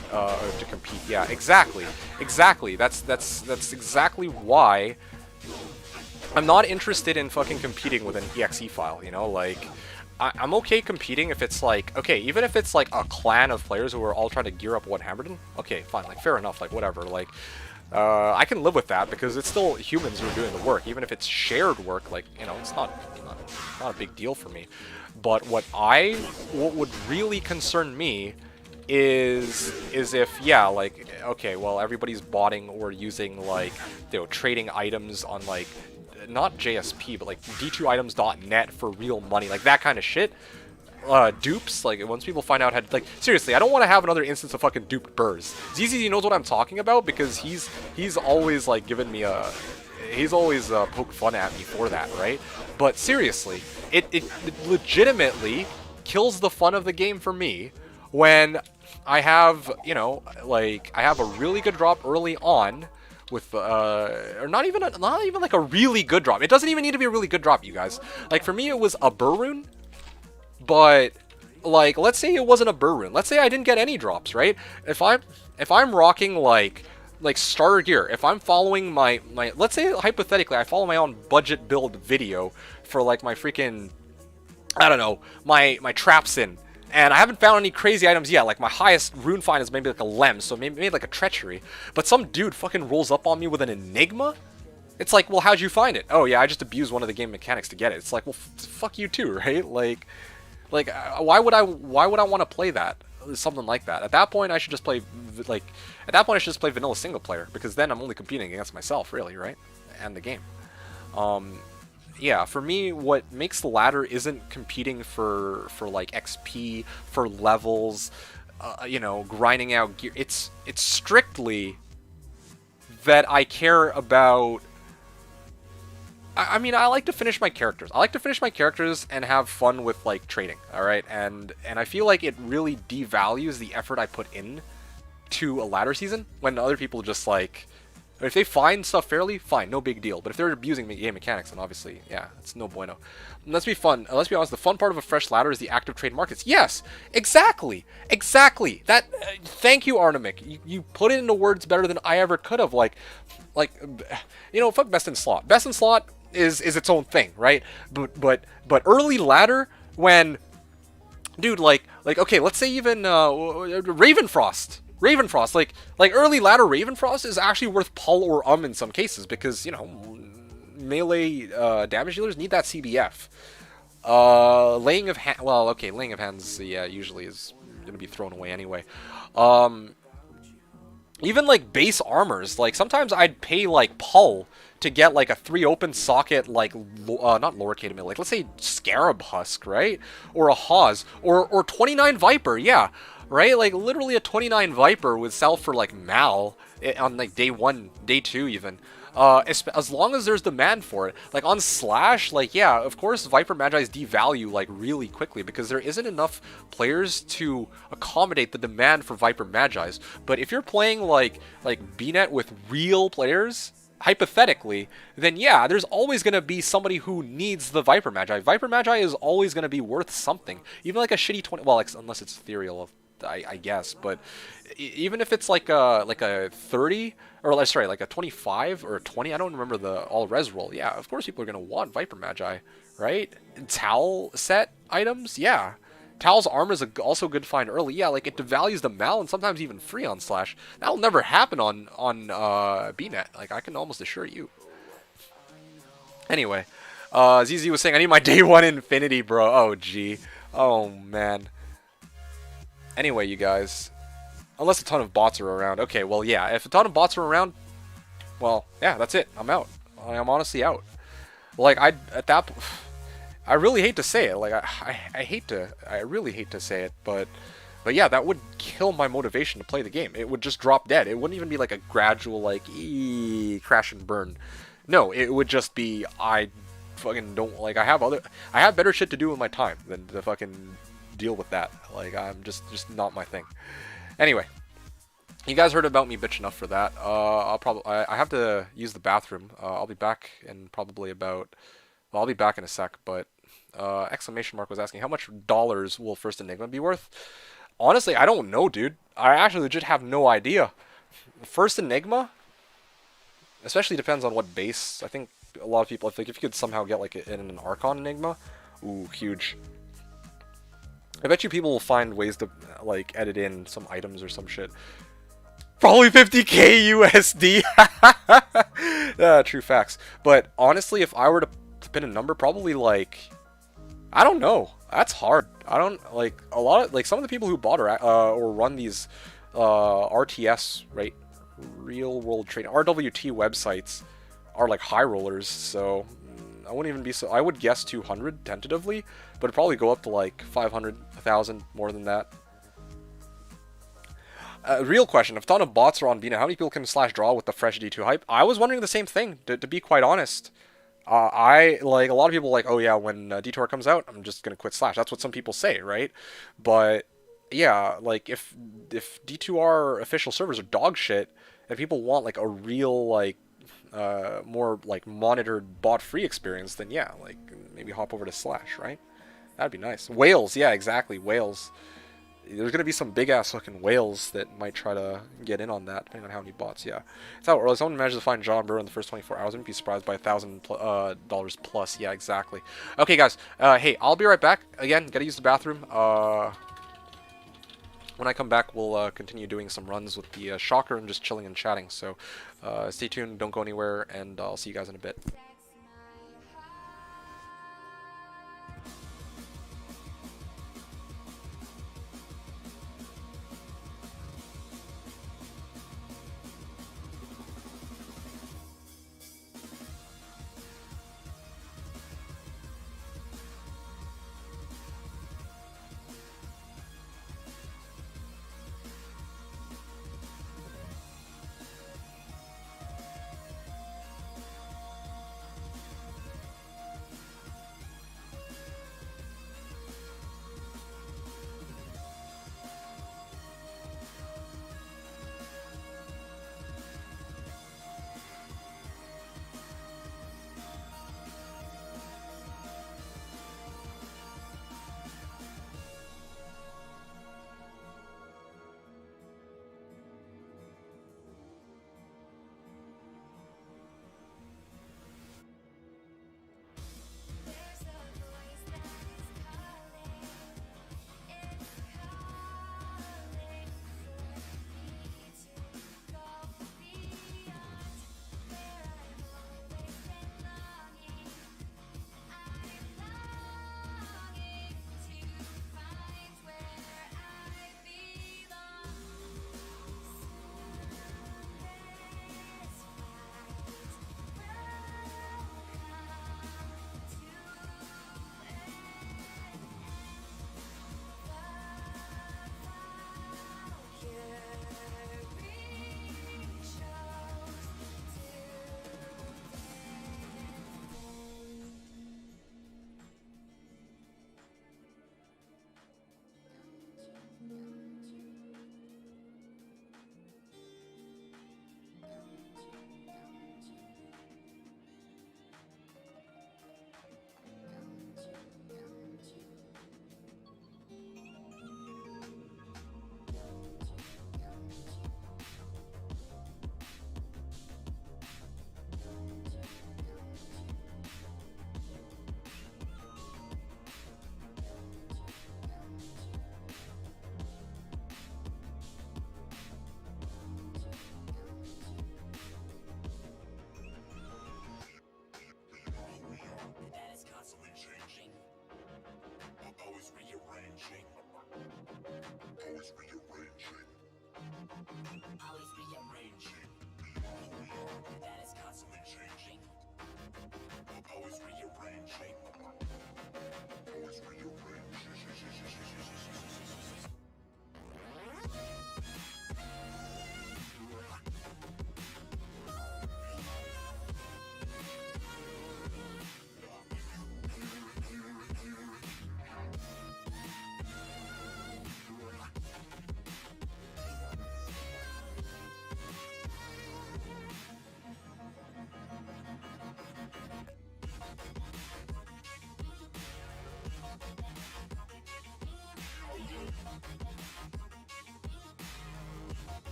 to compete. Yeah, exactly. That's exactly why I'm not interested in fucking competing with an exe file, you know, like, I'm okay competing if it's like, okay, even if it's like a clan of players who are all trying to gear up one Hammerton, okay, fine, like, fair enough, like, whatever, like, I can live with that because it's still humans who are doing the work, even if it's shared work, like, you know, it's not a big deal for me. But what would really concern me is if, yeah, like, okay, well, everybody's botting or using, like, you know, trading items on, like, not JSP, but like d2items.net for real money, like that kind of shit. Dupes, like once people find out how to, like, seriously, I don't want to have another instance of fucking duped burrs. ZZ knows what I'm talking about because he's always like given me he's always poked fun at me for that, right? But seriously, it legitimately kills the fun of the game for me when I have, you know, like I have a really good drop early on with or not even like a really good drop. It doesn't even need to be a really good drop, you guys. Like for me, it was a burr rune, but like let's say it wasn't a burr rune. Let's say I didn't get any drops, right? If I'm rocking like starter gear, if I'm following my let's say hypothetically I follow my own budget build video for like my freaking, I don't know, my traps in. And I haven't found any crazy items yet. Like, my highest rune find is maybe like a Lem, so maybe like a Treachery. But some dude fucking rolls up on me with an Enigma? It's like, well, how'd you find it? Oh, yeah, I just abused one of the game mechanics to get it. It's like, well, fuck you too, right? Like, why would I want to play that? Something like that. At that point, I should just play, vanilla single player. Because then I'm only competing against myself, really, right? And the game. Yeah, for me, what makes the ladder isn't competing for like XP, for levels, you know, grinding out gear. It's strictly that I care about. I mean, I like to finish my characters. I like to finish my characters and have fun with like trading. All right, and I feel like it really devalues the effort I put in to a ladder season when other people just like. If they find stuff fairly, fine, no big deal. But if they're abusing the game mechanics, then obviously, yeah, it's no bueno. And let's be fun. Let's be honest. The fun part of a fresh ladder is the active trade markets. Yes, exactly. That. Thank you, Arnamic. You put it into words better than I ever could have. Like, you know, fuck best in slot. Best in slot is its own thing, right? But early ladder when, dude, like okay, let's say even Ravenfrost, like early ladder Ravenfrost is actually worth pull or in some cases because, you know, melee damage dealers need that CBF. Laying of hand. Well, okay, laying of hands. Yeah, usually is gonna be thrown away anyway. Even like base armors. Like sometimes I'd pay like Pull to get like a 3 open socket, like not lowercase mill, like let's say Scarab Husk, right? Or a Hawes, or 29 Viper, yeah, right? Like literally a 29 Viper would sell for like Mal on like day 1, day 2 even. As long as there's demand for it. Like on Slash, like yeah, of course Viper Magi's devalue like really quickly because there isn't enough players to accommodate the demand for Viper Magi's. But if you're playing like BNet with real players, hypothetically, then yeah, there's always going to be somebody who needs the Viper Magi. Viper Magi is always going to be worth something. Even like a shitty 20, well, unless it's ethereal, I guess, but even if it's like a 30, or sorry, like a 25 or a 20, I don't remember the all res roll. Yeah, of course people are going to want Viper Magi, right? Towel set items, yeah. Towel's armor is also good to find early. Yeah, like it devalues the Mal and sometimes even free on Slash. That'll never happen on BNet. Like I can almost assure you. Anyway, ZZ was saying I need my day 1 Infinity, bro. Oh gee, oh man. Anyway, you guys, unless a ton of bots are around. Okay, well yeah, if a ton of bots are around, well yeah, that's it. I'm out. I'm honestly out. Like I really hate to say it. Like I really hate to say it, but yeah, that would kill my motivation to play the game. It would just drop dead. It wouldn't even be like a gradual like crash and burn. No, it would just be I fucking don't like. I have better shit to do with my time than to fucking deal with that. Like I'm just not my thing. Anyway, you guys heard about me bitch enough for that. I have to use the bathroom. I'll be back in probably about. Well, I'll be back in a sec, but exclamation mark was asking how much dollars will First Enigma be worth? Honestly, I don't know, dude. I actually legit have no idea. First Enigma, especially depends on what base. I think a lot of people, if you could somehow get like an Archon Enigma, ooh, huge. I bet you people will find ways to like edit in some items or some shit. Probably 50k USD. True facts. But honestly, if I were to pin a number, probably like, I don't know. That's hard. I don't like a lot of like some of the people who bought or run these RTS, right, real world trading RWT websites are like high rollers. So I wouldn't even be so. I would guess 200 tentatively, but it'd probably go up to like 500, 1,000, more than that. Real question: if a ton of bots are on BNet, how many people can Slash draw with the fresh D2 hype? I was wondering the same thing. To be quite honest. I like a lot of people like, oh yeah, when D2R comes out, I'm just gonna quit Slash. That's what some people say, right? But yeah, like if D2R official servers are dog shit and people want like a real like more like monitored bot free experience, then yeah, like maybe hop over to Slash, right? That'd be nice. Whales, yeah, exactly, whales. There's going to be some big-ass fucking whales that might try to get in on that, depending on how many bots, yeah. It's how early. Someone manages to find John Burr in the first 24 hours. I wouldn't be surprised by $1,000 plus. Yeah, exactly. Okay, guys. Hey, I'll be right back. Again, gotta use the bathroom. When I come back, we'll continue doing some runs with the Shocker and just chilling and chatting. So stay tuned, don't go anywhere, and I'll see you guys in a bit.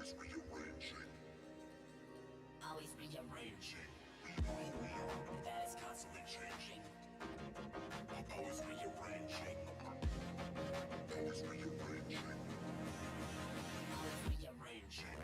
Always rearranging. Always rearranging. That is constantly changing. Always rearranging. Always rearranging. Always rearranging.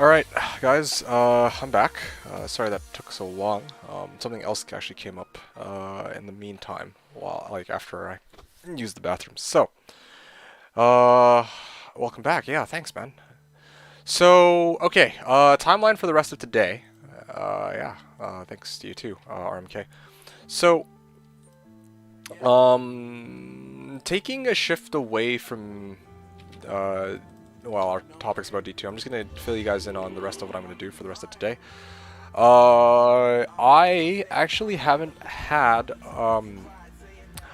Alright, guys, I'm back. Sorry that took so long. Something else actually came up in the meantime, while after I used the bathroom. So, welcome back. Yeah, thanks, man. So, okay, timeline for the rest of today. Yeah, thanks to you too, RMK. So, taking a shift away from, well, our topic's about D2. I'm just going to fill you guys in on the rest of what I'm going to do for the rest of today. I actually haven't had, I'm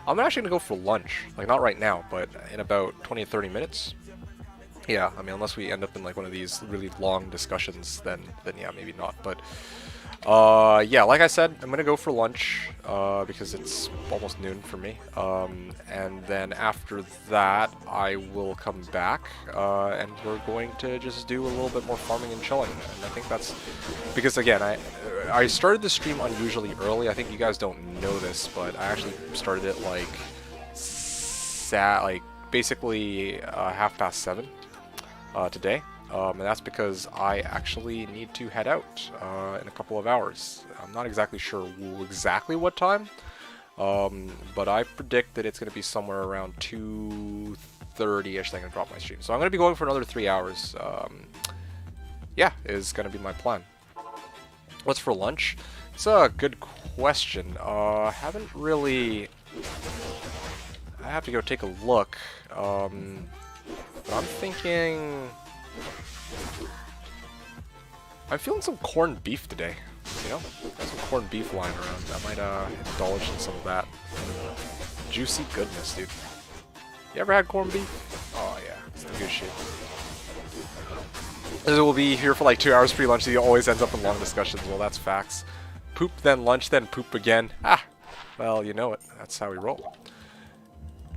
actually going to go for lunch. Like, not right now, but in about 20 to 30 minutes. Yeah, I mean, unless we end up in, like, one of these really long discussions, then yeah, maybe not. But, yeah, like I said, I'm going to go for lunch, because it's almost noon for me. And then after that, I will come back, and we're going to just do a little bit more farming and chilling. And I think that's, because again, I started the stream unusually early. I think you guys don't know this, but I actually started it, like, basically, 7:30, today. And that's because I actually need to head out in a couple of hours. I'm not exactly sure exactly what time, but I predict that it's going to be somewhere around 2:30ish. I'm going to drop my stream. So I'm going to be going for another 3 hours. Yeah, is going to be my plan. What's for lunch? It's a good question. Haven't really... I have to go take a look. But I'm thinking... I'm feeling some corned beef today, you know? Got some corned beef lying around. I might indulge in some of that. Juicy goodness, dude. You ever had corned beef? Oh yeah, it's the good shit. As it will be here for like 2 hours free lunch, so he always ends up in long discussions. Well, that's facts. Poop, then lunch, then poop again. Ah! Well, you know it. That's how we roll.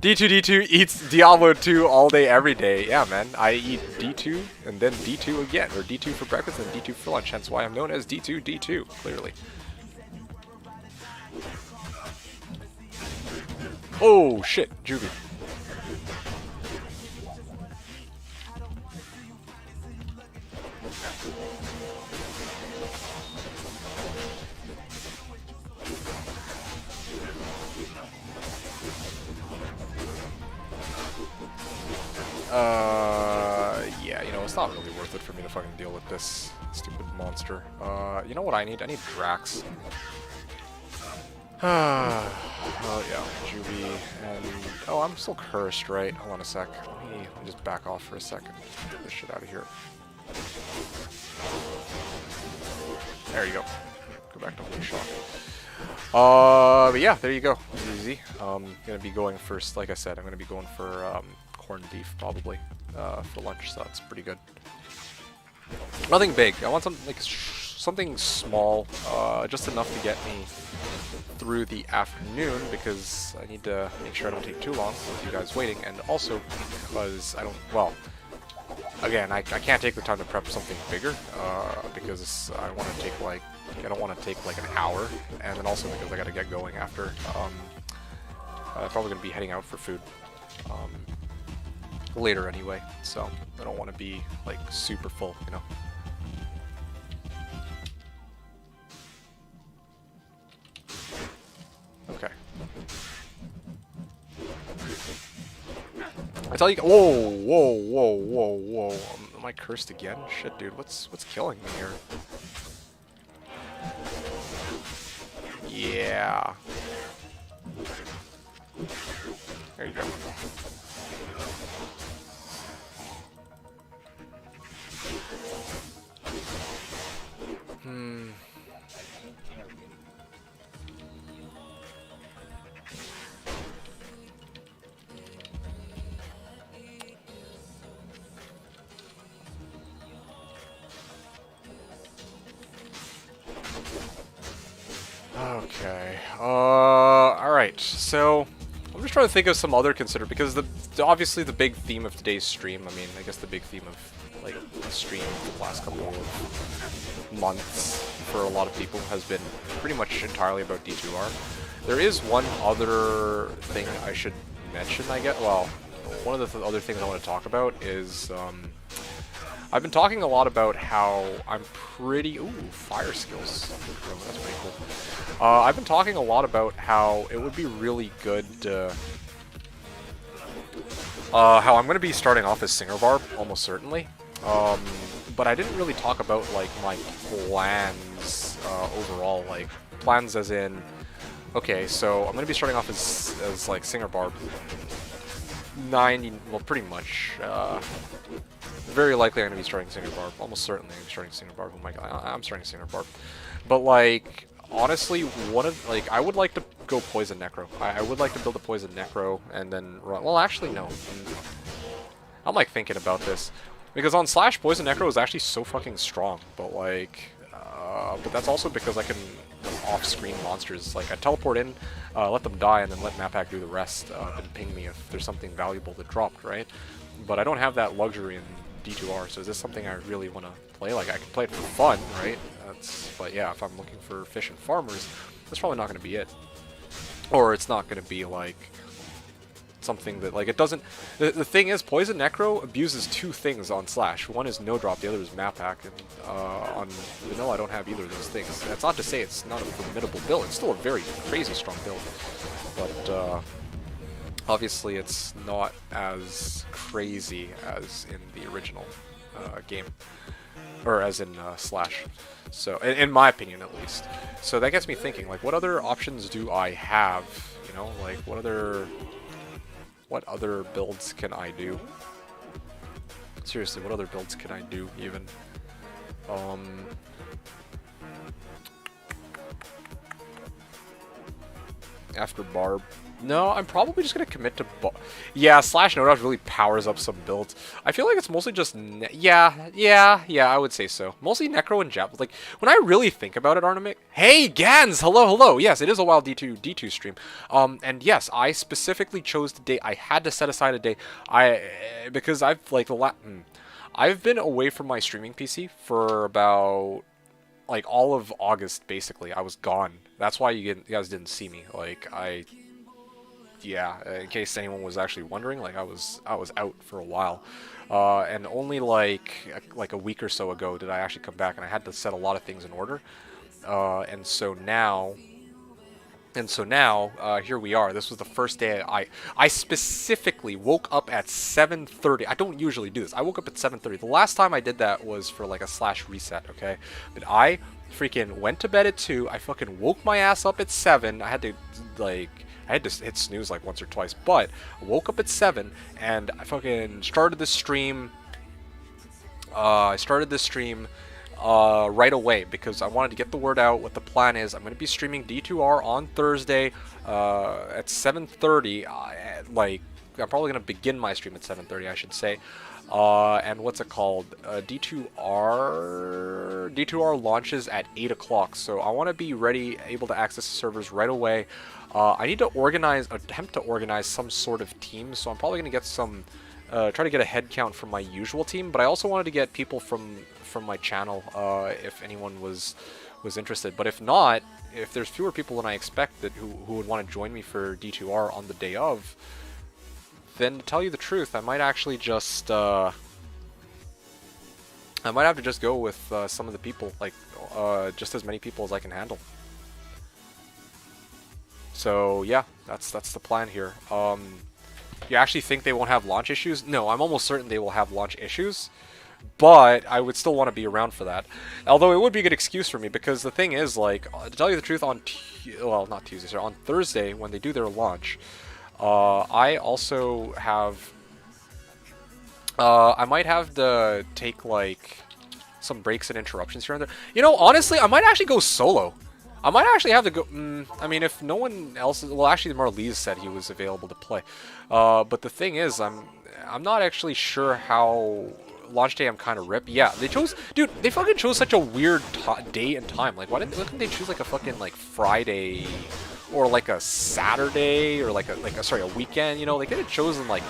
D2 eats Diablo 2 all day, every day. Yeah, man. I eat D2 and then D2 again, or D2 for breakfast and D2 for lunch. Hence why I'm known as D2, clearly. Oh, shit. Juvie. Yeah, you know, it's not really worth it for me to fucking deal with this stupid monster. You know what I need? I need Drax. Oh, yeah, Juvie, and... Oh, I'm still cursed, right? Hold on a sec. Let me just back off for a second. Get this shit out of here. There you go. Go back to Holy Shock. But yeah, there you go. Easy. Gonna be going first, like I said, I'm gonna be going for, corned beef, probably, for lunch, so that's pretty good. Nothing big. I want something, like, something small, just enough to get me through the afternoon, because I need to make sure I don't take too long with you guys waiting, and also because I don't, well, again, I can't take the time to prep something bigger, because I want to take, like, I don't want to take, like, an hour, and then also because I gotta get going after, I'm probably gonna be heading out for food, later anyway, so I don't want to be, like, super full, you know? Okay. I tell you, whoa. Am I cursed again? Shit, dude, what's killing me here? Yeah. There you go. Okay. Alright, so I'm just trying to think of some other because obviously the big theme of today's stream, I mean, I guess the big theme of, like, the stream for the last couple of months for a lot of people has been pretty much entirely about D2R. There is one other thing I should mention, I guess. Well, one of the other things I want to talk about is, I've been talking a lot about how I'm pretty... Ooh, fire skills. That's pretty cool. I've been talking a lot about how it would be really good how I'm going to be starting off as Singer Barb, almost certainly. But I didn't really talk about, like, my plans overall. Like, plans as in... Okay, so I'm going to be starting off as like, Singer Barb. Well, pretty much. Very likely I'm going to be starting Singer Barb. Almost certainly I'm starting Singer Barb. Oh my god, I'm starting Singer Barb. But, like, honestly, I would like to go Poison Necro. I would like to build a Poison Necro and then run... Well, actually, no. I'm, like, thinking about this. Because on Slash, Poison Necro is actually so fucking strong. But, like... but that's also because I can off-screen monsters. Like, I teleport in, let them die, and then let Map Pack do the rest, and ping me if there's something valuable that dropped, right? But I don't have that luxury in D2R, so is this something I really want to play? Like, I can play it for fun, right? But yeah, if I'm looking for efficient farmers, that's probably not going to be it. Or it's not going to be, like, something that, like, it doesn't... The thing is, Poison Necro abuses two things on Slash. One is no drop, the other is Map Pack, and on Vanilla I don't have either of those things. That's not to say it's not a formidable build, it's still a very crazy strong build. But, obviously it's not as crazy as in the original game. Or as in Slash. So, in my opinion at least. So that gets me thinking, like, what other options do I have? You know, like, what other builds can I do? Seriously, what other builds can I do, even? After Barb. No, I'm probably just going to commit to... Yeah, Slash No Dodge really powers up some builds. I feel like it's mostly just... Yeah, I would say so. Mostly Necro and Jap. Like, when I really think about it, Arnamic... Hey, Gans! Hello! Yes, it is a wild D2 stream. And yes, I specifically chose the day. I had to set aside a day. Because I've, like, I've been away from my streaming PC for about... like, all of August, basically. I was gone. That's why you guys didn't see me. Like, yeah, in case anyone was actually wondering, like, I was out for a while, and only like a week or so ago did I actually come back, and I had to set a lot of things in order, and so now here we are. This was the first day I specifically woke up at 7:30. I don't usually do this. I woke up at 7:30. The last time I did that was for like a Slash reset, okay? But I freaking went to bed at 2. I fucking woke my ass up at 7. I had to hit snooze like once or twice, but I woke up at 7 and I fucking started this stream. Right away because I wanted to get the word out. What the plan is, I'm going to be streaming D2R on Thursday at 7:30. Like, I'm probably going to begin my stream at 7:30, I should say. And what's it called? D2R launches at 8 o'clock, so I want to be ready, able to access the servers right away. I need to attempt to organize some sort of team, so I'm probably going to get some, try to get a head count from my usual team, but I also wanted to get people from my channel, if anyone was interested. But if not, if there's fewer people than I expect who would want to join me for D2R on the day of, then to tell you the truth, I might actually just, I might have to just go with some of the people, like, just as many people as I can handle. So yeah, that's the plan here. You actually think they won't have launch issues? No, I'm almost certain they will have launch issues, but I would still want to be around for that. Although it would be a good excuse for me, because the thing is, like, to tell you the truth, on not Tuesday, sorry, on Thursday when they do their launch, I also have, I might have to take, like, some breaks and interruptions here and there. You know, honestly, I might actually go solo. I might actually have to go... I mean, if no one else is... Well, actually, Marlies said he was available to play. But the thing is, I'm not actually sure how... Launch day, I'm kind of rip. Yeah, they chose... Dude, they fucking chose such a weird day and time. Like, why didn't they choose, like, a fucking, like, Friday... Or, like, a Saturday? Or, like a weekend, you know? Like, they had chosen, like...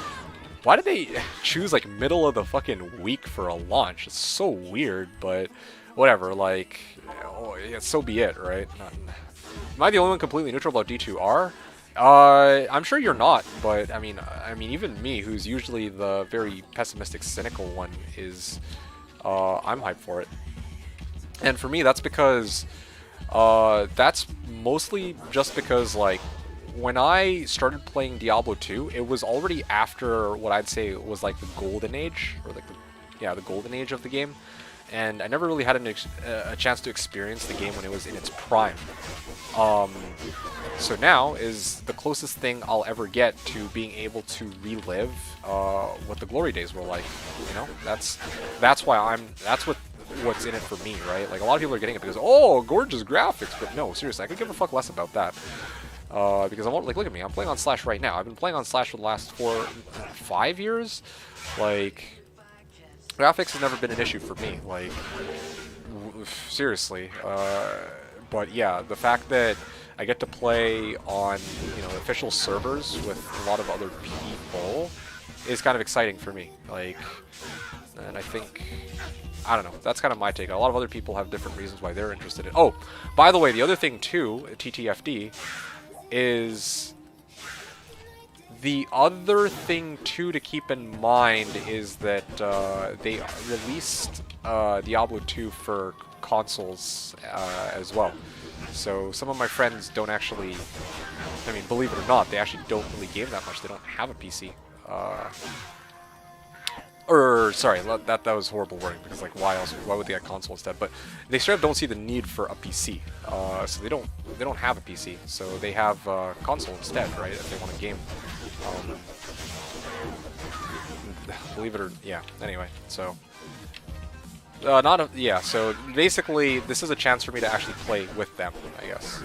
Why did they choose, like, middle of the fucking week for a launch? It's so weird, but... Whatever, like... Oh, yeah, so be it, right? Am I the only one completely neutral about D2R? I'm sure you're not, but I mean, even me, who's usually the very pessimistic, cynical one, is I'm hyped for it. And for me, that's because that's mostly just because like when I started playing Diablo 2, it was already after what I'd say was like the golden age, or like the golden age of the game, and I never really had a chance to experience the game when it was in its prime. So now is the closest thing I'll ever get to being able to relive what the glory days were like. You know, that's what's in it for me, right? Like a lot of people are getting it because gorgeous graphics, but no, seriously, I could give a fuck less about that. Because I'm like, look at me, I'm playing on Slash right now. I've been playing on Slash for the last 5 years. Like, graphics has never been an issue for me. Like, seriously. But yeah, the fact that I get to play on, you know, official servers with a lot of other people is kind of exciting for me. Like, and I think, I don't know, that's kind of my take. A lot of other people have different reasons why they're interested in. Oh, by the way, the other thing too, TTFD, is the other thing too to keep in mind is that they released Diablo 2 for consoles as well. So some of my friends don't actually, I mean, believe it or not, they actually don't really game that much. They don't have a PC. Or sorry, that was horrible wording, because like why would they get console instead? But they straight up don't see the need for a PC, so they don't have a PC, so they have console instead, right? If they want to game, believe it or yeah. Anyway, so so basically this is a chance for me to actually play with them, I guess.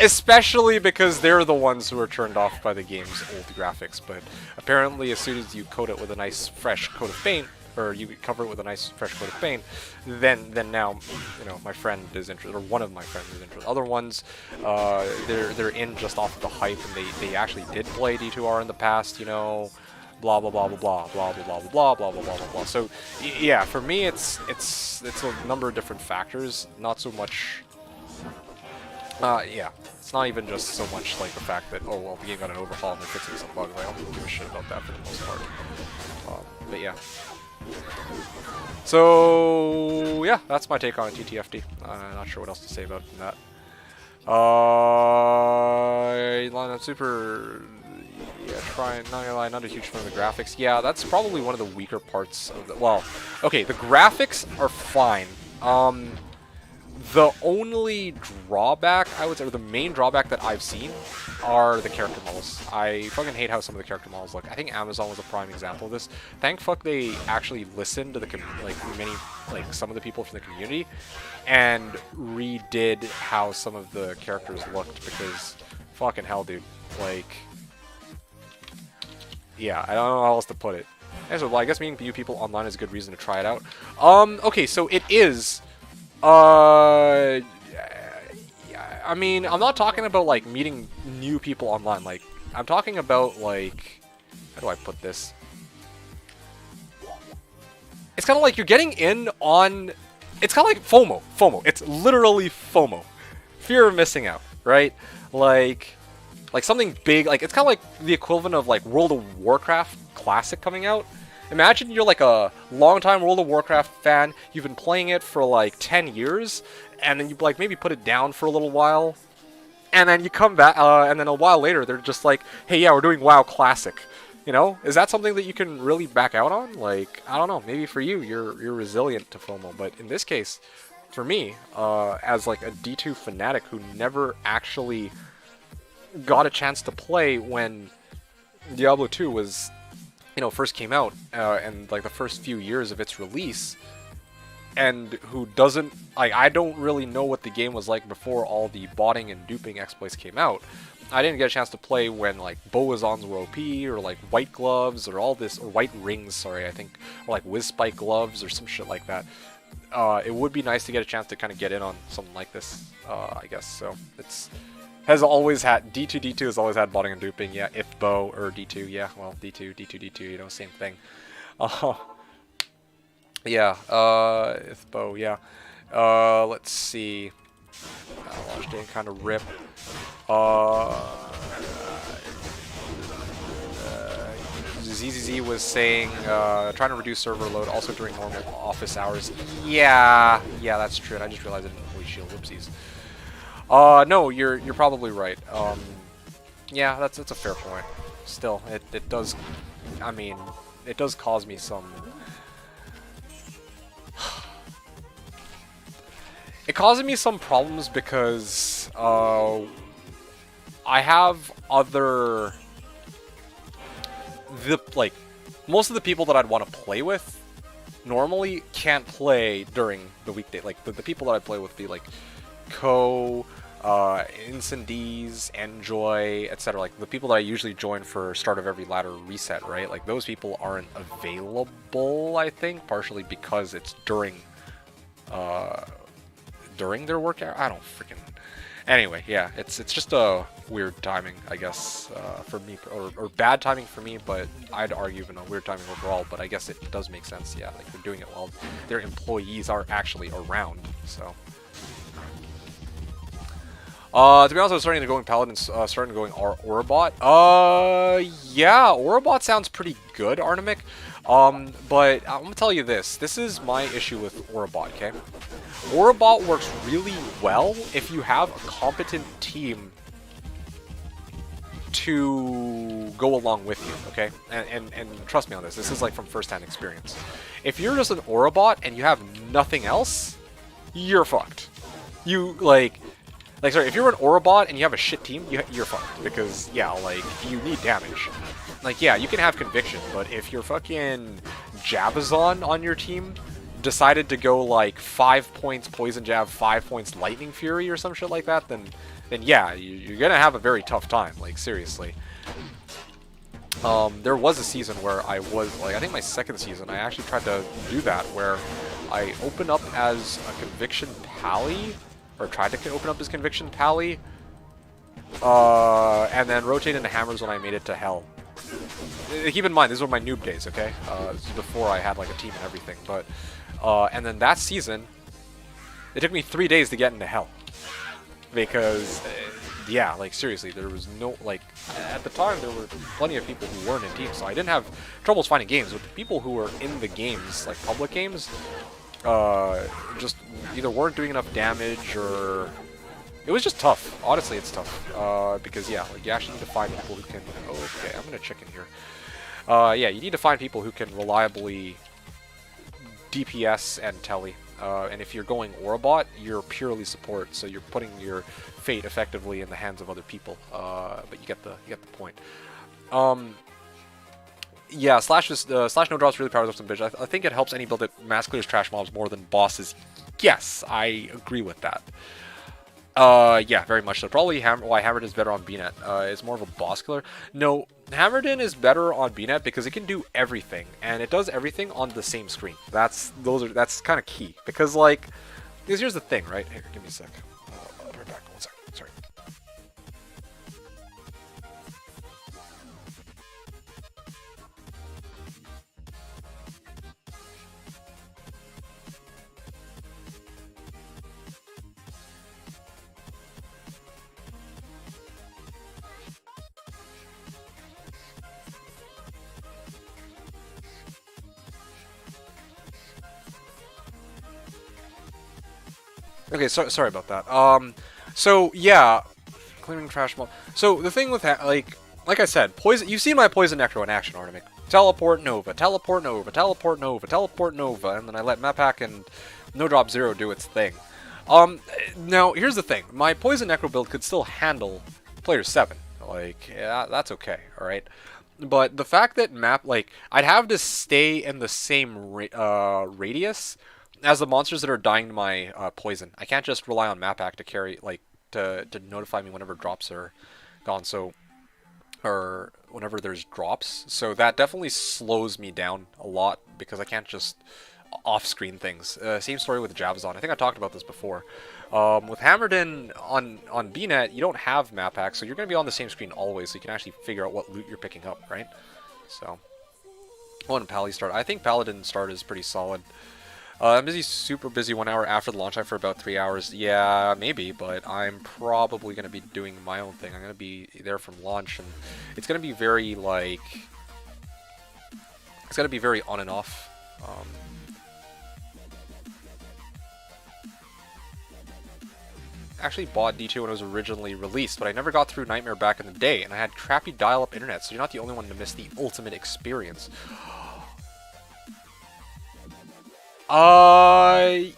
Especially because they're the ones who are turned off by the game's old graphics, but apparently as soon as you coat it with a nice fresh coat of paint, or you cover it with a nice fresh coat of paint, then now, you know, my friend is interested, or one of my friends is interested. Other ones, they're in just off of the hype, and they actually did play D2R in the past, you know, blah blah blah blah blah blah blah blah blah blah blah blah blah blah. So yeah, for me it's a number of different factors, not so much. Yeah, it's not even just so much like the fact that, oh well, the game got an overhaul and they're fixing some bugs. I don't give a shit about that for the most part. But yeah. So yeah, that's my take on TTFD. I'm not sure what else to say about that. Not super. Yeah, not gonna lie, not a huge fan of the graphics. Yeah, that's probably one of the weaker parts of the. Well, okay, the graphics are fine. The only drawback, I would say, or the main drawback that I've seen, are the character models. I fucking hate how some of the character models look. I think Amazon was a prime example of this. Thank fuck they actually listened to the some of the people from the community and redid how some of the characters looked, because fucking hell, dude. Like, yeah, I don't know how else to put it. And so, well, I guess meeting you people online is a good reason to try it out. Okay, so it is. I mean, I'm not talking about like meeting new people online. Like, I'm talking about like, how do I put this? It's kind of like you're getting in on. It's kind of like FOMO. FOMO. It's literally FOMO. Fear of missing out, right? Like something big. Like, it's kind of like the equivalent of like World of Warcraft Classic coming out. Imagine you're like a long-time World of Warcraft fan, you've been playing it for like 10 years, and then you like maybe put it down for a little while, and then you come back, and then a while later they're just like, hey, yeah, we're doing WoW Classic. You know, is that something that you can really back out on? Like, I don't know, maybe for you, you're resilient to FOMO, but in this case, for me, as like a D2 fanatic who never actually got a chance to play when Diablo 2 was, you know, first came out, and like the first few years of its release, and who doesn't, like, I don't really know what the game was like before all the botting and duping exploits came out. I didn't get a chance to play when like Boazons were OP, or like white gloves, or all this, or white rings, sorry, I think, or like whiz spike gloves, or some shit like that. It would be nice to get a chance to kind of get in on something like this, I guess. So it's has always had, D2 has always had botting and duping, yeah, if Bo, or D2, yeah, well, D2, you know, same thing. Yeah, if Bo, yeah. Let's see. Launch day kind of rip. ZZZ was saying trying to reduce server load also during normal office hours. Yeah, that's true. And I just realized I didn't fully shield. Whoopsies. No, you're probably right. Yeah, that's a fair point. Still, it does. I mean, it does cause me some. It causes me some problems because I have other most of the people that I'd want to play with normally can't play during the weekday. Like the people that I play with be like Co, Incendies, Enjoy, etc. Like the people that I usually join for start of every ladder reset, right? Like those people aren't available, I think, partially because it's during their work hour. I don't freaking. Anyway, yeah, it's just a weird timing, I guess, for me, or bad timing for me, but I'd argue even a weird timing overall, but I guess it does make sense, yeah, like they're doing it while their employees are actually around, so. To be honest, I was starting to going Paladin, starting to going Orabot. Yeah, Orabot sounds pretty good, Arnamic. But I'm gonna tell you this. This is my issue with Orabot, okay? Orabot works really well if you have a competent team to go along with you, okay? And trust me on this. This is like from first-hand experience. If you're just an Orabot and you have nothing else, you're fucked. Sorry, if you're an Orabot and you have a shit team, you're fucked. Because, yeah, like, you need damage. Like, yeah, you can have Conviction, but if your fucking Jabazon on your team decided to go, like, 5 points Poison Jab, 5 points Lightning Fury or some shit like that, then yeah, you're gonna have a very tough time, like, seriously. There was a season where I was, like, I think my second season, I actually tried to do that, where I opened up as a Conviction Pally, or tried to open up as Conviction Pally, and then rotate into Hammers when I made it to Hell. Keep in mind, these were my noob days, okay? This is before I had like a team and everything, but, and then that season, it took me 3 days to get into Hell. Because, yeah, like seriously, there was no, like, at the time there were plenty of people who weren't in teams, so I didn't have troubles finding games, but the people who were in the games, like public games, just either weren't doing enough damage or it was just tough. Honestly, it's tough because yeah, like you actually need to find people who can. Oh, okay, I'm gonna chicken here. Yeah, you need to find people who can reliably DPS and telly. And if you're going Orabot, you're purely support, so you're putting your fate effectively in the hands of other people. But you get the point. Yeah, Slash no drops really powers up some bitch. I think it helps any build that mass clears trash mobs more than bosses. Yes, I agree with that. Yeah, very much so. Probably why Hammerden is better on BNet. It's more of a boss killer. No, Hammerden is better on BNet because it can do everything, and it does everything on the same screen. That's kind of key because like, because here's the thing, right? Here, give me a sec. I'll be right back. 1 second. Sorry. Okay, sorry about that. So yeah, clearing trash mob. So the thing with that, like I said, poison. You've seen my poison necro in action, Artemic. Teleport Nova, teleport Nova, teleport Nova, teleport Nova, and then I let Mappack and No Drop Zero do its thing. Now here's the thing: my poison necro build could still handle player 7. Like, yeah, that's okay, all right. But the fact that I'd have to stay in the same radius as the monsters that are dying to my poison. I can't just rely on Mappack to carry, like, to notify me whenever drops are gone, so, or whenever there's drops. So that definitely slows me down a lot because I can't just off-screen things. Same story with Jabazon. I think I talked about this before. With Hammerden on BNet, you don't have Mappack, so you're going to be on the same screen always, so you can actually figure out what loot you're picking up, right? So, when Pally start, I think Paladin start is pretty solid. I'm busy, super busy 1 hour after the launch time for about 3 hours. Yeah, maybe, but I'm probably going to be doing my own thing. I'm going to be there from launch, and it's going to be very, like, It's got to be very on and off. Actually bought D2 when it was originally released, but I never got through Nightmare back in the day, and I had crappy dial-up internet, so you're not the only one to miss the ultimate experience. Okay,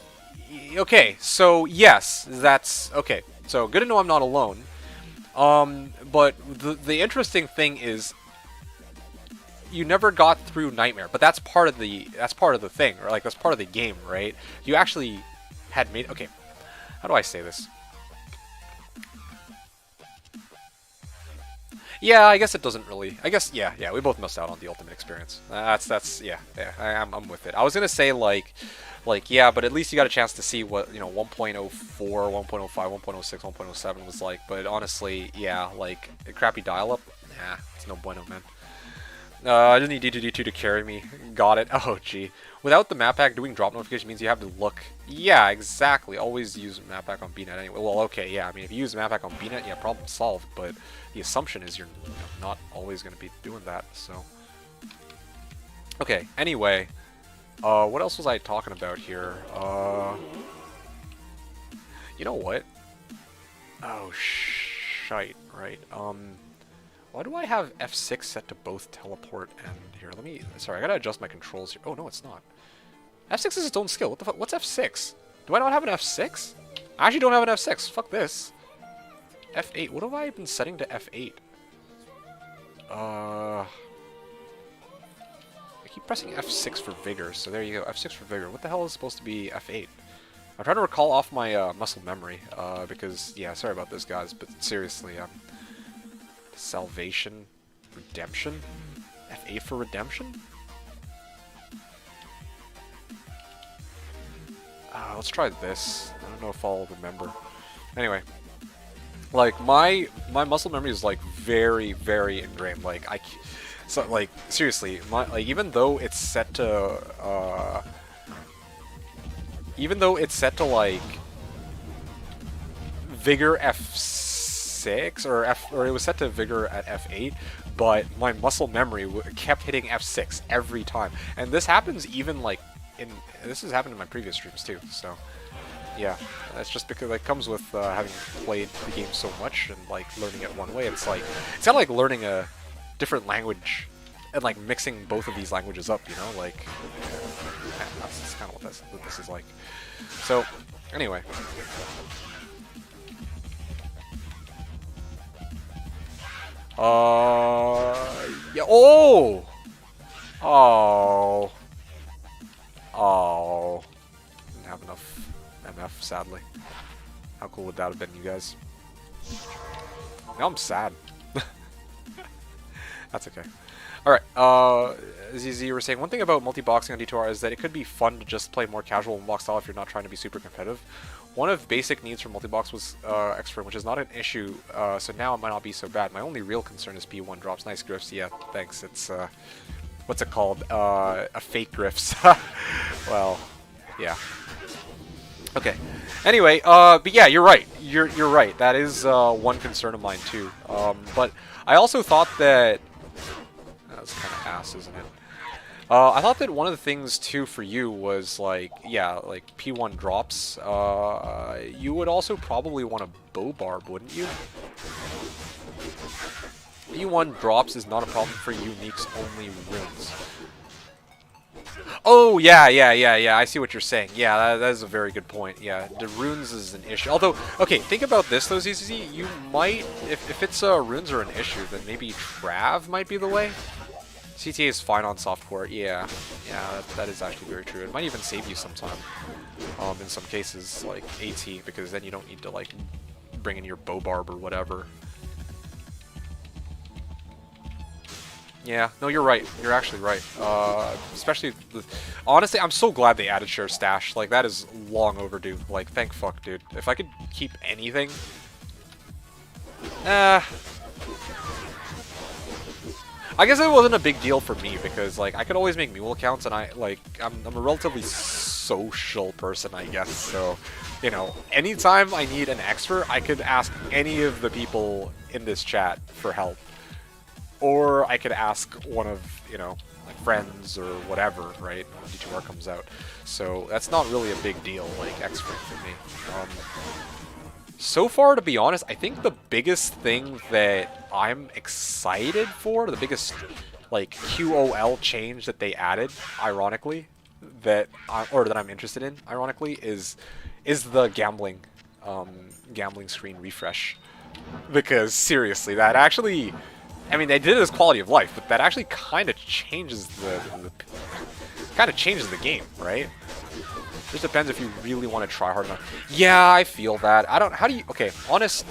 so yes, that's okay. So good to know I'm not alone. But the interesting thing is, you never got through Nightmare, but that's part of the thing, or like that's part of the game, right? You actually had made. Okay, how do I say this? Yeah, I guess it doesn't really. I guess yeah, we both missed out on the ultimate experience. Yeah. I'm with it. I was gonna say like yeah, but at least you got a chance to see what 1.04, 1.05, 1.06, 1.07 was like. But honestly, yeah, like a crappy dial-up, nah, it's no bueno, man. I just need D2D2 to carry me. Got it. Oh, gee. Without the map pack, doing drop notification means you have to look. Yeah, exactly. Always use map pack on BNet anyway. Well, okay, yeah. I mean, if you use map pack on BNet, yeah, problem solved. But the assumption is you're not always going to be doing that. So, okay. Anyway, what else was I talking about here? You know what? Oh, shite. Right. Why do I have F6 set to both teleport and here? Sorry, I gotta adjust my controls here. Oh, no, it's not. F6 is its own skill. What the fuck? What's F6? Do I not have an F6? I actually don't have an F6. Fuck this. F8. What have I been setting to F8? I keep pressing F6 for vigor, so there you go. F6 for vigor. What the hell is supposed to be F8? I'm trying to recall off my muscle memory, because, yeah, sorry about this, guys, but seriously, Salvation? Redemption? F8 for redemption? Let's try this. I don't know if I'll remember. Anyway. Like, my muscle memory is, like, very, very ingrained. Like, so, like, seriously, like, even though it's set to, like, Vigor F6, or it was set to Vigor at F8, but my muscle memory kept hitting F6 every time. And this happens even, like, this has happened in my previous streams, too, so... Yeah, that's just because it comes with having played the game so much and like learning it one way. It's kind of like learning a different language and like mixing both of these languages up. You know, like yeah, that's kind of what this is like. So anyway, yeah. Oh, didn't have enough MF, sadly. How cool would that have been, you guys? Now I'm sad. That's okay. Alright, ZZ, you were saying, one thing about multi-boxing on D2R is that it could be fun to just play more casual one-box style if you're not trying to be super competitive. One of basic needs for multi-box was X-Firm, which is not an issue, so now it might not be so bad. My only real concern is P1 drops. Nice grifts, yeah, thanks. It's, what's it called? A fake grifts. Well, yeah. Okay. Anyway, but yeah, you're right. You're right. That is one concern of mine too. But I also thought that that's kind of ass, isn't it? I thought that one of the things too for you was like, yeah, like P1 drops. You would also probably want a bow barb, wouldn't you? P1 drops is not a problem for uniques, only runes. Oh, yeah, I see what you're saying. Yeah, that is a very good point. Yeah, the runes is an issue. Although, okay, think about this, though, ZZ. You might, if it's runes are an issue, then maybe Trav might be the way. CTA is fine on softcore. Yeah, that is actually very true. It might even save you some time, in some cases, like AT, because then you don't need to, like, bring in your bow barb or whatever. Yeah, no, you're right. You're actually right. Especially, honestly, I'm so glad they added share stash. Like, that is long overdue. Like, thank fuck, dude. If I could keep anything... I guess it wasn't a big deal for me, because, like, I could always make mule accounts, and I'm a relatively social person, I guess, so... You know, anytime I need an expert, I could ask any of the people in this chat for help. or I could ask one of, you know, my friends or whatever, right, when D2R comes out. So that's not really a big deal, like X-Frame for me. So far, to be honest, I think the biggest thing that I'm excited for, the biggest like QOL change that they added, ironically, that I'm interested in, ironically, is the gambling screen refresh. Because seriously, that actually, I mean, they did it as quality of life, but that actually kind of changes the game, right? Just depends if you really want to try hard enough. Yeah, I feel that. I don't. How do you? Okay, honest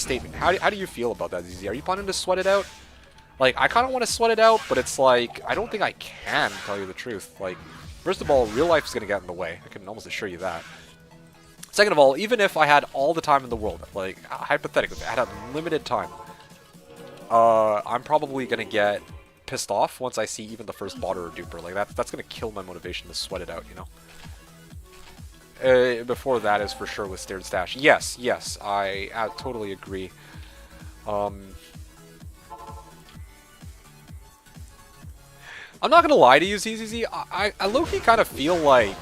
statement. How do you feel about that, ZZ? Are you planning to sweat it out? Like, I kind of want to sweat it out, but it's like I don't think I can, to tell you the truth. Like, first of all, real life is gonna get in the way. I can almost assure you that. Second of all, even if I had all the time in the world, like hypothetically, I had unlimited time, I'm probably gonna get pissed off once I see even the first botter or duper. Like that's gonna kill my motivation to sweat it out, you know. Before that is for sure with Stared Stash. Yes, I totally agree. I'm not gonna lie to you, ZZZ. I low-key kind of feel like...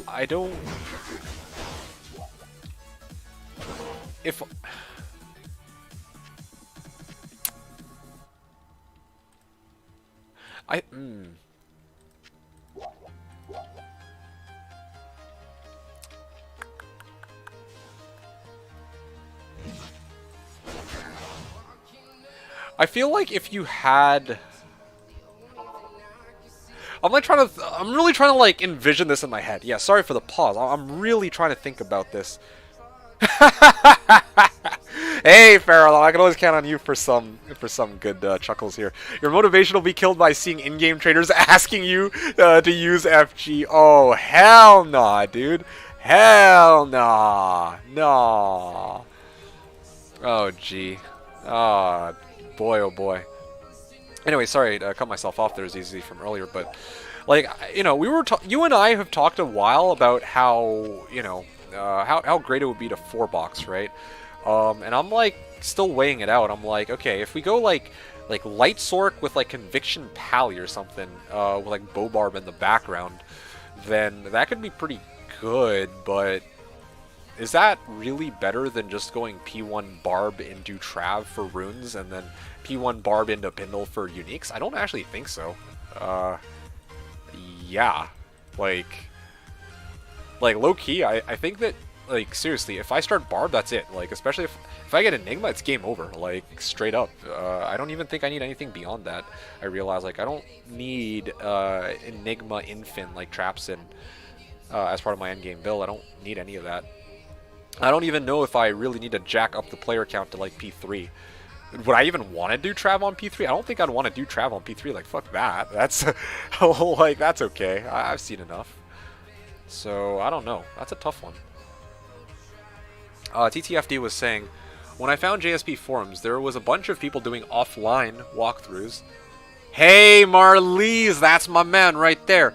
I don't... If... I feel like if you had... I'm really trying to like envision this in my head. Yeah, sorry for the pause. I'm really trying to think about this. Hey, Farrell, I can always count on you for some good chuckles here. Your motivation will be killed by seeing in-game traders asking you to use FG. Oh, hell nah, dude. Hell nah. Nah. Oh, gee. Ah, boy, oh boy. Anyway, sorry to cut myself off there, ZZ, from earlier, but like, you know, you and I have talked a while about how, you know, how great it would be to 4-box, right? And I'm like still weighing it out. I'm like, okay, if we go like Light Sork with like Conviction Pally or something, with like Bobarb in the background, then that could be pretty good, but is that really better than just going P1 Barb into Trav for runes and then P1 Barb into Pindle for uniques? I don't actually think so. Yeah. Like low-key, I think that, like, seriously, if I start Barb, that's it. Like, especially if I get Enigma, it's game over. Like, straight up. I don't even think I need anything beyond that. I realize, like, I don't need Enigma Infin, like Trapsin, as part of my endgame build. I don't need any of that. I don't even know if I really need to jack up the player count to like P3. Would I even want to do Trav on P3? I don't think I'd want to do Trav on P3. Like, fuck that. That's like, that's okay. I've seen enough. So I don't know. That's a tough one. TTFD was saying, when I found JSP forums, there was a bunch of people doing offline walkthroughs. Hey, Marlies, that's my man right there.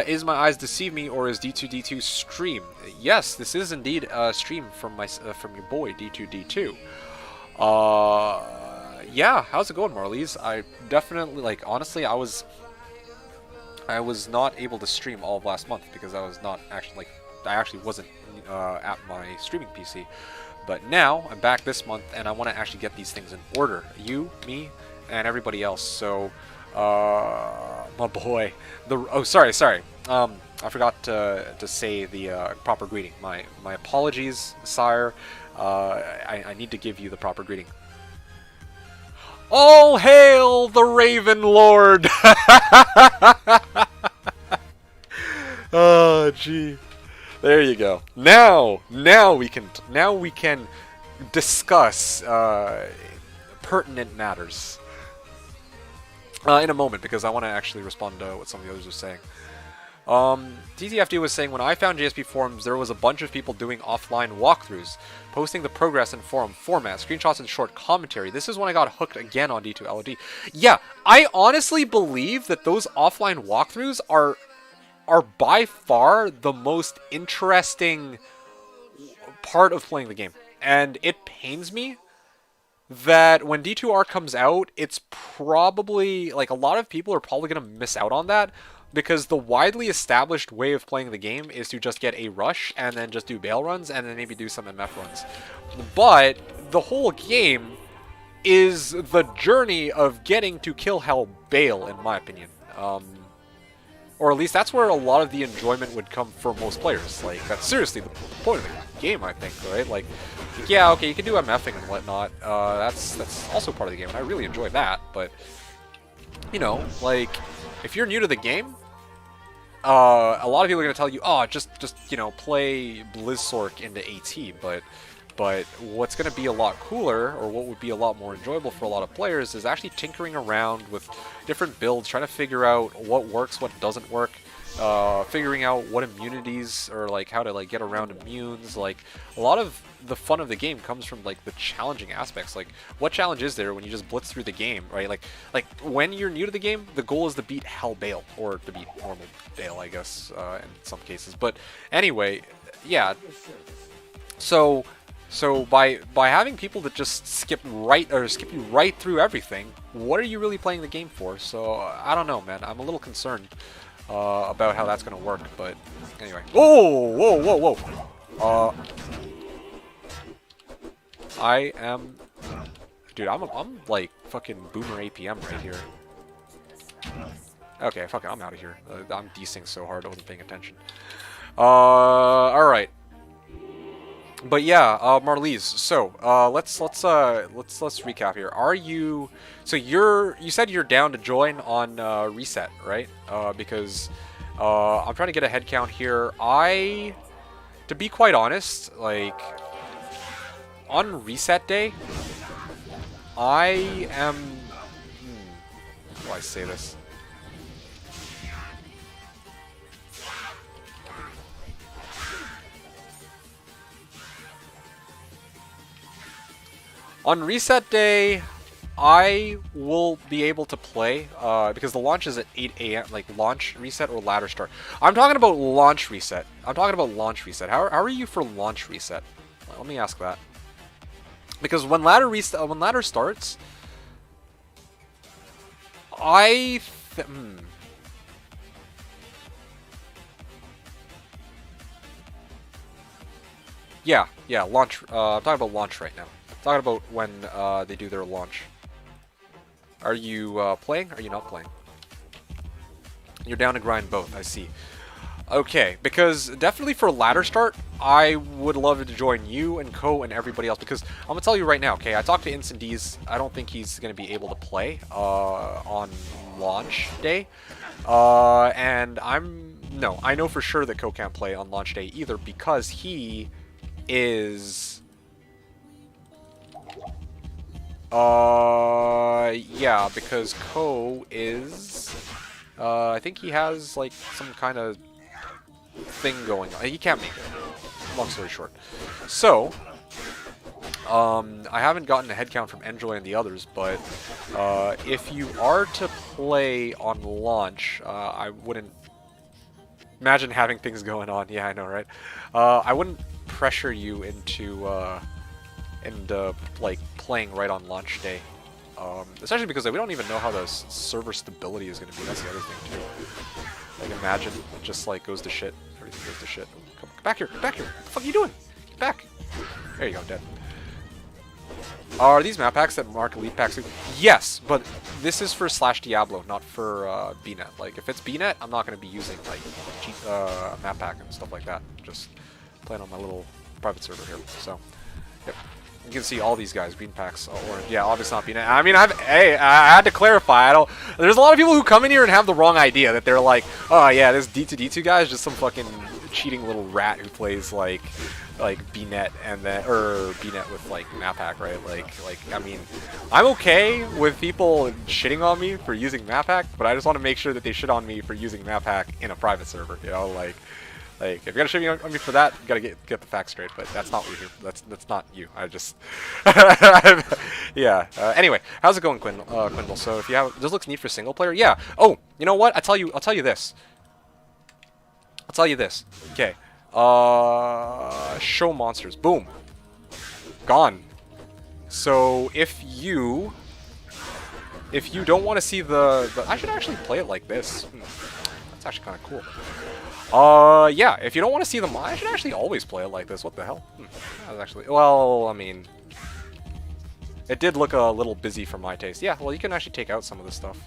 Is my eyes deceive me, or is D2D2 stream? Yes, this is indeed a stream from your boy D2D2. Yeah, how's it going, Marlies? I definitely, like, honestly, I was not able to stream all of last month because I was not actually, like, I actually wasn't at my streaming PC. But now I'm back this month, and I want to actually get these things in order. You, me, and everybody else. So, my boy. Sorry. I forgot to say the proper greeting. My apologies, sire. I need to give you the proper greeting. All hail the Raven Lord! Oh, gee. There you go. Now we can discuss pertinent matters in a moment, because I want to actually respond to what some of the others are saying. TTFD was saying, when I found JSP forums, there was a bunch of people doing offline walkthroughs, posting the progress in forum format, screenshots and short commentary. This is when I got hooked again on D2LOD. Yeah, I honestly believe that those offline walkthroughs are by far the most interesting part of playing the game. and it pains me that when D2R comes out, it's probably, like, a lot of people are probably going to miss out on that, because the widely established way of playing the game is to just get a rush, and then just do bail runs, and then maybe do some MF runs. But the whole game is the journey of getting to kill hell bail, in my opinion. Or at least that's where a lot of the enjoyment would come for most players. Like, that's seriously the point of the game, I think, right? Like, yeah, okay, you can do MFing and whatnot. That's also part of the game, and I really enjoy that. But, you know, like, if you're new to the game, a lot of people are going to tell you, oh, just you know, play Blizzsork into AT, but what's going to be a lot cooler, or what would be a lot more enjoyable for a lot of players, is actually tinkering around with different builds, trying to figure out what works, what doesn't work, figuring out what immunities, or like how to like get around immunes. Like, a lot of the fun of the game comes from like the challenging aspects. Like, what challenge is there when you just blitz through the game, right? Like when you're new to the game, the goal is to beat Hell Bale, or to beat normal Bale, I guess, in some cases. But anyway, yeah. So by having people that just skip you right through everything, what are you really playing the game for? So I don't know, man. I'm a little concerned about how that's gonna work. But anyway, whoa! I am, dude. I'm like fucking boomer APM right here. Okay, fuck it. I'm out of here. I'm desync so hard I wasn't paying attention. All right. But yeah, Marlies. So let's recap here. Are you? So you said you're down to join on reset, right? Because I'm trying to get a head count here. To be quite honest, like on reset day, I am. How do I say this? On reset day, I will be able to play, because the launch is at 8 a.m., like launch reset or ladder start. I'm talking about launch reset. How are you for launch reset? Let me ask that. Because when ladder starts, yeah, launch. I'm talking about launch right now. Talking about when they do their launch. Are you playing? Are you not playing? You're down to grind both, I see. Okay, because definitely for ladder start, I would love to join you and Co and everybody else, because I'm going to tell you right now, okay, I talked to Instant D's. I don't think he's going to be able to play on launch day. And I know for sure that Co can't play on launch day either, because he is... yeah, because Co is, I think he has, like, some kind of thing going on. He can't make it, long story short. So, I haven't gotten a head count from Enjoy and the others, but, if you are to play on launch, I wouldn't imagine having things going on. Yeah, I know, right? I wouldn't pressure you into, like, playing right on launch day. Especially because we don't even know how the server stability is going to be. That's the other thing, too. Like, imagine it just, like, goes to shit. Everything goes to shit. Come back here. Get back here. What the fuck are you doing? Get back. There you go, dead. Are these map packs that mark elite packs? Yes, but this is for Slashdiablo, not for BNet. Like, if it's BNet, I'm not going to be using, like, cheap map pack and stuff like that. Just playing on my little private server here. So, yep. You can see all these guys, green packs, orange. Yeah, obviously not BNet. I mean, I had to clarify. There's a lot of people who come in here and have the wrong idea that they're like, oh yeah, this D2D2 guy is just some fucking cheating little rat who plays like BNet and then BNet with like map pack, right? Like I mean, I'm okay with people shitting on me for using map pack, but I just want to make sure that they shit on me for using map pack in a private server. You know, like if you're gonna shit on me for that, you gotta get the facts straight. But that's not what you're here. That's not you. I just yeah. Anyway, how's it going, Quindle? So if you have, this looks neat for single player. Yeah. Oh, you know what? I'll tell you this. Okay. Show monsters. Boom. gone. So if you don't want to see the I should actually play it like this. That's actually kind of cool. Yeah, if you don't want to see the mod, I should actually always play it like this. What the hell? That was actually, well, I mean, it did look a little busy for my taste. Yeah, well, you can actually take out some of this stuff.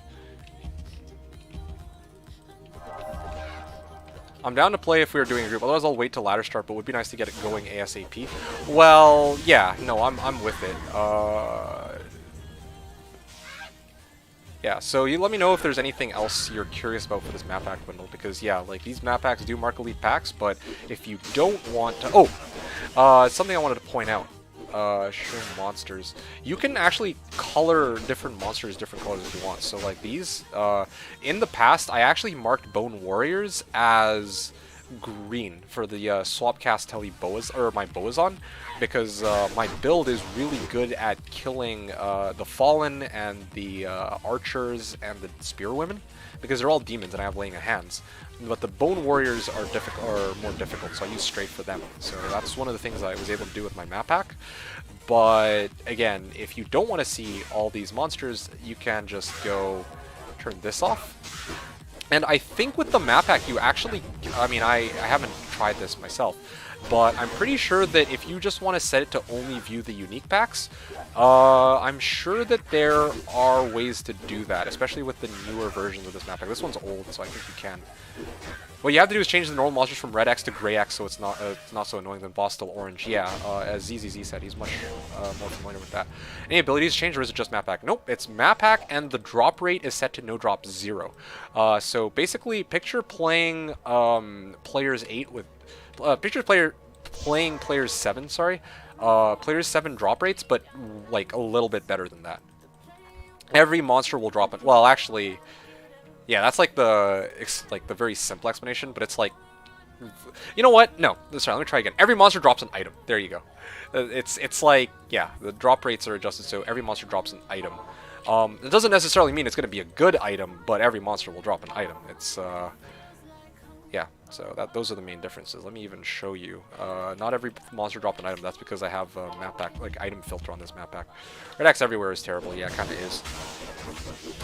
I'm down to play if we were doing a group, otherwise I'll wait till ladder start, but it would be nice to get it going ASAP. Well, yeah, no, I'm with it. Yeah, so you let me know if there's anything else you're curious about for this map pack bundle, because yeah, like these map packs do mark elite packs, but if you don't want to... Oh! Something I wanted to point out. Show monsters. You can actually color different monsters different colors if you want. So like these, in the past, I actually marked Bone Warriors as green for the swap cast Telly Boas, or my Boazon, because my build is really good at killing the Fallen and the Archers and the Spearwomen, because they're all demons and I have laying of hands. But the Bone Warriors are more difficult, so I use Strafe for them. So that's one of the things I was able to do with my map pack. But again, if you don't want to see all these monsters, you can just go turn this off. And I think with the map pack, you actually, I mean, I haven't tried this myself, but I'm pretty sure that if you just want to set it to only view the unique packs, I'm sure that there are ways to do that, especially with the newer versions of this map pack. This one's old, so I think you can. What you have to do is change the normal monsters from Red X to Gray X, so it's not so annoying. Than Boss still Orange. Yeah, as ZZZ said, he's much more familiar with that. Any abilities change, or is it just map pack? Nope, it's map pack, and the drop rate is set to no drop 0. So basically, picture playing players 8 with playing players 7. Sorry, players 7 drop rates, but like a little bit better than that. Every monster will drop it. Well, actually. Yeah, that's like the very simple explanation, but it's like, you know what? No, sorry, let me try again. Every monster drops an item. There you go. It's like, yeah, the drop rates are adjusted so every monster drops an item. It doesn't necessarily mean it's going to be a good item, but every monster will drop an item. It's yeah, so those are the main differences. Let me even show you. Not every monster dropped an item. That's because I have a map pack, like item filter on this map pack. Red X everywhere is terrible. Yeah, it kind of is.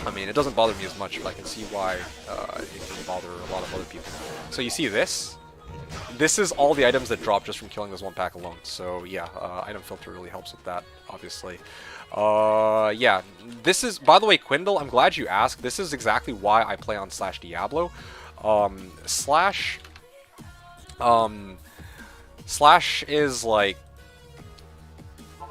I mean, it doesn't bother me as much, but I can see why it can bother a lot of other people. So you see this? This is all the items that drop just from killing this one pack alone. So yeah, item filter really helps with that, obviously. Yeah, this is, by the way, Quindle, I'm glad you asked. This is exactly why I play on Slashdiablo. Slash is like,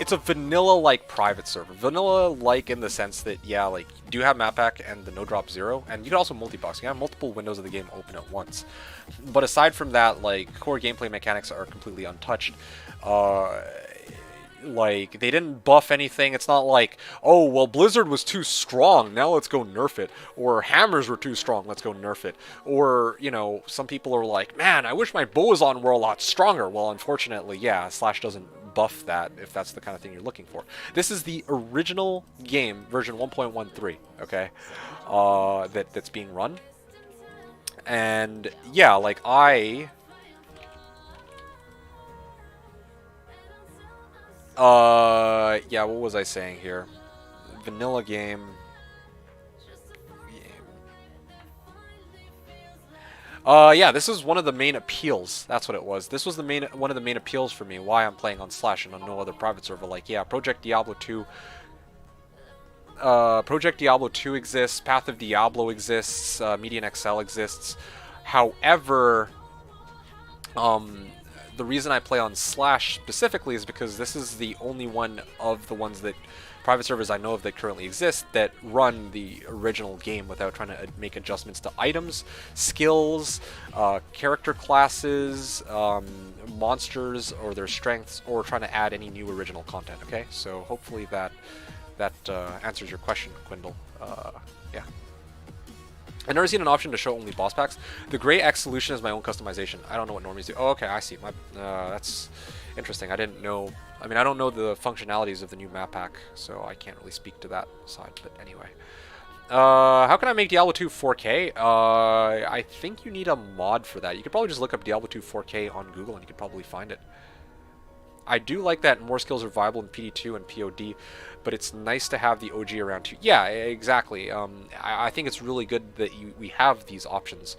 it's a vanilla-like private server. Vanilla-like in the sense that, yeah, like, you do have map pack and the no drop 0, and you can also multi-box. You can have multiple windows of the game open at once. But aside from that, like, core gameplay mechanics are completely untouched. Like, they didn't buff anything. It's not like, oh, well, Blizzard was too strong, now let's go nerf it. Or hammers were too strong, let's go nerf it. Or, you know, some people are like, man, I wish my Boazon were a lot stronger. Well, unfortunately, yeah, Slash doesn't buff that if that's the kind of thing you're looking for. This is the original game, version 1.13, okay, that's being run. And, yeah, like, yeah, what was I saying here? Vanilla game. Yeah, this is one of the main appeals. That's what it was. This was one of the main appeals for me, why I'm playing on Slash and on no other private server. Like, yeah, Project Diablo 2 exists, Path of Diablo exists, Median XL exists. However, the reason I play on Slash specifically is because this is the only one of the ones that private servers I know of that currently exist that run the original game without trying to make adjustments to items, skills, character classes, monsters or their strengths, or trying to add any new original content. Okay, so hopefully that answers your question, Quindle. Yeah. I've never seen an option to show only boss packs. The Gray X solution is my own customization. I don't know what normies do. Oh, okay, I see. That's interesting. I didn't know. I mean, I don't know the functionalities of the new map pack, so I can't really speak to that side. But anyway. How can I make Diablo 2 4K? I think you need a mod for that. You could probably just look up Diablo 2 4K on Google and you could probably find it. I do like that more skills are viable in PD2 and POD, but it's nice to have the OG around too. Yeah, exactly. I think it's really good that we have these options.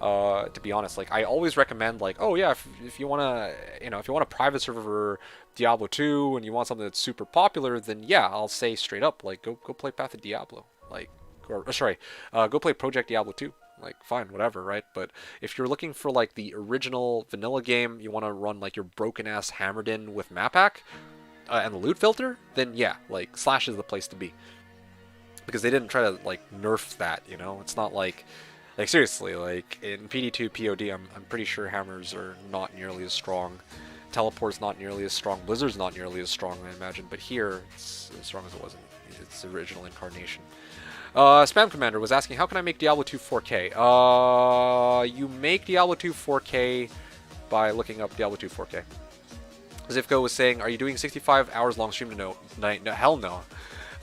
To be honest, like I always recommend, like, oh yeah, if you wanna, if you want a private server Diablo 2 and you want something that's super popular, then yeah, I'll say straight up, like go play Path of Diablo, like, or sorry, go play Project Diablo 2. Like, fine, whatever, right? But if you're looking for like the original vanilla game, you want to run like your broken ass hammered in with map hack and the loot filter, then yeah, like Slash is the place to be, because they didn't try to like nerf that, It's not like seriously, like in PD2 POD, I'm pretty sure hammers are not nearly as strong, teleport's not nearly as strong, Blizzard's not nearly as strong, I imagine, but here it's as strong as it was in its original incarnation. Spam Commander was asking, how can I make Diablo 2 4K? You make Diablo 2 4K by looking up Diablo 2 4K. Zifko was saying, are you doing 65 hours long stream tonight? No, hell no.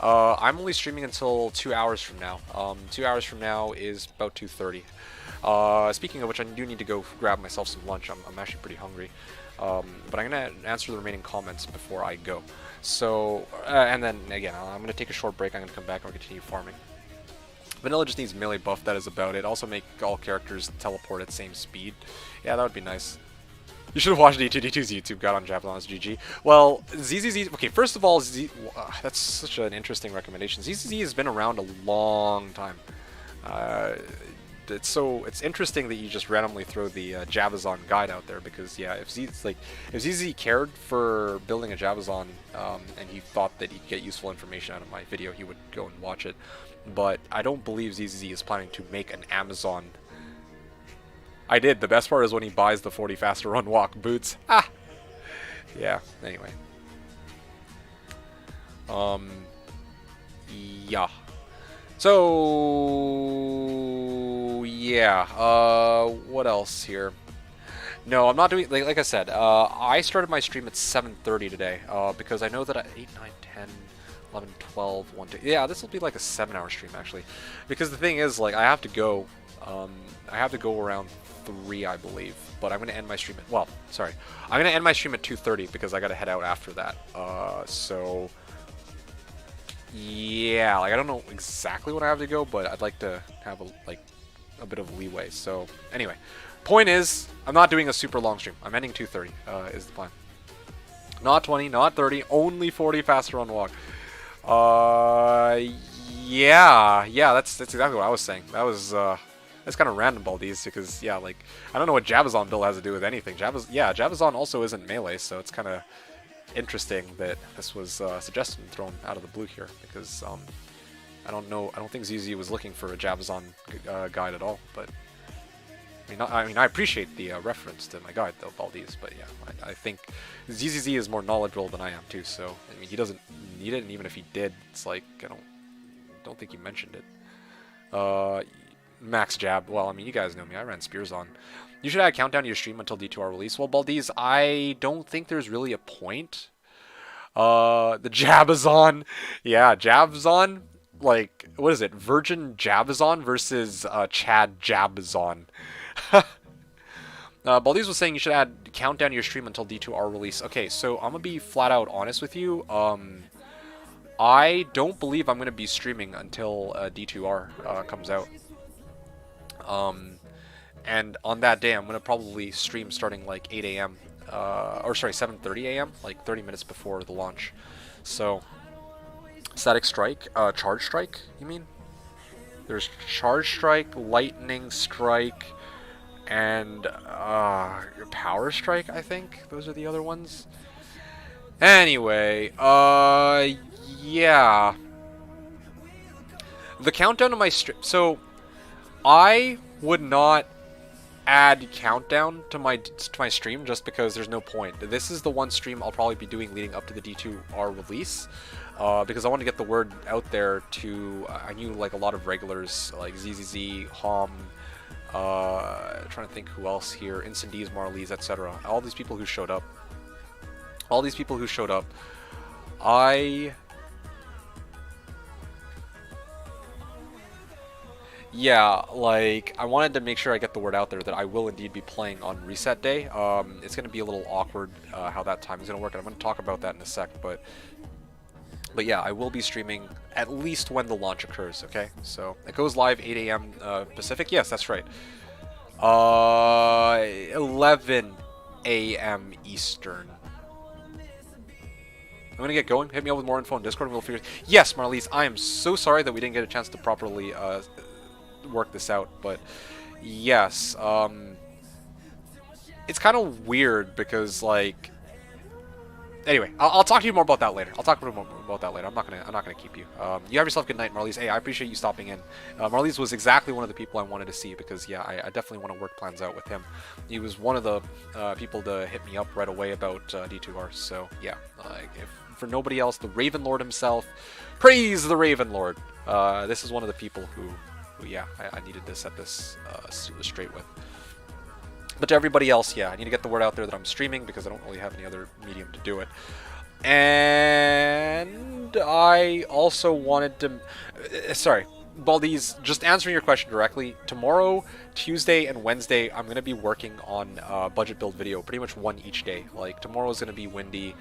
I'm only streaming until 2 hours from now. 2 hours from now is about 2:30. Speaking of which, I do need to go grab myself some lunch. I'm actually pretty hungry. But I'm going to answer the remaining comments before I go. So, and then again, I'm going to take a short break. I'm going to come back and continue farming. Vanilla just needs melee buff, that is about it. Also make all characters teleport at same speed. Yeah, that would be nice. You should have watched D2's YouTube guide on Javelon's GG. Well, ZZZ... Okay, first of all, that's such an interesting recommendation. ZZZ has been around a long time. It's interesting that you just randomly throw the Javazon guide out there, because yeah, if ZZZ cared for building a Javazon and he thought that he could get useful information out of my video, he would go and watch it. But I don't believe ZZZ is planning to make an Amazon. I did. The best part is when he buys the 40 faster run walk boots. Ah! Yeah, anyway. Yeah. So, yeah, what else here? No, I'm not doing, like I said, I started my stream at 7:30 today, because I know that at 8, 9, 10, 11, 12, 1, 2, yeah, this will be like a 7-hour stream, actually. Because the thing is, like, I have to go around 3, I believe, but I'm going to end my stream at, well, sorry, I'm going to end my stream at 2:30 because I got to head out after that, so... Yeah, like I don't know exactly when I have to go, but I'd like to have a bit of leeway. So anyway, point is, I'm not doing a super long stream. I'm ending 2:30 is the plan. Not 20, not 30, only 40 faster on walk. Yeah, that's exactly what I was saying. That's kind of random, Baldies, because yeah, like I don't know what Javazon build has to do with anything. Javazon also isn't melee, so it's kind of interesting that this was suggested and thrown out of the blue here, because I don't think ZZ was looking for a Javazon guide at all, but I mean I appreciate the reference to my guide though, Baldies, but yeah, I think ZZZ is more knowledgeable than I am too, so I mean he doesn't need it, and even if he did, it's like I don't think he mentioned it. Max Jab, well, I mean you guys know me, I ran Spears on. You should add a countdown to your stream until D2R release. Well, Baldies, I don't think there's really a point. The Jabazon. Yeah, Jabazon. Like, what is it? Virgin Jabazon versus Chad Jabazon. Baldies was saying you should add countdown to your stream until D2R release. Okay, so I'm going to be flat out honest with you. I don't believe I'm going to be streaming until D2R comes out. And on that day, I'm going to probably stream starting like 8 a.m. Or sorry, 7:30 a.m., like 30 minutes before the launch. So, Static Strike, Charge Strike, you mean? There's Charge Strike, Lightning Strike, and Power Strike, I think. Those are the other ones. Anyway, yeah. The countdown to my stream. So, I would not add countdown to my stream just because there's no point. This is the one stream I'll probably be doing leading up to the D2R release, because I want to get the word out there to I knew like a lot of regulars like ZZZ, Hom, trying to think who else here, Incendies, Marlies, etc. All these people who showed up. yeah, like, I wanted to make sure I get the word out there that I will indeed be playing on reset day. It's going to be a little awkward how that time is going to work, and I'm going to talk about that in a sec, but yeah, I will be streaming at least when the launch occurs, okay? So, it goes live 8 a.m. Pacific? Yes, that's right. 11 a.m. Eastern. I'm gonna get going. Hit me up with more info on Discord and we'll figure. Yes, Marlies, I am so sorry that we didn't get a chance to properly work this out, but yes, it's kind of weird because like. Anyway, I'll talk to you more about that later. I'll talk more about that later. I'm not gonna keep you. You have yourself a good night, Marlies. Hey, I appreciate you stopping in. Marlies was exactly one of the people I wanted to see because yeah, I definitely want to work plans out with him. He was one of the people to hit me up right away about D2R. So yeah, if for nobody else, the Raven Lord himself. Praise the Raven Lord. This is one of the people who yeah, I needed to set this straight with. But to everybody else, yeah, I need to get the word out there that I'm streaming because I don't really have any other medium to do it. And I also wanted to... sorry, Baldies, just answering your question directly. Tomorrow, Tuesday, and Wednesday, I'm going to be working on budget build video, pretty much one each day. Like, tomorrow is going to be Windy,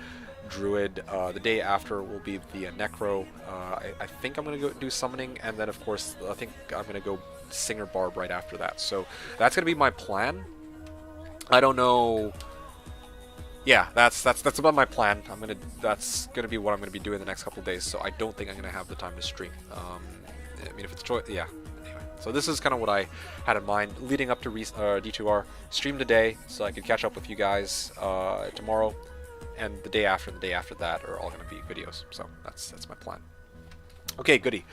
Druid. The day after will be the Necro. I think I'm going to go do Summoning, and then, of course, I think I'm going to go Singer Barb right after that. So that's going to be my plan. I don't know. Yeah, that's about my plan. That's gonna be what I'm gonna be doing the next couple of days. So I don't think I'm gonna have the time to stream. I mean, if it's choice, yeah. Anyway, so this is kind of what I had in mind leading up to D2R. Stream today, so I could catch up with you guys tomorrow, and the day after and the day after that are all gonna be videos. So that's my plan. Okay, goody.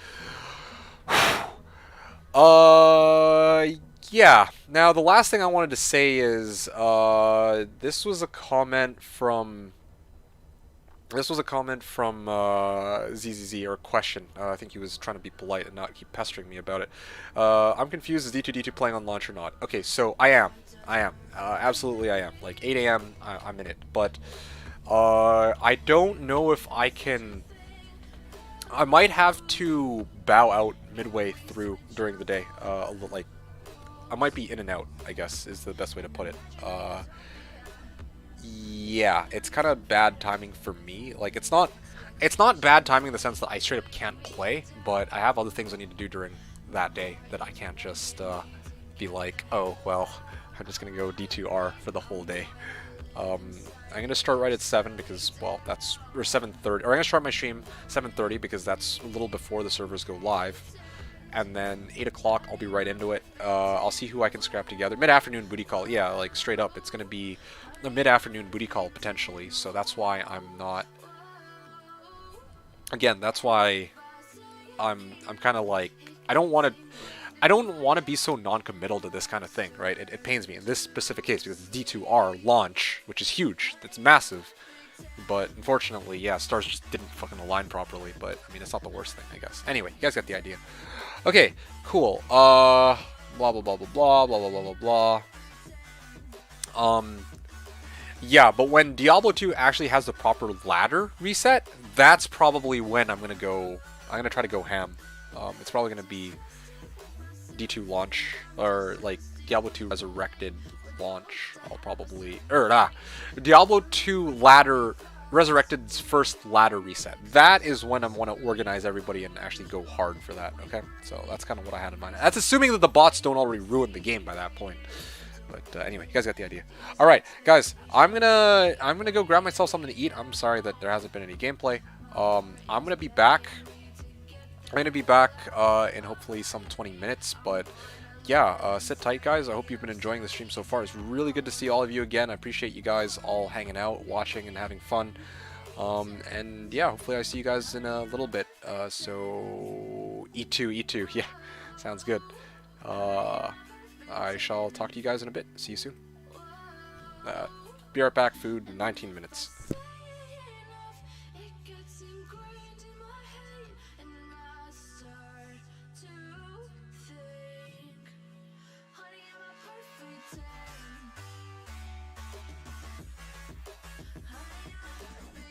Yeah, now the last thing I wanted to say is, this was a comment from ZZZ, or a question. I think he was trying to be polite and not keep pestering me about it. I'm confused, is D2D2 playing on launch or not? Okay, so I am. Absolutely I am. Like, 8 a.m., I'm in it. But, I don't know if I can... I might have to bow out midway through during the day, like, I might be in and out, I guess, is the best way to put it. Yeah, it's kind of bad timing for me. Like, it's not bad timing in the sense that I straight up can't play, but I have other things I need to do during that day that I can't just be like, oh, well, I'm just going to go D2R for the whole day. I'm going to start right at 7 because, well, that's, or 7:30, or I'm going to start my stream 7:30 because that's a little before the servers go live. And then 8 o'clock, I'll be right into it. I'll see who I can scrap together. Mid-afternoon booty call. Yeah, like, straight up. It's going to be a mid-afternoon booty call, potentially. So that's why I'm not... Again, that's why I'm kind of like... I don't want to be so non-committal to this kind of thing, right? It pains me in this specific case because it's D2R launch, which is huge. It's massive. But unfortunately, yeah, stars just didn't fucking align properly. But, I mean, it's not the worst thing, I guess. Anyway, you guys got the idea. Okay, cool. Blah, blah, blah, blah, blah, blah, blah, blah, blah, blah. Yeah, but when Diablo 2 actually has the proper ladder reset, that's probably when I'm going to try to go ham. It's probably going to be D2 launch, or, like, Diablo 2 Resurrected launch. I'll probably... Diablo 2 ladder... Resurrected's first ladder reset. That is when I want to organize everybody and actually go hard for that, okay? So that's kind of what I had in mind. That's assuming that the bots don't already ruin the game by that point. But anyway, you guys got the idea. All right, guys, I'm gonna go grab myself something to eat. I'm sorry that there hasn't been any gameplay. I'm gonna be back. In hopefully some 20 minutes, but yeah, sit tight, guys. I hope you've been enjoying the stream so far. It's really good to see all of you again. I appreciate you guys all hanging out, watching, and having fun. And yeah, hopefully I see you guys in a little bit. So E2, yeah, sounds good. I shall talk to you guys in a bit. See you soon. Be right back. Food in 19 minutes. It gets ingrained in my head, and I start to think, honey, you're my perfect 10. Honey, you're my perfect 10. Honey, you're my perfect 10.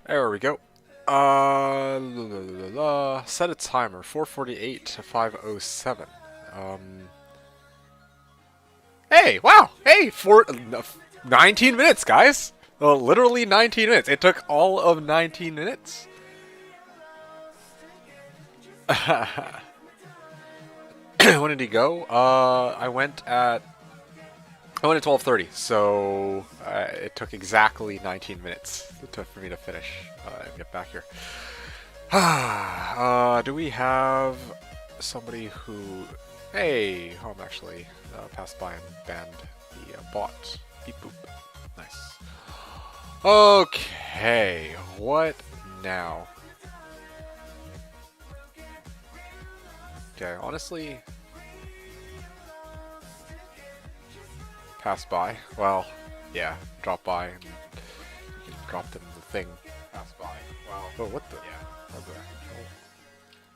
There we go. Set a timer, 4:48 to 5:07. Hey, wow, hey, 19 minutes, guys. Literally 19 minutes. It took all of 19 minutes. When did he go? I went at 12:30, so it took exactly 19 minutes for me to finish and get back here. Do we have somebody who... Hey, home actually passed by and banned the bot. Beep boop. Nice. Okay, what now? Okay, honestly... Pass by. Well, yeah, drop by and you can drop them the thing. Pass by. Wow. Oh, what the? Yeah. Okay. Oh.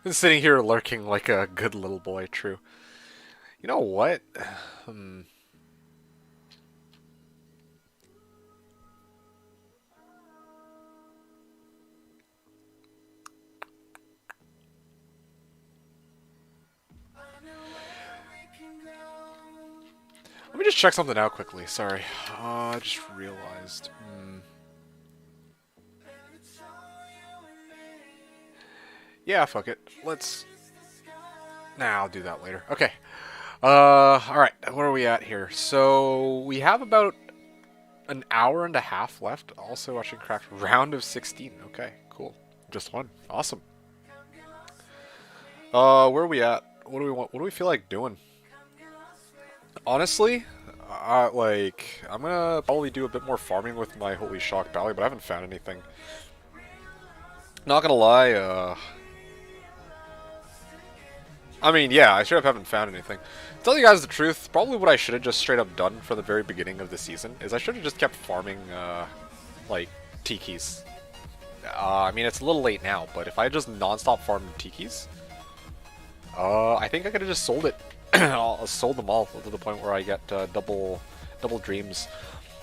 Been sitting here lurking like a good little boy. True. You know what? Let me just check something out quickly. Sorry. I just realized. Yeah, fuck it. Let's... Nah, I'll do that later. Okay. Alright. Where are we at here? So, we have about an hour and a half left. Also watching craft round of 16. Okay, cool. Just one. Awesome. Where are we at? What do we want? What do we feel like doing? Honestly, like, I'm gonna probably do a bit more farming with my Holy Shock Valley, but I haven't found anything. Not gonna lie, I mean, yeah, I straight up haven't found anything. To tell you guys the truth, probably what I should have just straight up done from the very beginning of the season is I should have just kept farming, like, tikis. I mean, it's a little late now, but if I just non-stop farmed tikis, I think I could have just sold it. I sold them all to the point where I get double dreams.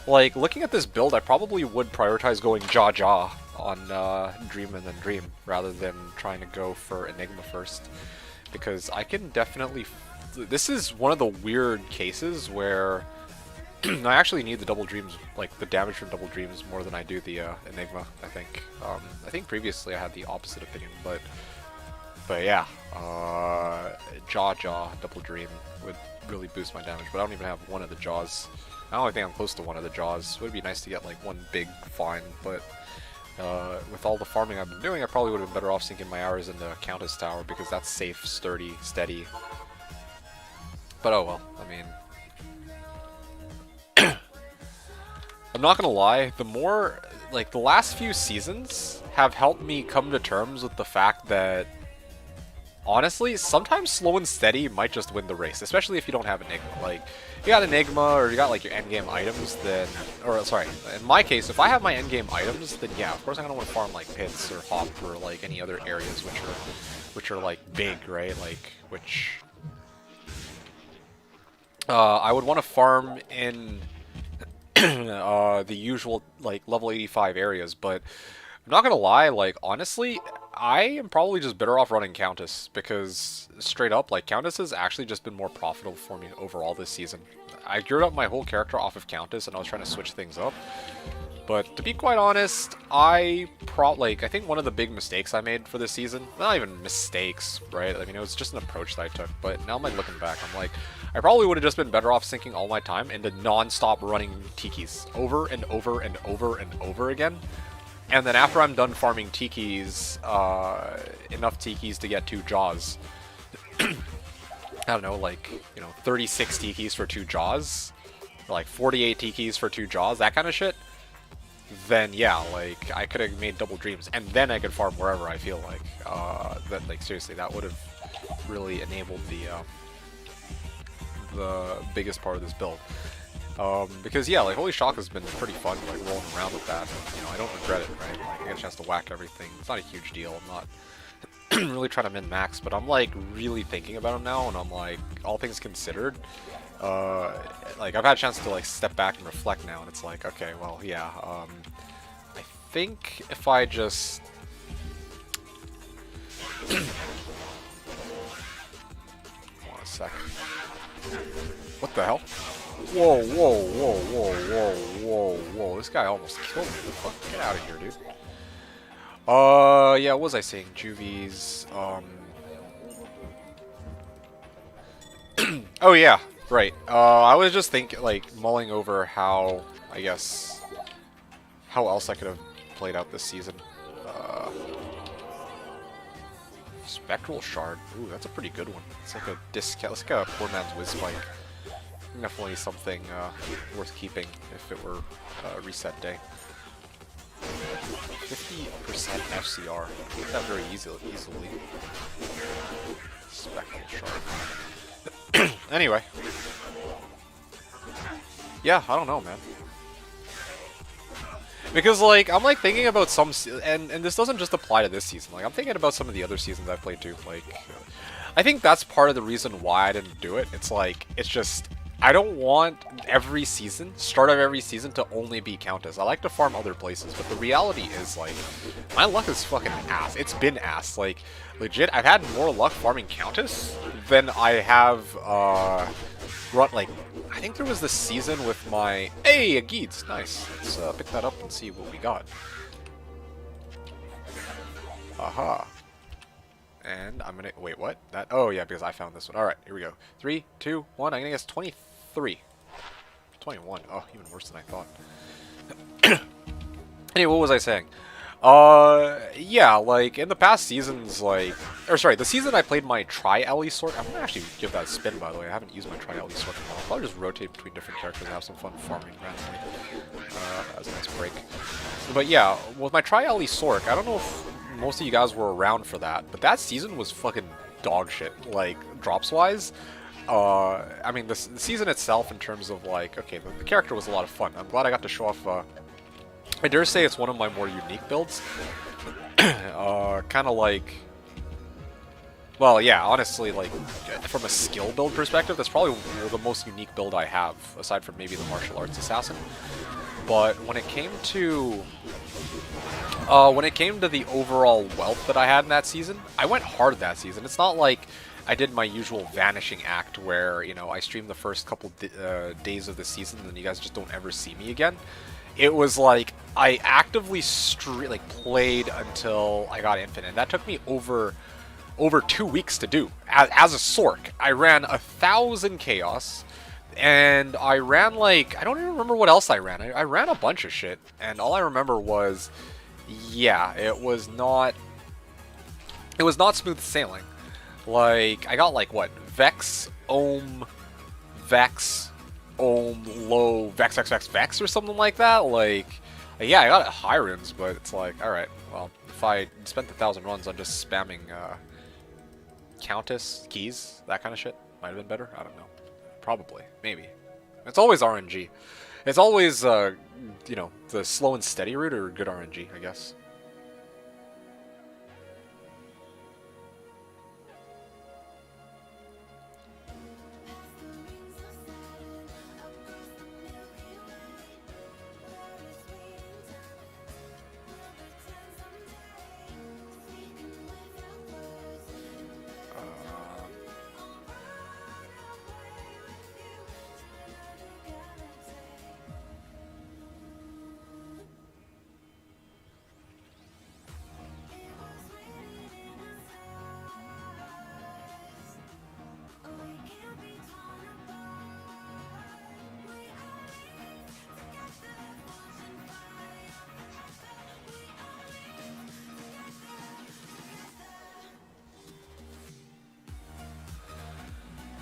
Like, looking at this build, I probably would prioritize going Jaw on Dream and then Dream, rather than trying to go for Enigma first. Because I can definitely... This is one of the weird cases where I actually need the double dreams, like the damage from double dreams, more than I do the Enigma, I think. I think previously I had the opposite opinion, but yeah, Jaw double dream would really boost my damage, but I don't even have one of the Jaws. I don't think I'm close to one of the Jaws. It would be nice to get like one big find, but with all the farming I've been doing, I probably would have been better off sinking my hours into Countess Tower, because that's safe, sturdy, steady. But oh well, I mean... I'm not gonna lie, the more... Like, the last few seasons have helped me come to terms with the fact that, honestly, sometimes slow and steady might just win the race, especially if you don't have Enigma. Like, you got Enigma, or you got, like, your endgame items, then... Or, sorry, in my case, if I have my endgame items, then yeah, of course I'm gonna want to farm, like, pits, or hop, or, like, any other areas which are like, big, right? Like, which... I would want to farm in the usual, like, level 85 areas, but I'm not gonna lie, like, honestly, I am probably just better off running Countess, because, straight up, like, Countess has actually just been more profitable for me overall this season. I geared up my whole character off of Countess, and I was trying to switch things up. But to be quite honest, I think one of the big mistakes I made for this season, not even mistakes, right? I mean, it was just an approach that I took, but now I'm like looking back, I'm like, I probably would have just been better off sinking all my time into non-stop running tikis over and over and over and over again. And then after I'm done farming tikis, enough tikis to get 2 Jaws, I don't know, like, you know, 36 tikis for 2 Jaws, or like 48 tikis for 2 Jaws, that kind of shit, then yeah, like, I could have made double dreams, and then I could farm wherever I feel like. That, like, seriously, that would have really enabled the biggest part of this build. Because yeah, like, Holy Shock has been pretty fun, like, rolling around with that, and, you know, I don't regret it, right? Like, I get a chance to whack everything. It's not a huge deal, I'm not really trying to min-max, but I'm, like, really thinking about them now, and I'm like, all things considered, like, I've had a chance to, like, step back and reflect now, and it's like, okay, well, yeah, I think if I just... Hold on a sec. What the hell? Whoa, whoa, whoa, whoa, whoa, whoa, whoa. This guy almost killed me. What the fuck? Get out of here, dude. Yeah, what was I saying? Juvies, Oh yeah, right. I was just thinking, like, mulling over how, I guess, how else I could have played out this season. Spectral Shard. Ooh, that's a pretty good one. It's like a discount. It's like a poor man's whiz spike. Definitely something worth keeping if it were reset day. 50% FCR. Get that very easily. Spectral Shard. Anyway. Yeah, I don't know, man. Because, like, I'm, like, thinking about some... And this doesn't just apply to this season. Like, I'm thinking about some of the other seasons I've played, too. Like, I think that's part of the reason why I didn't do it. It's, like, it's just... I don't want every season, start of every season, to only be Countess. I like to farm other places, but the reality is, like, my luck is fucking ass. It's been ass. Like, legit, I've had more luck farming Countess than I have, like, I think there was this season with my... Hey, a Geeds! Nice. Let's pick that up and see what we got. Aha. And I'm gonna... Wait, what? That... Oh, yeah, because I found this one. Alright, here we go. 3, 2, 1. I'm gonna guess 23. 21. Oh, even worse than I thought. Anyway, what was I saying? Yeah, like, in the past seasons, like... Or, sorry, the season I played my Tri-Ally sword... I'm gonna actually give that a spin, by the way. I haven't used my Tri-Ally sword in a while. I'll probably just rotate between different characters and have some fun farming randomly. As a nice break. But yeah, with my Tri-Ally sword, I don't know if most of you guys were around for that, but that season was fucking dog shit. Like, drops-wise... I mean, the season itself, in terms of, like... Okay, the character was a lot of fun. I'm glad I got to show off... I dare say it's one of my more unique builds. Kind of like... Well, yeah, honestly, like, from a skill build perspective, that's probably the most unique build I have, aside from maybe the martial arts assassin. But when it came to... the overall wealth that I had in that season, I went hard that season. It's not like I did my usual vanishing act where, you know, I stream the first couple days of the season and then you guys just don't ever see me again. It was like, I actively played until I got infinite. And that took me over 2 weeks to do. As a Sork, I ran 1,000 Chaos, and I ran, like, I don't even remember what else I ran. I ran a bunch of shit, and all I remember was, yeah, it was not smooth sailing. Like, I got, like, what, Vex, Ohm, Vex, Ohm, Low, Vex, Vex, Vex, Vex, or something like that. Like, yeah, I got it high runes, but it's like, alright, well, if I spent 1,000 runs on just spamming Countess, keys, that kind of shit, might have been better. I don't know. Probably. Maybe. It's always RNG. It's always, you know, the slow and steady route or good RNG, I guess.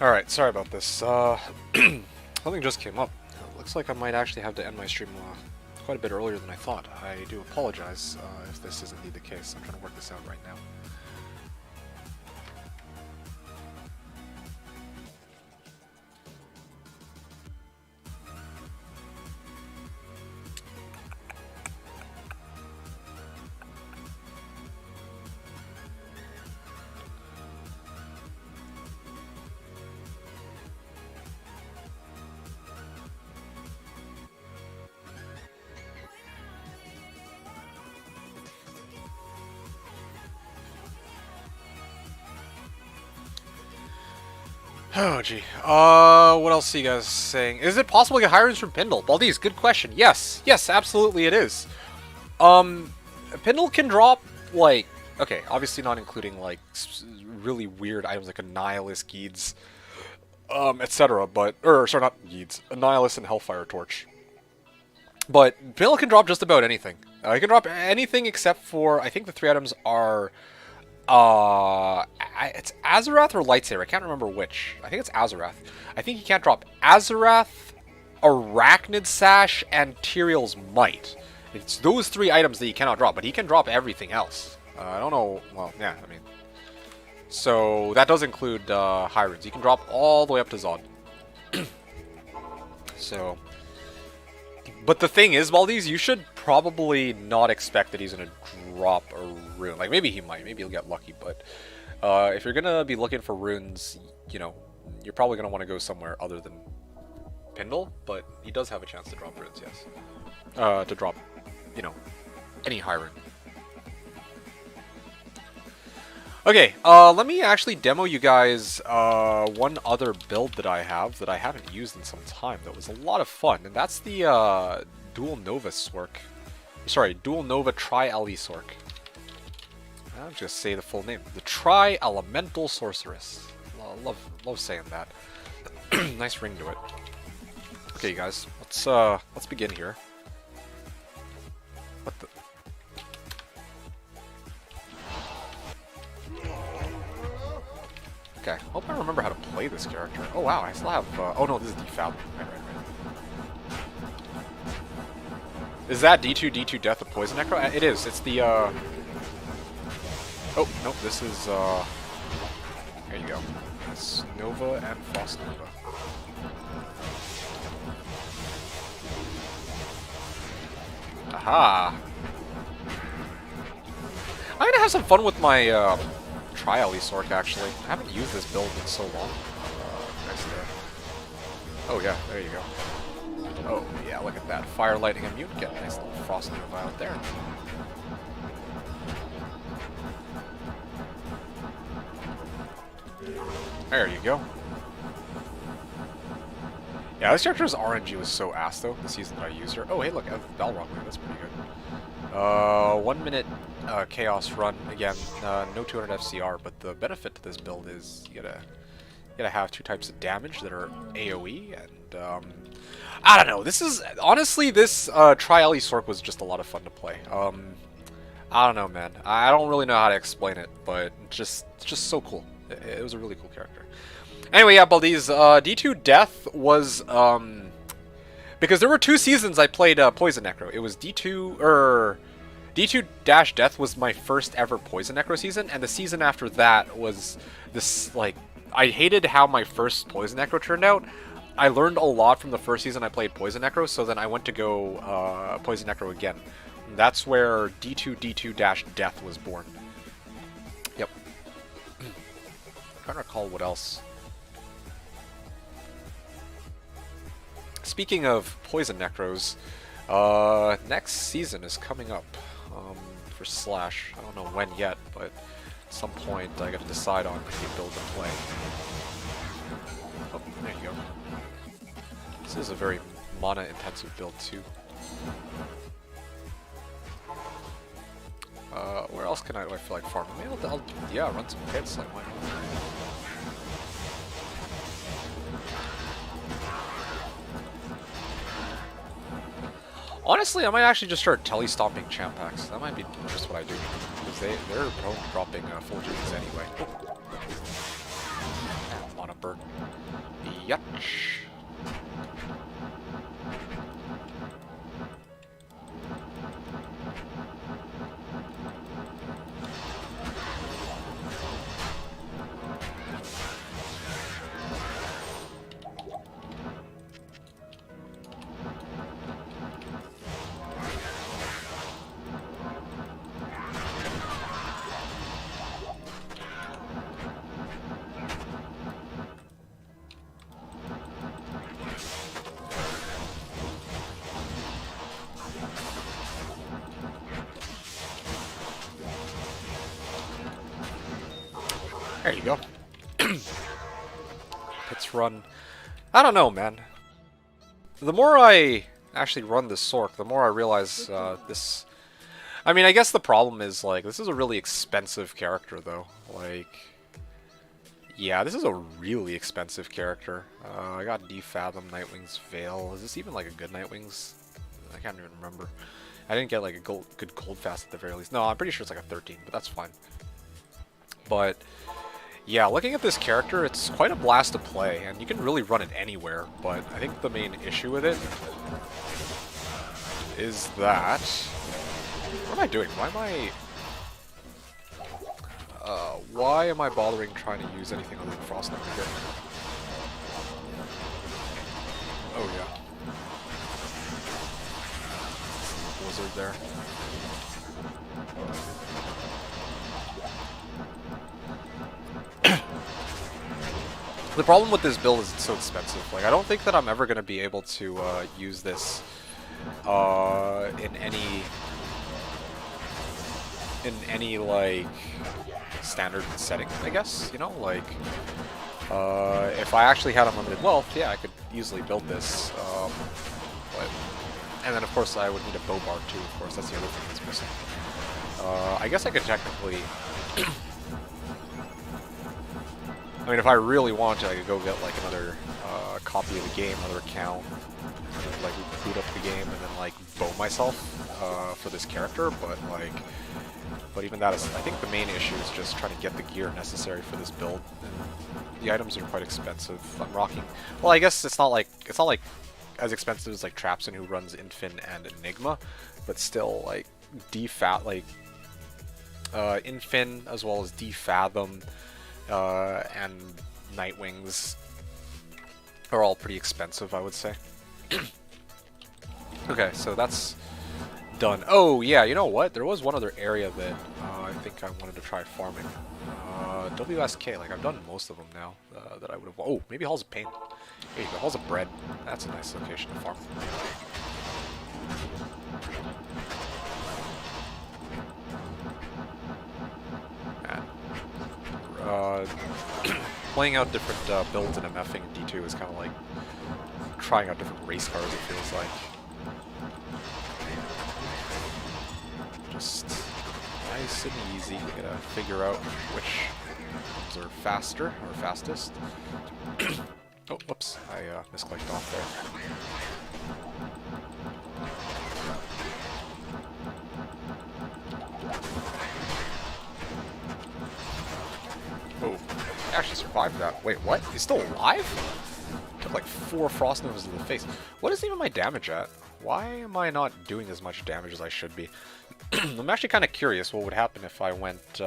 Alright, sorry about this. Something just came up. Looks like I might actually have to end my stream quite a bit earlier than I thought. I do apologize if this is indeed the case. I'm trying to work this out right now. Oh, gee. What else are you guys saying? Is it possible to get high runes from Pindle? Baldies, good question. Yes. Yes, absolutely it is. Pindle can drop, like... Okay, obviously not including, like, really weird items like Annihilus, Geeds, etc. But... sorry, not Geeds. Annihilus and Hellfire Torch. But Pindle can drop just about anything. He can drop anything except for... I think the 3 items are... it's Azarath or Lightsaber. I can't remember which. I think it's Azarath. I think he can't drop Azarath, Arachnid Sash, and Tyrael's Might. It's those 3 items that he cannot drop, but he can drop everything else. I don't know. Well, yeah, I mean. So that does include high runes. You can drop all the way up to Zod. So. But the thing is, Baldies, you should probably not expect that he's going to drop a rune. Like, maybe he might. Maybe he'll get lucky. But if you're going to be looking for runes, you know, you're probably going to want to go somewhere other than Pindle. But he does have a chance to drop runes, yes. To drop, you know, any high rune. Okay, let me actually demo you guys one other build that I have that I haven't used in some time that was a lot of fun, and that's the Dual Nova Sork. Sorry, Dual Nova Tri-Ele Sork. I'll just say the full name. The Tri-Elemental Sorceress. Love saying that. Nice ring to it. Okay, you guys, let's begin here. What the... Okay, hope I remember how to play this character. Oh wow, I still have... oh no, this is D-Fab. Right. Is that D2 Death of Poison Necro? It is. It's the... Oh, nope, this is... There you go. It's Nova and Frost Nova. Aha! I'm gonna have some fun with my... Tri-Ele Sork, actually. I haven't used this build in so long. Nice there. Oh yeah, there you go. Oh yeah, look at that. Fire, lightning, immune. Get a nice little Frost Nova out there. There you go. Yeah, this character's RNG was so ass though, the season that I used her. Oh hey look, I have Balrog, that's pretty good. 1 minute Chaos run, again, no 200 FCR, but the benefit to this build is you gotta have 2 types of damage that are AoE, and I don't know, this is, honestly, this Tri-Ele Sork was just a lot of fun to play. I don't know, man, I don't really know how to explain it, but just so cool. It was a really cool character. Anyway, yeah, Baldies, D2 Death was, because there were 2 seasons I played Poison Necro. It was D2-Death was my first ever Poison Necro season, and the season after that was this, like, I hated how my first Poison Necro turned out. I learned a lot from the first season I played Poison Necro, so then I went to go Poison Necro again. And that's where D2-Death was born. Yep. I'm trying to recall what else. Speaking of Poison Necros, next season is coming up for Slash. I don't know when yet, but at some point I got to decide on a build to play. Oh, there you go. This is a very mana-intensive build too. Where else do I feel like farming? Maybe I'll yeah, run some pits, like why not? Honestly, I might actually just start tele-stomping champ packs. That might be just what I do. Because they're dropping full G's anyway. And Mana Bird. Yatch. There you go. this run... I don't know, man. The more I actually run this Sork, the more I realize this... I mean, I guess the problem is, like, this is a really expensive character, though. Like... Yeah, this is a really expensive character. I got D-Fathom, Nightwing's Veil. Is this even, like, a good Nightwing's? I can't even remember. I didn't get, like, a good Gold Fast at the very least. No, I'm pretty sure it's, like, a 13, but that's fine. But... yeah, looking at this character, it's quite a blast to play, and you can really run it anywhere, but I think the main issue with it is that... What am I doing? Why am I bothering trying to use anything other than Frost Knight here? Oh yeah. Blizzard there. The problem with this build is it's so expensive. Like, I don't think that I'm ever going to be able to use this in any like standard setting, I guess. You know, like if I actually had unlimited wealth, yeah, I could easily build this. And then of course I would need a bow bar too. Of course, that's the other thing that's missing. I guess I could technically. I mean, if I really wanted to, I could go get like another copy of the game, another account, like boot up the game, and then like bow myself for this character. But even that is, I think the main issue is just trying to get the gear necessary for this build. And the items are quite expensive. I'm rocking. Well, I guess it's not like as expensive as like Trapson, who runs Infin and Enigma, but still like Infin as well as D-Fathom. And Nightwings are all pretty expensive, I would say. Okay, so that's done. Oh, yeah, you know what? There was one other area that I think I wanted to try farming. WSK, like, I've done most of them now that I would have... Oh, maybe Halls of Pain. Here you go, Halls of Bread. That's a nice location to farm. Playing out different builds in MFing in D2 is kind of like trying out different race cars, it feels like. Just nice and easy. You gotta figure out which ones are faster or fastest. Oh, whoops. I misclicked off there. Oh, I actually survived that. Wait, what? He's still alive? Took like 4 Frost Novas in the face. What is even my damage at? Why am I not doing as much damage as I should be? I'm actually kind of curious what would happen if I went,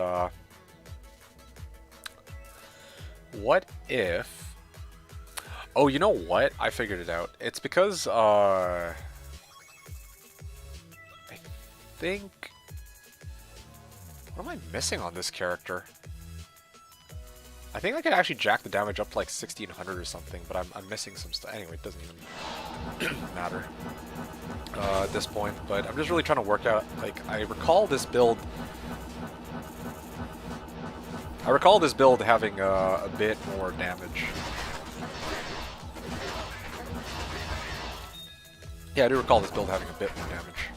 What if... Oh, you know what? I figured it out. It's because, I think... What am I missing on this character? I think I could actually jack the damage up to like 1600 or something, but I'm missing some stuff. Anyway, it doesn't even matter at this point. But I'm just really trying to work out, like, I recall this build having a bit more damage. Yeah, I do recall this build having a bit more damage.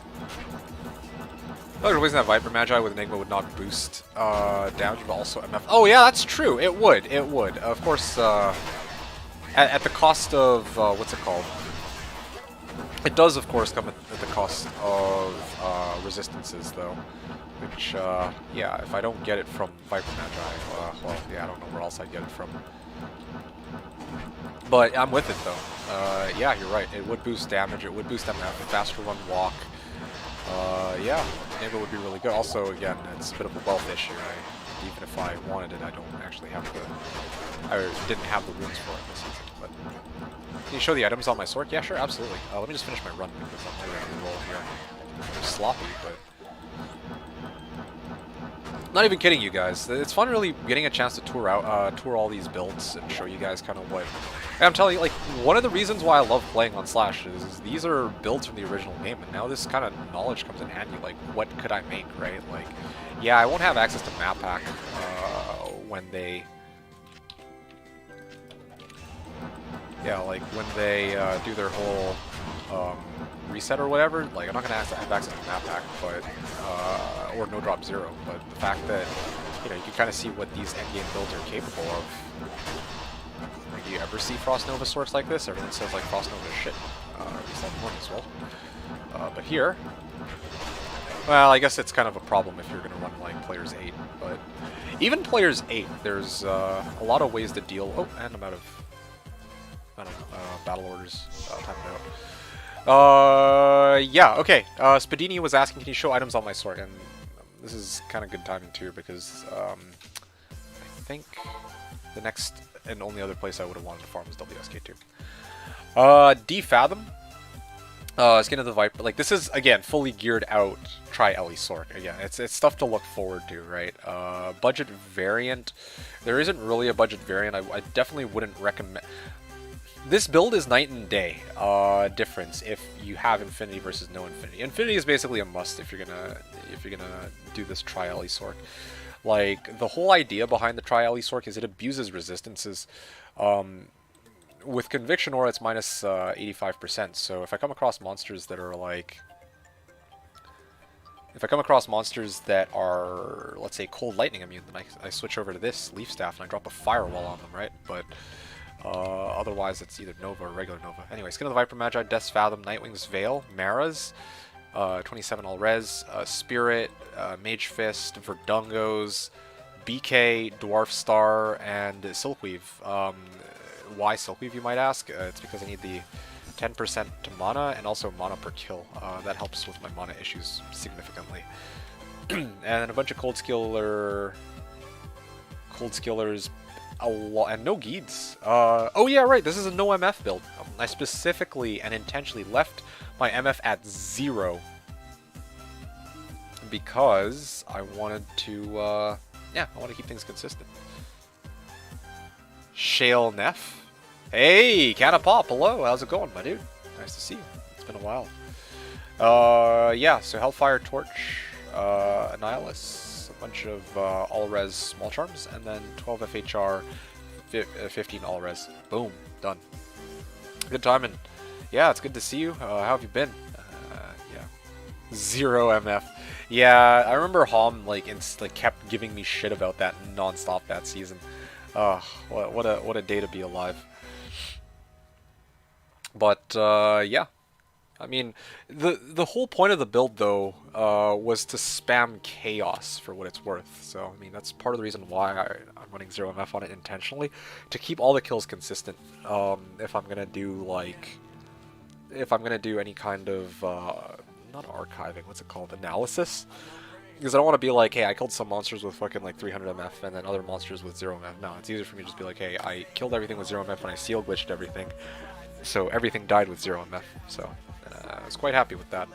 Oh, replacing that Viper Magi with Enigma would not boost damage, but also MF. Oh yeah, that's true. It would. It would. Of course, at the cost of what's it called? It does, of course, come at the cost of resistances, though. Which, yeah, if I don't get it from Viper Magi, well, yeah, I don't know where else I'd get it from. But I'm with it, though. Yeah, you're right. It would boost damage. It would boost MF. Faster run walk. Yeah, Enigma would be really good. Also, again, it's a bit of a wealth issue. Even if I wanted it, I don't actually have the... I didn't have the runes for it this season. But can you show the items on my sword? Yeah, sure, absolutely. Let me just finish my run because I'm ready to roll here. I'm sloppy, but... Not even kidding, you guys. It's fun really getting a chance to tour all these builds and show you guys kind of what... And I'm telling you, like, one of the reasons why I love playing on Slash is these are builds from the original game, and now this kind of knowledge comes in handy. Like, what could I make, right? Like, yeah, I won't have access to map pack when they yeah, like when they do their whole reset or whatever, like I'm not gonna have access to map pack, but or no drop zero, but the fact that you can kind of see what these endgame builds are capable of. Like, do you ever see Frost Nova sorts like this? Everyone says like Frost Nova is shit. Reset one as well. But here, well, I guess it's kind of a problem if you're gonna run like players 8, but even players 8, there's a lot of ways to deal. Oh, and I'm out of battle orders. Time out. Yeah, okay. Spadini was asking, can you show items on my sword? And this is kind of good timing too, because I think the next and only other place I would have wanted to farm was WSK2. D-Fathom. Skin of the Viper. Like, this is, again, fully geared out Tri-Ellie Sork. Again, it's stuff to look forward to, right? Budget variant. There isn't really a budget variant. I definitely wouldn't recommend... This build is night and day difference if you have Infinity versus no Infinity. Infinity is basically a must if you're gonna do this Tri-Ellie Sork. Like, the whole idea behind the Tri-Ellie Sork is it abuses resistances. With Conviction Aura, it's minus 85%. So if I come across monsters that are like, let's say, Cold Lightning immune, then I switch over to this Leaf Staff and I drop a Firewall on them, right? But otherwise, it's either Nova or regular Nova. Anyway, Skin of the Viper Magi, Death's Fathom, Nightwing's Veil, Maras, 27 all res, Spirit, Mage Fist, Verdungos, BK, Dwarf Star, and Silkweave. Why Silkweave, you might ask? It's because I need the 10% to mana and also mana per kill. That helps with my mana issues significantly. And a bunch of Cold Skillers, a lot, and no Geeds. Oh yeah, right, this is a no MF build. I specifically and intentionally left my MF at 0 because I wanted to, yeah, I want to keep things consistent. Shale Neff. Hey, Canna Pop, hello, how's it going, my dude? Nice to see you. It's been a while. Yeah, so Hellfire Torch, Annihilus, a bunch of all-res small charms, and then 12 FHR, 15 all-res. Boom, done. Good timing. Yeah, it's good to see you. How have you been? Yeah. 0 MF. Yeah, I remember Hom like kept giving me shit about that non-stop that season. What a day to be alive. But yeah, I mean, the whole point of the build though was to spam chaos for what it's worth. So I mean, that's part of the reason why I'm running 0 MF on it intentionally, to keep all the kills consistent. If I'm gonna do any kind of not archiving, what's it called, analysis. Because I don't want to be like, hey, I killed some monsters with fucking like 300 MF and then other monsters with 0 MF. No, it's easier for me to just be like, hey, I killed everything with 0 MF and I seal glitched everything. So everything died with 0 MF. So I was quite happy with that.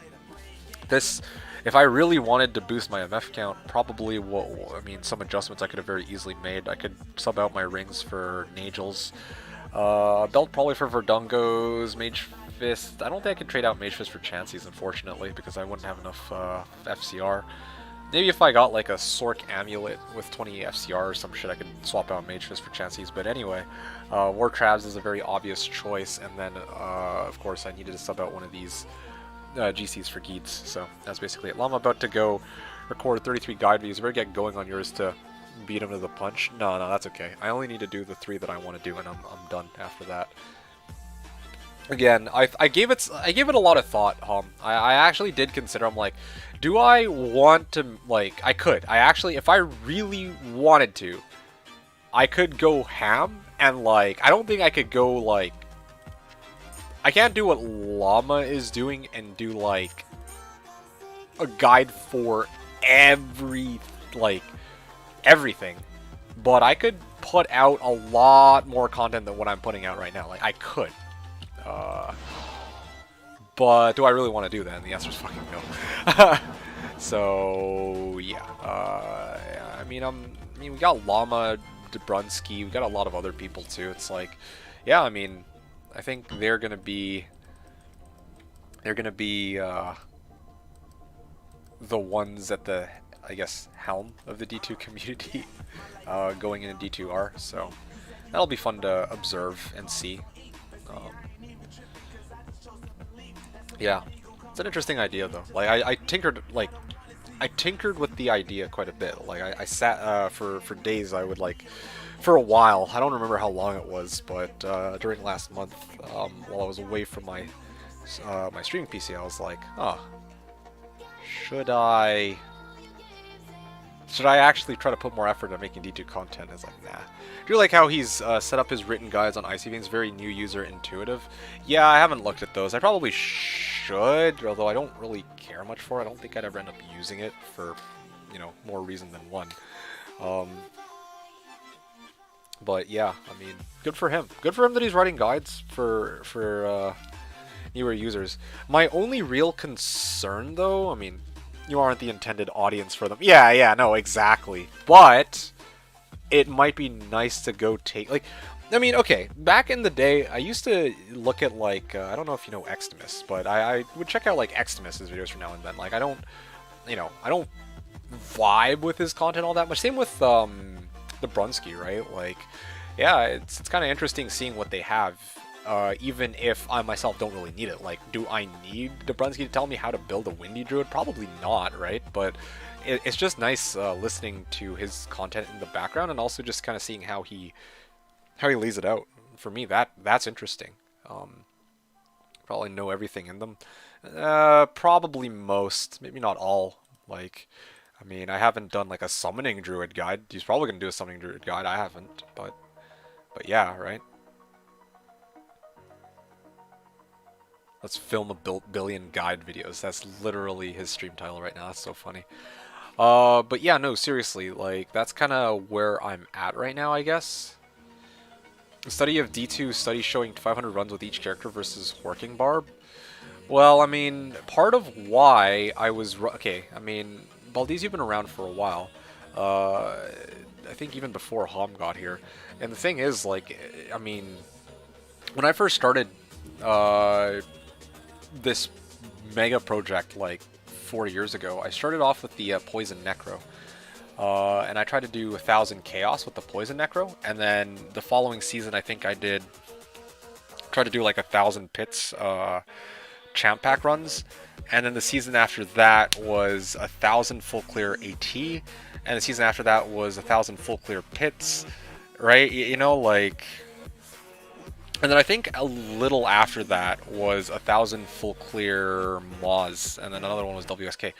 This, if I really wanted to boost my MF count, probably I mean, some adjustments I could have very easily made. I could sub out my rings for Nagels. Belt probably for Verdungos, Mage Fist. I don't think I could trade out Mage Fist for Chanseys, unfortunately, because I wouldn't have enough FCR. Maybe if I got like a Sork Amulet with 20 FCR or some shit, I could swap out Mage Fist for Chanseys. But anyway, War Crabs is a very obvious choice. And then, of course, I needed to sub out one of these GCs for Geeds. So that's basically it. Llama about to go record 33 guide videos. You better get going on yours to beat him to the punch. No, that's okay. I only need to do the 3 that I want to do, and I'm done after that. Again, I gave it a lot of thought, I actually did consider, I'm like, do I want to, like, I could. I actually, if I really wanted to, I could go ham, and, like, I don't think I could go, like, I can't do what Llama is doing and do, like, a guide for everything. But I could put out a lot more content than what I'm putting out right now. Like, I could. But do I really want to do that? And the answer is fucking no. So yeah, I mean, we got Llama, Debrunsky, we got a lot of other people too. It's like, yeah, I mean, I think they're gonna be the ones at the, I guess, helm of the D2 community, going into D2R. So that'll be fun to observe and see. Yeah, it's an interesting idea though. Like I tinkered with the idea quite a bit. Like I sat for days. I would like for a while. I don't remember how long it was, but during last month, while I was away from my streaming PC, I was like, oh, should I actually try to put more effort into making D2 content? It's like, nah. Do you like how he's set up his written guides on Icy Veins? Very new user intuitive. Yeah, I haven't looked at those. I probably should, although I don't really care much for it. I don't think I'd ever end up using it for, you know, more reason than one. But yeah, I mean, good for him. Good for him that he's writing guides for newer users. My only real concern, though, I mean, you aren't the intended audience for them. Yeah, no, exactly. But it might be nice to go take, like, I mean, okay, back in the day, I used to look at, like, I don't know if you know Xtimus, but I would check out, like, Xtimus' videos from now and then. Like, I don't vibe with his content all that much. Same with, the Brunsky, right? Like, yeah, it's kind of interesting seeing what they have. Even if I myself don't really need it. Like, do I need Dobrunsky to tell me how to build a Windy Druid? Probably not, right? But it's just nice listening to his content in the background and also just kind of seeing how he lays it out. For me, that's interesting. Probably know everything in them. Probably most, maybe not all. Like, I mean, I haven't done like a summoning druid guide. He's probably gonna do a summoning druid guide. I haven't, but yeah, right? Let's film a billion guide videos. That's literally his stream title right now. That's so funny. But yeah, no, seriously, like, that's kind of where I'm at right now, I guess. Study of D2 study showing 500 runs with each character versus Working Barb. Well, I mean, part of why I was... Okay, I mean, Baldee's been around for a while. I think even before Hom got here. And the thing is, like, I mean, when I first started... this mega project like 4 years ago, I started off with the Poison Necro. And I tried to do 1,000 Chaos with the Poison Necro, and then the following season I think I tried to do like 1,000 Pits Champ Pack runs, and then the season after that was 1,000 full clear AT, and the season after that was 1,000 full clear Pits, right? You know, like... And then I think a little after that was 1,000 full clear Moz, and then another one was WSK.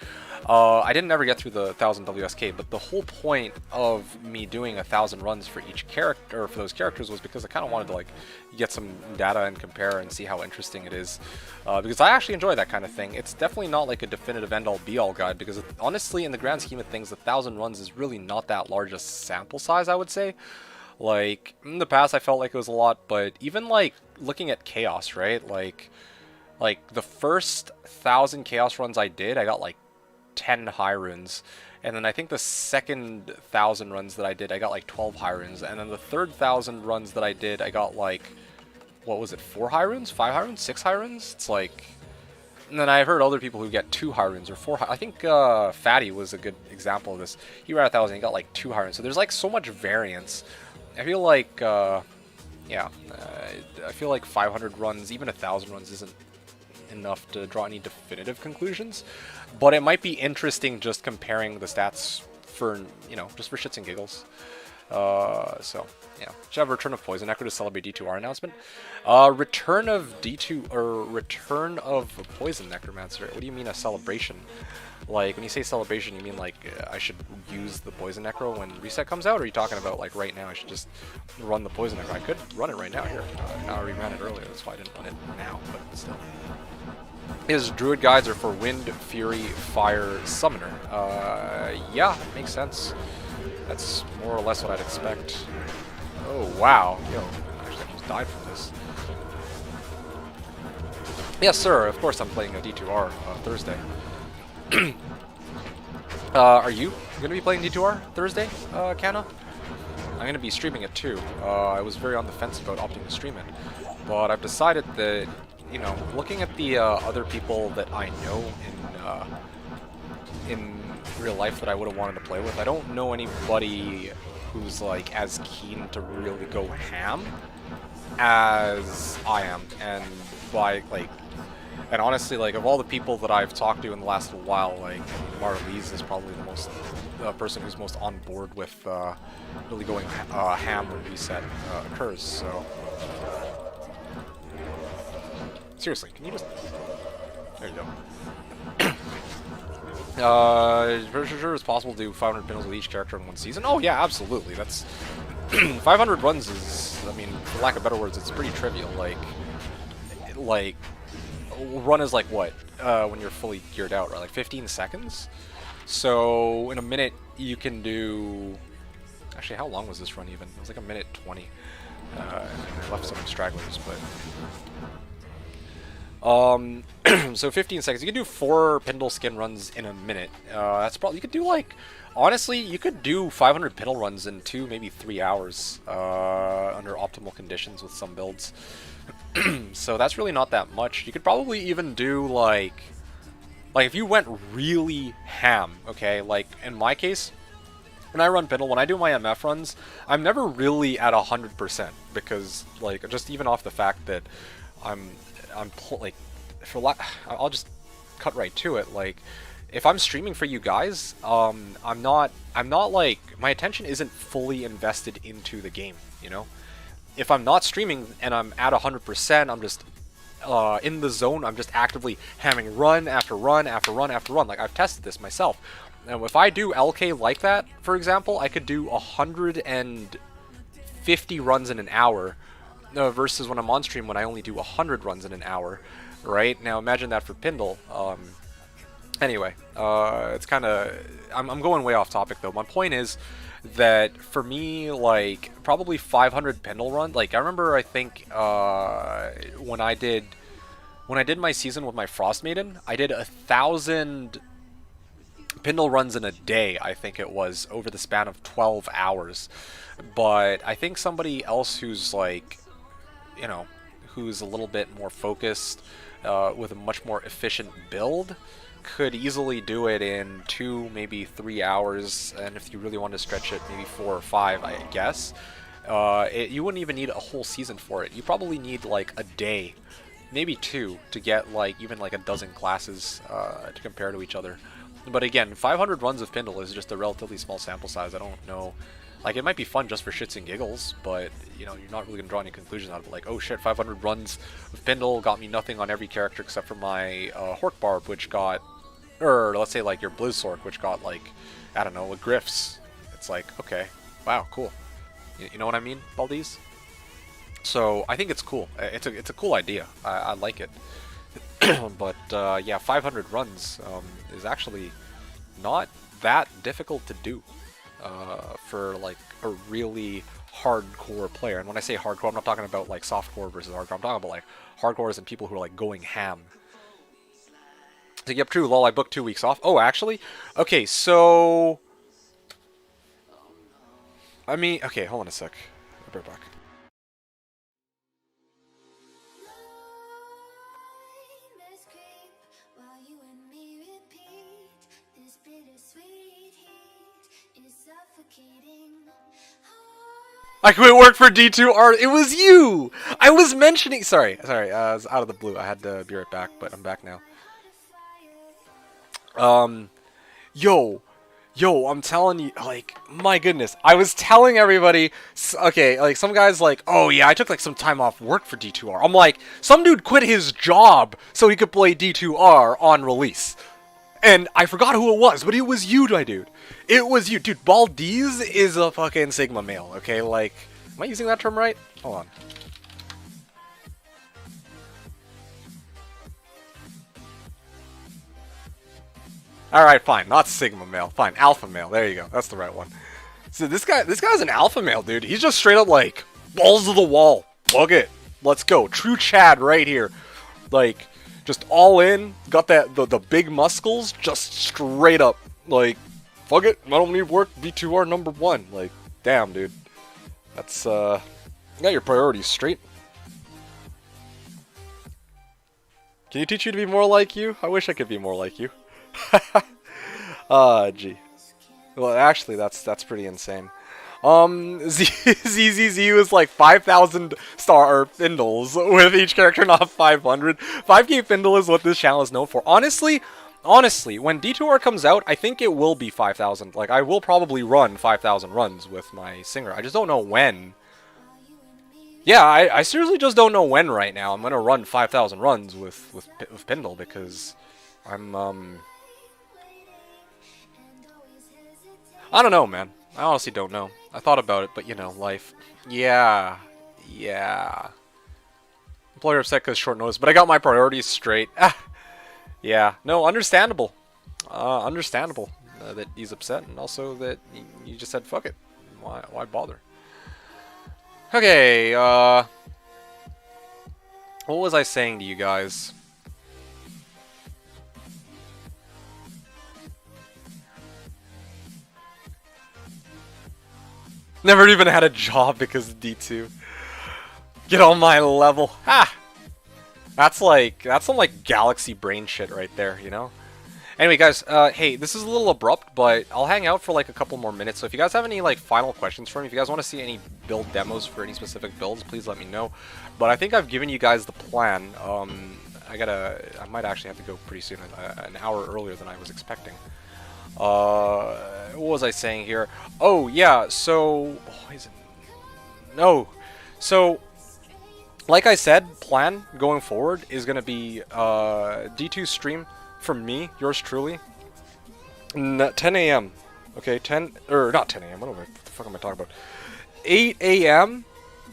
I didn't ever get through the 1,000 WSK, but the whole point of me doing 1,000 runs for each character, or for those characters, was because I kind of wanted to like get some data and compare and see how interesting it is. Because I actually enjoy that kind of thing. It's definitely not like a definitive end-all be-all guide, because honestly, in the grand scheme of things, 1,000 runs is really not that large a sample size, I would say. Like, in the past I felt like it was a lot, but even like looking at Chaos, right? Like the first 1,000 Chaos runs I did, I got like 10 high runes. And then I think the second 1,000 runs that I did, I got like 12 high runes. And then the third 1,000 runs that I did, I got like, what was it, 4 high runes? 5 high runes? 6 high runes? It's like... And then I've heard other people who get 2 high runes or 4 high... I think Fatty was a good example of this. He ran 1,000, he got like 2 high runes. So there's like so much variance. I feel like, I feel like 500 runs, even 1,000 runs isn't enough to draw any definitive conclusions, but it might be interesting just comparing the stats for, you know, just for shits and giggles. So, yeah. Should have a Return of Poison Necro to celebrate D2R announcement. Return of D2, or Return of Poison Necromancer. What do you mean a celebration? Like, when you say celebration, you mean like I should use the Poison Necro when Reset comes out? Or are you talking about like right now I should just run the Poison Necro? I could run it right now here. I already ran it earlier, that's why I didn't run it now, but still. His Druid guides are for Wind, Fury, Fire, Summoner. Yeah, makes sense. That's more or less what I'd expect. Oh, wow. Yo, actually I just died from this. Yes, sir, of course I'm playing a D2R Thursday. Are you going to be playing D2R Thursday, Kana? I'm going to be streaming it too. I was very on the fence about opting to stream it. But I've decided that, you know, looking at the other people that I know in real life that I would have wanted to play with, I don't know anybody who's like as keen to really go ham as I am. And by like... And honestly, like, of all the people that I've talked to in the last while, like, Marlies is probably the most person who's most on board with really going ham when reset occurs. So seriously, can you just? There you go. For sure, it's possible to do 500 pinels with each character in one season. Oh yeah, absolutely. That's 500 runs is, I mean, for lack of better words, it's pretty trivial. Like run is like what when you're fully geared out, right? Like 15 seconds. So in a minute you can do. Actually, how long was this run even? It was like a minute 20. I left some stragglers, but so 15 seconds. You could do 4 Pindle skin runs in a minute. That's probably, you could do like, honestly, you could do 500 Pindle runs in 2, maybe 3 hours under optimal conditions with some builds. So that's really not that much. You could probably even do like if you went really ham, okay? Like in my case, when I run Pindle, when I do my MF runs, I'm never really at 100% because, like, just even off the fact that like, I'll just cut right to it. Like, if I'm streaming for you guys, I'm not like, my attention isn't fully invested into the game, you know? If I'm not streaming and I'm at 100%, I'm just in the zone. I'm just actively hamming run after run after run after run. Like, I've tested this myself. And if I do LK like that, for example, I could do 150 runs in an hour versus when I'm on stream when I only do 100 runs in an hour, right? Now imagine that for Pindle. Anyway, it's kind of... I'm going way off topic though. My point is that for me, like, probably 500 Pindle run. Like, I remember, I think, when I did my season with my Frost Maiden, I did 1,000 Pindle runs in a day, I think it was, over the span of 12 hours. But I think somebody else who's, like, you know, who's a little bit more focused, with a much more efficient build, could easily do it in 2, maybe 3 hours, and if you really want to stretch it, maybe 4 or 5, I guess. You wouldn't even need a whole season for it. You probably need like a day, maybe 2, to get like even like a dozen classes to compare to each other. But again, 500 runs of Pindle is just a relatively small sample size. I don't know. Like, it might be fun just for shits and giggles, but, you know, you're not really going to draw any conclusions out of it. Like, oh shit, 500 runs of Pindle got me nothing on every character except for my Hork Barb, which got... Or, let's say, like, your Blizzork, which got, like, I don't know, with Griffs. It's like, okay, wow, cool. You know what I mean, Baldies? So, I think it's cool. It's a cool idea. I like it. But, yeah, 500 runs is actually not that difficult to do for, like, a really hardcore player. And when I say hardcore, I'm not talking about, like, softcore versus hardcore. I'm talking about, like, hardcores and people who are, like, going ham. So, yep, true, lol, I booked 2 weeks off. Oh, actually? Okay, so... I mean, okay, hold on a sec. I'll be right back. Nightmares creep while you and me repeat. This bittersweet heat is suffocating. I quit work for D2R. It was you! I was mentioning... Sorry, I was out of the blue. I had to be right back, but I'm back now. Yo, I'm telling you, like, my goodness, I was telling everybody, okay, like, some guy's like, oh yeah, I took, like, some time off work for D2R. I'm like, some dude quit his job so he could play D2R on release. And I forgot who it was, but it was you, my dude. It was you. Dude, Baldies is a fucking Sigma male, okay? Like, am I using that term right? Hold on. Alright, fine. Not Sigma male. Fine. Alpha male. There you go. That's the right one. So this guy's an alpha male, dude. He's just straight up like, balls to the wall. Fuck it. Let's go. True Chad right here. Like, just all in. Got that, the big muscles. Just straight up. Like, fuck it. I don't need work. D2R #1. Like, damn, dude. That's, got your priorities straight. Can you teach you to be more like you? I wish I could be more like you. Gee. Well, actually, that's pretty insane. ZZZ is like 5,000 star Findles with each character not 500. 5k Findle is what this channel is known for. Honestly, when D2R comes out, I think it will be 5,000. Like, I will probably run 5,000 runs with my singer. I just don't know when. Yeah, I seriously just don't know when right now I'm gonna run 5,000 runs with Pindle, because I'm, I don't know, man. I honestly don't know. I thought about it, but you know, life. Yeah. Employer upset because short notice, but I got my priorities straight. Yeah, no, understandable. Understandable that he's upset, and also that you just said fuck it. Why bother? Okay, what was I saying to you guys? Never even had a job because of D2. Get on my level. Ha! That's some like galaxy brain shit right there, you know? Anyway, guys, hey, this is a little abrupt, but I'll hang out for like a couple more minutes. So if you guys have any like final questions for me, if you guys want to see any build demos for any specific builds, please let me know. But I think I've given you guys the plan. I might actually have to go pretty soon, an hour earlier than I was expecting. What was I saying here? Oh, yeah, so... No. So, like I said, plan going forward is going to be D2 stream from me, yours truly, 10 a.m. Okay, not 10 a.m. What the fuck am I talking about? 8 a.m.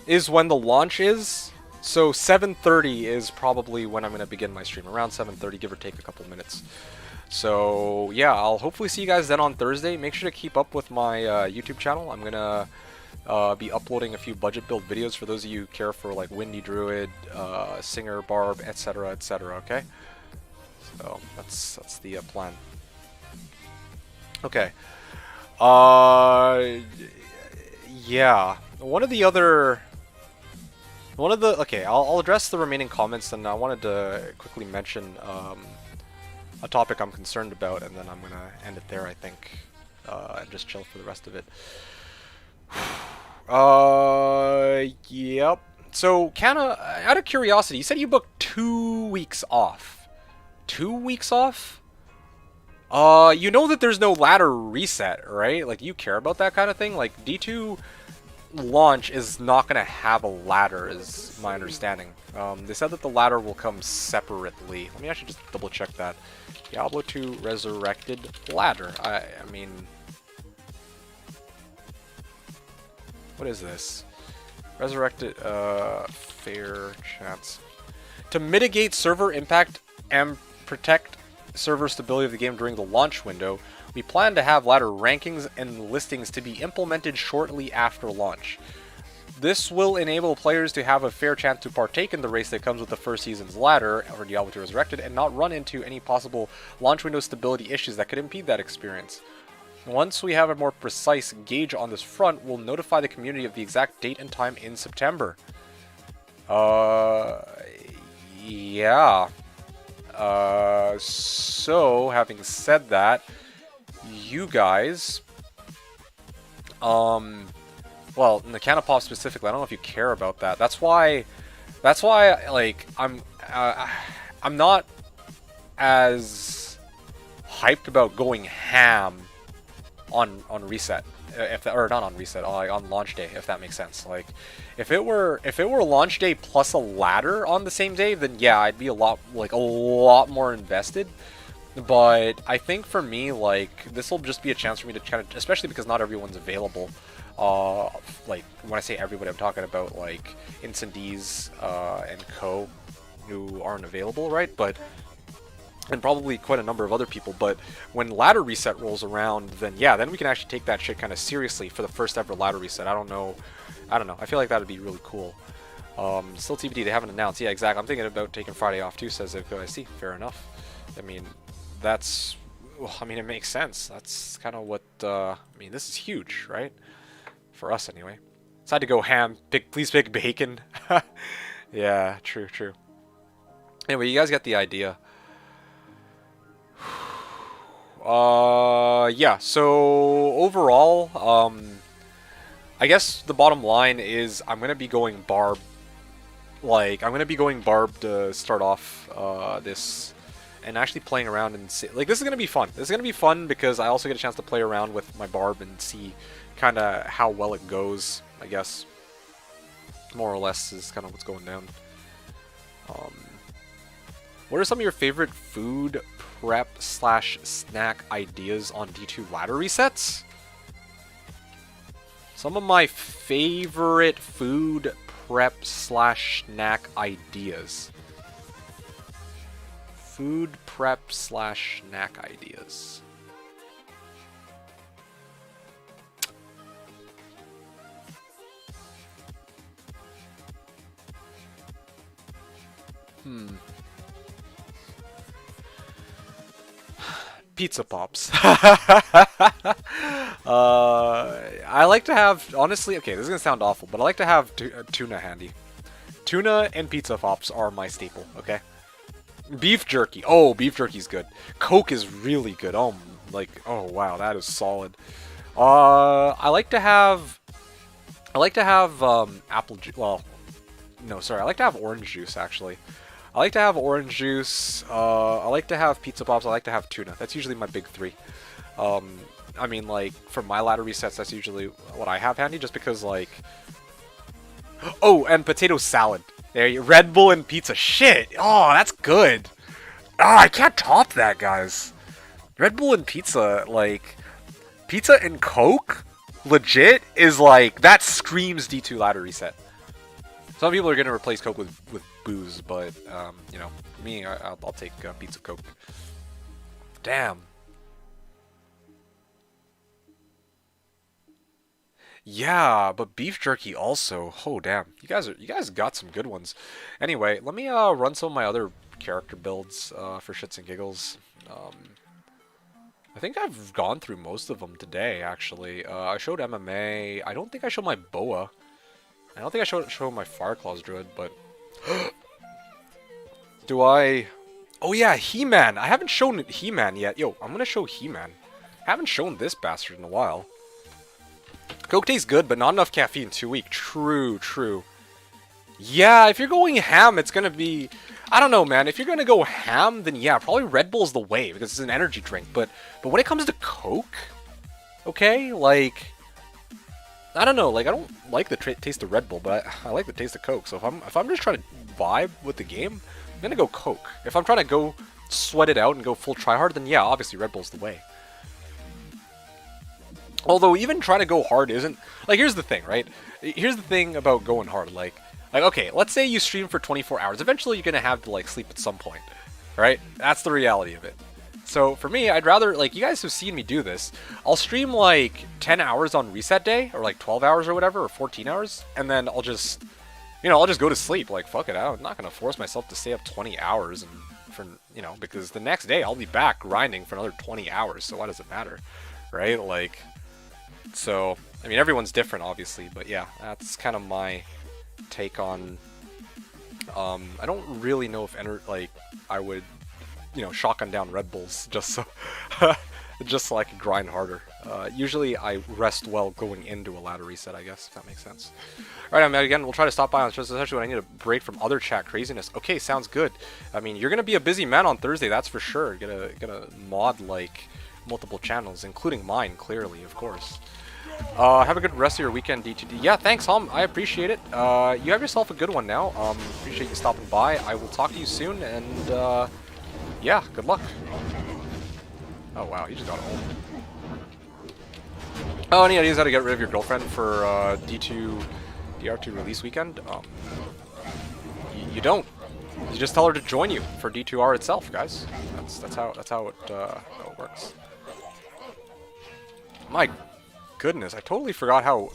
is when the launch is, so 7:30 is probably when I'm going to begin my stream. Around 7:30, give or take a couple minutes. So, yeah, I'll hopefully see you guys then on Thursday. Make sure to keep up with my YouTube channel. I'm going to be uploading a few budget build videos for those of you who care for, like, Windy Druid, Singer, Barb, etc., okay? So, that's the plan. Okay. Yeah. Okay, I'll address the remaining comments, and I wanted to quickly mention, a topic I'm concerned about, and then I'm gonna end it there, I think, and just chill for the rest of it. Yep. So, kinda, out of curiosity, you said you booked 2 weeks off. 2 weeks off? You know that there's no ladder reset, right? Like, you care about that kind of thing? Like, D2 launch is not gonna have a ladder, is my understanding. They said that the ladder will come separately. Let me actually just double check that. Diablo 2 Resurrected ladder. I mean... What is this? Resurrected, fair chance. To mitigate server impact and protect server stability of the game during the launch window, we plan to have ladder rankings and listings to be implemented shortly after launch. This will enable players to have a fair chance to partake in the race that comes with the first season's ladder, or Diablo 2 Resurrected, and not run into any possible launch window stability issues that could impede that experience. Once we have a more precise gauge on this front, we'll notify the community of the exact date and time in September. Yeah. So, having said that, you guys, well, in the Canopop specifically, I don't know if you care about that. That's why, like, I'm not as hyped about going ham on reset, or not on reset, on launch day, if that makes sense. Like, if it were launch day plus a ladder on the same day, then yeah, I'd be a lot more invested. But I think for me, like, this will just be a chance for me to kind of, especially because not everyone's available. Like, when I say everybody, I'm talking about, like, Incendies and Co. who aren't available, right? But, and probably quite a number of other people. But when ladder reset rolls around, then yeah, then we can actually take that shit kind of seriously for the first ever ladder reset. I don't know. I feel like that would be really cool. Still TBD, they haven't announced. Yeah, exactly. I'm thinking about taking Friday off too, says FQIC. Fair enough. I mean, that's, well, I mean, it makes sense. That's kind of what, I mean, this is huge, right? For us, anyway. Decided to go ham. Please pick bacon. Yeah, true. Anyway, you guys get the idea. Yeah, so overall, I guess the bottom line is I'm gonna be going barb. Like I'm gonna be going barb to start off this, and actually playing around and see. Like this is gonna be fun. This is gonna be fun because I also get a chance to play around with my barb and see kind of how well it goes. I guess more or less is kind of what's going down. What are some of your favorite food prep / snack ideas on D2 ladder resets? Some of my favorite food prep / snack ideas. Food prep / snack ideas. Pizza Pops. I like to have, honestly, okay, this is going to sound awful, but I like to have tuna handy. Tuna and Pizza Pops are my staple, okay? Beef jerky. Oh, beef jerky's good. Coke is really good. Oh, like, oh wow, that is solid. I like to have apple juice. Well, no, sorry. I like to have orange juice, actually. I like to have orange juice. I like to have Pizza Pops. I like to have tuna. That's usually my big three. I mean, like, for my ladder resets, that's usually what I have handy, just because, like... Oh, and potato salad. There you Red Bull and pizza. Shit! Oh, that's good! Ah, I can't top that, guys. Red Bull and pizza, like... Pizza and Coke? Legit? Is, like... That screams D2 ladder reset. Some people are going to replace Coke with booze, but, you know, me, I'll take pizza Coke. Damn. Yeah, but beef jerky also. Oh, damn. You guys got some good ones. Anyway, let me run some of my other character builds for shits and giggles. I think I've gone through most of them today, actually. I showed MMA. I don't think I showed my Boa. I don't think I showed my Fireclaws Druid, but... Do I... Oh yeah, He-Man! I haven't shown He-Man yet. Yo, I'm gonna show He-Man. I haven't shown this bastard in a while. Coke tastes good, but not enough caffeine. Too weak. True, true. Yeah, if you're going ham, it's gonna be... I don't know, man. If you're gonna go ham, then yeah, probably Red Bull's the way, because it's an energy drink. But when it comes to Coke... Okay, like... I don't know, like, I don't like the taste of Red Bull, but I like the taste of Coke. So if I'm just trying to vibe with the game, I'm gonna go Coke. If I'm trying to go sweat it out and go full tryhard, then yeah, obviously Red Bull's the way. Although even trying to go hard isn't... Like, here's the thing, right? Here's the thing about going hard. Like, okay, let's say you stream for 24 hours. Eventually you're gonna have to, like, sleep at some point, right? That's the reality of it. So for me, I'd rather, like, you guys have seen me do this. I'll stream like 10 hours on reset day, or like 12 hours or whatever, or 14 hours, and then I'll just, you know, I'll just go to sleep. Like, fuck it, I'm not gonna force myself to stay up 20 hours and for, you know, because the next day I'll be back grinding for another 20 hours. So why does it matter, right? Like, so I mean, everyone's different, obviously, but yeah, that's kind of my take on. I don't really know if I would, you know, shotgun down Red Bulls just so just so I could grind harder. Usually I rest well going into a ladder reset, I guess, if that makes sense. Alright, I mean, again, we'll try to stop by on just especially when I need a break from other chat craziness. Okay, sounds good. I mean, you're gonna be a busy man on Thursday, that's for sure. You're gonna mod like multiple channels, including mine, clearly, of course. Have a good rest of your weekend, D2D. Yeah, thanks, Hom. I appreciate it. You have yourself a good one now. Appreciate you stopping by. I will talk to you soon, and yeah, good luck. Oh wow, he just got home. Oh, any ideas how to get rid of your girlfriend for DR2 release weekend? You don't. You just tell her to join you for D2R itself, guys. That's how it works. My goodness, I totally forgot how...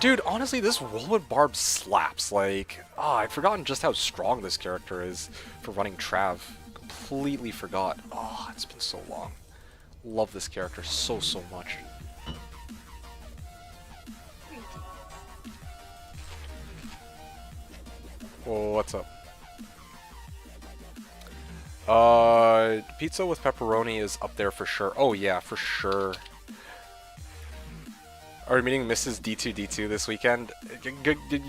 Dude, honestly, this Whirlwind Barb slaps. Like, I'd forgotten just how strong this character is for running Trav. Completely forgot. Oh, it's been so long. Love this character so much. Whoa, what's up? Pizza with pepperoni is up there for sure. Oh yeah, for sure. Are we meeting Mrs. D2D2 this weekend?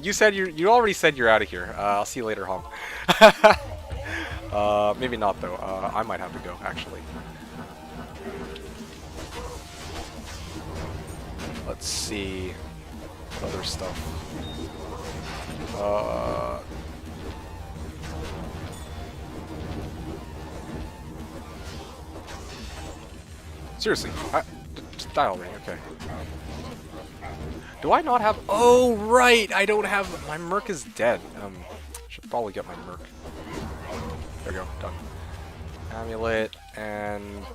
You said you already said you're out of here. I'll see you later, Hom. Maybe not though. I might have to go actually. Let's see what other stuff. Seriously, just die already. Okay. Do I not have? Oh right, I don't have. My Merc is dead. Should probably get my Merc. There we go. Done. Amulet and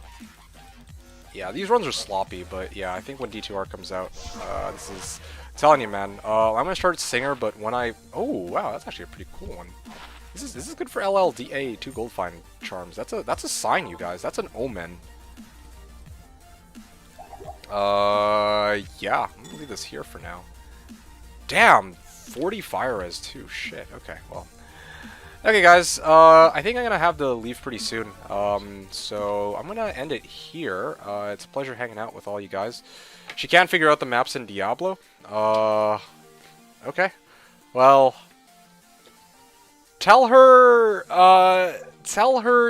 yeah, these runs are sloppy, but yeah, I think when D2R comes out, this is I'm telling you, man. I'm gonna start Singer, but when I wow, that's actually a pretty cool one. This is good for LLDA 2 gold find charms. That's a sign, you guys. That's an omen. Yeah, I'm gonna leave this here for now. Damn, 40 fire res too. Shit. Okay, well. Okay, guys. I think I'm gonna have to leave pretty soon. So I'm gonna end it here. It's a pleasure hanging out with all you guys. She can't figure out the maps in Diablo. Okay. Well, tell her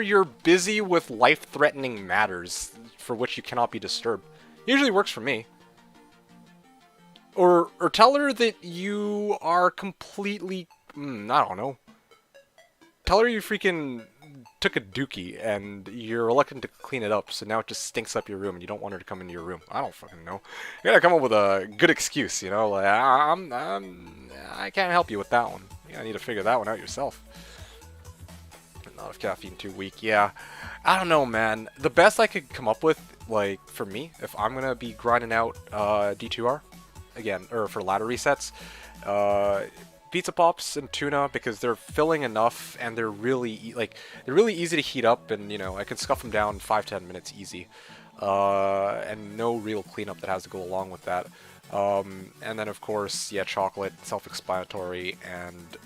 you're busy with life-threatening matters for which you cannot be disturbed. Usually works for me. Or tell her that you are completely... I don't know. Tell her you freaking took a dookie and you're reluctant to clean it up, so now it just stinks up your room and you don't want her to come into your room. I don't fucking know. You gotta come up with a good excuse, you know? Like, I can't help you with that one. You gotta need to figure that one out yourself. Not if caffeine too weak. Yeah. I don't know, man. The best I could come up with, like, for me, if I'm gonna be grinding out D2R, again, or for ladder resets, pizza pops and tuna, because they're filling enough and they're really easy to heat up, and you know I can scuff them down 5-10 minutes easy, and no real cleanup that has to go along with that. And then of course, yeah, chocolate, self-explanatory, and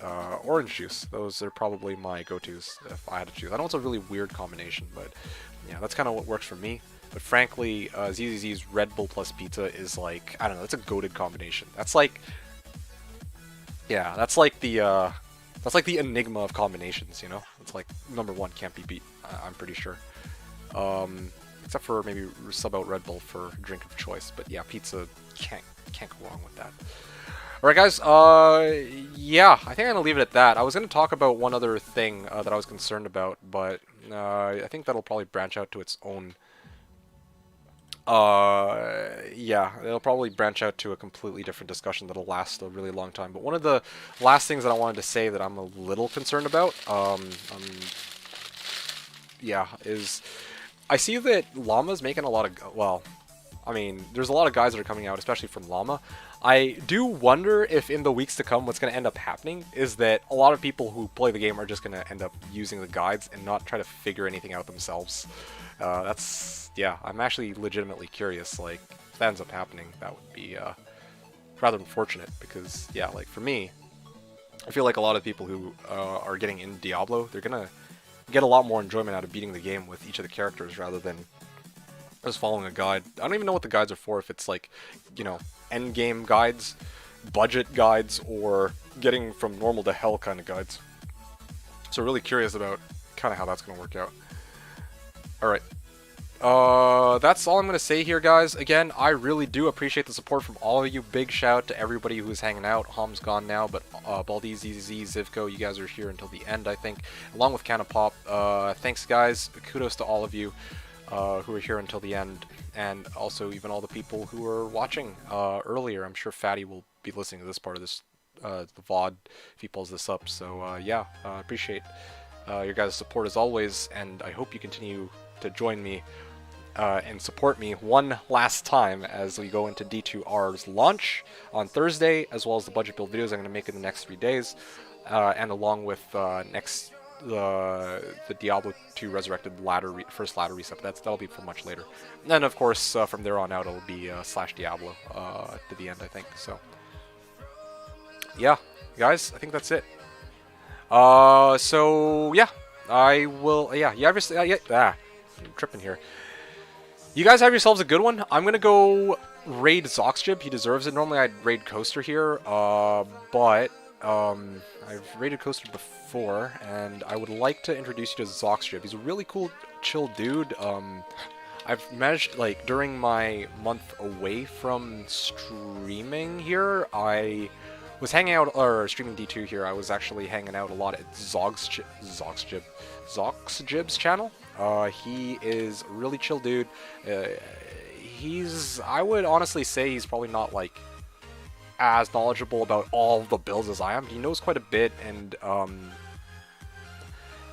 orange juice. Those are probably my go-tos if I had to choose. I know it's a really weird combination, but yeah, that's kind of what works for me. But frankly, ZZZ's Red Bull plus pizza is like, I don't know, that's a goated combination. That's like, yeah, that's like the enigma of combinations, you know? It's like *1 can't be beat, I'm pretty sure. Except for maybe sub out Red Bull for drink of choice, but yeah, pizza can't go wrong with that. Alright guys, yeah, I think I'm gonna leave it at that. I was gonna talk about one other thing that I was concerned about, but I think that'll probably branch out to its own. Yeah, it'll probably branch out to a completely different discussion that'll last a really long time. But one of the last things that I wanted to say that I'm a little concerned about, yeah, is I see that Llama's making a lot of, well, I mean, there's a lot of guys that are coming out, especially from Llama. I do wonder if in the weeks to come what's going to end up happening is that a lot of people who play the game are just going to end up using the guides and not try to figure anything out themselves. That's, yeah, I'm actually legitimately curious. Like, if that ends up happening, that would be rather unfortunate because, yeah, like for me, I feel like a lot of people who are getting in Diablo, they're going to get a lot more enjoyment out of beating the game with each of the characters rather than just following a guide. I don't even know what the guides are for, if it's like, you know, end game guides, budget guides, or getting from normal to hell kind of guides. So really curious about kind of how that's going to work out. Alright. That's all I'm going to say here, guys. Again, I really do appreciate the support from all of you. Big shout out to everybody who's hanging out. Hom's gone now, but Baldi, ZZ, Zivko, you guys are here until the end, I think, along with Canapop. Thanks, guys. Kudos to all of you who are here until the end, and also even all the people who are watching earlier. I'm sure Fatty will be listening to this part of this, the VOD, if he pulls this up. So, yeah, appreciate your guys' support as always, and I hope you continue to join me and support me one last time as we go into D2R's launch on Thursday, as well as the budget build videos I'm going to make in the next 3 days, and along with the Diablo 2 Resurrected first ladder reset. That'll be for much later. And then, of course, from there on out, it'll be /Diablo to the end, I think. So, yeah, guys, I think that's it. So yeah, I will. Yeah, obviously, I'm tripping here. You guys have yourselves a good one. I'm gonna go raid Zoxjib. He deserves it. Normally I'd raid Coaster here, but I've raided Coaster before, and I would like to introduce you to Zoxjib. He's a really cool, chill dude. I've managed, like, during my month away from streaming here, I was hanging out, or streaming D2 here, I was actually hanging out a lot at Zoxjib's channel. He is a really chill dude. I would honestly say he's probably not, like, as knowledgeable about all the builds as I am. He knows quite a bit, and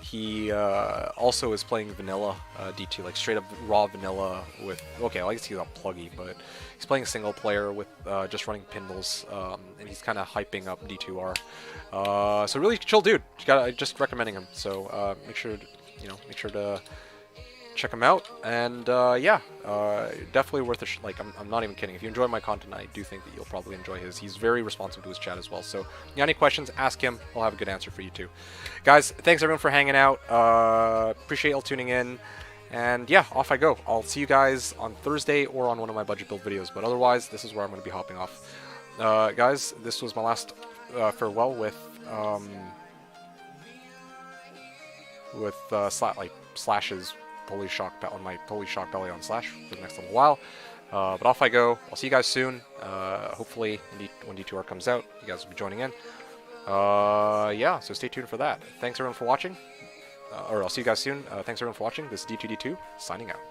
he also is playing vanilla D2, like straight up raw vanilla with, okay, I guess he's not pluggy, but he's playing single player with just running Pindles, and he's kind of hyping up D2R. So really chill dude. Just recommending him. So make sure to check him out, and yeah, definitely worth a like, I'm not even kidding. If you enjoy my content, I do think that you'll probably enjoy his. He's very responsive to his chat as well, so if you got any questions, ask him. I'll have a good answer for you too. Guys, thanks everyone for hanging out. Appreciate y'all tuning in, and yeah, off I go. I'll see you guys on Thursday or on one of my budget build videos, but otherwise, this is where I'm going to be hopping off. Guys, this was my last farewell with Slash's Polish Shock on my Polish Shock Belly on Slash for the next little while. But off I go. I'll see you guys soon. Hopefully, when D2R comes out, you guys will be joining in. Yeah, so stay tuned for that. Thanks everyone for watching. Or I'll see you guys soon. Thanks everyone for watching. This is D2D2 signing out.